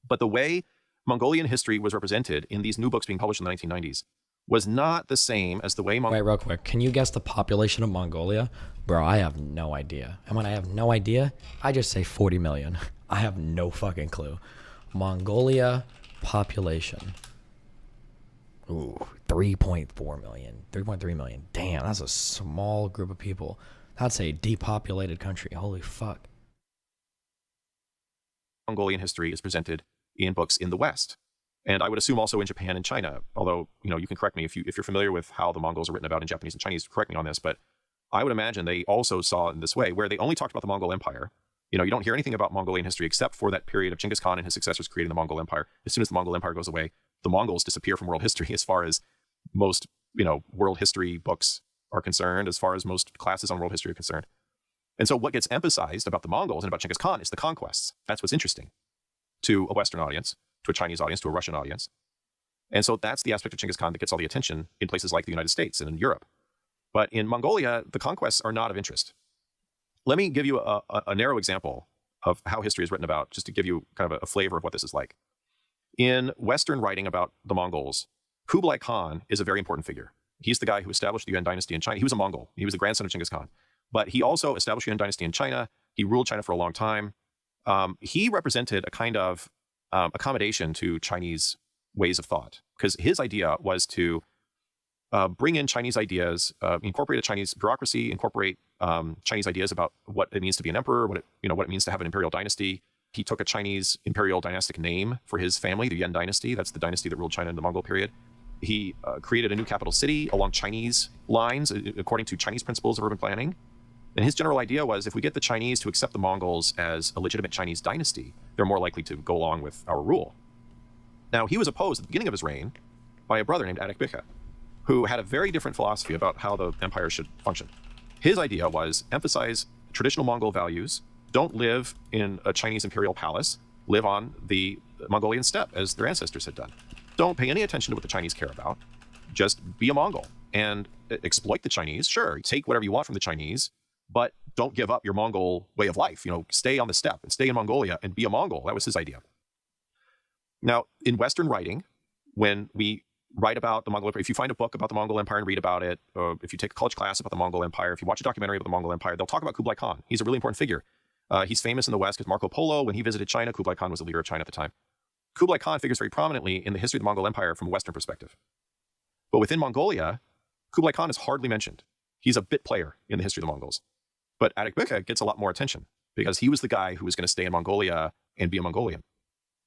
But the way Mongolian history was represented in these new books being published in the 1990s was not the same as the way Wait, real quick. Can you guess the population of Mongolia? Bro, I have no idea. And when I have no idea, I just say 40 million. I have no fucking clue. Mongolia population. Ooh, 3.4 million. 3.3 million. Damn, that's a small group of people. That's a depopulated country. Holy fuck. Mongolian history is presented in books in the West. And I would assume also in Japan and China, although, you can correct me if you're familiar with how the Mongols are written about in Japanese and Chinese, correct me on this, but I would imagine they also saw it in this way, where they only talked about the Mongol Empire. You don't hear anything about Mongolian history except for that period of Genghis Khan and his successors creating the Mongol Empire. As soon as the Mongol Empire goes away, the Mongols disappear from world history as far as most, world history books are concerned, as far as most classes on world history are concerned. And so what gets emphasized about the Mongols and about Genghis Khan is the conquests. That's what's interesting to a Western audience, to a Chinese audience, to a Russian audience. And so that's the aspect of Genghis Khan that gets all the attention in places like the United States and in Europe. But in Mongolia, the conquests are not of interest. Let me give you a narrow example of how history is written about, just to give you kind of a flavor of what this is like. In Western writing about the Mongols, Kublai Khan is a very important figure. He's the guy who established the Yuan dynasty in China. He was a Mongol. He was the grandson of Genghis Khan. But he also established the Yuan dynasty in China. He ruled China for a long time. He represented a kind of accommodation to Chinese ways of thought, because his idea was to bring in Chinese ideas, incorporate a Chinese bureaucracy, incorporate Chinese ideas about what it means to be an emperor, what it means to have an imperial dynasty. He took a Chinese imperial dynastic name for his family, the Yuan dynasty. That's the dynasty that ruled China in the Mongol period. He created a new capital city along Chinese lines, according to Chinese principles of urban planning. And his general idea was, if we get the Chinese to accept the Mongols as a legitimate Chinese dynasty, they're more likely to go along with our rule. Now, he was opposed at the beginning of his reign by a brother named Adak-Bika, who had a very different philosophy about how the empire should function. His idea was emphasize traditional Mongol values, don't live in a Chinese imperial palace, live on the Mongolian steppe as their ancestors had done. Don't pay any attention to what the Chinese care about. Just be a Mongol and exploit the Chinese. Sure, take whatever you want from the Chinese, but don't give up your Mongol way of life. Stay on the steppe and stay in Mongolia and be a Mongol. That was his idea. Now, in Western writing, when we write about the Mongol Empire, if you find a book about the Mongol Empire and read about it, or if you take a college class about the Mongol Empire, if you watch a documentary about the Mongol Empire, they'll talk about Kublai Khan. He's a really important figure. He's famous in the West because Marco Polo, when he visited China, Kublai Khan was the leader of China at the time. Kublai Khan figures very prominently in the history of the Mongol Empire from a Western perspective. But within Mongolia, Kublai Khan is hardly mentioned. He's a bit player in the history of the Mongols. But Adak-Bika gets a lot more attention because he was the guy who was going to stay in Mongolia and be a Mongolian.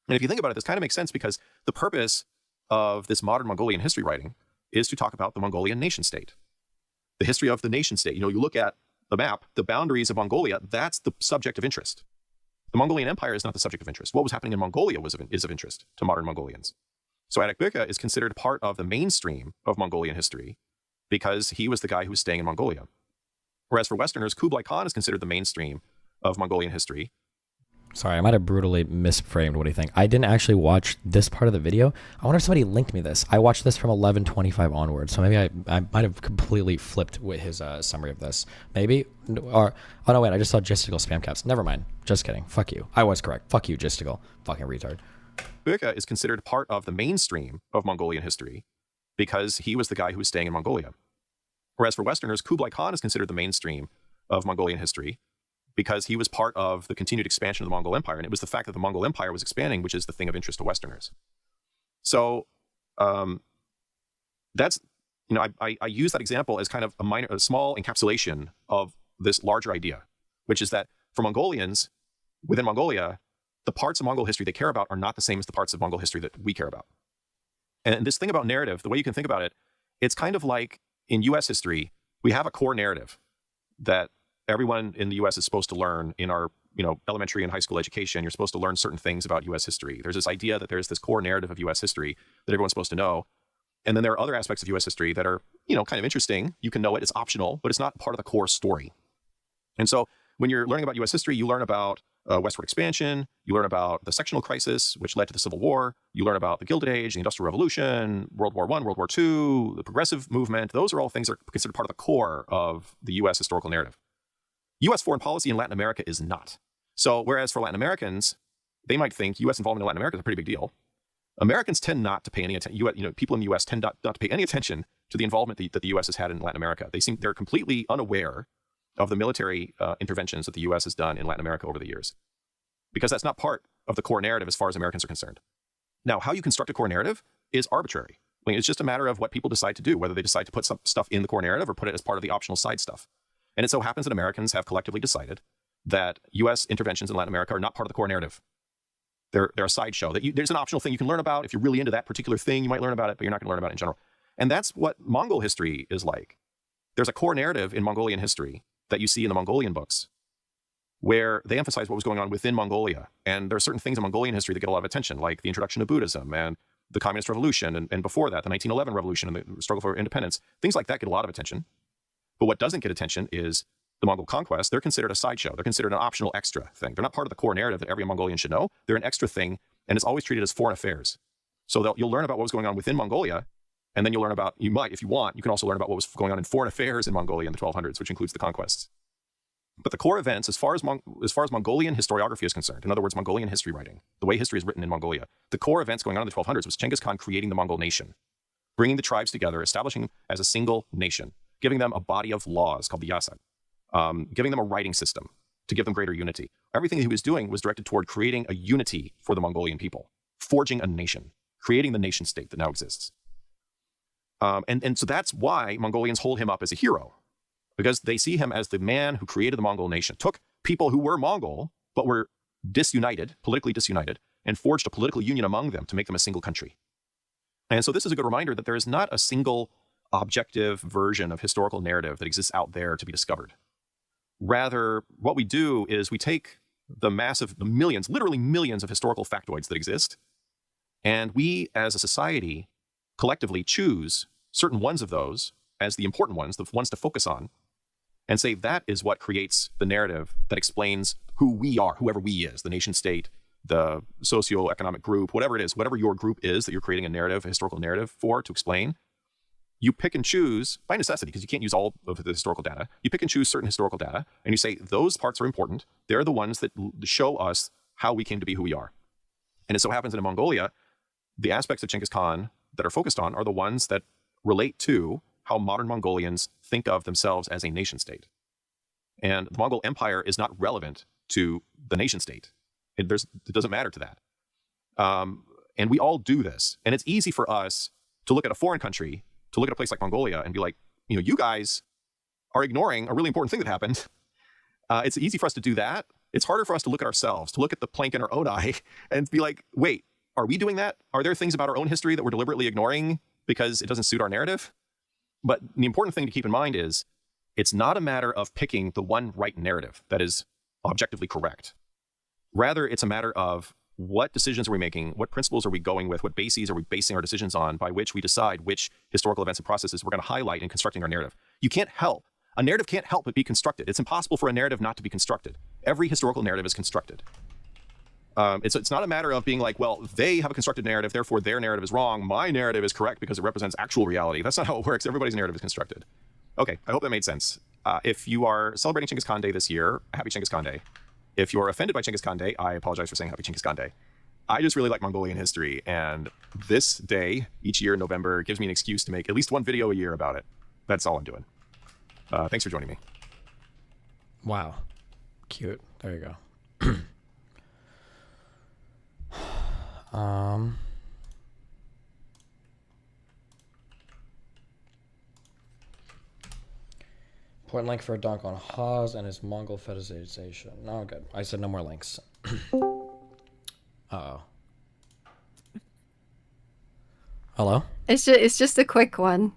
And if you think about it, this kind of makes sense because the purpose of this modern Mongolian history writing is to talk about the Mongolian nation state. The history of the nation state. You look at the map, the boundaries of Mongolia, that's the subject of interest. The Mongolian Empire is not the subject of interest. What was happening in Mongolia is of interest to modern Mongolians. So Adak-Bika is considered part of the mainstream of Mongolian history because he was the guy who was staying in Mongolia. Whereas for Westerners, Kublai Khan is considered the mainstream of Mongolian history. Sorry, I might have brutally misframed what do you think. I didn't actually watch this part of the video. I wonder if somebody linked me this. I watched this from 11:25 onwards, so maybe I might have completely flipped with his summary of this. Maybe? Or, oh no, wait, I just saw Gisticle spam caps. Never mind. Just kidding. Fuck you. I was correct. Fuck you, Gisticle. Fucking retard. Bika is considered part of the mainstream of Mongolian history because he was the guy who was staying in Mongolia. Whereas for Westerners, Kublai Khan is considered the mainstream of Mongolian history because he was part of the continued expansion of the Mongol Empire. And it was the fact that the Mongol Empire was expanding, which is the thing of interest to Westerners. So that's, I use that example as kind of a small encapsulation of this larger idea, which is that for Mongolians, within Mongolia, the parts of Mongol history they care about are not the same as the parts of Mongol history that we care about. And this thing about narrative, the way you can think about it, it's kind of like in US history, we have a core narrative that everyone in the US is supposed to learn in our elementary and high school education. You're supposed to learn certain things about US history. There's this idea that there's this core narrative of US history that everyone's supposed to know. And then there are other aspects of US history that are, kind of interesting. You can know it, it's optional, but it's not part of the core story. And so when you're learning about US history, you learn about westward expansion, you learn about the sectional crisis, which led to the Civil War, you learn about the Gilded Age, the Industrial Revolution, World War I, World War II, the Progressive Movement. Those are all things that are considered part of the core of the US historical narrative. US foreign policy in Latin America is not. So whereas for Latin Americans, they might think US involvement in Latin America is a pretty big deal, Americans tend not to pay any attention. People in the US tend not to pay any attention to the involvement that the US has had in Latin America. They're completely unaware of the military interventions that the US has done in Latin America over the years, because that's not part of the core narrative as far as Americans are concerned. Now, how you construct a core narrative is arbitrary. It's just a matter of what people decide to do, whether they decide to put some stuff in the core narrative or put it as part of the optional side stuff. And it so happens that Americans have collectively decided that US interventions in Latin America are not part of the core narrative. They're a sideshow. There's an optional thing you can learn about. If you're really into that particular thing, you might learn about it, but you're not going to learn about it in general. And that's what Mongol history is like. There's a core narrative in Mongolian history that you see in the Mongolian books, where they emphasize what was going on within Mongolia. And there are certain things in Mongolian history that get a lot of attention, like the introduction of Buddhism and the Communist Revolution, and before that, the 1911 Revolution and the struggle for independence. Things like that get a lot of attention. But what doesn't get attention is the Mongol conquest. They're considered a sideshow. They're considered an optional extra thing. They're not part of the core narrative that every Mongolian should know. They're an extra thing, and it's always treated as foreign affairs. So you'll learn about what was going on within Mongolia, and then you'll learn about, if you want, you can also learn about what was going on in foreign affairs in Mongolia in the 1200s, which includes the conquests. But the core events, as far as Mongolian historiography is concerned, in other words, Mongolian history writing, the way history is written in Mongolia, the core events going on in the 1200s was Genghis Khan creating the Mongol nation, bringing the tribes together, establishing them as a single nation, giving them a body of laws called the Yasad, giving them a writing system to give them greater unity. Everything that he was doing was directed toward creating a unity for the Mongolian people, forging a nation, creating the nation state that now exists. And so that's why Mongolians hold him up as a hero, because they see him as the man who created the Mongol nation, took people who were Mongol, but were disunited, politically disunited, and forged a political union among them to make them a single country. And so this is a good reminder that there is not a single objective version of historical narrative that exists out there to be discovered. Rather, what we do is we take the millions, literally millions of historical factoids that exist, and we as a society collectively choose certain ones of those as the important ones, the ones to focus on, and say that is what creates the narrative that explains who we are, whoever we is, the nation state, the socioeconomic group, whatever it is, whatever your group is that you're creating a narrative, a historical narrative for to explain. You pick and choose by necessity, because you can't use all of the historical data. You pick and choose certain historical data, and you say those parts are important. They're the ones that show us how we came to be who we are. And it so happens that in Mongolia, the aspects of Genghis Khan that are focused on are the ones that relate to how modern Mongolians think of themselves as a nation state. And the Mongol Empire is not relevant to the nation state. It doesn't matter to that. And we all do this. And it's easy for us to look at a foreign country, to look at a place like Mongolia and be like, you guys are ignoring a really important thing that happened. It's easy for us to do that. It's harder for us to look at ourselves, to look at the plank in our own eye and be like, wait, are we doing that? Are there things about our own history that we're deliberately ignoring because it doesn't suit our narrative? But the important thing to keep in mind is it's not a matter of picking the one right narrative that is objectively correct. Rather, it's a matter of what decisions are we making, what principles are we going with, what bases are we basing our decisions on by which we decide which historical events and processes we're going to highlight in constructing our narrative. A narrative can't help but be constructed. It's impossible for a narrative not to be constructed. Every historical narrative is constructed. It's not a matter of being like, well, they have a constructed narrative, therefore their narrative is wrong. My narrative is correct because it represents actual reality. That's not how it works. Everybody's narrative is constructed. Okay, I hope that made sense. If you are celebrating Genghis Khan Day this year, happy Genghis Khan Day. If you're offended by Genghis Khan Day, I apologize for saying happy Genghis Khan Day. I just really like Mongolian history, and this day, each year in November, gives me an excuse to make at least one video a year about it. That's all I'm doing. Thanks for joining me. Wow. Cute. There you go. Important link for a dunk on Haas and his Mongol fetishization. No, I'm good. I said no more links. Uh-oh. Hello? It's just a quick one.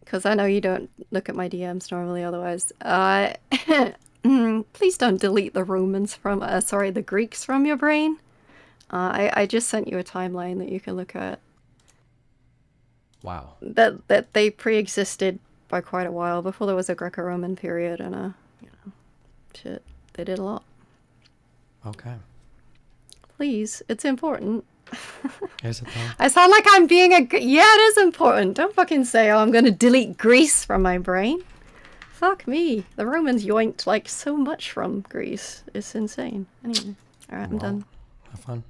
Because I know you don't look at my DMs normally otherwise. Please don't delete the Romans from, the Greeks from your brain. I just sent you a timeline that you can look at. Wow. That they pre-existed by quite a while before there was a Greco-Roman period and shit, they did a lot. Okay. Please, it's important. Is it though? I sound like I'm being yeah, it is important. Don't fucking say, oh, I'm gonna delete Greece from my brain. Fuck me. The Romans yoinked like so much from Greece. It's insane. Anyway, alright, I'm done. Have fun.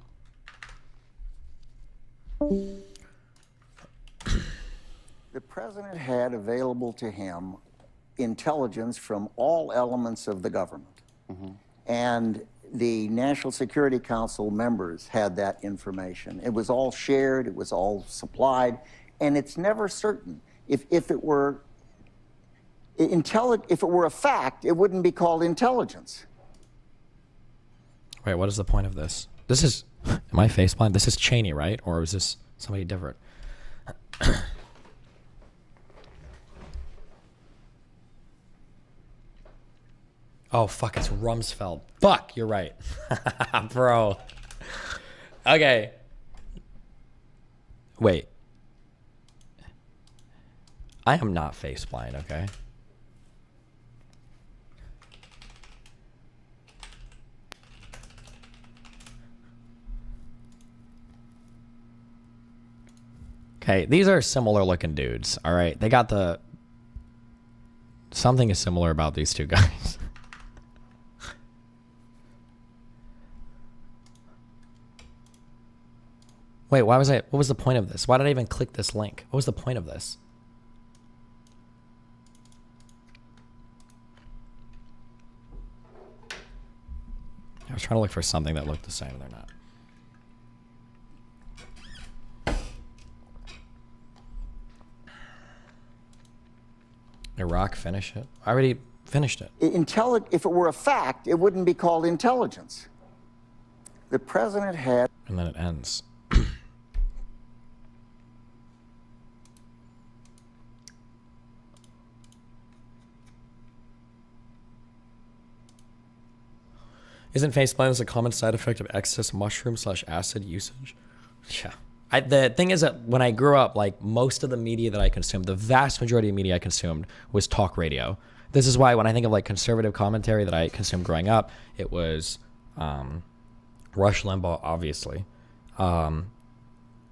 The president had available to him intelligence from all elements of the government. And the National Security Council members had that information. It was all shared, it was all supplied, and it's never certain. If it were a fact, it wouldn't be called intelligence. Wait, what is the point of this? This is, am I faceblind? This is Cheney, right? Or is this somebody different? Oh, fuck, it's Rumsfeld. Fuck, you're right. Bro. Okay. Wait. I am not faceblind, okay? Okay, these are similar looking dudes, all right? They got the... Something is similar about these two guys. Wait, why was what was the point of this? Why did I even click this link? What was the point of this? I was trying to look for something that looked the same, they're not. Iraq, finish it. I already finished it. If it were a fact, it wouldn't be called intelligence. The president had... And then it ends. Isn't face blindness a common side effect of excess mushroom/acid usage? Yeah. The thing is that when I grew up, like most of the media that I consumed, the vast majority of media I consumed was talk radio. This is why when I think of like conservative commentary that I consumed growing up, it was Rush Limbaugh, obviously. I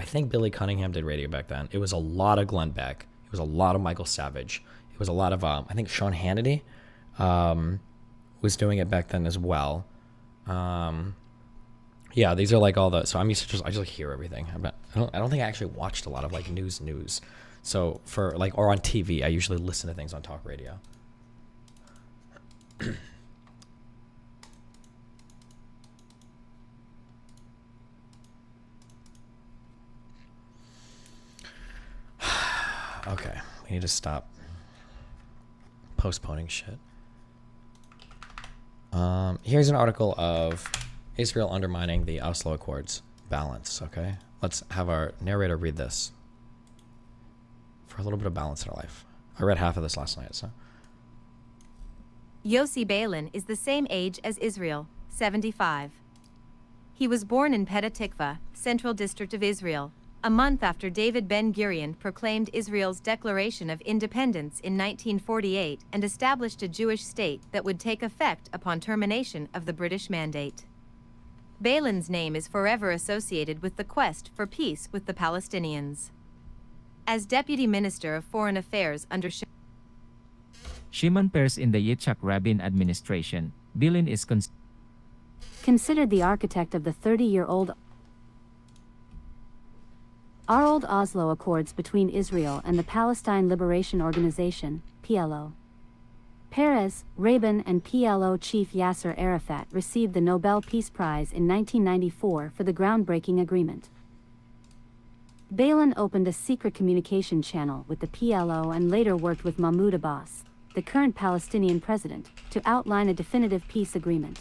think Billy Cunningham did radio back then. It was a lot of Glenn Beck. It was a lot of Michael Savage. It was a lot of, I think Sean Hannity was doing it back then as well. Yeah, these are like all the, so I'm used to I just like hear everything. I don't think I actually watched a lot of like news. So for like, or on TV, I usually listen to things on talk radio. Okay, we need to stop postponing shit. Here's an article of Israel undermining the Oslo Accords balance, okay? Let's have our narrator read this for a little bit of balance in our life. I read half of this last night, so. Yossi Beilin is the same age as Israel, 75. He was born in Petah Tikva, Central District of Israel, a month after David Ben-Gurion proclaimed Israel's Declaration of Independence in 1948 and established a Jewish state that would take effect upon termination of the British Mandate. Beilin's name is forever associated with the quest for peace with the Palestinians. As Deputy Minister of Foreign Affairs under Shimon Peres in the Yitzhak Rabin administration, Beilin is considered the architect of the 30-year-old Oslo Accords between Israel and the Palestine Liberation Organization, PLO. Peres, Rabin, and PLO chief Yasser Arafat received the Nobel Peace Prize in 1994 for the groundbreaking agreement. Beilin opened a secret communication channel with the PLO and later worked with Mahmoud Abbas, the current Palestinian president, to outline a definitive peace agreement.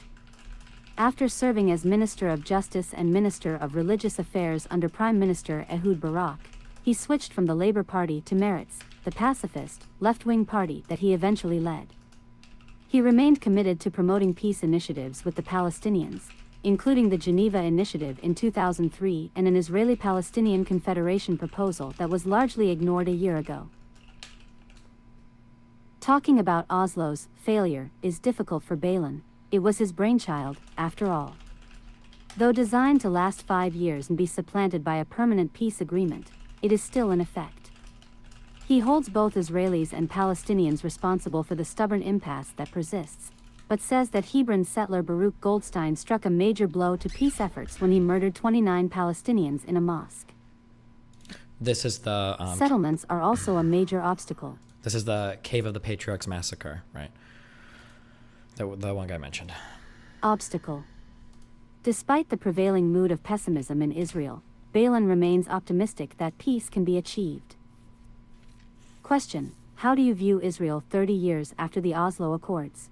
After serving as Minister of Justice and Minister of Religious Affairs under Prime Minister Ehud Barak, he switched from the Labour Party to Meretz, the pacifist, left-wing party that he eventually led. He remained committed to promoting peace initiatives with the Palestinians, including the Geneva Initiative in 2003 and an Israeli-Palestinian Confederation proposal that was largely ignored a year ago. Talking about Oslo's failure is difficult for Balin. It was his brainchild, after all. Though designed to last 5 years and be supplanted by a permanent peace agreement, it is still in effect. He holds both Israelis and Palestinians responsible for the stubborn impasse that persists, but says that Hebron settler Baruch Goldstein struck a major blow to peace efforts when he murdered 29 Palestinians in a mosque. This is the settlements are also a major obstacle. This is the Cave of the Patriarchs massacre, right? The one guy mentioned. Obstacle. Despite the prevailing mood of pessimism in Israel, Balin remains optimistic that peace can be achieved. Question: how do you view Israel 30 years after the Oslo Accords?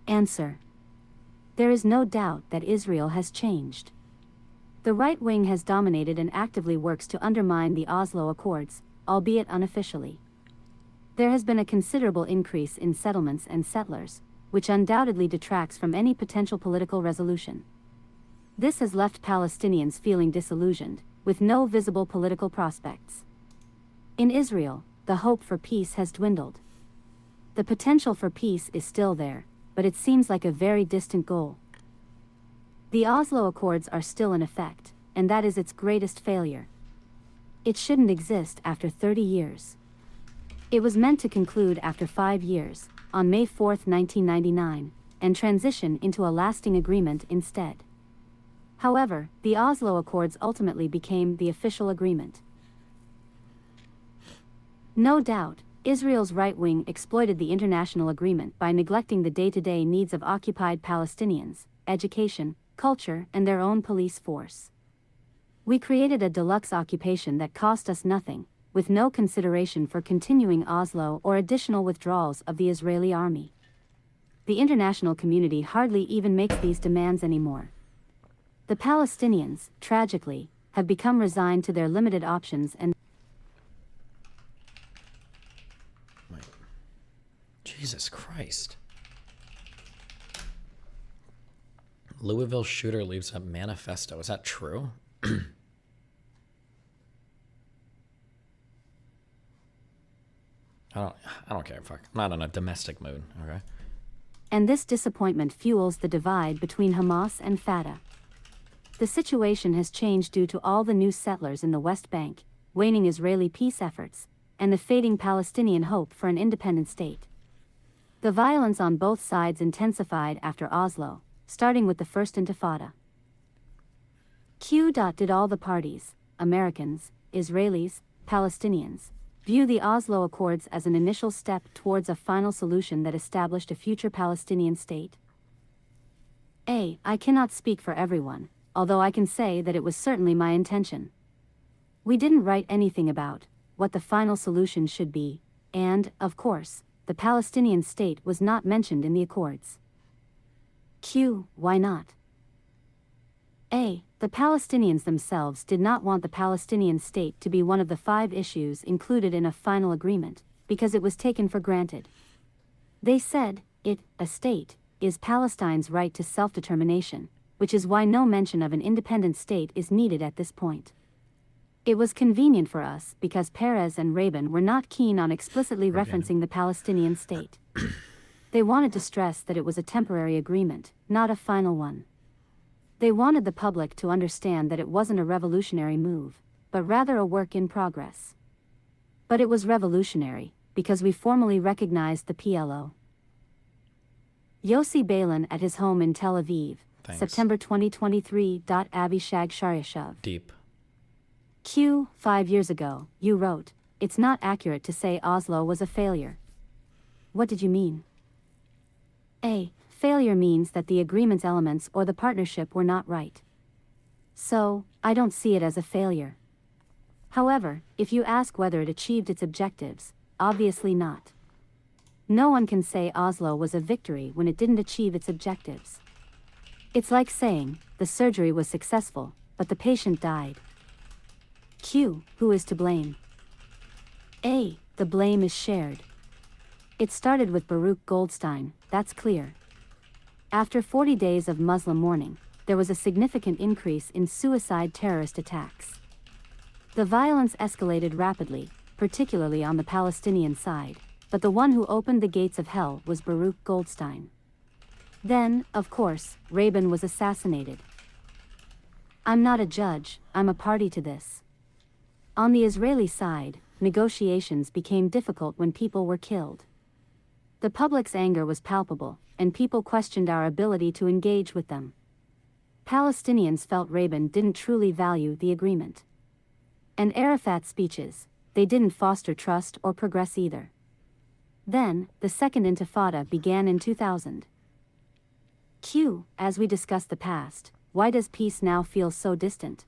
Answer: there is no doubt that Israel has changed. The right wing has dominated and actively works to undermine the Oslo Accords, albeit unofficially. There has been a considerable increase in settlements and settlers, which undoubtedly detracts from any potential political resolution. This has left Palestinians feeling disillusioned, with no visible political prospects. In Israel, the hope for peace has dwindled. The potential for peace is still there, but it seems like a very distant goal. The Oslo Accords are still in effect, and that is its greatest failure. It shouldn't exist after 30 years. It was meant to conclude after 5 years, on May 4, 1999, and transition into a lasting agreement instead. However, the Oslo Accords ultimately became the official agreement. No doubt, Israel's right wing exploited the international agreement by neglecting the day-to-day needs of occupied Palestinians, education, culture, and their own police force. We created a deluxe occupation that cost us nothing, with no consideration for continuing Oslo or additional withdrawals of the Israeli army. The international community hardly even makes these demands anymore. The Palestinians, tragically, have become resigned to their limited options and Jesus Christ. Louisville shooter leaves a manifesto. Is that true? I don't care. Fuck. I'm not in a domestic mood. Okay. and this disappointment fuels the divide between Hamas and Fatah. The situation has changed due to all the new settlers in the West Bank, waning Israeli peace efforts, and the fading Palestinian hope for an independent state. The violence on both sides intensified after Oslo, starting with the First Intifada. Did all the parties, Americans, Israelis, Palestinians, view the Oslo Accords as an initial step towards a final solution that established a future Palestinian state? I cannot speak for everyone, although I can say that it was certainly my intention. We didn't write anything about what the final solution should be, and, of course, the Palestinian state was not mentioned in the Accords. Why not? The Palestinians themselves did not want the Palestinian state to be one of the 5 issues included in a final agreement, because it was taken for granted. They said, a state, is Palestine's right to self-determination, which is why no mention of an independent state is needed at this point. It was convenient for us because Peres and Rabin were not keen on explicitly referencing the Palestinian state. They wanted to stress that it was a temporary agreement, not a final one. They wanted the public to understand that it wasn't a revolutionary move, but rather a work in progress. But it was revolutionary, because we formally recognized the PLO. Yossi Balin at his home in Tel Aviv, Thanks. September 2023. Avishag Sharyashev. Deep. 5 years ago, you wrote, "It's not accurate to say Oslo was a failure." What did you mean? Failure means that the agreement's elements or the partnership were not right. So, I don't see it as a failure. However, if you ask whether it achieved its objectives, obviously not. no one can say Oslo was a victory when it didn't achieve its objectives. It's like saying, the surgery was successful, but the patient died. Q. Who is to blame? A. The blame is shared. It started with Baruch Goldstein, that's clear. After 40 days of Muslim mourning, there was a significant increase in suicide terrorist attacks. The violence escalated rapidly, particularly on the Palestinian side, but the one who opened the gates of hell was Baruch Goldstein. Then, of course, Rabin was assassinated. I'm not a judge, I'm a party to this. On the Israeli side, negotiations became difficult when people were killed. The public's anger was palpable, and people questioned our ability to engage with them. Palestinians felt Rabin didn't truly value the agreement. And Arafat's speeches, they didn't foster trust or progress either. Then, the Second Intifada began in 2000. Q. As we discuss the past, why does peace now feel so distant?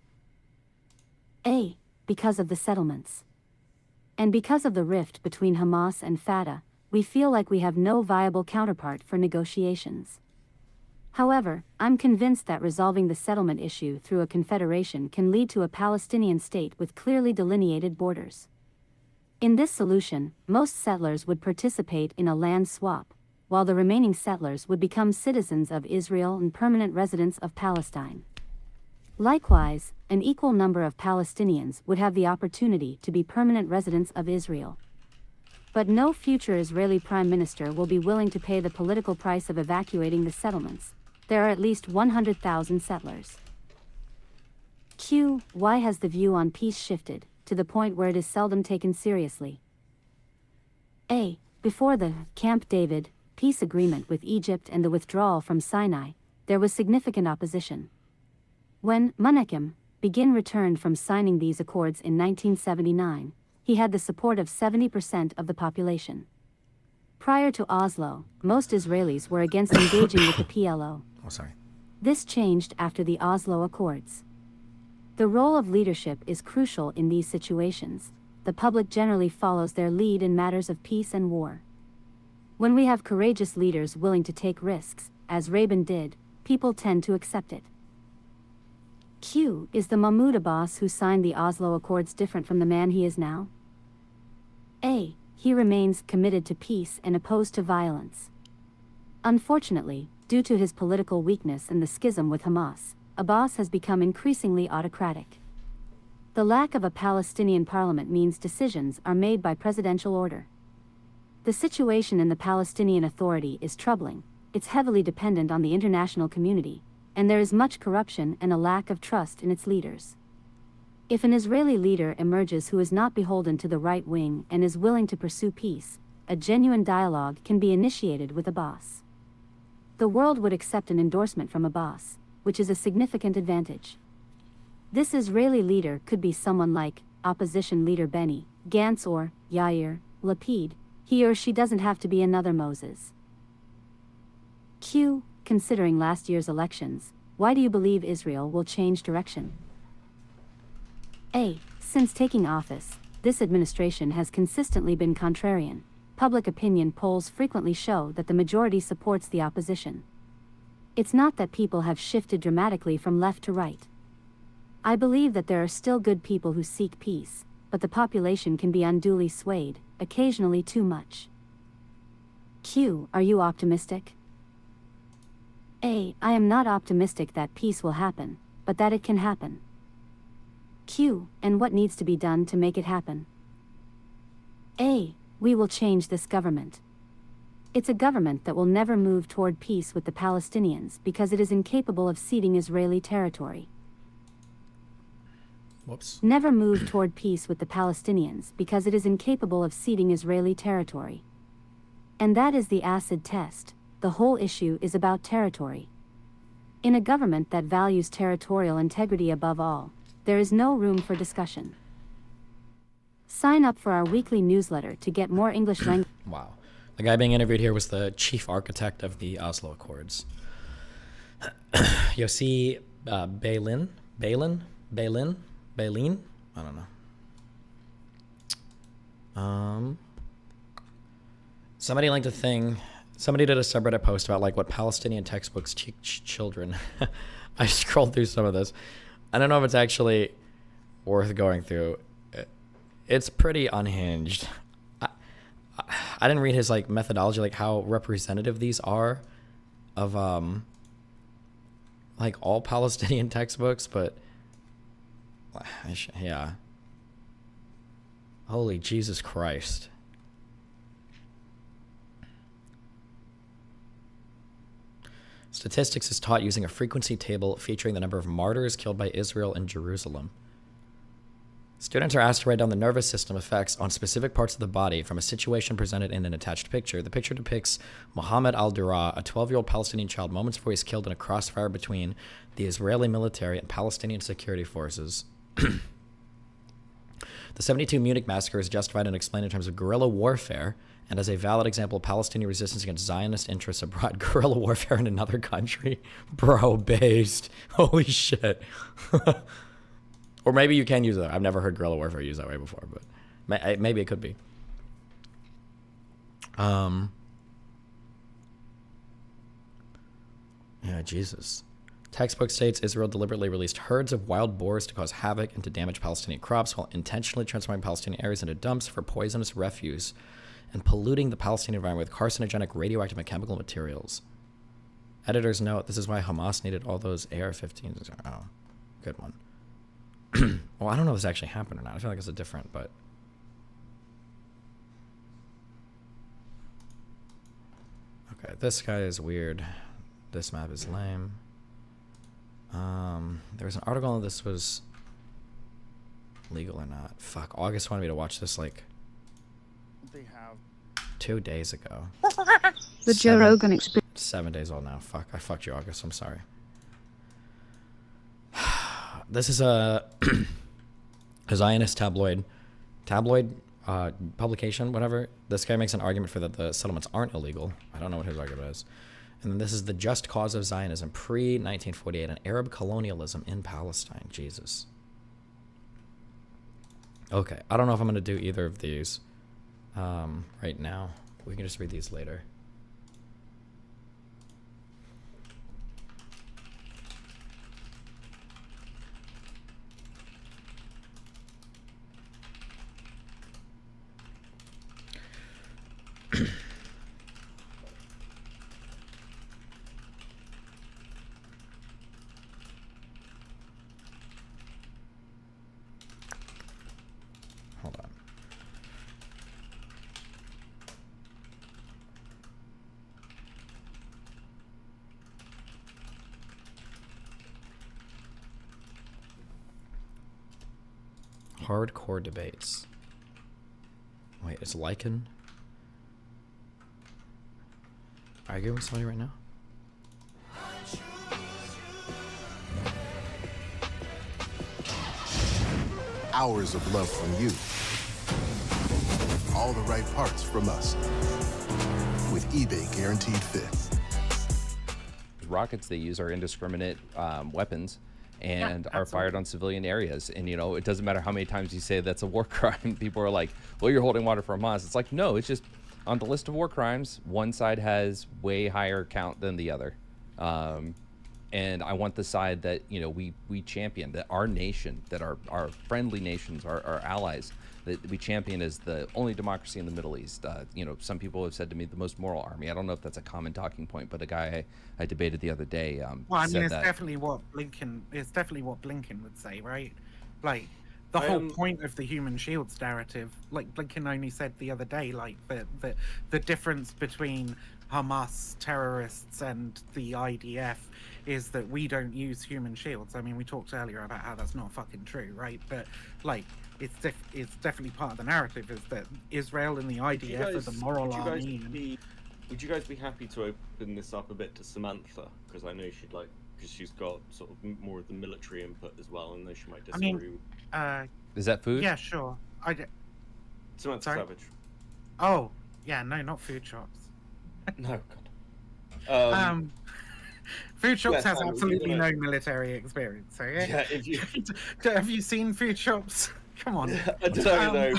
A. Because of the settlements. And because of the rift between Hamas and Fatah, we feel like we have no viable counterpart for negotiations. However, I'm convinced that resolving the settlement issue through a confederation can lead to a Palestinian state with clearly delineated borders. In this solution, most settlers would participate in a land swap, while the remaining settlers would become citizens of Israel and permanent residents of Palestine. Likewise, an equal number of Palestinians would have the opportunity to be permanent residents of Israel. But no future Israeli prime minister will be willing to pay the political price of evacuating the settlements. There are at least 100,000 settlers. Q. Why has the view on peace shifted, to the point where it is seldom taken seriously? A. Before the Camp David peace agreement with Egypt and the withdrawal from Sinai, there was significant opposition. When Menachem Begin returned from signing these accords in 1979, he had the support of 70% of the population. Prior to Oslo, most Israelis were against engaging with the PLO. Oh, sorry. This changed after the Oslo Accords. The role of leadership is crucial in these situations. The public generally follows their lead in matters of peace and war. When we have courageous leaders willing to take risks, as Rabin did, people tend to accept it. Q. Is the Mahmoud Abbas who signed the Oslo Accords different from the man he is now? A. He remains committed to peace and opposed to violence. Unfortunately, due to his political weakness and the schism with Hamas, Abbas has become increasingly autocratic. The lack of a Palestinian parliament means decisions are made by presidential order. The situation in the Palestinian Authority is troubling. It's heavily dependent on the international community, and there is much corruption and a lack of trust in its leaders. If an Israeli leader emerges who is not beholden to the right wing and is willing to pursue peace, a genuine dialogue can be initiated with Abbas. The world would accept an endorsement from Abbas, which is a significant advantage. This Israeli leader could be someone like opposition leader Benny Gantz or Yair Lapid. He or she doesn't have to be another Moses. Q. Considering last year's elections, why do you believe Israel will change direction? A. Since taking office, this administration has consistently been contrarian. Public opinion polls frequently show that the majority supports the opposition. It's not that people have shifted dramatically from left to right. I believe that there are still good people who seek peace, but the population can be unduly swayed, occasionally too much. Q. Are you optimistic? A. I am not optimistic that peace will happen, but that it can happen. Q. And what needs to be done to make it happen? A. We will change this government. It's a government that will never move toward peace with the Palestinians because it is incapable of ceding Israeli territory. Whoops. Never move toward peace with the Palestinians because it is incapable of ceding Israeli territory. And that is the acid test. The whole issue is about territory. In a government that values territorial integrity above all, there is no room for discussion. Sign up for our weekly newsletter to get more English language. Wow. The guy being interviewed here was the chief architect of the Oslo Accords. Yossi Beilin? I don't know. Somebody linked a thing. Somebody did a subreddit post about like what Palestinian textbooks teach children. I scrolled through some of this. I don't know if it's actually worth going through. It's pretty unhinged. I didn't read his like methodology, like how representative these are of like all Palestinian textbooks, but yeah. Holy Jesus Christ. Statistics is taught using a frequency table featuring the number of martyrs killed by Israel and Jerusalem. Students are asked to write down the nervous system effects on specific parts of the body from a situation presented in an attached picture. The picture depicts Mohammed al-Dura, a 12-year-old Palestinian child, moments before he's killed in a crossfire between the Israeli military and Palestinian security forces. The 72 Munich massacre is justified and explained in terms of guerrilla warfare and as a valid example of Palestinian resistance against Zionist interests abroad. Guerrilla warfare in another country? Bro, based. Holy shit. Or maybe you can use that. I've never heard guerrilla warfare used that way before, but maybe it could be. Yeah, Jesus. Textbook states Israel deliberately released herds of wild boars to cause havoc and to damage Palestinian crops while intentionally transforming Palestinian areas into dumps for poisonous refuse and polluting the Palestinian environment with carcinogenic radioactive and chemical materials. Editor's note, this is why Hamas needed all those AR-15s. Oh, good one. Well, I don't know if this actually happened or not. I feel like it's a different, but... Okay, this guy is weird. This map is lame. There was an article on this was legal or not. Fuck, August wanted me to watch this like 2 days ago. The Joe Rogan experience. 7 days old now. Fuck, I fucked you, August. I'm sorry. This is a Zionist tabloid publication, whatever. This guy makes an argument for that the settlements aren't illegal. I don't know what his argument is. And then this is the just cause of Zionism pre-1948 and Arab colonialism in Palestine. Jesus. Okay, I don't know if I'm going to do either of these right now. We can just read these later. Hold on. Hardcore debates. Wait, it's Lycan? Arguing with somebody right now? Hours of love from you. All the right parts from us. With eBay Guaranteed Fit. Rockets they use are indiscriminate weapons and are fired on civilian areas. And, you know, it doesn't matter how many times you say that's a war crime. People are like, well, you're holding water for Hamas. It's like, no, it's just on the list of war crimes, one side has way higher count than the other. And I want the side that, you know, we champion, that our nation, that our friendly nations, our allies, that we champion as the only democracy in the Middle East. You know, some people have said to me the most moral army. I don't know if that's a common talking point, but a guy I debated the other day well, I mean, said it's that. definitely what Blinken would say, right? Like, the whole point of the human shields narrative, like Blinken only said the other day, like the difference between Hamas terrorists and the IDF is that we don't use human shields. I mean, we talked earlier about how that's not fucking true, right? But like, it's definitely part of the narrative is that Israel and the IDF are the moral army. Would you guys be happy to open this up a bit to Samantha? Because I know she'd like, because she's got sort of more of the military input as well, and though she might disagree. I mean, is that food? Yeah, sure. Samantha Savage. Oh, yeah, no, not food shops. No, God. Food shops yes, has absolutely no military experience. So yeah. If you have you seen food shops? Come on. I don't know, though.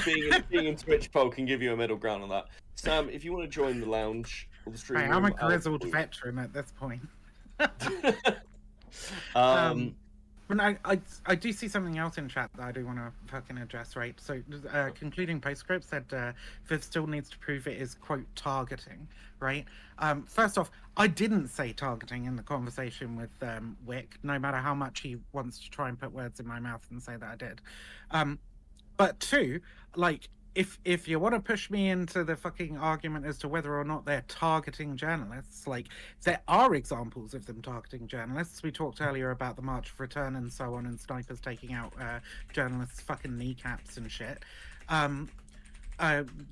Being in Twitch poll can give you a middle ground on that. Sam, if you want to join the lounge or the stream Hey, room, I'm a grizzled veteran at this point. But I do see something else in chat that I do want to fucking address, right? So, concluding postscript said Viv still needs to prove it is, quote, targeting, right? First off, I didn't say targeting in the conversation with Wick, no matter how much he wants to try and put words in my mouth and say that I did. But two, like, if you want to push me into the fucking argument as to whether or not they're targeting journalists, like, there are examples of them targeting journalists. We talked earlier about the March of Return and so on, and snipers taking out journalists' fucking kneecaps and shit.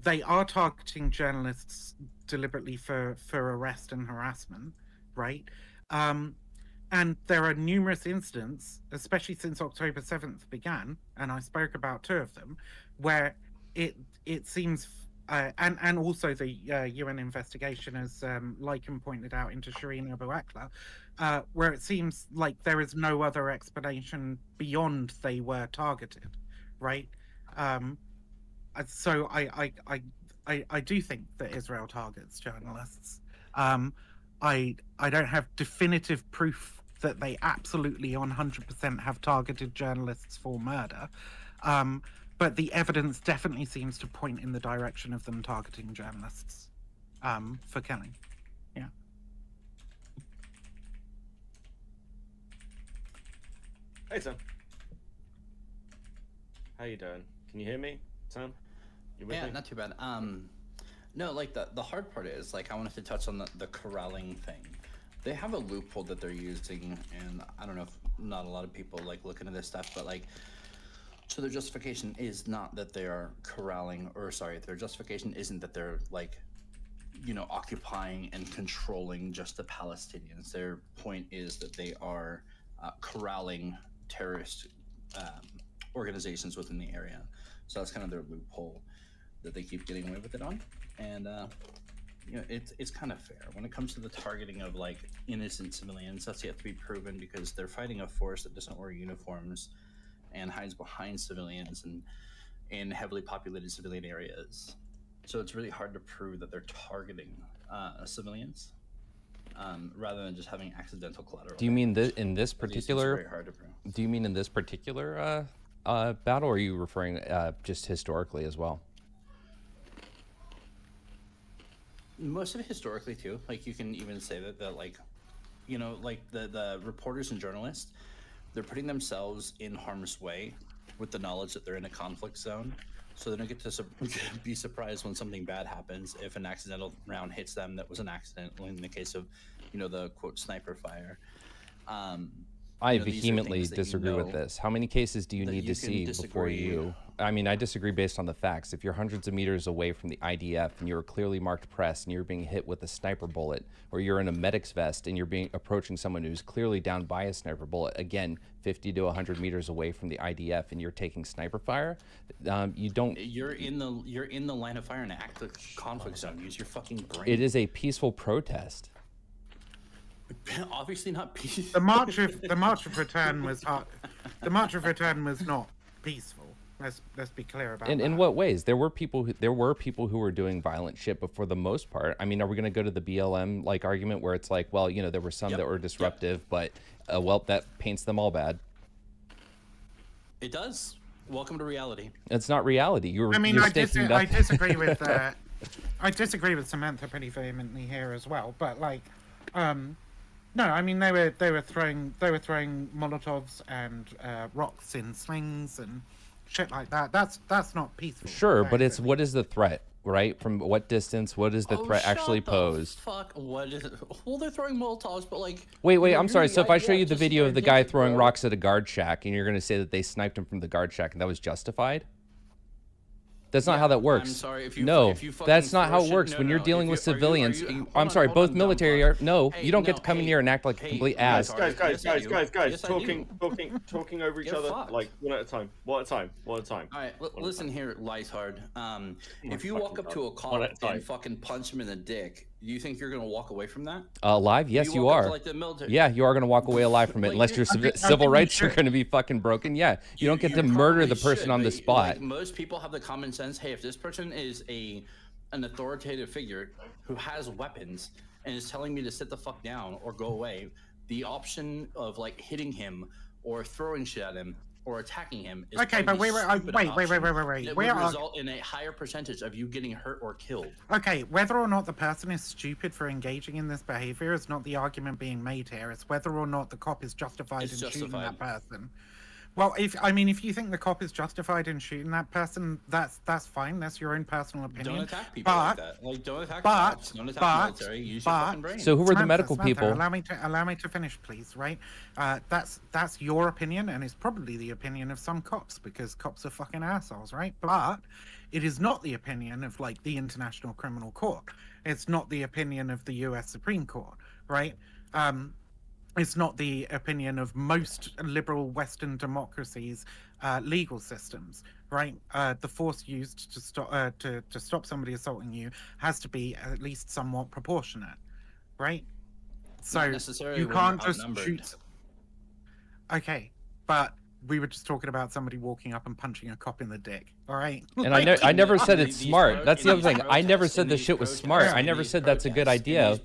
They are targeting journalists deliberately for arrest and harassment, right? And there are numerous incidents, especially since October 7th began, and I spoke about two of them, where it seems, and also the UN investigation, as Lycan pointed out, into Shireen Abu Akleh, where it seems like there is no other explanation beyond they were targeted, right? So I do think that Israel targets journalists. I don't have definitive proof that they absolutely 100% have targeted journalists for murder. But the evidence definitely seems to point in the direction of them targeting journalists for killing. Yeah. Hey, Sam. How you doing? Can you hear me, Sam? You with Yeah, me? not too bad. No, like the hard part is, like, I wanted to touch on the corralling thing. They have a loophole that they're using, and I don't know if not a lot of people like looking at this stuff, but like, so their justification is not that they are corralling, or sorry, their justification isn't that they're like, you know, occupying and controlling just the Palestinians. Their point is that they are corralling terrorist organizations within the area. So that's kind of their loophole that they keep getting away with it on. And you know, it's kind of fair when it comes to the targeting of like innocent civilians. That's yet to be proven because they're fighting a force that doesn't wear uniforms and hides behind civilians and in heavily populated civilian areas. So it's really hard to prove that they're targeting civilians rather than just having accidental collateral. Do you mean in this particular? Very hard to prove. Do you mean in this particular battle, or are you referring just historically as well? Most of it historically too. Like, you can even say that like, you know, like the reporters and journalists, they're putting themselves in harm's way with the knowledge that they're in a conflict zone, so they don't get to be surprised when something bad happens. If an accidental round hits them, that was an accident. In the case of, you know, the quote sniper fire. I vehemently disagree with this. How many cases do you need to see before you? I mean, I disagree based on the facts. If you're hundreds of meters away from the IDF and you're a clearly marked press and you're being hit with a sniper bullet, or you're in a medic's vest and you're approaching someone who's clearly down by a sniper bullet, again, 50 to 100 meters away from the IDF, and you're taking sniper fire, you don't. You're in the line of fire in an active conflict zone. Use your fucking brain. It is a peaceful protest. Obviously not peaceful. The March of Return was hard. The March of Return was not peaceful. Let's be clear about that. In what ways? There were people who were doing violent shit, but for the most part, I mean, are we going to go to the BLM like argument where it's like, well, you know, there were some that were disruptive, but well, that paints them all bad. It does. Welcome to reality. It's not reality. I disagree with I disagree with Samantha pretty vehemently here as well. But like, no, I mean they were throwing Molotovs and rocks in slings and shit like that. That's not peaceful. Sure, but it's what is the threat, right? From what distance? What is the threat actually posed? Fuck, what is it? Well, they're throwing Molotovs, but like. Wait, I'm sorry. So if I show you the video of the guy throwing rocks at a guard shack, and you're going to say that they sniped him from the guard shack and that was justified? That's not how that works. I'm sorry, if you that's not how it works. When you're dealing with civilians, I'm sorry, both military are. No, you don't get to come in here and act like a complete ass. Guys, talking over each other, like one at a time. One at a time. All right, listen here, Lighthard. If you walk up to a cop and fucking punch him in the dick, you think you're gonna walk away from that? Alive? Yes, you walk up to, are. like, the military- Yeah, you are going to walk away alive from it, Like, unless your I think civil you rights are should. going to be fucking broken. Yeah, you don't get You to murder probably the person should, on the but, spot. Like, most people have the common sense. Hey, if this person is an authoritative figure who has weapons and is telling me to sit the fuck down or go away, the option of like hitting him or throwing shit at him or attacking him is Okay, but probably wait. It Where would are, result in a higher percentage of you getting hurt or killed. okay, whether or not the person is stupid for engaging in this behavior is not the argument being made here. It's whether or not the cop is justified in shooting that person. Well, if you think the cop is justified in shooting that person, that's fine. That's your own personal opinion. Don't attack people like that. Like, don't attack cops. Don't attack the military. Use your fucking brain. So who are the medical people? Allow me to finish, please. Right? That's your opinion, and it's probably the opinion of some cops because cops are fucking assholes, right? But it is not the opinion of like the International Criminal Court. It's not the opinion of the U.S. Supreme Court, right? It's not the opinion of most liberal Western democracies' legal systems, right? The force used to stop somebody assaulting you has to be at least somewhat proportionate, right? So Not necessarily you when can't you're just outnumbered. shoot. Okay, but we were just talking about somebody walking up and punching a cop in the dick. All right. And I never said it's smart. That's the other thing. I never said the shit was smart. I never said that's a good idea.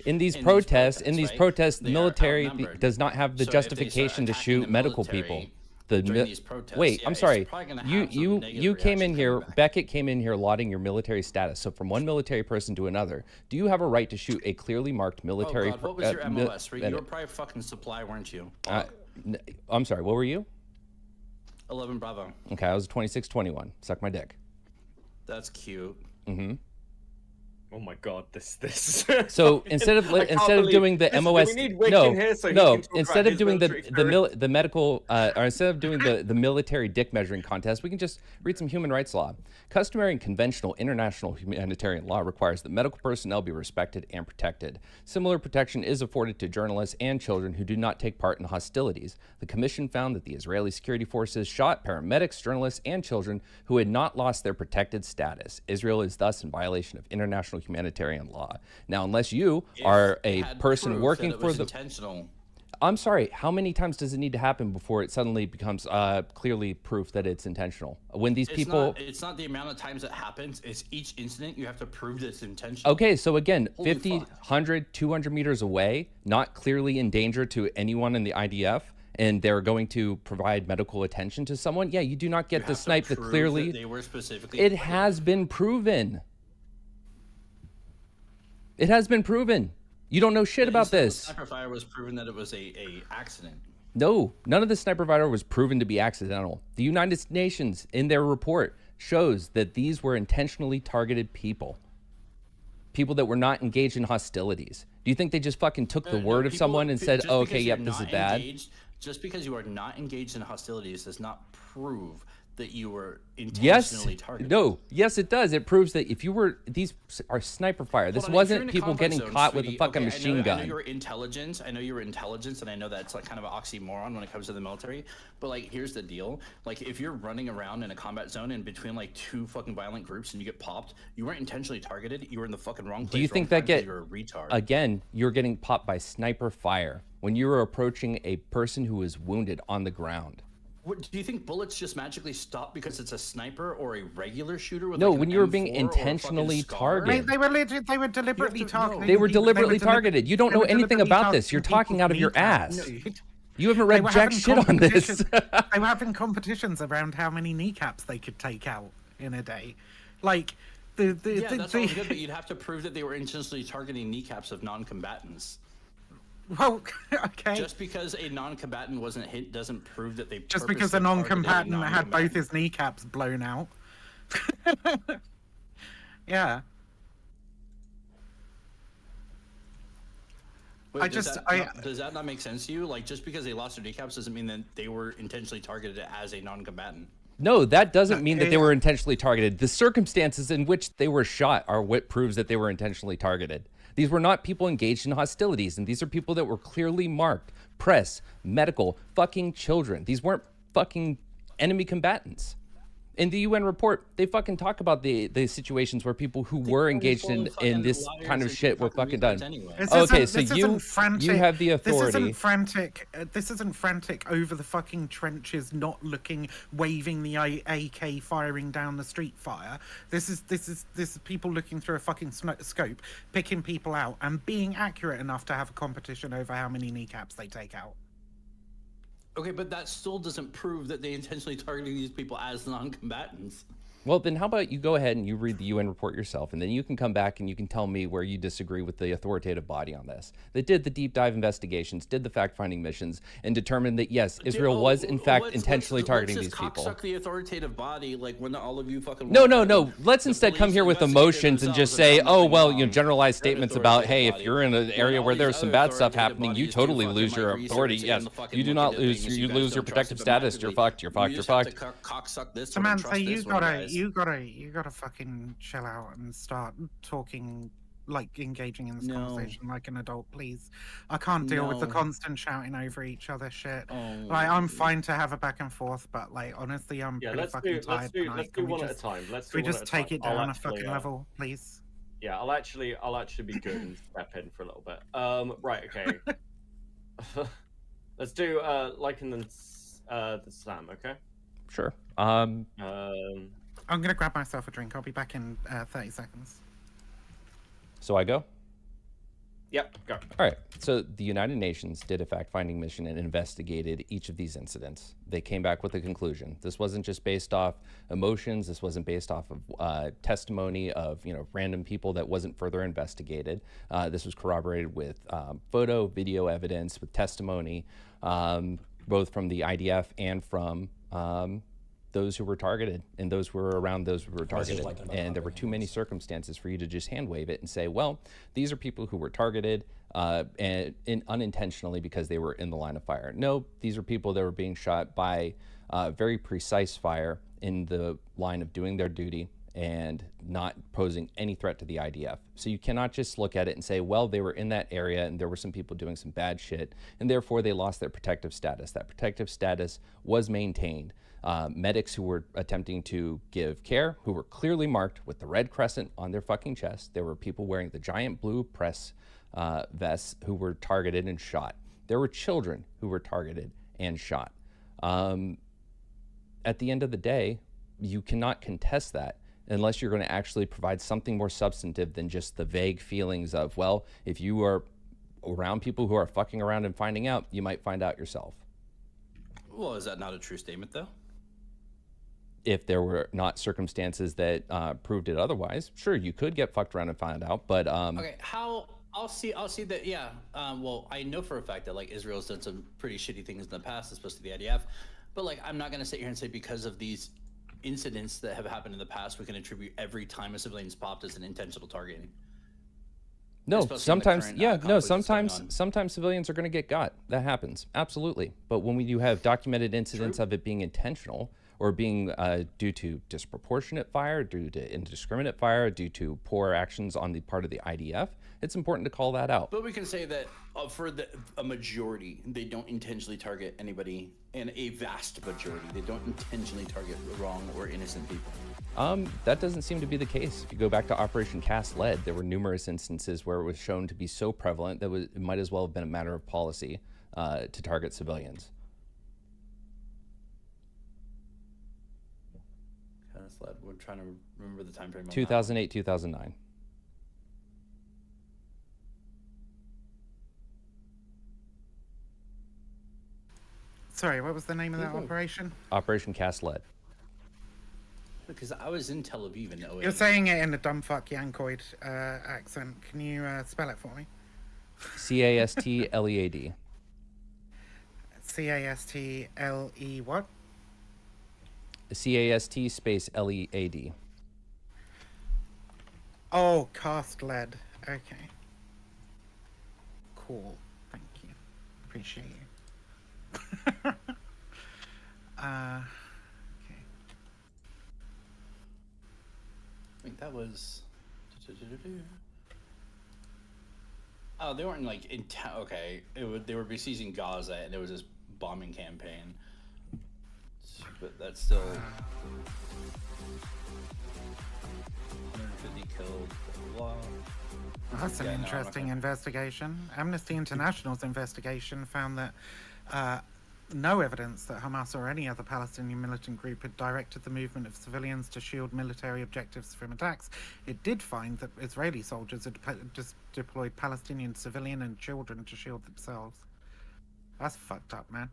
In these protests, the military does not have the So if they start justification to attacking shoot the medical military people. during these protests, Wait, yeah, I'm it's sorry. probably gonna have some negative You came in reactions here. Beckett came in here lauding your military status. So from one military person to another, do you have a right to shoot a clearly marked military? Oh God, what was your MOS? You were probably fucking supply, weren't you? I'm sorry. What were you? 11 Bravo. Okay, I was 2621. Suck my dick. That's cute. Mm-hmm. Oh my God, this. So instead of doing the MOS, instead of doing the medical, or instead of doing the military dick measuring contest, we can just read some human rights law. Customary and conventional international humanitarian law requires that medical personnel be respected and protected. Similar protection is afforded to journalists and children who do not take part in hostilities. The commission found that the Israeli security forces shot paramedics, journalists, and children who had not lost their protected status. Israel is thus in violation of international humanitarian law. Now, unless you are a person working for the intentional. I'm sorry, how many times does it need to happen before it suddenly becomes clearly proof that it's intentional? When these people... It's not the amount of times it happens, it's each incident you have to prove that it's intentional. Okay, so again, Holy 50, fuck. 100, 200 meters away, not clearly in danger to anyone in the IDF, and they're going to provide medical attention to someone, yeah, you do not get to snipe the clearly... They were specifically... It has been proven. It has been proven. You don't know shit about this. The sniper fire was proven that it was a accident. No, none of the sniper fire was proven to be accidental. The United Nations, in their report, shows that these were intentionally targeted people. People that were not engaged in hostilities. Do you think they just fucking took the word of someone and said, oh, okay, yep, this is bad? Just because you are not engaged in hostilities does not prove that you were intentionally targeted. No, yes, it does. It proves that if you were, these are sniper fire. This wasn't people getting caught with a fucking machine gun. I know you're intelligence. I know you're intelligence, and I know that's like kind of an oxymoron when it comes to the military. But like, here's the deal: like, if you're running around in a combat zone in between like two fucking violent groups and you get popped, you weren't intentionally targeted. You were in the fucking wrong place. Do you think that you're a retard? Again, you're getting popped by sniper fire when you were approaching a person who is wounded on the ground? What, do you think bullets just magically stop because it's a sniper or a regular shooter? With No, like when an you were being M4 or a intentionally fucking targeted. They were deliberately targeted. They were deliberately targeted. You don't know anything about this. You're talking out of your ass. You haven't read jack shit on this. They were having competitions around how many kneecaps they could take out in a day. Like, that's all good, but you'd have to prove that they were intentionally targeting kneecaps of non-combatants. Well, okay. Just because a non-combatant wasn't hit doesn't prove that they. Just because a non-combatant had both his kneecaps blown out. Yeah. Wait, does that not make sense to you? Like, just because they lost their kneecaps doesn't mean that they were intentionally targeted as a non-combatant. No, that doesn't mean that they were intentionally targeted. The circumstances in which they were shot are what proves that they were intentionally targeted. These were not people engaged in hostilities, and these are people that were clearly marked. Press, medical, fucking children. These weren't fucking enemy combatants. In the UN report, they fucking talk about the situations where people who were engaged in this kind of shit were fucking done. Okay, so you have the authority. This isn't frantic over the fucking trenches, not looking, waving the AK, firing down the street fire. This is people looking through a fucking scope, picking people out, and being accurate enough to have a competition over how many kneecaps they take out. Okay, but that still doesn't prove that they intentionally targeted these people as non-combatants. Well, then how about you go ahead and you read the UN report yourself, and then you can come back and you can tell me where you disagree with the authoritative body on this. They did the deep dive investigations, did the fact-finding missions, and determined that, yes, Israel was, in fact, intentionally targeting these people. Let's the authoritative body, like when all of you fucking... No. Let's instead come here with emotions and just say, oh, well, generalized statements about, hey, if you're in an area where there's some bad stuff happening, you totally lose your authority. Yes, you do not lose, you lose your protective status. You're fucked. Samantha, you gotta fucking chill out and start talking, like engaging in this conversation like an adult, please. I can't deal with the constant shouting over each other shit. Like, I'm fine to have a back and forth, but like honestly, I'm pretty fucking tired. Let's do one at a time. We just take it down a fucking level, please. Yeah, I'll actually be good and step in for a little bit. Right, okay. Let's do like in the slam, okay? Sure. I'm gonna grab myself a drink. I'll be back in 30 seconds. So I go? Yep, go. All right. So the United Nations did a fact-finding mission and investigated each of these incidents. They came back with a conclusion. This wasn't just based off emotions. This wasn't based off of testimony of random people that wasn't further investigated. This was corroborated with photo, video evidence, with testimony, both from the IDF and from those who were targeted and those who were around those who were targeted. And there were too many circumstances for you to just hand wave it and say, well, these are people who were targeted and unintentionally because they were in the line of fire. No, these are people that were being shot by very precise fire in the line of doing their duty and not posing any threat to the IDF. So you cannot just look at it and say, well, they were in that area and there were some people doing some bad shit and therefore they lost their protective status. That protective status was maintained. Medics who were attempting to give care, who were clearly marked with the red crescent on their fucking chest. There were people wearing the giant blue press vests who were targeted and shot. There were children who were targeted and shot. At the end of the day, you cannot contest that unless you're going to actually provide something more substantive than just the vague feelings of, well, if you are around people who are fucking around and finding out, you might find out yourself. Well, is that not a true statement, though? If there were not circumstances that proved it otherwise, sure, you could get fucked around and find out, but... Okay, I'll see that, yeah. Well, I know for a fact that, like, Israel's done some pretty shitty things in the past, especially the IDF, but, like, I'm not going to sit here and say because of these incidents that have happened in the past, we can attribute every time a civilian's popped as an intentional targeting. No, sometimes, sometimes civilians are going to get got. That happens, absolutely. But when you have documented incidents of it being intentional, or being due to disproportionate fire, due to indiscriminate fire, due to poor actions on the part of the IDF, it's important to call that out. But we can say that for a majority, they don't intentionally target anybody, and a vast majority, they don't intentionally target wrong or innocent people. That doesn't seem to be the case. If you go back to Operation Cast Lead, there were numerous instances where it was shown to be so prevalent that it might as well have been a matter of policy to target civilians. We're trying to remember the time frame. 2008, 2009. Sorry, what was the name of that operation? Operation Cast Lead. Because I was in Tel Aviv in 08. You're saying it in a dumb fuck Yankoid accent. Can you spell it for me? C-A-S-T-L-E-A-D. C-A-S-T-L-E what? C-A-S-T space L-E-A-D. Oh, Cast Lead. Okay. Cool. Thank you. Appreciate you. Okay. I think that was... Oh, they weren't like in okay. They were besieging Gaza, and there was this bombing campaign. But that's still... That's an Yeah, no, I'm not interesting gonna- investigation. Amnesty International's investigation found that no evidence that Hamas or any other Palestinian militant group had directed the movement of civilians to shield military objectives from attacks. It did find that Israeli soldiers had just deployed Palestinian civilian and children to shield themselves. That's fucked up, man.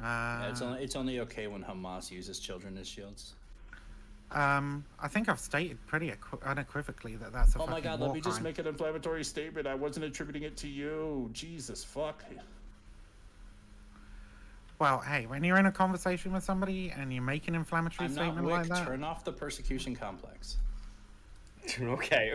Yeah, it's only okay when Hamas uses children as shields. I think I've stated pretty unequivocally that that's a Oh fucking my god, war let me just crime. make an inflammatory statement. I wasn't attributing it to you. Jesus, fuck. Well, hey, when you're in a conversation with somebody and you make an inflammatory I'm not statement Wick. like that, Turn off the persecution complex. Okay.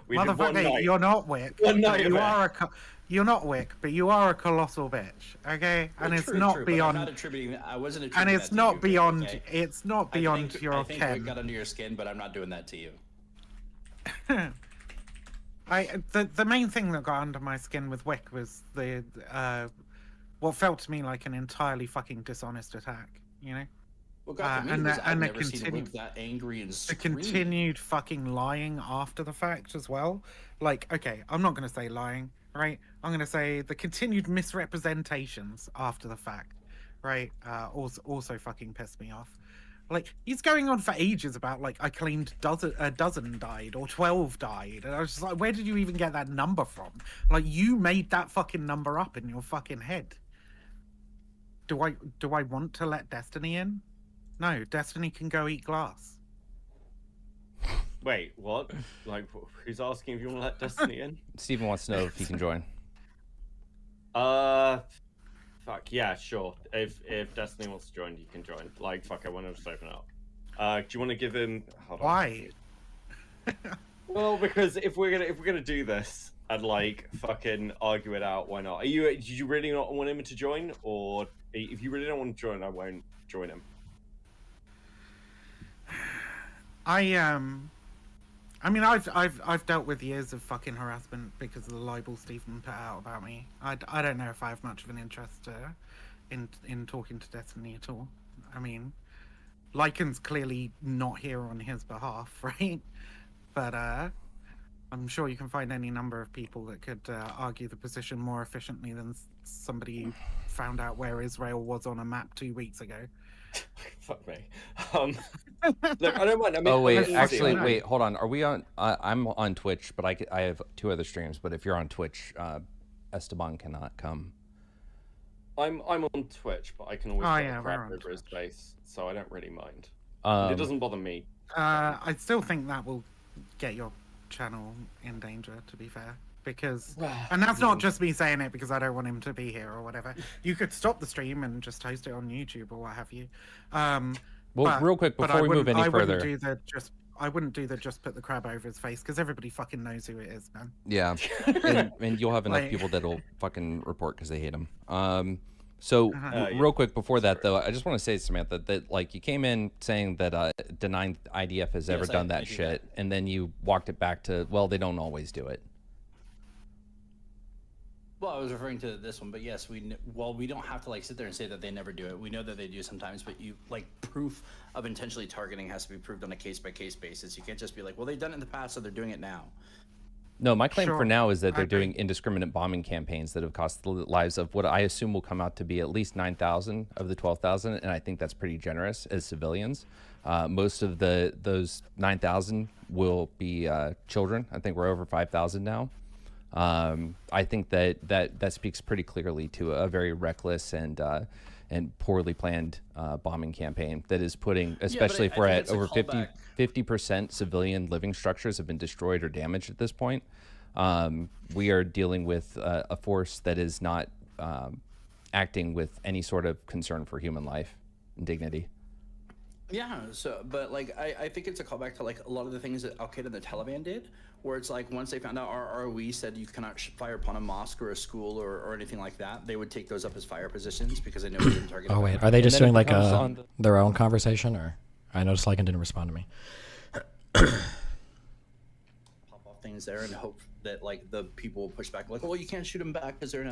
We did one motherfucker, night. you're not Wick. One night You of are it. you're not Wick, but you are a colossal bitch, okay? And Well, it's true, not true, but I'm beyond. not attributing. I wasn't And attributing it's that to not you, beyond. okay? It's not beyond your I think Wick ken. got under your skin, but I'm not doing that to you. The main thing that got under my skin with Wick was the what felt to me like an entirely fucking dishonest attack. You know. Well, God, for me, I've never seen Wick that angry and the screaming. continued fucking lying after the fact as well. Like, okay, I'm not going to say lying, right? I'm going to say the continued misrepresentations after the fact, right? Also fucking pissed me off. Like, he's going on for ages about, like, I claimed a dozen died or 12 died. And I was just like, where did you even get that number from? Like, you made that fucking number up in your fucking head. Do I want to let Destiny in? No, Destiny can go eat glass. Wait, what? Like, who's asking if you want to let Destiny in? Steven wants to know if he can join. Fuck yeah, sure. If Destiny wants to join, you can join. Like, fuck, I want to just open up. Do you want to give him? Hold on. Why? Well, because if we're gonna do this and like fucking argue it out, why not? Did you really not want him to join, or if you really don't want to join, I won't join him. I mean, I've dealt with years of fucking harassment because of the libel Stephen put out about me. I don't know if I have much of an interest in talking to Destiny at all. I mean, Lycan's clearly not here on his behalf, right? But I'm sure you can find any number of people that could argue the position more efficiently than somebody who found out where Israel was on a map 2 weeks ago. Fuck me. Look, I don't mind. I mean, Oh wait, honestly, actually, wait, hold on. Are we on? I'm on Twitch, but I have 2 other streams. But if you're on Twitch, Esteban cannot come. I'm on Twitch, but I can always Oh, get yeah, the we're crap on over his face, so I don't really mind. Um, It doesn't bother me. I still think that will get your channel in danger, to be fair. Because, and that's not just me saying it because I don't want him to be here or whatever. You could stop the stream and just host it on YouTube or what have you. Well, real quick, before we move any further. I wouldn't do the just put the crab over his face because everybody fucking knows who it is, man. Yeah, and you'll have enough Like- people that'll fucking report because they hate him. So Uh-huh. real quick before that though, I just want to say, Samantha, that like you came in saying that denying IDF has ever Yes, done I that do shit, and then you walked it back to, well, they don't always do it. Well, I was referring to this one, but yes, we don't have to like sit there and say that they never do it. We know that they do sometimes, but you like proof of intentionally targeting has to be proved on a case by case basis. You can't just be like, well, they've done it in the past, so they're doing it now. No, my claim for Sure, now is that I they're agree. doing indiscriminate bombing campaigns that have cost the lives of what I assume will come out to be at least 9,000 of the 12,000, and I think that's pretty generous as civilians. Most of those 9,000 will be children. I think we're over 5,000 now. I think that speaks pretty clearly to a very reckless and poorly planned bombing campaign that is putting, especially if we're at over 50% civilian living structures have been destroyed or damaged at this point. We are dealing with a force that is not acting with any sort of concern for human life and dignity. Yeah, so, but like, I think it's a callback to like a lot of the things that Al Qaeda and the Taliban did, where it's like once they found out our ROE said you cannot fire upon a mosque or a school or anything like that, they would take those up as fire positions because they know we didn't target. Oh wait, are they just doing like their own conversation, or I noticed Lycan didn't respond to me. Pop off things there and hope that like the people will push back, like, well, you can't shoot them back because they're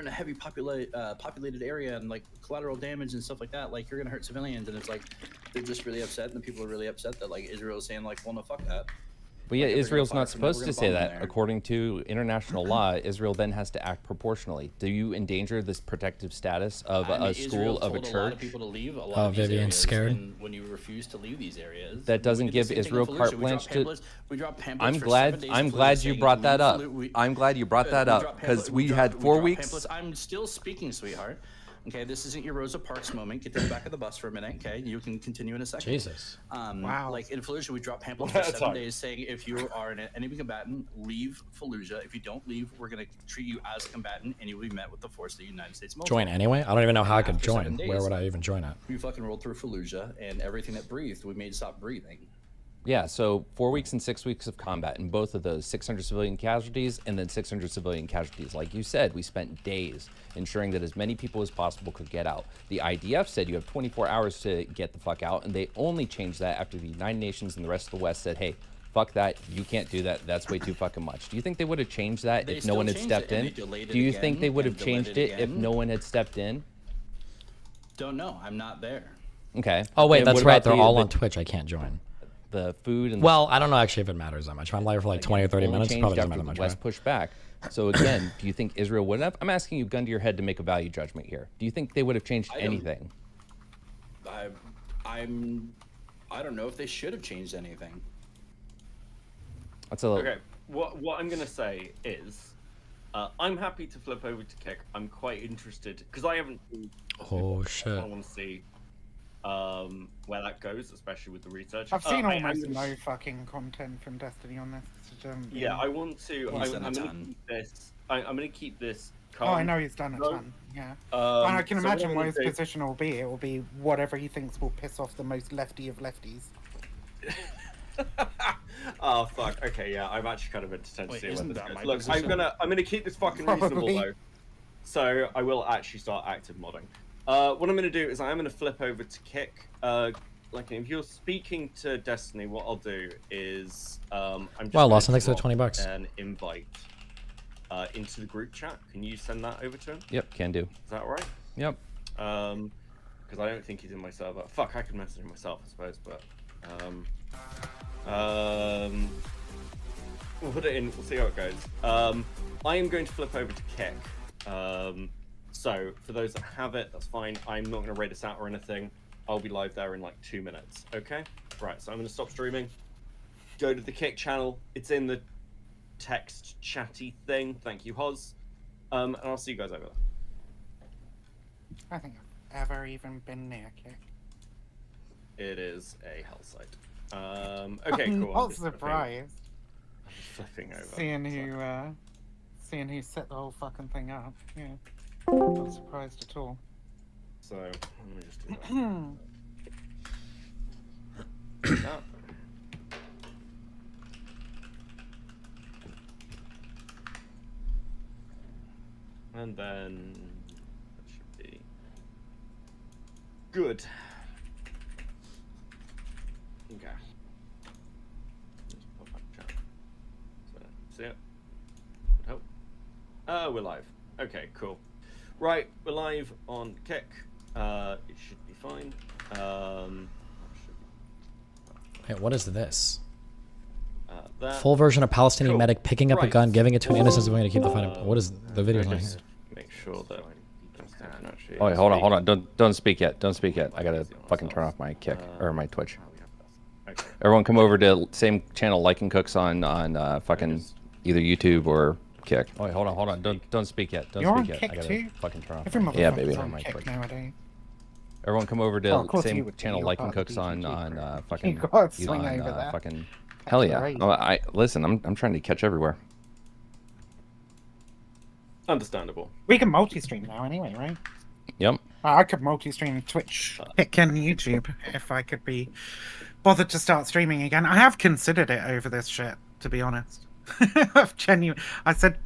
in a heavy populated area and like collateral damage and stuff like that. Like you're gonna hurt civilians, and it's like they're just really upset, and the people are really upset that like Israel is saying like, well, no, fuck that. Well, yeah, Like, if we're gonna Israel's fire not from there, supposed we're to gonna say bomb that. there. According to international law, Israel then has to act proportionally. Do you endanger this protective status of a school, of a told a lot of church? people to leave a lot Oh, of these Vivian's areas, scared. and when you refuse to leave these areas, That doesn't we did the give same thing in Israel Fallujah. carte We dropped blanche to. pamphlets. We dropped pamphlets I'm for glad. 7 days I'm in glad Fallujah you saying brought to that leave up. Fallu- I'm glad you brought Good. that We up dropped because pamphlet- we had we 4 dropped weeks. pamphlets. I'm still speaking, sweetheart. Okay, this isn't your Rosa Parks moment. Get to the back of the bus for a minute, okay? You can continue in a second. Jesus. Wow. Like in Fallujah, we dropped pamphlets One for at a 7 time. days saying if you are an enemy combatant, leave Fallujah. If you don't leave, we're going to treat you as a combatant and you will be met with the force of the United States military. Join anyway? I don't even know how I could After 7 join. Where days, would I even join at? We fucking rolled through Fallujah and everything that breathed, we made stop breathing. Yeah, so 4 weeks and 6 weeks of combat, and both of those 600 civilian casualties and then 600 civilian casualties. Like you said, we spent days ensuring that as many people as possible could get out. The IDF said you have 24 hours to get the fuck out, and they only changed that after the United Nations and the rest of the West said, hey, fuck that, you can't do that, that's way too fucking much. Do you think they would have changed that They if no still one had changed stepped it, and in? they delayed it Do you think again, they would have and delayed changed it it if again. no one had stepped in? Don't know. I'm not there. Okay. Oh wait, And that's what right. about They're the- all the- on Twitch. I can't join. The food and Well, I don't know actually if it matters that much. If I'm live for like 20 or 30 only minutes, it changed probably doesn't after matter the much. West Right? pushed back. So again, do you think Israel would have? I'm asking you, gun to your head, to make a value judgment here. Do you think they would have changed I don't- anything? I don't know if they should have changed anything. That's a Okay, what I'm gonna say is, I'm happy to flip over to Kick. I'm quite interested because I haven't. Oh shit! I want to see where that goes, especially with the research. I've seen I'm almost gonna- no fucking content from Destiny on this. Yeah, I want to. He's I'm done a gonna ton. keep this. I'm gonna keep this. Oh, I calm. know he's done a No. ton. Yeah. Um, and I can so what imagine I'm what gonna his do- position will be. It will be whatever he thinks will piss off the most lefty of lefties. Oh fuck. Okay, yeah, I'm actually kind of entertained to Wait, see where isn't this that goes. my Look, position? I'm gonna keep this fucking reasonable Probably. though. So I will actually start active modding. What I'm gonna do is I'm gonna flip over to Kick. Like if you're speaking to Destiny, what I'll do is I'm just Wow, gonna Lawson, thanks for the drop 20 bucks. An invite into the group chat. Can you send that over to him? Yep, can do. Is that all right? Yep. Because I don't think he's in my server. Fuck, I can message him myself, I suppose, but we'll put it in. We'll see how it goes. I am going to flip over to Kick. So for those that have it, that's fine. I'm not going to raid us out or anything. I'll be live there in like 2 minutes. Okay. Right. So I'm going to stop streaming. Go to the Kick channel. It's in the text chatty thing. Thank you, Hoz. And I'll see you guys over there. I think I've ever even been near Kick. It is a hell site. Okay, I'm cool. not surprised. I'm just flipping over. Seeing who set the whole fucking thing up. Yeah. Not surprised at all. So let me just do that. That. And then that should be good. Okay. Just pop up chat. So, see it? Would help. We're live. Okay, cool. Right, we're live on Kick. It should be fine. Hey, what is this? That. Full version of Palestinian Cool. medic picking up a Right. gun, giving it to an innocent civilian to keep the fight. What is the video's I not just here? make sure that can actually. Oh, wait, hold on. Don't speak yet. Don't speak yet. I gotta fucking turn off my Kick or my Twitch. Everyone, come over to same channel, Like and Cooks on fucking either YouTube or Kick. Oh, wait, hold on. Don't speak yet. Don't You're on speak yet. Kick I gotta too? fucking turn off. Every my- Yeah, motherfucker's baby. on my Kick Twitch. nowadays. Everyone, come over to Oh, of course you same would be. channel, You're Like and part of Cooks the on BGG fucking. You gotta swing over there. Fucking. Hell yeah! great. I listen. I'm trying to catch everywhere. Understandable. We can multi-stream now anyway, right? Yep. I could multi-stream Twitch, Kick, and YouTube if I could be bothered to start streaming again. I have considered it over this shit, to be honest. I've genuine. I said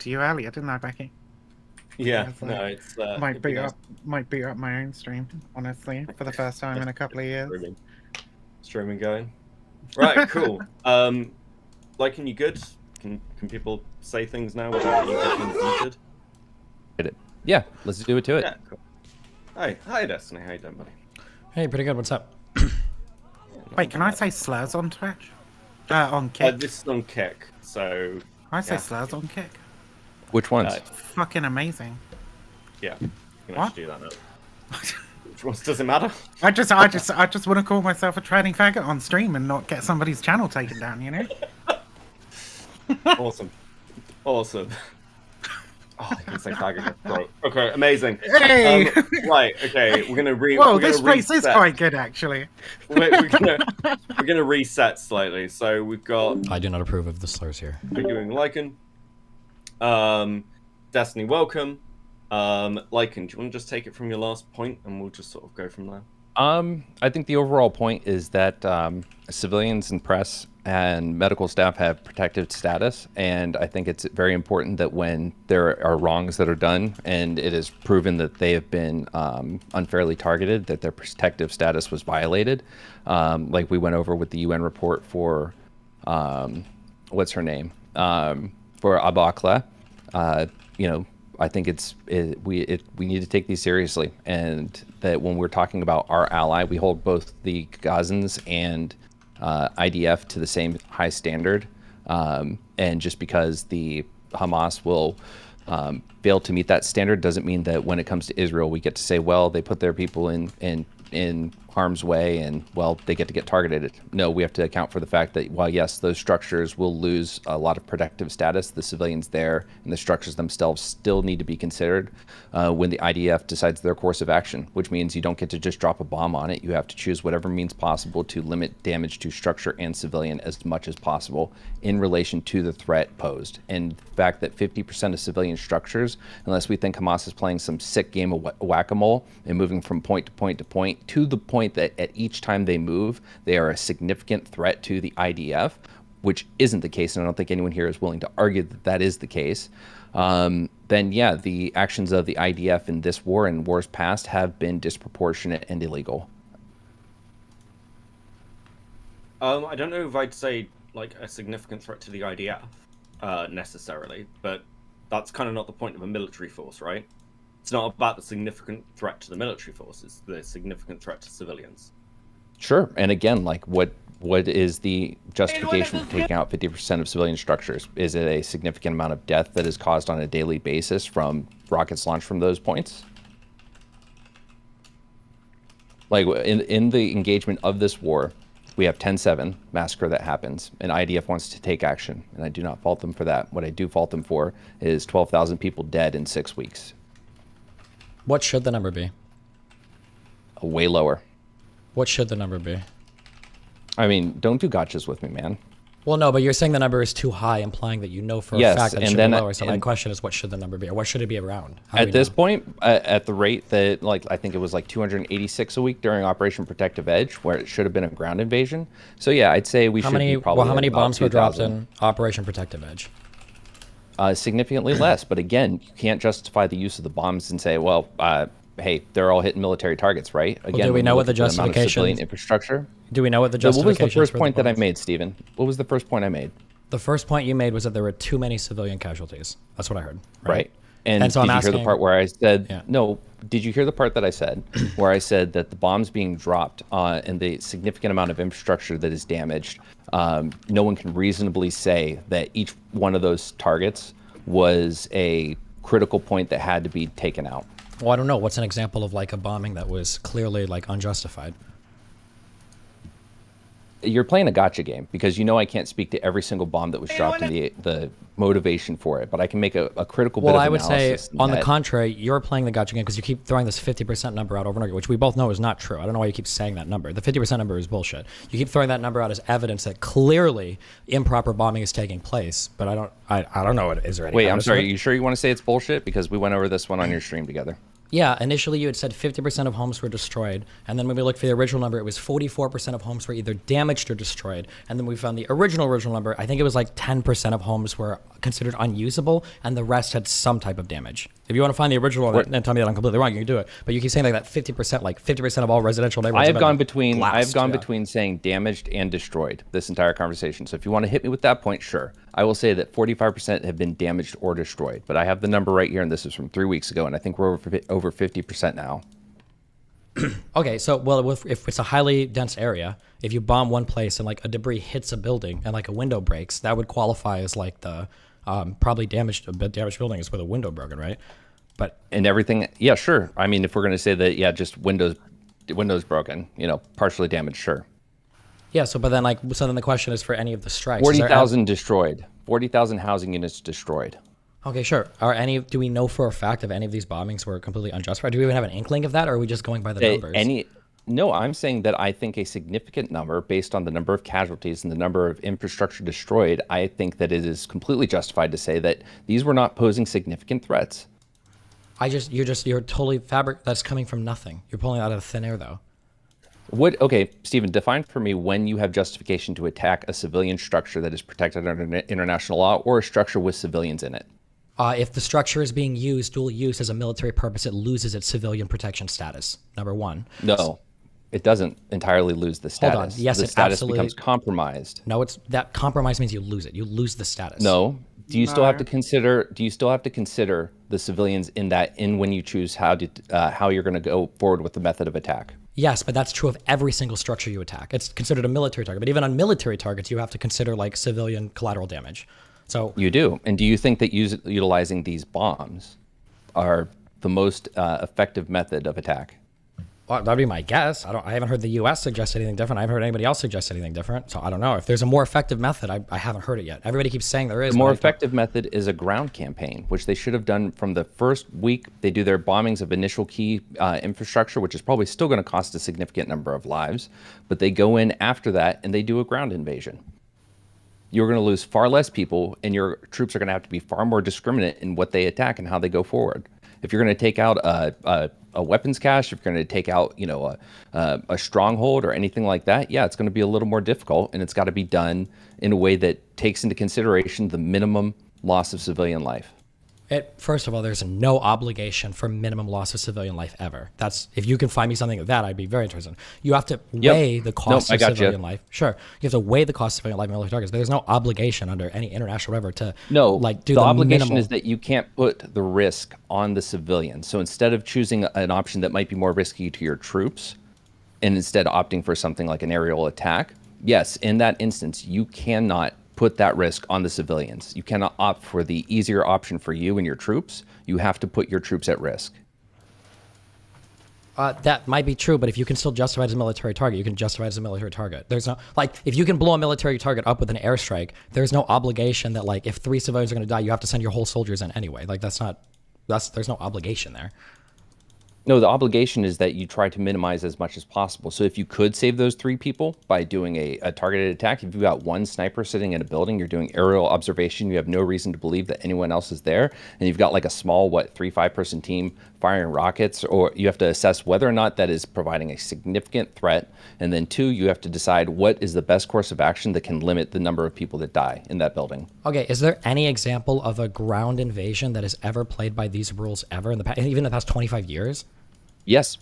to you earlier, didn't I, Becky? Yeah. It's No, like, it's might boot up my own stream, honestly, for the first time in a couple of years. Streaming going. Right, cool. Liking you good? Can people say things now without you getting muted? Yeah, let's do it to it. Yeah, cool. Hi, Destiny. How you doing, buddy? Hey, pretty good. What's up? Wait, can I say slurs on Twitch? On Kick. This is on Kick, so... I say slurs on Kick. Which ones? Fucking amazing. Yeah, you can What? actually do that now. Which ones does it matter? I just want to call myself a trading faggot on stream and not get somebody's channel taken down, you know? Awesome. Awesome. Oh, I can say faggot. Bro. Okay, amazing. Hey! Right, okay, we're gonna Whoa, this place is quite good, actually. We're gonna reset slightly. So we've got. I do not approve of the slurs here. Arguing Lycan. Destiny, welcome. Lycan, do you want to just take it from your last point, and we'll just sort of go from there? I think the overall point is that civilians and press and medical staff have protected status, and I think it's very important that when there are wrongs that are done and it is proven that they have been unfairly targeted, that their protective status was violated. Like we went over with the UN report for, what's her name? For Abakla, you know, I think we need to take these seriously, and that when we're talking about our ally, we hold both the Gazans and IDF to the same high standard. And just because the Hamas will fail to meet that standard doesn't mean that when it comes to Israel, we get to say, well, they put their people in harm's way and, well, they get to get targeted. No, we have to account for the fact that while, yes, those structures will lose a lot of protective status, the civilians there and the structures themselves still need to be considered when the IDF decides their course of action, which means you don't get to just drop a bomb on it. You have to choose whatever means possible to limit damage to structure and civilian as much as possible in relation to the threat posed. And the fact that 50% of civilian structures, unless we think Hamas is playing some sick game of whack-a-mole and moving from point to point to point, to the point that at each time they move, they are a significant threat to the IDF, which isn't the case, and I don't think anyone here is willing to argue that that is the case, then yeah, the actions of the IDF in this war and wars past have been disproportionate and illegal. I don't know if I'd say like a significant threat to the IDF necessarily, but that's kind of not the point of a military force, right? It's not about the significant threat to the military force, it's the significant threat to civilians. Sure, and again, like what is the justification for taking out 50% of civilian structures? Is it a significant amount of death that is caused on a daily basis from rockets launched from those points? Like in the engagement of this war, we have 10-7 massacre that happens, and IDF wants to take action, and I do not fault them for that. What I do fault them for is 12,000 people dead in 6 weeks. What should the number be? Way lower. What should the number be? I mean, don't do gotchas with me, man. Well, no, but you're saying the number is too high, implying that you know for a fact that it should be lower. So my question is, what should the number be, or what should it be around? At this point, at the rate that, like, I think it was like 286 a week during Operation Protective Edge, where it should have been a ground invasion. So yeah, I'd say we should be probably. Well, how many bombs were dropped in Operation Protective Edge? Significantly less, but again, you can't justify the use of the bombs and say, well, hey, they're all hitting military targets, right? Again, well, do we know what the justification? Civilian infrastructure. Do we know what the justification? What was the first point that I made, Stephen? What was the first point I made? The first point you made was that there were too many civilian casualties. That's what I heard. Right. And so did you hear the part where I said, no, did you hear the part that I said, where I said that the bombs being dropped and the significant amount of infrastructure that is damaged, no one can reasonably say that each one of those targets was a critical point that had to be taken out. Well, I don't know. What's an example of like a bombing that was clearly like unjustified? You're playing a gotcha game because you know I can't speak to every single bomb that was dropped and the motivation for it, but I can make a critical bit of analysis. Well, I would say, on the contrary, you're playing the gotcha game because you keep throwing this 50% number out over and over, which we both know is not true. I don't know why you keep saying that number. The 50% number is bullshit. You keep throwing that number out as evidence that clearly improper bombing is taking place, but I don't know what is there any. Wait, I'm sorry. Are you sure you want to say it's bullshit? Because we went over this one on your stream together. Yeah, initially you had said 50% of homes were destroyed, and then when we looked for the original number, it was 44% of homes were either damaged or destroyed, and then we found the original number. I think it was like 10% of homes were considered unusable, and the rest had some type of damage. If you want to find the original one and tell me that I'm completely wrong, you can do it. But you keep saying like that 50%, like 50% of all residential neighborhoods. I've gone between saying damaged and destroyed this entire conversation. So if you want to hit me with that point, sure. I will say that 45% have been damaged or destroyed, but I have the number right here, and this is from 3 weeks ago, and I think we're over 50% now. Okay, so well, if it's a highly dense area, if you bomb one place and like a debris hits a building and like a window breaks, that would qualify as like the probably damaged building is with a window broken, right? But and everything, yeah, sure. I mean, if we're gonna say that, yeah, just windows broken, partially damaged, sure. Yeah, so then the question is for any of the strikes. 40,000 destroyed. 40,000 housing units destroyed. Okay, sure. Do we know for a fact if any of these bombings were completely unjustified? Do we even have an inkling of that, or are we just going by the numbers? No, I'm saying that I think a significant number, based on the number of casualties and the number of infrastructure destroyed, I think that it is completely justified to say that these were not posing significant threats. You're totally that's coming from nothing. You're pulling it out of thin air, though. Okay, Stephen, define for me when you have justification to attack a civilian structure that is protected under international law or a structure with civilians in it. If the structure is being used, dual use as a military purpose, it loses its civilian protection status. Number one. No, it doesn't entirely lose the status. Hold on. Yes, the status becomes compromised. No, that compromise means you lose it. You lose the status. No. Do you still have to consider? Do you still have to consider the civilians in when you choose how you're going to go forward with the method of attack? Yes, but that's true of every single structure you attack. It's considered a military target, but even on military targets, you have to consider like civilian collateral damage. So you do. And do you think that utilizing these bombs are the most effective method of attack? Well, that'd be my guess. I haven't heard the U.S. suggest anything different. I haven't heard anybody else suggest anything different. So I don't know. If there's a more effective method, I haven't heard it yet. Everybody keeps saying there is. The more effective method is a ground campaign, which they should have done from the first week. They do their bombings of initial key infrastructure, which is probably still going to cost a significant number of lives. But they go in after that and they do a ground invasion. You're going to lose far less people, and your troops are going to have to be far more discriminate in what they attack and how they go forward. If you're going to take out a weapons cache, if you're going to take out, a stronghold or anything like that, yeah, it's going to be a little more difficult, and it's got to be done in a way that takes into consideration the minimum loss of civilian life. First of all, there's no obligation for minimum loss of civilian life ever. If you can find me something like that, I'd be very interested. You have to weigh the cost of civilian life. Sure, you have to weigh the cost of civilian life in military targets, but there's no obligation under any international whatever to do the obligation minimal. Is that you can't put the risk on the civilian. So instead of choosing an option that might be more risky to your troops, and instead opting for something like an aerial attack, yes, in that instance, you cannot put that risk on the civilians. You cannot opt for the easier option for you and your troops. You have to put your troops at risk. That might be true, but if you can still justify it as a military target, you can justify it as a military target. There's no, if you can blow a military target up with an airstrike, there's no obligation that if 3 civilians are going to die, you have to send your whole soldiers in anyway. There's no obligation there. No, the obligation is that you try to minimize as much as possible. So if you could save those 3 people by doing a targeted attack, if you've got 1 sniper sitting in a building, you're doing aerial observation, you have no reason to believe that anyone else is there, and you've got a small, 3-5 person team firing rockets, or you have to assess whether or not that is providing a significant threat. And then 2, you have to decide what is the best course of action that can limit the number of people that die in that building. Okay, is there any example of a ground invasion that is ever played by these rules ever in the past, even in the past 25 years? Yes,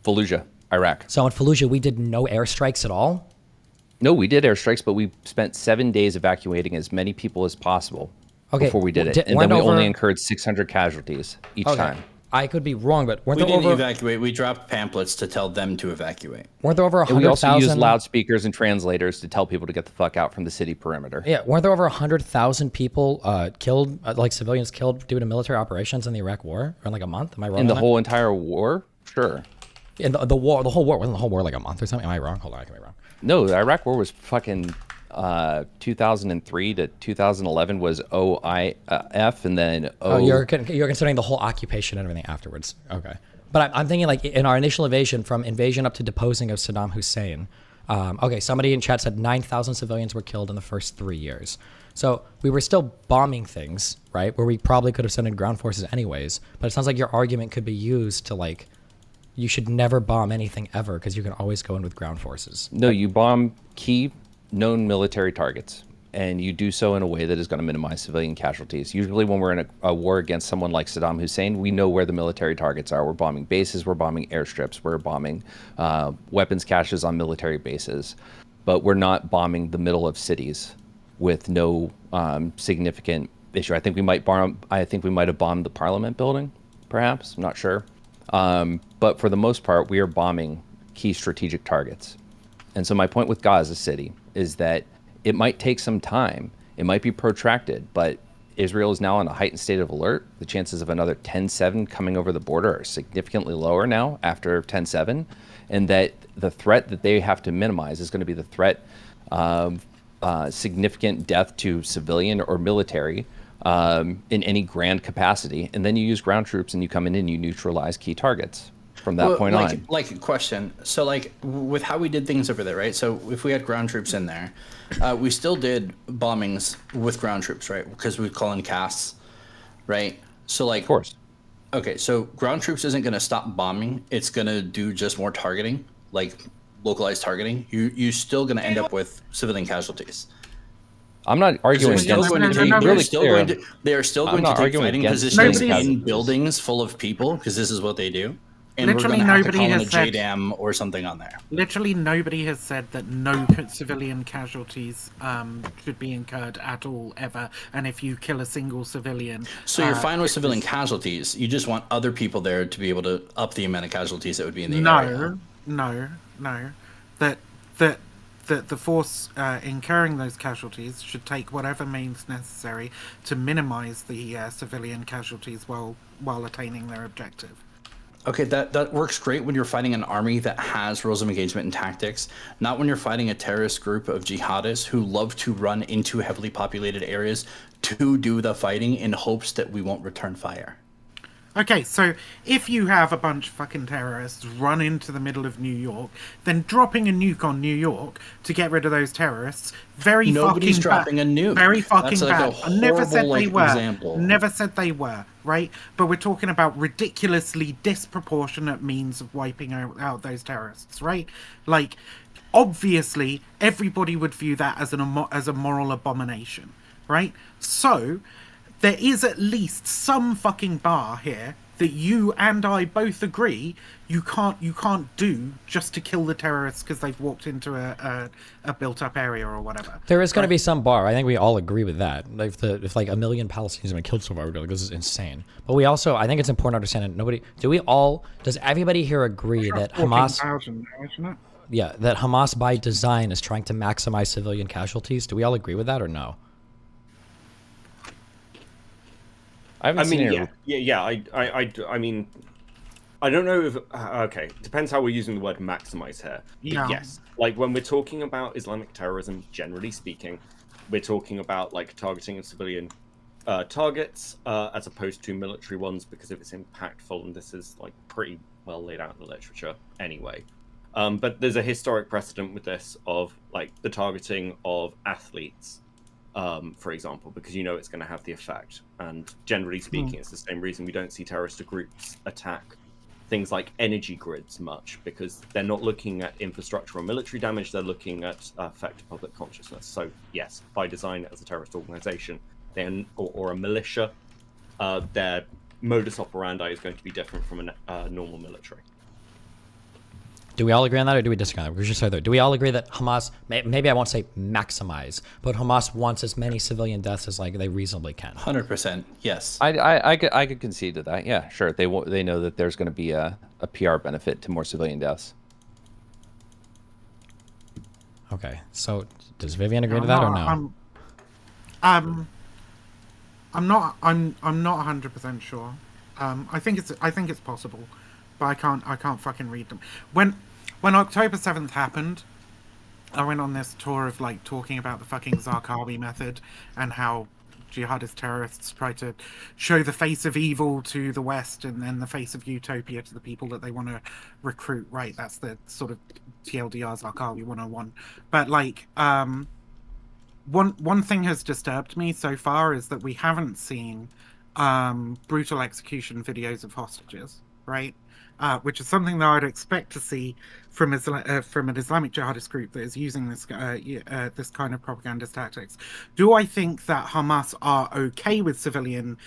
Fallujah, Iraq. So in Fallujah, we did no airstrikes at all? No, we did airstrikes, but we spent 7 days evacuating as many people as possible before we did it. And then we only incurred 600 casualties each time. I could be wrong, but we didn't evacuate. We dropped pamphlets to tell them to evacuate. Weren't there over 100,000? We also used loudspeakers and translators to tell people to get the fuck out from the city perimeter. Yeah, weren't there over 100,000 people killed, civilians killed due to military operations in the Iraq War in a month? Am I wrong? In the whole entire war? Sure. In the war, the whole war, wasn't the whole war a month or something? Am I wrong? Hold on, I can be wrong. No, the Iraq War was fucking 2003 to 2011 was OIF, and then you're considering the whole occupation and everything afterwards. Okay, but I'm thinking in our initial invasion, from invasion up to deposing of Saddam Hussein. Okay, somebody in chat said 9,000 civilians were killed in the first 3 years. So we were still bombing things, right? Where we probably could have sent in ground forces anyways. But it sounds like your argument could be used to you should never bomb anything ever because you can always go in with ground forces. No, you bomb key known military targets, and you do so in a way that is going to minimize civilian casualties. Usually when we're in a war against someone like Saddam Hussein, we know where the military targets are. We're bombing bases, we're bombing airstrips, we're bombing weapons caches on military bases, but we're not bombing the middle of cities with no significant issue. I think we might have bombed the Parliament building, perhaps. I'm not sure. But for the most part, we are bombing key strategic targets. And so my point with Gaza City is that it might take some time, it might be protracted, but Israel is now in a heightened state of alert. The chances of another 10-7 coming over the border are significantly lower now after 10-7, and that the threat that they have to minimize is going to be the threat of significant death to civilian or military in any grand capacity. And then you use ground troops and you come in and you neutralize key targets from that point on. Like a question. So like with how we did things over there, right? So if we had ground troops in there, we still did bombings with ground troops, right? Because we call in casts, right? So like, of course. Okay, so ground troops isn't going to stop bombing. It's going to do just more targeting, like localized targeting. You're still going to end up with civilian casualties. I'm not arguing against it. They are still going to take fighting positions in buildings full of people, because this is what they do. And Literally we're going to have to nobody call in a has said- JDAM or something on there. Literally nobody has said that no civilian casualties should be incurred at all, ever. And if you kill a single civilian... So you're fine with civilian casualties. You just want other people there to be able to up the amount of casualties that would be in the area. No. That the force incurring those casualties should take whatever means necessary to minimize the civilian casualties while attaining their objective. Okay, that works great when you're fighting an army that has rules of engagement and tactics, not when you're fighting a terrorist group of jihadists who love to run into heavily populated areas to do the fighting in hopes that we won't return fire. Okay, so if you have a bunch of fucking terrorists run into the middle of New York, then dropping a nuke on New York to get rid of those terrorists, Nobody's fucking dropping bad. a nuke. Very fucking That's like bad. a I never said horrible, they like, were. example. Never said they were, right? But we're talking about ridiculously disproportionate means of wiping out those terrorists, right? Like, obviously, everybody would view that as a moral abomination, right? So there is at least some fucking bar here that you and I both agree you can't do just to kill the terrorists because they've walked into a built-up area or whatever. There is going to be some bar. I think we all agree with that. Like if like 1 million Palestinians have been killed so far, we're like, this is insane. But we also, I think it's important to understand that does everybody here agree that Hamas... 14,000 now, isn't it? Yeah, that Hamas by design is trying to maximize civilian casualties? Do we all agree with that or no? I mean, I mean, I don't know if okay, depends how we're using the word maximize here. Yeah. Yes, like when we're talking about Islamic terrorism, generally speaking, we're talking about like targeting of civilian targets as opposed to military ones, because if it's impactful, and this is like pretty well laid out in the literature anyway. But there's a historic precedent with this of like the targeting of athletes, for example, because you know it's going to have the effect. And generally speaking, it's the same reason we don't see terrorist groups attack things like energy grids much, because they're not looking at infrastructure or military damage, they're looking at effect of public consciousness. So yes, by design as a terrorist organization, then or a militia, their modus operandi is going to be different from a normal military. Do we all agree on that, or do we disagree on that? We should say that. Do we all agree that Hamas, maybe I won't say maximize, but Hamas wants as many civilian deaths as like they reasonably can? 100%, yes. I could concede to that. Yeah, sure. They know that there's going to be a PR benefit to more civilian deaths. Okay, so does Vivian agree to that or no? I'm not 100% sure. I think it's possible, but I can't fucking read them. When October 7th happened, I went on this tour of like talking about the fucking Zarqawi method and how jihadist terrorists try to show the face of evil to the West and then the face of utopia to the people that they want to recruit. Right, that's the sort of TLDR Zarqawi 101. But like, one thing has disturbed me so far is that we haven't seen brutal execution videos of hostages, right? Which is something that I'd expect to see from an Islamic jihadist group that is using this this kind of propagandist tactics. Do I think that Hamas are okay with civilian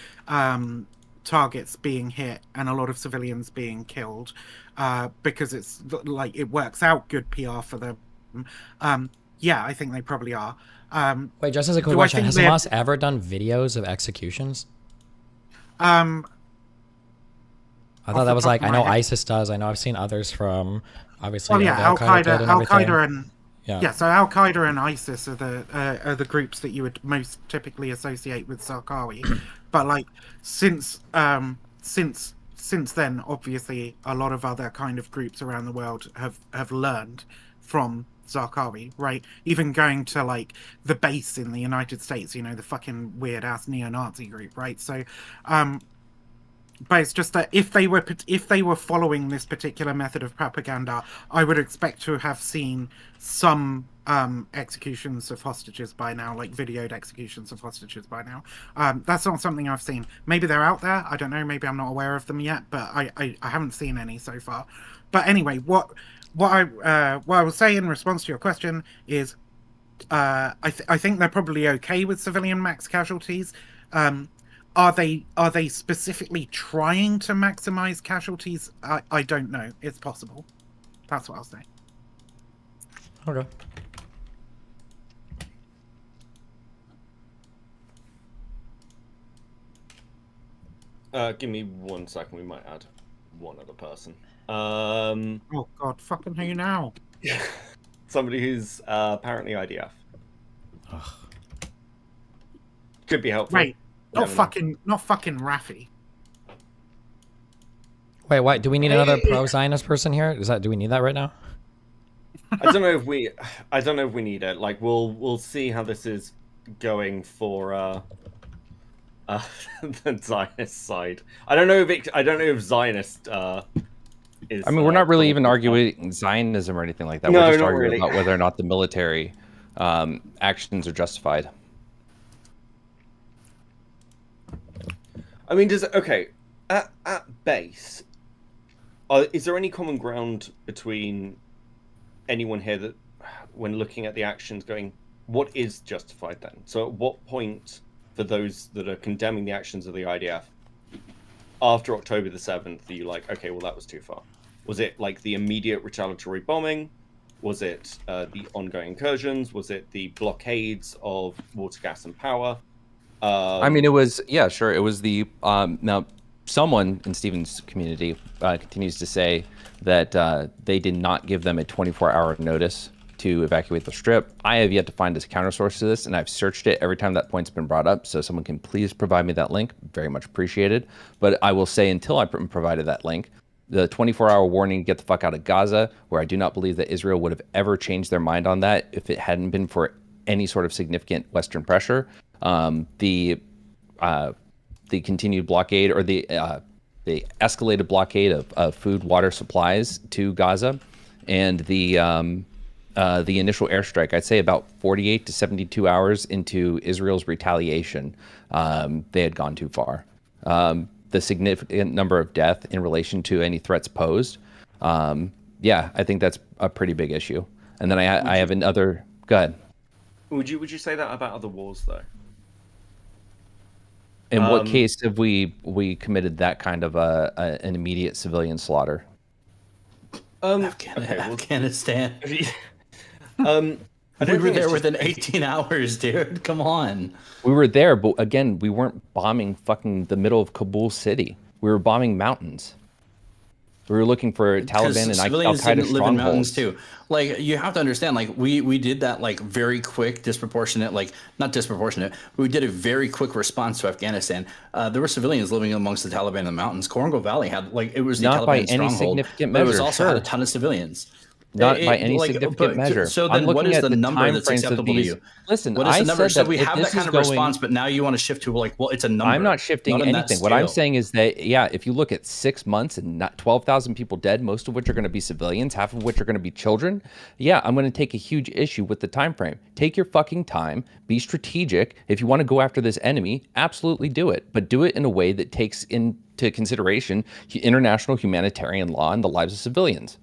targets being hit and a lot of civilians being killed because it's like it works out good PR for them? Yeah, I think they probably are. Wait, just as a quick question, has Hamas ever done videos of executions? I off thought that the was top like, of I my know head. ISIS does. I know I've seen others from, obviously, Well, yeah, Al Qaeda did and Al everything. Qaeda and Yeah. so Al Qaeda and ISIS are the groups that you would most typically associate with Zarqawi. But like since then, obviously, a lot of other kind of groups around the world have learned from Zarqawi, right? Even going to like the base in the United States, you know, the fucking weird ass neo-Nazi group, right? So, but it's just that if they were following this particular method of propaganda, I would expect to have seen some executions of hostages by now, like videoed executions of hostages by now. That's not something I've seen. Maybe they're out there. I don't know. Maybe I'm not aware of them yet, but I haven't seen any so far. But anyway, what I will say in response to your question is, I think they're probably okay with civilian max casualties. Are they specifically trying to maximize casualties? I don't know. It's possible. That's what I'll say. Okay. Give me 1 second. We might add one other person. Oh God, fucking who now? Somebody who's apparently IDF. Ugh. Could be helpful. Right. Not fucking Rafi. Wait, what? Do we need another pro-Zionist person here? Do we need that right now? I don't know if we need it. Like we'll see how this is going for the Zionist side. I don't know if Zionist is. I mean, we're not really even arguing Zionism or anything like that. No, We're just not arguing really. about whether or not the military actions are justified. I mean, at base, is there any common ground between anyone here that, when looking at the actions, going, what is justified then? So at what point, for those that are condemning the actions of the IDF, after October the 7th, are you like, okay, well, that was too far? Was it like the immediate retaliatory bombing? Was it the ongoing incursions? Was it the blockades of water, gas, and power? I mean, it was, yeah, sure. It was the, now, someone in Stephen's community continues to say that they did not give them a 24-hour notice to evacuate the strip. I have yet to find a counter source to this, and I've searched it every time that point's been brought up, so someone can please provide me that link. Very much appreciated. But I will say, until I provided that link, the 24-hour warning to get the fuck out of Gaza, where I do not believe that Israel would have ever changed their mind on that if it hadn't been for any sort of significant Western pressure. The continued blockade, or the escalated blockade of food, water supplies to Gaza, and the initial airstrike, I'd say about 48 to 72 hours into Israel's retaliation, they had gone too far. The significant number of death in relation to any threats posed, yeah, I think that's a pretty big issue. And then I have another. Go ahead. Would you say that about other wars though? In what case have we committed that kind of an immediate civilian slaughter? Afghanistan. We were there within 18 hours, dude. Come on. We were there, but again, we weren't bombing fucking the middle of Kabul city. We were bombing mountains. We were looking for Taliban and Al civilians Qaeda didn't live in mountains strongholds. too. Like, you have to understand, like, we did that like very quick, disproportionate, like not disproportionate, but we did a very quick response to Afghanistan. There were civilians living amongst the Taliban in the mountains. Korangal Valley had, like, it was the Not by Taliban any stronghold, significant but it was measure, also had a sure. ton of civilians. Not by any significant measure. So I'm then, what looking is at the the number that's timeframes of acceptable to these- you? Listen, What is I the number? said So that we if have this that kind is of going- response, but now you want to shift to like, well, it's a number. I'm not shifting not in that anything. What I'm scale. saying is that, yeah, if you look at 6 months and not 12,000 people dead, most of which are going to be civilians, half of which are going to be children, yeah, I'm going to take a huge issue with the time frame. Take your fucking time, be strategic. If you want to go after this enemy, absolutely do it, but do it in a way that takes into consideration international humanitarian law and the lives of civilians.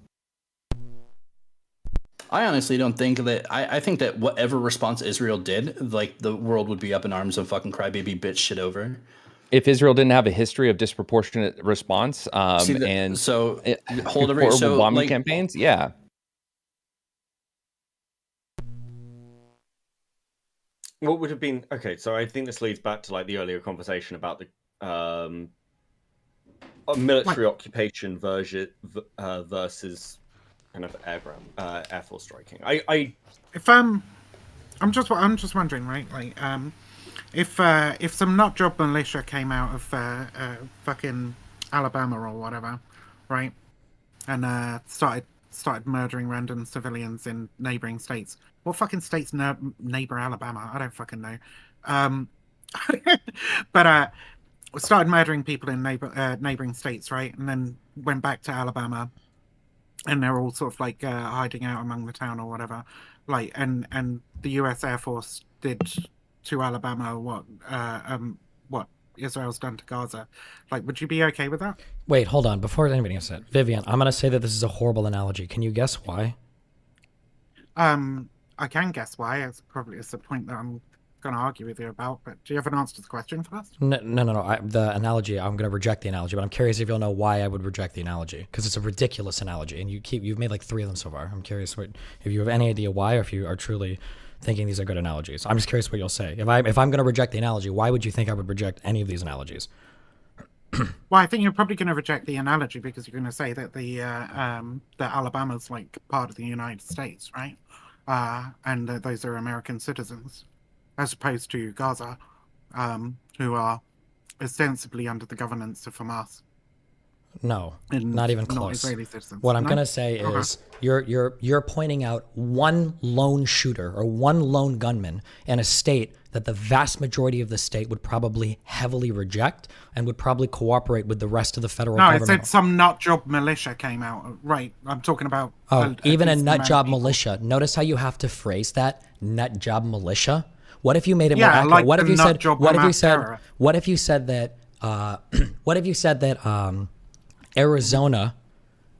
I honestly don't think that. I think that whatever response Israel did, like, the world would be up in arms and fucking crybaby bitch shit over. If Israel didn't have a history of disproportionate response Hold every horrible so bombing like campaigns, yeah. What would have been okay? So I think this leads back to like the earlier conversation about the a military occupation versus kind of air force striking. If I'm just wondering, right? Like, if some nut job militia came out of fucking Alabama or whatever, right, and started murdering random civilians in neighboring states. What fucking states neighbor Alabama? I don't fucking know. But started murdering people in neighboring states, right, and then went back to Alabama. And they're all sort of like hiding out among the town or whatever, like, and the U.S. Air Force did to Alabama what Israel's done to Gaza. Like, would you be okay with that? Wait, hold on. Before anybody gets that, Vivian, I'm gonna say that this is a horrible analogy. Can you guess why? I can guess why. It's the point that I'm going to argue with you about. But do you have an answer to the question first? No. The analogy, I'm going to reject the analogy, but I'm curious if you'll know why I would reject the analogy, because it's a ridiculous analogy, and you've made like 3 of them so far. I'm curious if you have any idea why, or if you are truly thinking these are good analogies. I'm just curious what you'll say. If I'm going to reject the analogy, why would you think I would reject any of these analogies? Well, I think you're probably going to reject the analogy because you're going to say that that Alabama's like part of the United States, right? And that those are American citizens, as opposed to Gaza, who are ostensibly under the governance of Hamas. No, and not even not close. Israeli citizens. What I'm No? gonna say is you're pointing out one lone shooter or one lone gunman in a state that the vast majority of the state would probably heavily reject and would probably cooperate with the rest of the federal government. No, it said some nut job militia came out. Right, I'm talking about. Even a decent nut amount job of people. militia. Notice how you have to phrase that, nut job militia. What if you made it Yeah, more accurate? like What if the you nut said? job What if you Hamas said? terror. What if you said that? What if you said that Arizona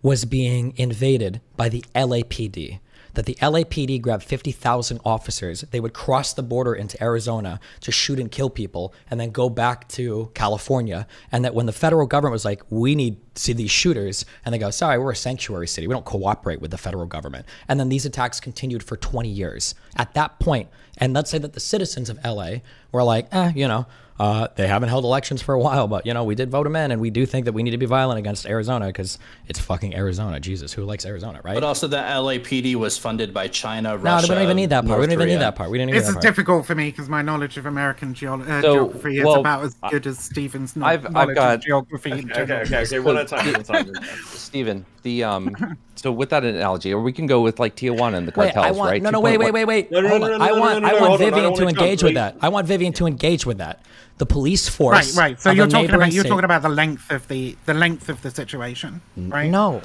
was being invaded by the LAPD? That the LAPD grabbed 50,000 officers. They would cross the border into Arizona to shoot and kill people and then go back to California. And that when the federal government was like, we need to see these shooters, and they go, sorry, we're a sanctuary city. We don't cooperate with the federal government. And then these attacks continued for 20 years. At that point, and let's say that the citizens of LA were like, they haven't held elections for a while, but, we did vote them in, and we do think that we need to be violent against Arizona because it's fucking Arizona. Jesus, who likes Arizona, right? But also the LAPD was funded by China, No, Russia. we don't even need that part. North We don't even need Korea. that part. We didn't need This that is part. difficult for me because my knowledge of American geography is about as good as Stephen's knowledge of geography. in general. Okay. One at a time. Stephen, so with that analogy, or we can go with like Tijuana and the Wait, cartels, right? No, wait. Hold on. I want Vivian to engage with that. I want Vivian to engage with that. The police force. Right. So of you're a talking neighboring about state- the length of the situation, right? No,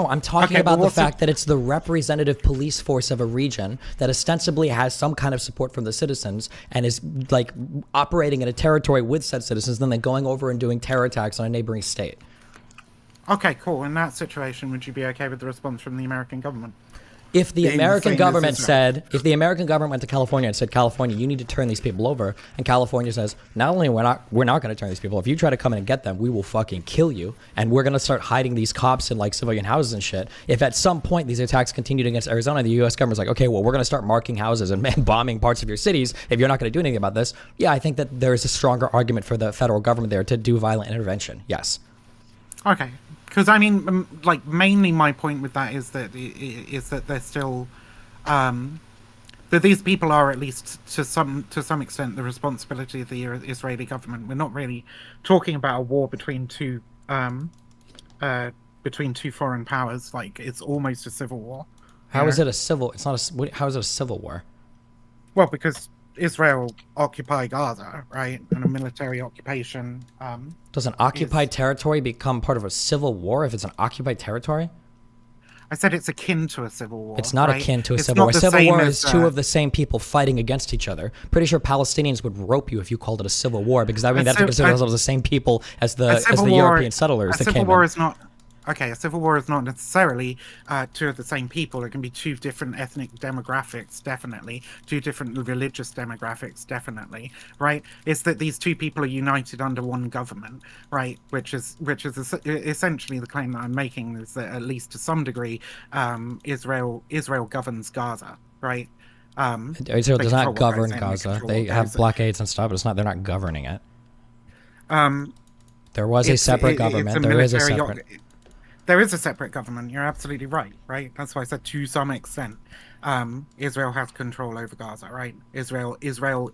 I'm talking Okay, about but the what's the- fact that it's the representative police force of a region that ostensibly has some kind of support from the citizens and is like operating in a territory with said citizens, then they're going over and doing terror attacks on a neighboring state. Okay, cool. In that situation, would you be okay with the response from the American government? If the Being the American same as government Israel. said, if the American government went to California and said, California, you need to turn these people over, and California says, not only we're not going to turn these people, if you try to come in and get them, we will fucking kill you, and we're going to start hiding these cops in like civilian houses and shit. If at some point these attacks continued against Arizona, the U.S. government's like, okay, well, we're going to start marking houses and bombing parts of your cities if you're not going to do anything about this. Yeah, I think that there is a stronger argument for the federal government there to do violent intervention. Yes. Okay, because I mean, like mainly my point with that is that they're still, that these people are at least to some extent the responsibility of the Israeli government. We're not really talking about a war between two foreign powers. Like it's almost a civil war. How is it a civil? It's not a. How is it a civil war? Well, because Israel occupy Gaza, right, and a military occupation. Does an occupied territory become part of a civil war if it's an occupied territory? I said it's akin to a civil war. It's not right? akin to a It's civil war. not A the civil same war as, is two of the same people fighting against each other. Pretty sure Palestinians would rope you if you called it a civil war because I mean that's considered themselves the same people as the European settlers that came in. A civil war is not. Okay, a civil war is not necessarily two of the same people. It can be two different ethnic demographics, definitely. Two different religious demographics, definitely. Right? It's that these two people are united under one government, right? Which is essentially the claim that I'm making is that at least to some degree, Israel governs Gaza, right? Israel does not govern Gaza. Gaza. They have blockades and stuff, but it's not. They're not governing it. There was a separate government. There is a separate. There is a separate government. You're absolutely right. Right. That's why I said to some extent, Israel has control over Gaza. Right. Israel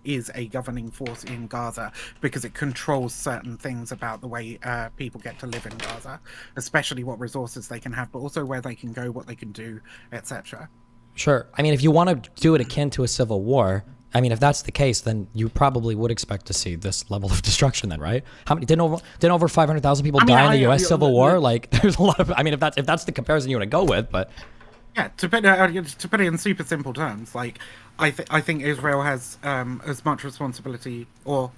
is a governing force in Gaza because it controls certain things about the way people get to live in Gaza, especially what resources they can have, but also where they can go, what they can do, etc. Sure. I mean, if you want to do it akin to a civil war, I mean, if that's the case, then you probably would expect to see this level of destruction. Then, right? How many didn't over 500,000 people die in the U.S. Civil War? Like, there's a lot of. I mean, if that's the comparison you want to go with, but yeah, to put it in super simple terms, like I think Israel has as much responsibility, or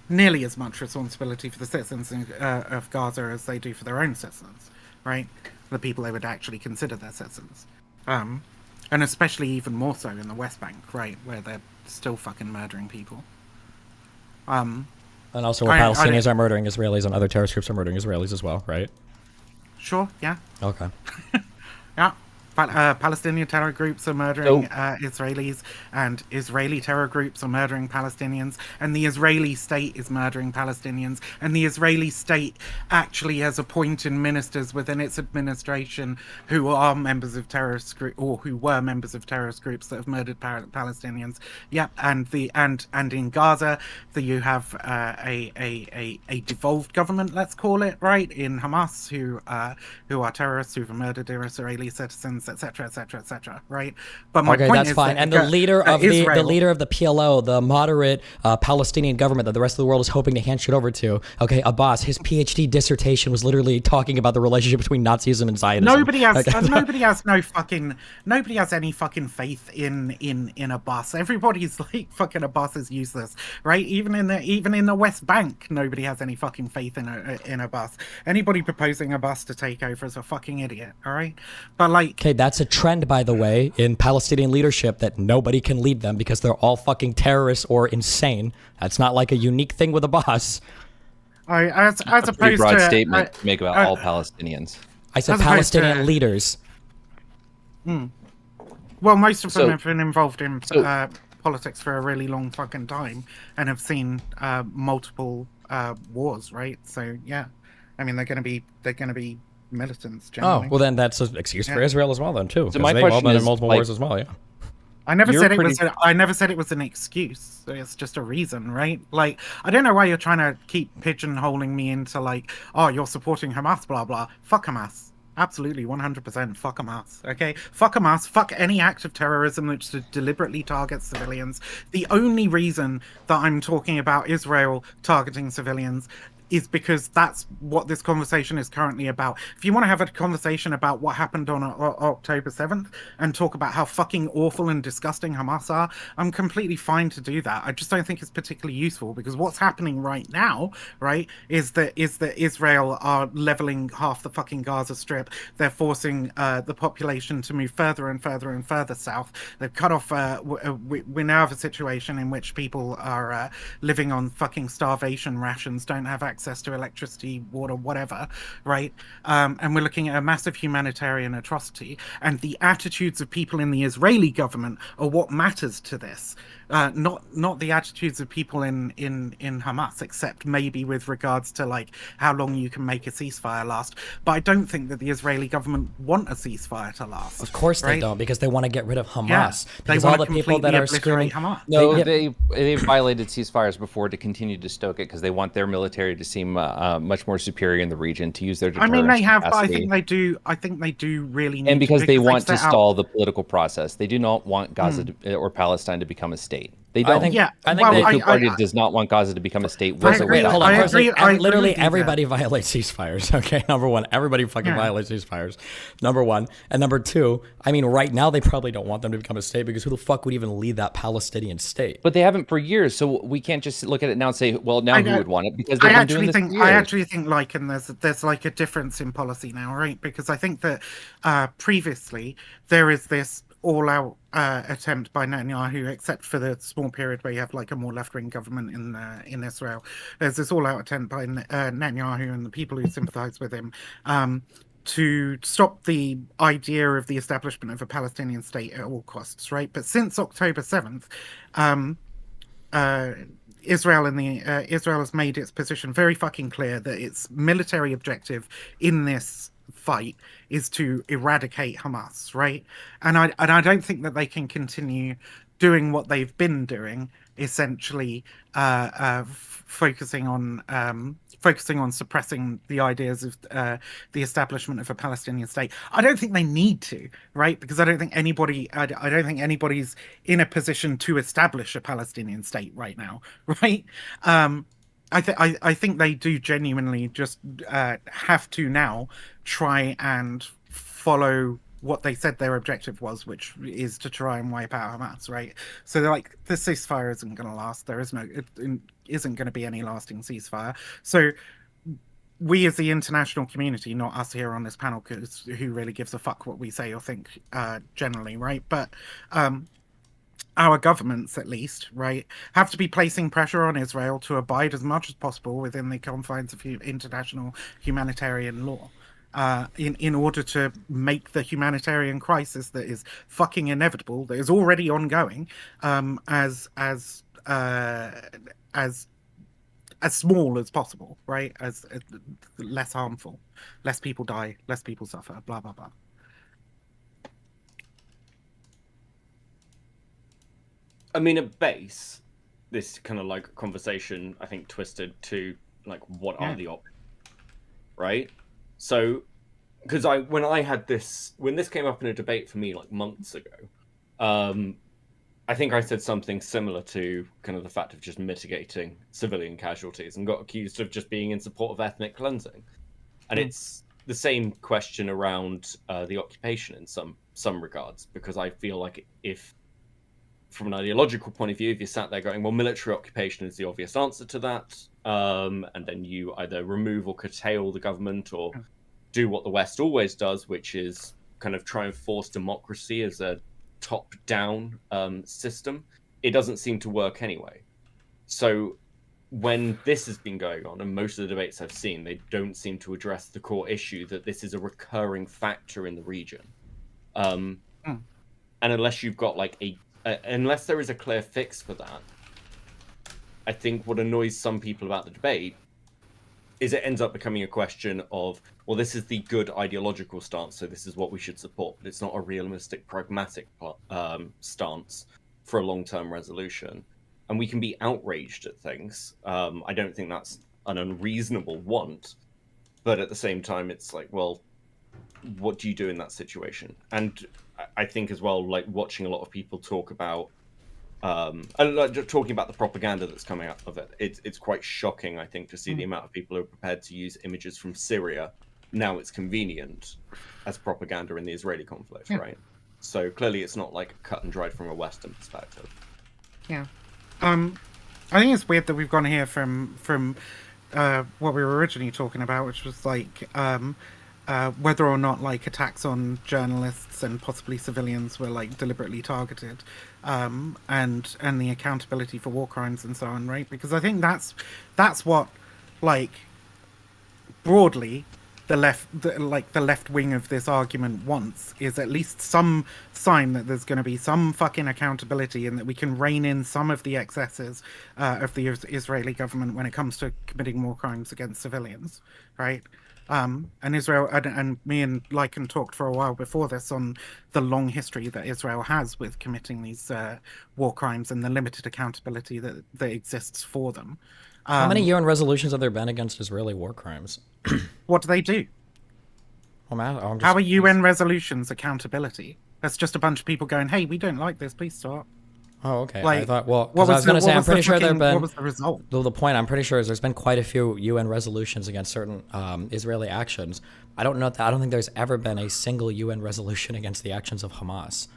nearly as much responsibility, for the citizens of Gaza as they do for their own citizens, right? The people they would actually consider their citizens, and especially even more so in the West Bank, right, where they're still fucking murdering people. And also where Palestinians are murdering Israelis and other terrorist groups are murdering Israelis as well, right? Sure, yeah. Okay. Yeah. Palestinian terror groups are murdering Israelis, and Israeli terror groups are murdering Palestinians, and the Israeli state is murdering Palestinians, and the Israeli state actually has appointed ministers within its administration who are members of terrorist groups, or who were members of terrorist groups that have murdered Palestinians. Yeah, and in Gaza, you have a devolved government, let's call it, right, in Hamas, who are terrorists who've murdered their Israeli citizens, etc., etc., etc. Right? But my point that's is fine. that And the leader of Israel, the leader of the PLO, the moderate Palestinian government that the rest of the world is hoping to hand shit over to. Okay, Abbas, his PhD dissertation was literally talking about the relationship between Nazism and Zionism. Nobody has any fucking faith in Abbas. Everybody's like, fucking Abbas is useless, right? Even in the West Bank, nobody has any fucking faith in Abbas. Anybody proposing Abbas to take over is a fucking idiot. All right, but like, okay, that's a trend, by the way, in Palestinian leadership, that nobody can lead them because they're all fucking terrorists or insane. That's not like a unique thing with Abbas. As a pretty opposed broad to statement to make about all Palestinians. I said Palestinian leaders. Well, most of them have been involved in politics for a really long fucking time and have seen multiple wars, right? So yeah, I mean they're gonna be militants. Generally. Oh well, then that's an excuse for Israel as well, then too. So my question been is, in multiple wars as well. Yeah. I never said it was an excuse. It's just a reason, right? Like, I don't know why you're trying to keep pigeonholing me into like, oh, you're supporting Hamas, blah blah. Fuck Hamas. Absolutely, 100%. Fuck Hamas. Okay, fuck Hamas. Fuck any act of terrorism which deliberately targets civilians. The only reason that I'm talking about Israel targeting civilians is because that's what this conversation is currently about. If you want to have a conversation about what happened on October 7th and talk about how fucking awful and disgusting Hamas are, I'm completely fine to do that. I just don't think it's particularly useful, because what's happening right now, right, is that Israel are leveling half the fucking Gaza Strip. They're forcing the population to move further and further and further south. They've cut off, we now have a situation in which people are living on fucking starvation rations, don't have access to electricity, water, whatever, right? And we're looking at a massive humanitarian atrocity, and the attitudes of people in the Israeli government are what matters to this. Not the attitudes of people in Hamas, except maybe with regards to like how long you can make a ceasefire last. But I don't think that the Israeli government want a ceasefire to last. Of course they don't, because they want to get rid of Hamas. Yeah, because all the people that are screaming Hamas. No, they violated ceasefires before to continue to stoke it, because they want their military to seem much more superior in the region, to use their deterrence. I mean, they have, capacity. but I think they do really need and because to, they want to stall the political process. They do not want Gaza or Palestine to become a state. They don't. I think the Political Party does not want Gaza to become a state. Hold on. Literally, everybody violates ceasefires. Okay, number one, everybody fucking violates ceasefires. Number one, and number two, I mean, right now they probably don't want them to become a state, because who the fuck would even lead that Palestinian state? But they haven't for years, so we can't just look at it now and say, well, now who would want it? Because they've been doing this for years. I actually think, like, and there's like a difference in policy now, right? Because I think that previously there is this all-out attempt by Netanyahu, except for the small period where you have like a more left-wing government in Israel. There's this all-out attempt by Netanyahu and the people who sympathize with him to stop the idea of the establishment of a Palestinian state at all costs, right? But since October 7th, Israel has made its position very fucking clear that its military objective in this fight is to eradicate Hamas, right? And I don't think that they can continue doing what they've been doing, essentially focusing on suppressing the ideas of the establishment of a Palestinian state. I don't think they need to, right? Because I don't think anybody's in a position to establish a Palestinian state right now, right? I think they do genuinely just have to now try and follow what they said their objective was, which is to try and wipe out Hamas, right? So they're like, the ceasefire isn't going to last. There is it isn't going to be any lasting ceasefire. So we as the international community, not us here on this panel, because who really gives a fuck what we say or think generally, right? But our governments, at least, right, have to be placing pressure on Israel to abide as much as possible within the confines of international humanitarian law. In order to make the humanitarian crisis that is fucking inevitable, that is already ongoing, as small as possible, right? As less harmful, less people die, less people suffer, blah blah blah. I mean, at base, this kind of like conversation, I think, twisted to like, what are the options, right? So, because when this came up in a debate for me like months ago, I think I said something similar to kind of the fact of just mitigating civilian casualties, and got accused of just being in support of ethnic cleansing. And it's the same question around the occupation in some regards, because I feel like if, from an ideological point of view, if you sat there going, well, military occupation is the obvious answer to that, and then you either remove or curtail the government, or do what the West always does, which is kind of try and force democracy as a top-down system, it doesn't seem to work anyway. So when this has been going on, and most of the debates I've seen, they don't seem to address the core issue that this is a recurring factor in the region. And unless you've got like unless there is a clear fix for that, I think what annoys some people about the debate is it ends up becoming a question of, well, this is the good ideological stance, so this is what we should support, but it's not a realistic, pragmatic stance for a long-term resolution. And we can be outraged at things. I don't think that's an unreasonable want, but at the same time, it's like, well, what do you do in that situation? And I think as well, like watching a lot of people talk about and like, talking about the propaganda that's coming out of it, it's quite shocking, I think, to see the amount of people who are prepared to use images from Syria. Now it's convenient as propaganda in the Israeli conflict, right? So clearly it's not like cut and dried from a Western perspective. Yeah. I think it's weird that we've gone here from what we were originally talking about, which was like whether or not like attacks on journalists and possibly civilians were like deliberately targeted, and the accountability for war crimes and so on, right? Because I think that's what, like, broadly the left wing of this argument wants, is at least some sign that there's going to be some fucking accountability and that we can rein in some of the excesses of the Israeli government when it comes to committing war crimes against civilians, right? And Israel and me and Lycan talked for a while before this on the long history that Israel has with committing these war crimes and the limited accountability that exists for them. How many UN resolutions have there been against Israeli war crimes? What do they do? How are UN resolutions accountability? That's just a bunch of people going, "Hey, we don't like this. Please stop." Oh, okay. Like, I thought, well, because I was going to say, I'm pretty sure there have been. What was the result? The point I'm pretty sure is there's been quite a few UN resolutions against certain Israeli actions. I don't think there's ever been a single UN resolution against the actions of Hamas.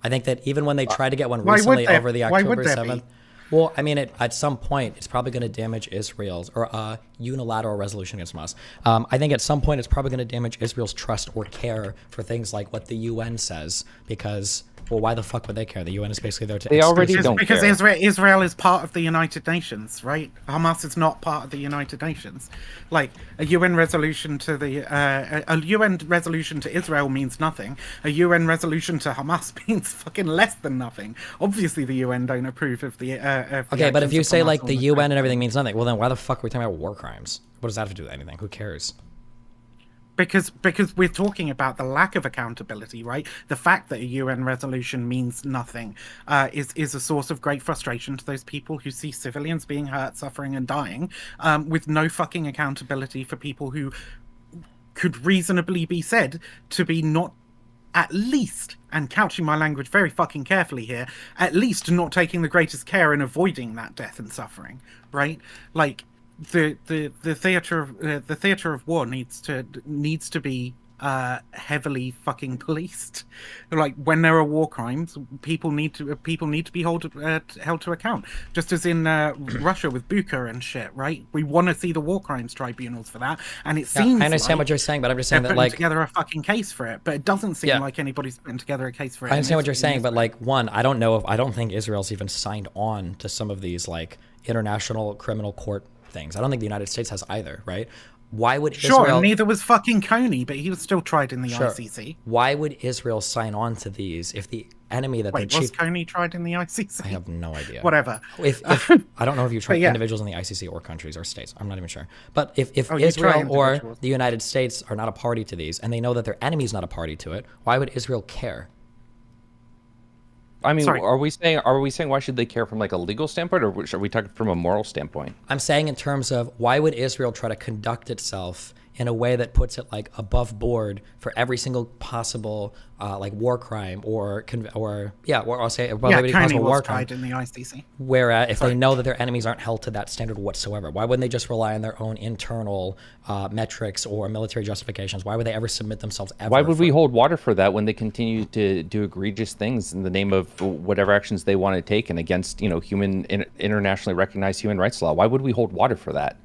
I think that even when they tried to get one recently over the October 7th, well, I mean, at some point, it's probably going to damage Israel's, or a unilateral resolution against Hamas. I think at some point, it's probably going to damage Israel's trust or care for things like what the UN says, because Well, why the fuck would they care? The UN is basically there to. They already Because, don't because care. Israel is part of the United Nations, right? Hamas is not part of the United Nations. Like a UN resolution to a UN resolution to Israel means nothing. A UN resolution to Hamas means fucking less than nothing. Obviously, the UN don't approve of the. Okay, but if actions you of say Hamas like on the the UN and everything means nothing, well then why the fuck are we talking about war crimes? What does that have to do with anything? Who cares? Because we're talking about the lack of accountability, right? The fact that a UN resolution means nothing is a source of great frustration to those people who see civilians being hurt, suffering, and dying, with no fucking accountability for people who could reasonably be said to be not at least, and couching my language very fucking carefully here, at least not taking the greatest care in avoiding that death and suffering, right? Like the theater of war needs to be heavily fucking policed. Like when there are war crimes, people need to be held to account. Just as in Russia with Bucha and shit, right? We want to see the war crimes tribunals for that, and it seems I understand like what you're saying, but I'm just saying they're that putting like together a fucking case for it, but it doesn't seem like anybody's putting together a case for it. I understand what you're saying, but like one, I don't think Israel's even signed on to some of these like international criminal court things. I don't think the United States has either, right? Why would Sure, Israel... and neither was fucking Coney, but he was still tried in the Sure. ICC. Why would Israel sign on to these if the enemy that Wait, the was chief... Coney tried in the ICC? I have no idea. Whatever. If I don't know if you try But yeah. individuals in the ICC or countries or states. I'm not even sure. But if Oh, you try Israel or individuals. the United States are not a party to these, and they know that their enemy's not a party to it, why would Israel care? I mean, Sorry. are we saying why should they care from like a legal standpoint, or are we talking from a moral standpoint? I'm saying in terms of why would Israel try to conduct itself in a way that puts it like above board for every single possible like war crime or I'll say above every Coney possible was war crime. tried in the ICC. Where if Sorry. they know that their enemies aren't held to that standard whatsoever, why wouldn't they just rely on their own internal metrics or military justifications? Why would they ever submit themselves ever? Why would we hold water for that when they continue to do egregious things in the name of whatever actions they want to take and against, internationally recognized human rights law? Why would we hold water for that?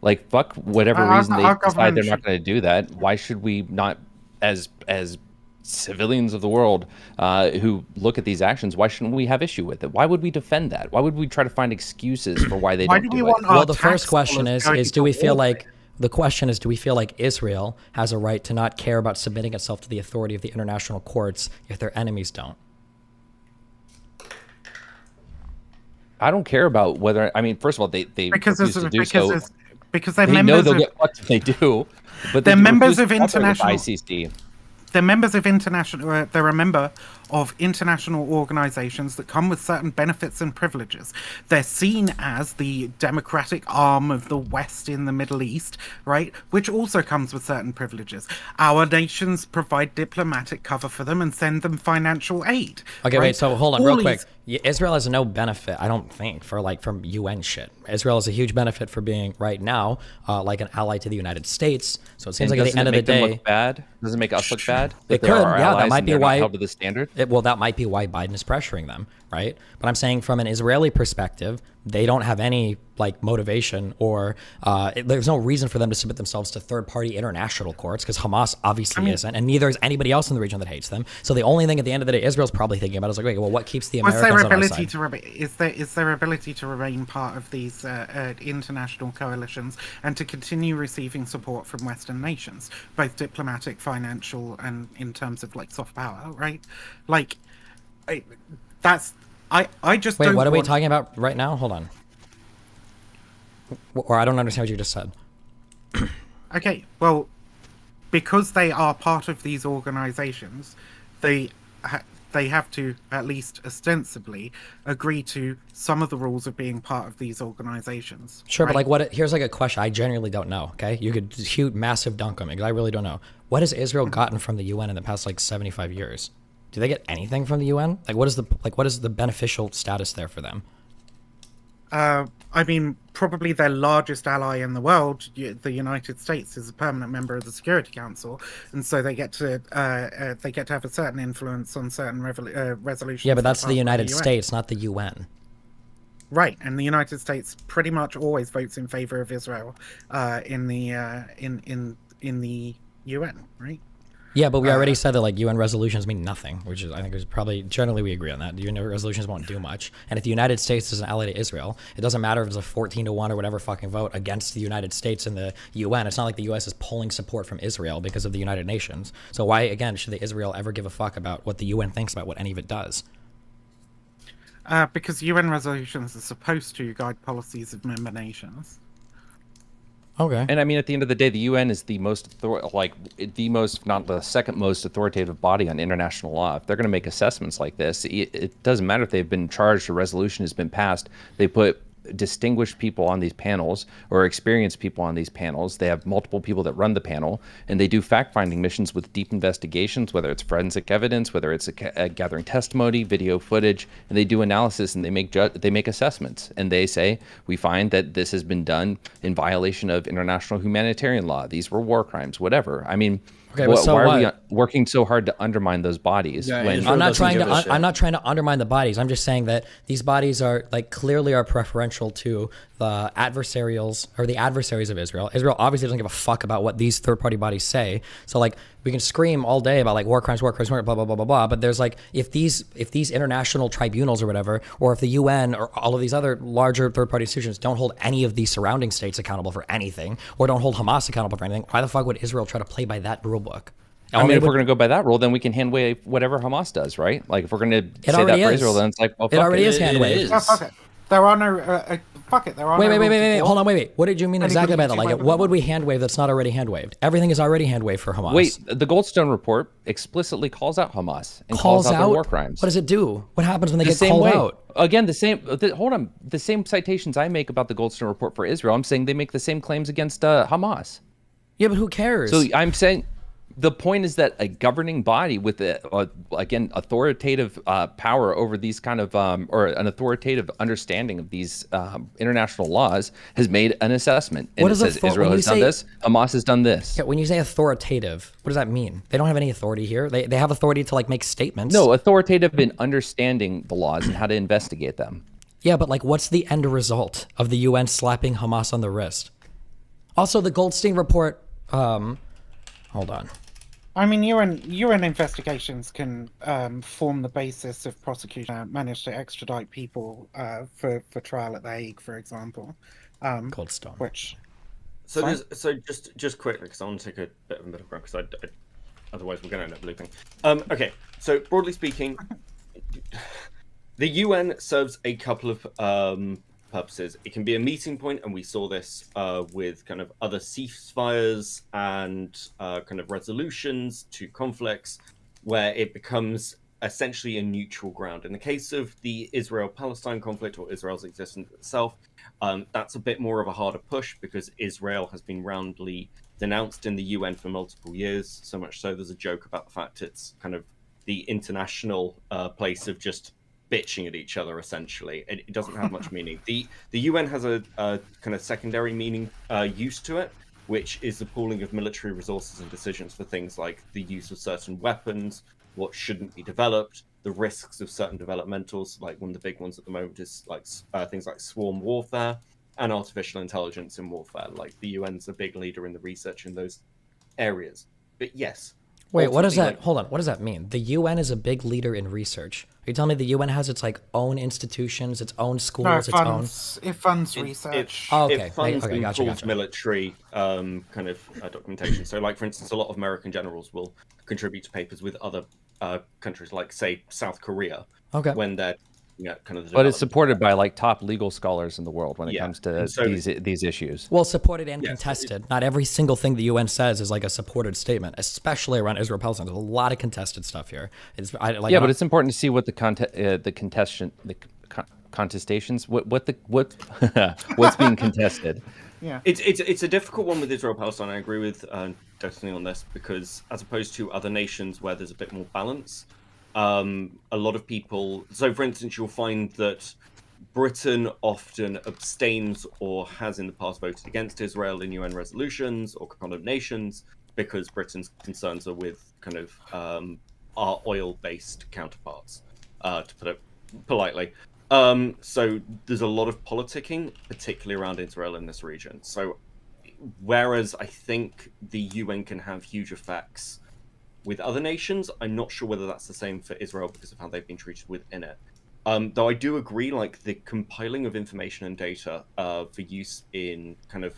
Like, fuck whatever reason they decide they're not going to do that. Why should we not, as civilians of the world who look at these actions, why shouldn't we have issue with it? Why would we defend that? Why would we try to find excuses for why they don't do it? Well, the first question is do we feel like Israel has a right to not care about submitting itself to the authority of the international courts if their enemies don't? I don't care about whether, I mean, first of all, they Because refuse to do so. Because they're They members know they'll of, get fucked if they do, but they're they members refuse of to cooperate with international. ICC. They're members of international. They're a member of international organizations that come with certain benefits and privileges. They're seen as the democratic arm of the West in the Middle East, right? Which also comes with certain privileges. Our nations provide diplomatic cover for them and send them financial aid. Okay, right? wait, so hold on All real quick. these- Israel has no benefit, I don't think, from UN shit. Israel has a huge benefit for being right now like an ally to the United States. So it seems like at the end of the day, look bad? Does it make us look bad? It that they're could, our yeah. allies That might and be they're not why held to the standard. Well, that might be why Biden is pressuring them, right? But I'm saying from an Israeli perspective, they don't have any like motivation or there's no reason for them to submit themselves to third-party international courts because Hamas obviously isn't, and neither is anybody else in the region that hates them. So the only thing at the end of the day Israel's probably thinking about is like, wait, well, what keeps the Americans on our side? Is their ability to remain part of these international coalitions and to continue receiving support from Western nations, both diplomatic, financial, and in terms of like soft power, right? Like, I just Wait, don't what are we want- talking about right now? Hold on. Or I don't understand what you just said. Okay, well, because they are part of these organizations, they have to, at least ostensibly, agree to some of the rules of being part of these organizations. Sure, right? but like, here's like a question I genuinely don't know. Okay, you could shoot massive dunk on me because I really don't know. What has Israel gotten from the UN in the past like 75 years? Do they get anything from the UN? Like, what is the beneficial status there for them? I mean, probably their largest ally in the world, the United States, is a permanent member of the Security Council, and so they get to have a certain influence on certain resolutions. Yeah, but that are that's the passed by United UN. States, not the UN. Right, and the United States pretty much always votes in favor of Israel in the UN, right? Yeah, but we already said that like UN resolutions mean nothing, which is I think is probably generally we agree on that. UN resolutions won't do much. And if the United States is an ally to Israel, it doesn't matter if it's a 14-1 or whatever fucking vote against the United States in the UN. It's not like the US is pulling support from Israel because of the United Nations. So why again should the Israel ever give a fuck about what the UN thinks about what any of it does? Because UN resolutions are supposed to guide policies of member nations. Okay. And I mean, at the end of the day, the UN is the most, the most, if not the second most authoritative body on international law. If they're going to make assessments like this, it doesn't matter if they've been charged, a resolution has been passed. They put distinguished people on these panels or experienced people on these panels. They have multiple people that run the panel, and they do fact-finding missions with deep investigations, whether it's forensic evidence, whether it's a gathering testimony, video footage, and they do analysis and they make assessments. And they say, we find that this has been done in violation of international humanitarian law. These were war crimes, whatever. I mean, okay, but so why what? are we working so hard to undermine those bodies? Yeah, when I'm not trying to undermine the bodies. I'm just saying that these bodies are like clearly are preferential to the adversarials or the adversaries of Israel. Israel obviously doesn't give a fuck about what these third-party bodies say. So like we can scream all day about like war crimes, blah blah blah blah blah. But there's like if these international tribunals or whatever, or if the UN or all of these other larger third-party institutions don't hold any of these surrounding states accountable for anything, or don't hold Hamas accountable for anything, why the fuck would Israel try to play by that rule book? I mean, if we're going to go by that rule, then we can hand wave whatever Hamas does, right? Like, if we're going to say that for Israel, then it's like, well, fuck it already is hand wave. Yeah, fuck it. There are no. Fuck it. There are. Wait. Hold on. Wait. What did you mean exactly by that? Like, what would we hand wave that's not already hand waved? Everything is already hand waved for Hamas. Wait, the Goldstone report explicitly calls out Hamas and calls out their war crimes. What does it do? What happens when they get called out? Again, hold on. The same citations I make about the Goldstone report for Israel, I'm saying they make the same claims against Hamas. Yeah, but who cares? So I'm saying the point is that a governing body with again authoritative power over these kind of or an authoritative understanding of these international laws has made an assessment, and it says Israel has done this, Hamas has done this. Yeah, when you say authoritative, what does that mean? They don't have any authority here. They have authority to like make statements. No, authoritative in understanding the laws and how to investigate them. Yeah, but like, what's the end result of the UN slapping Hamas on the wrist? Also, the Goldstein report. Hold on. I mean, UN investigations can form the basis of prosecution. Manage to extradite people for trial at The Hague, for example. Goldstone. Which. So just quickly, because I want to take a bit of a middle ground, because otherwise we're going to end up looping. Okay, so broadly speaking, the UN serves a couple of purposes. It can be a meeting point, and we saw this with kind of other ceasefires and kind of resolutions to conflicts, where it becomes essentially a neutral ground. In the case of the Israel-Palestine conflict, or Israel's existence itself, that's a bit more of a harder push, because Israel has been roundly denounced in the UN for multiple years, so much so there's a joke about the fact it's kind of the international place of just bitching at each other. Essentially, it doesn't have much meaning. The UN has a kind of secondary meaning use to it, which is the pooling of military resources and decisions for things like the use of certain weapons, what shouldn't be developed, the risks of certain developmentals. Like one of the big ones at the moment is like things like swarm warfare and artificial intelligence in warfare. Like the UN's a big leader in the research in those areas. But yes. Wait, what does that? Hold on. What does that mean? The UN is a big leader in research. Are you telling me the UN has its like own institutions, its own schools, it funds research. It funds gotcha. Military kind of documentation. So, like for instance, a lot of American generals will contribute to papers with other countries, like say South Korea, when they're kind of. But it's supported by like top legal scholars in the world when it comes to these issues. Well, supported and contested. Not every single thing the UN says is like a supported statement, especially around Israel Palestine. There's a lot of contested stuff here. But it's important to see what the contestations, what's being contested. Yeah, it's a difficult one with Israel Palestine. I agree with Destiny on this, because as opposed to other nations where there's a bit more balance. A lot of people, so for instance, you'll find that Britain often abstains or has in the past voted against Israel in UN resolutions or condemnations, because Britain's concerns are with kind of our oil-based counterparts, to put it politely. So there's a lot of politicking, particularly around Israel in this region. So whereas I think the UN can have huge effects with other nations. I'm not sure whether that's the same for Israel because of how they've been treated within it. Though I do agree, like the compiling of information and data for use in kind of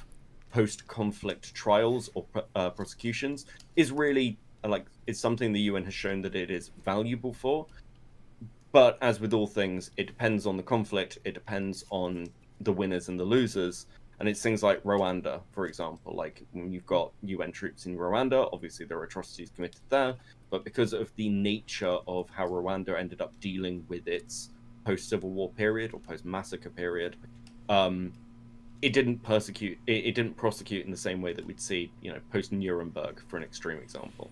post-conflict trials or prosecutions is really it's something the UN has shown that it is valuable for. But as with all things, it depends on the conflict. It depends on the winners and the losers. And it's things like Rwanda, for example. Like when you've got UN troops in Rwanda, obviously there are atrocities committed there. But because of the nature of how Rwanda ended up dealing with its post-Civil War period or post-massacre period, it didn't prosecute in the same way that we'd see, post-Nuremberg, for an extreme example.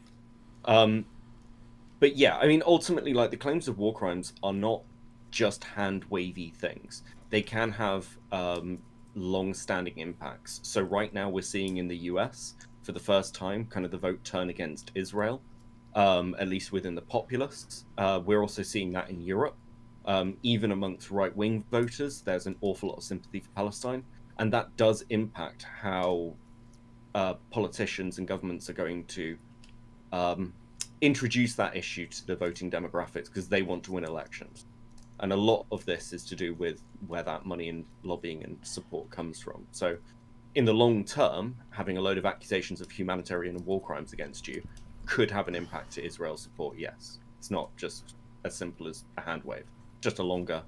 But yeah, I mean, ultimately, like the claims of war crimes are not just hand-wavy things. They can have long-standing impacts. So right now we're seeing in the US, for the first time, kind of the vote turn against Israel, at least within the populists. We're also seeing that in Europe. Even amongst right-wing voters, there's an awful lot of sympathy for Palestine. And that does impact how politicians and governments are going to introduce that issue to the voting demographics because they want to win elections. And a lot of this is to do with where that money and lobbying and support comes from. So in the long term, having a load of accusations of humanitarian and war crimes against you could have an impact to Israel's support, yes. It's not just as simple as a hand wave, just a longer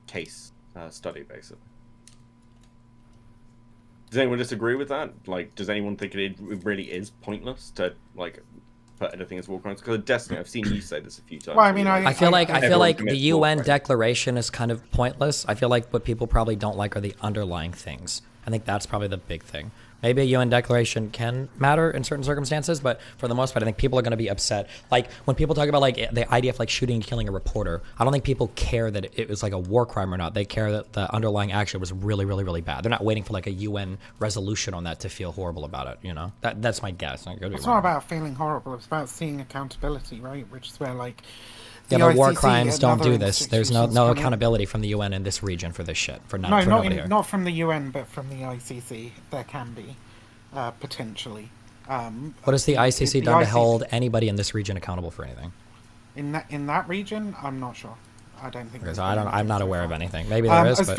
case study, basically. Does anyone disagree with that? Like, does anyone think it really is pointless to, like, put anything as war crimes? Because Destiny, I've seen you say this a few times. Well, I mean, I feel like the UN declaration is kind of pointless. I feel like what people probably don't like are the underlying things. I think that's probably the big thing. Maybe a UN declaration can matter in certain circumstances, but for the most part, I think people are going to be upset. Like when people talk about like the idea of like shooting and killing a reporter, I don't think people care that it was like a war crime or not. They care that the underlying action was really, really, really bad. They're not waiting for like a UN resolution on that to feel horrible about it. You know, that's my guess. It's not about feeling horrible. It's about seeing accountability, right? Which is where like. Yeah, but war crimes don't do this. There's no accountability from the UN in this region for this shit. Not from the UN, but from the ICC. There can be, potentially. What has the ICC done to hold anybody in this region accountable for anything? In that region, I'm not sure. I don't think. Because I'm not aware of anything. Maybe there is. As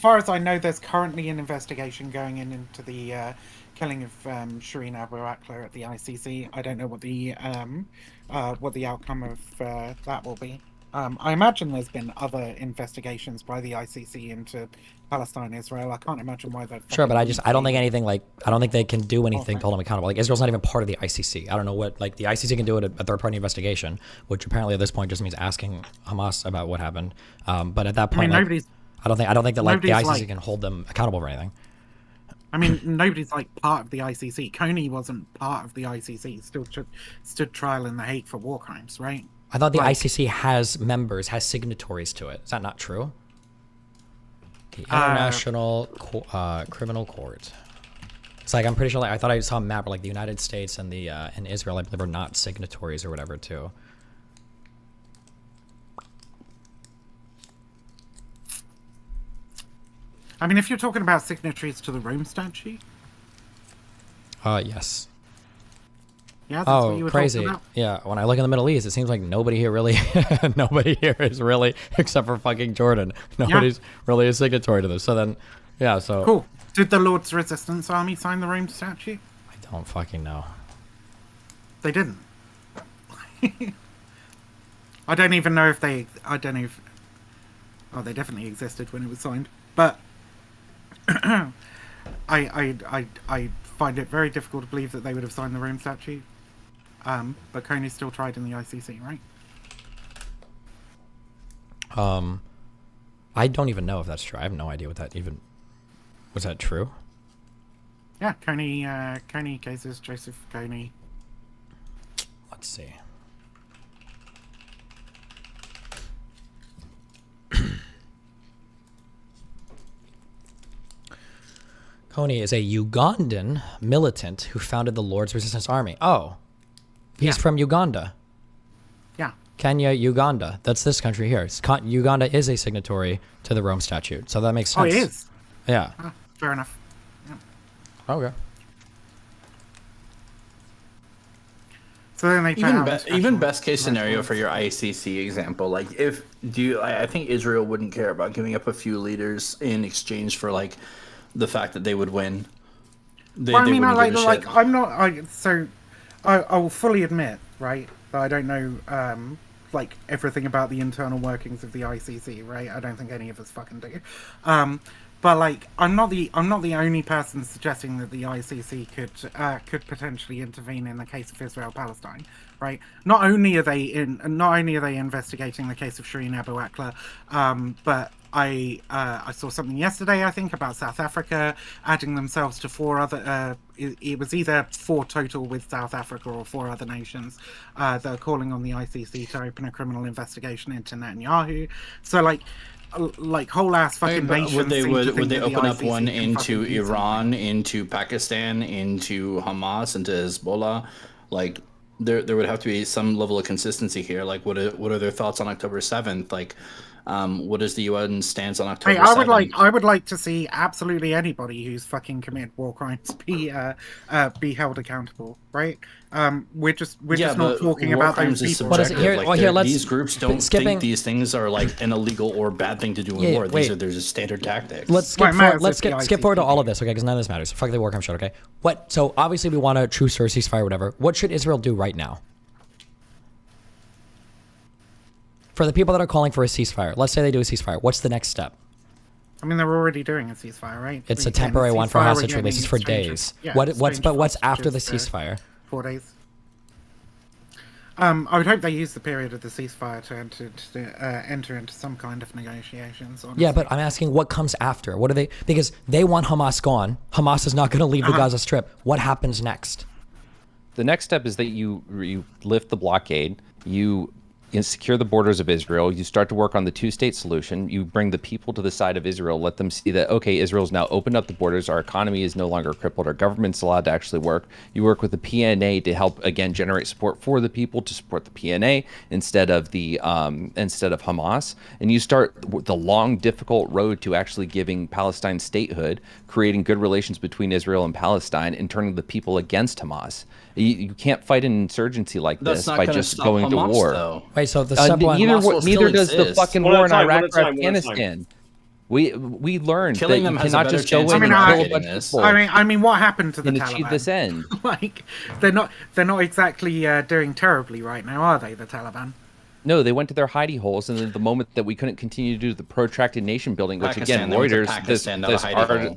far as I know, there's currently an investigation going into the killing of Shireen Abu Akleh at the ICC. I don't know what the outcome of that will be. I imagine there's been other investigations by the ICC into Palestine, Israel. I can't imagine why they're sure, but I don't think anything I don't think they can do anything to hold them accountable. Like Israel's not even part of the ICC. I don't know what the ICC can do a third-party investigation, which apparently at this point just means asking Hamas about what happened. But at that point, I don't think that the ICC can hold them accountable for anything. I mean, nobody's part of the ICC. Coney wasn't part of the ICC. Still stood trial in The Hague for war crimes, right? I thought the ICC has members, has signatories to it. Is that not true? The International Criminal Court. It's I'm pretty sure. I thought I saw a map where the United States and the and Israel, I believe, are not signatories or whatever too. I mean, if you're talking about signatories to the Rome Statute. Yes. Yeah, that's what you were crazy. talking about. Yeah, when I look in the Middle East, it seems like nobody here is really, except for fucking Jordan. Nobody's really a signatory to this. So then, yeah, so. Cool. Did the Lord's Resistance Army sign the Rome Statute? I don't fucking know. They didn't. I don't even know if they. I don't know if. Oh, they definitely existed when it was signed, but I find it very difficult to believe that they would have signed the Rome Statute. But Coney's still tried in the ICC, right? I don't even know if that's true. I have no idea what that even was. That true? Yeah, Coney cases, Joseph Coney. Let's see. Coney is a Ugandan militant who founded the Lord's Resistance Army. Oh, he's from Uganda. Yeah. Kenya, Uganda. That's this country here. Uganda is a signatory to the Rome Statute, so that makes sense. Oh, it is? Yeah. Fair enough. Yeah. Okay. So then they even best case scenario for your ICC example, like I think Israel wouldn't care about giving up a few leaders in exchange for like the fact that they would win. I will fully admit, right, that I don't know like everything about the internal workings of the ICC, right? I don't think any of us fucking do. But like, I'm not the only person suggesting that the ICC could potentially intervene in the case of Israel-Palestine, right? Not only are they investigating the case of Shireen Abu Akleh, but I saw something yesterday, I think, about South Africa adding themselves to 4 other. It was either 4 total with South Africa or 4 other nations that are calling on the ICC to open a criminal investigation into Netanyahu. So like whole ass fucking nations. Would they open up one into Iran, into Pakistan, into Hamas, into Hezbollah? Like there would have to be some level of consistency here. Like what are their thoughts on October 7th? Like what is the UN stance on October 7th? I would like to see absolutely anybody who's fucking committed war crimes be held accountable, right? We're just not talking about those people. These groups don't think these things are like an illegal or bad thing to do in war. These are just standard tactics. Let's skip forward to all of this, okay? Because none of this matters. Fuck the war crime shit, okay? So obviously we want a true ceasefire, whatever. What should Israel do right now? For the people that are calling for a ceasefire, let's say they do a ceasefire. What's the next step? I mean, they're already doing a ceasefire, right? It's a temporary one for hostage releases for days. Yeah, what's after the ceasefire? 4 days. I would hope they use the period of the ceasefire to enter into some kind of negotiations. Honestly. Yeah, but I'm asking what comes after. What are they? Because they want Hamas gone. Hamas is not going to leave the Gaza Strip. What happens next? The next step is that you lift the blockade. You secure the borders of Israel. You start to work on the 2-state solution. You bring the people to the side of Israel, let them see that, okay, Israel's now opened up the borders. Our economy is no longer crippled. Our government's allowed to actually work. You work with the PNA to help, again, generate support for the people, to support the PNA instead of Hamas. And you start the long, difficult road to actually giving Palestine statehood, creating good relations between Israel and Palestine, and turning the people against Hamas. You can't fight an insurgency like this by just going to war. Though. Wait, so the neither does the fucking war in Iraq or Afghanistan. We learned killing that them you has cannot a better just go in chance and of kill a getting bunch of this. people. I mean, what happened to the and Taliban? achieve this end. Like, they're not exactly doing terribly right now, are they? The Taliban. No, they went to their hidey holes, and then the moment that we couldn't continue to do the protracted nation building, which again, Reuters,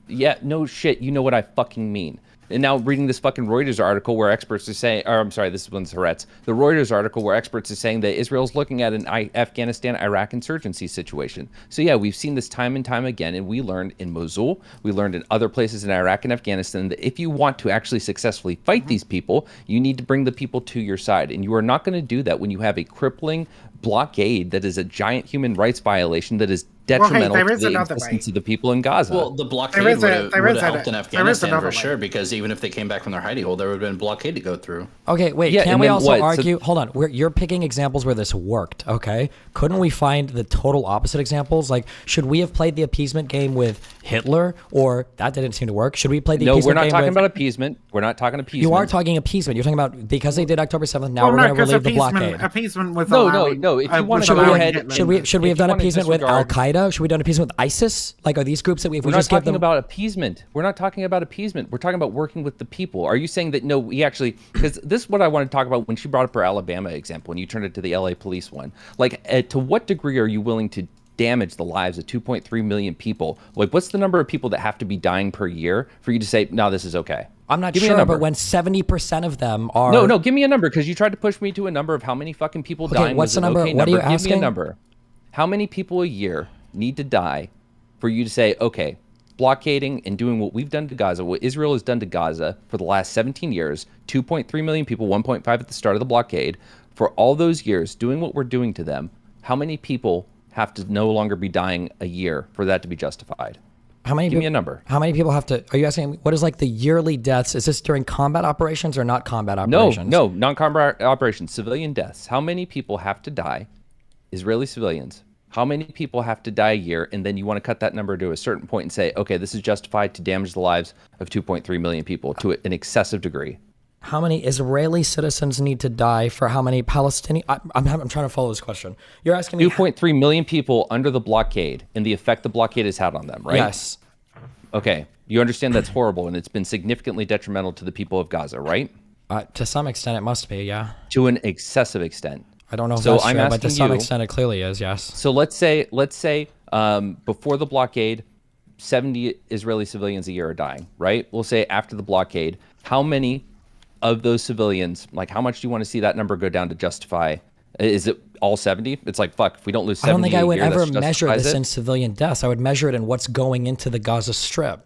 yeah, no shit, you know what I fucking mean. And now reading this fucking Reuters article where experts are saying, or I'm sorry, this one's Haaretz. The Reuters article where experts are saying that Israel's looking at an Afghanistan-Iraq insurgency situation. So yeah, we've seen this time and time again, and we learned in Mosul, we learned in other places in Iraq and Afghanistan that if you want to actually successfully fight these people, you need to bring the people to your side. And you are not going to do that when you have a crippling blockade that is a giant human rights violation that is detrimental to the existence of the people in Gaza. Well, the blockade would have helped in Afghanistan for sure, because even if they came back from their hidey hole, there would have been a blockade to go through. Okay, wait, can we also argue, hold on, you're picking examples where this worked, okay? Couldn't we find the total opposite examples? Like, should we have played the appeasement game with Hitler, or that didn't seem to work? Should we play the appeasement game No, we're not talking about appeasement. We're not talking appeasement. You are talking appeasement. You're talking about, because they did October 7th, now we're going to relieve the blockade. Appeasement was No, if you want to go ahead... Should we have done appeasement with Al-Qaeda? Should we have done appeasement with ISIS? Like, are these groups that we just give them? We're not talking about appeasement. We're not talking about appeasement. We're talking about working with the people. Are you saying that, no, we actually, because this is what I want to talk about when she brought up her Alabama example, and you turned it to the LA police one. Like, to what degree are you willing to damage the lives of 2.3 million people? Like, what's the number of people that have to be dying per year for you to say, no, this is okay? I'm not sure, but when 70% of them are... No, give me a number, because you tried to push me to a number of how many fucking people dying. What's the number? What are you asking? Give me a number. How many people a year need to die for you to say, okay, blockading and doing what we've done to Gaza, what Israel has done to Gaza for the last 17 years, 2.3 million people, 1.5 at the start of the blockade, for all those years doing what we're doing to them, how many people have to no longer be dying a year for that to be justified? Give me a number. How many people have to, are you asking, what is like the yearly deaths? Is this during combat operations or not combat operations? No, non-combat operations, civilian deaths. How many people have to die, Israeli civilians? How many people have to die a year? And then you want to cut that number to a certain point and say, okay, this is justified to damage the lives of 2.3 million people to an excessive degree. How many Israeli citizens need to die for how many Palestinian? I'm trying to follow this question. You're asking me 2.3 million people under the blockade and the effect the blockade has had on them, right? Yes. Okay. You understand that's horrible and it's been significantly detrimental to the people of Gaza, right? To some extent, it must be, yeah. To an excessive extent. I don't know if so that's I'm true, asking but to some you, extent, it clearly is, yes. So let's say before the blockade, 70 Israeli civilians a year are dying, right? We'll say after the blockade, how many of those civilians, like how much do you want to see that number go down to justify? Is it all 70? It's like, fuck, if we don't lose 70 I don't think I would a year, ever that measure justifies this it. in civilian deaths. I would measure it in what's going into the Gaza Strip.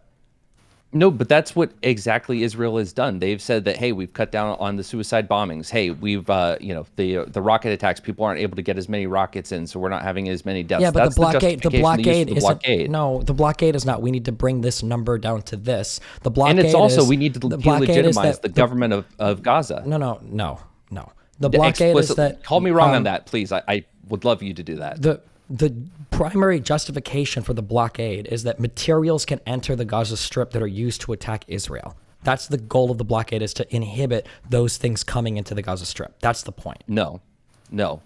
No, but that's what exactly Israel has done. They've said that, hey, we've cut down on the suicide bombings. Hey, we've, the rocket attacks, people aren't able to get as many rockets in, so we're not having as many deaths. Yeah, but that's the blockade isn't. No, the blockade is not. We need to bring this number down to this. The blockade and it's also is, we need to the blockade is delegitimize that the government of Gaza. No. The blockade is that. Call me wrong on that, please. I would love you to do that. The primary justification for the blockade is that materials can enter the Gaza Strip that are used to attack Israel. That's the goal of the blockade, is to inhibit those things coming into the Gaza Strip. That's the point. No.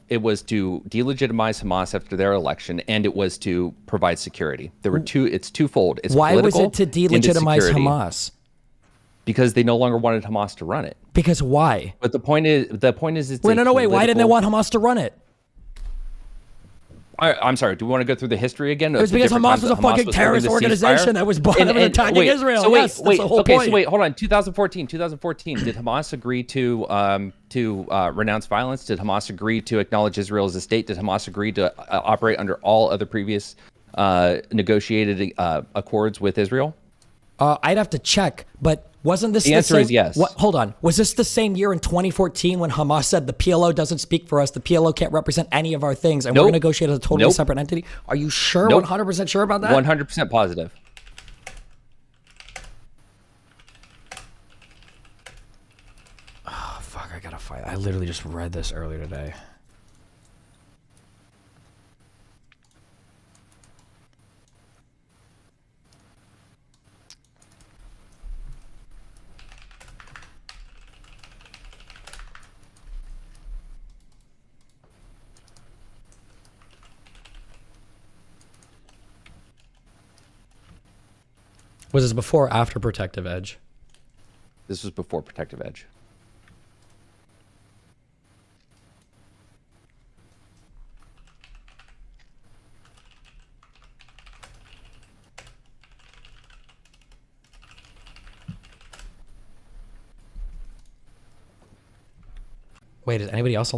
It was to delegitimize Hamas after their election, and it was to provide security. There were two. It's twofold. It's why was political it to and it's delegitimize security. Hamas? Because they no longer wanted Hamas to run it. Because why? But the point is, it's wait. Why didn't they want Hamas to run it? I'm sorry. Do we want to go through the history again? It was because Hamas was a fucking terrorist organization that was attacking Israel. That's the whole point. So wait, hold on. 2014. Did Hamas agree to renounce violence? Did Hamas agree to acknowledge Israel as a state? Did Hamas agree to operate under all other previous negotiated accords with Israel? I'd have to check, but wasn't this the answer is yes. Hold on. Was this the same year in 2014 when Hamas said the PLO doesn't speak for us, the PLO can't represent any of our things, and we're going to negotiate as a totally separate entity? Are you sure, 100% sure about that? 100% positive. Oh, fuck, I gotta fight. I literally just read this earlier today. Was this before or after Protective Edge? This was before Protective Edge. Wait, is anybody else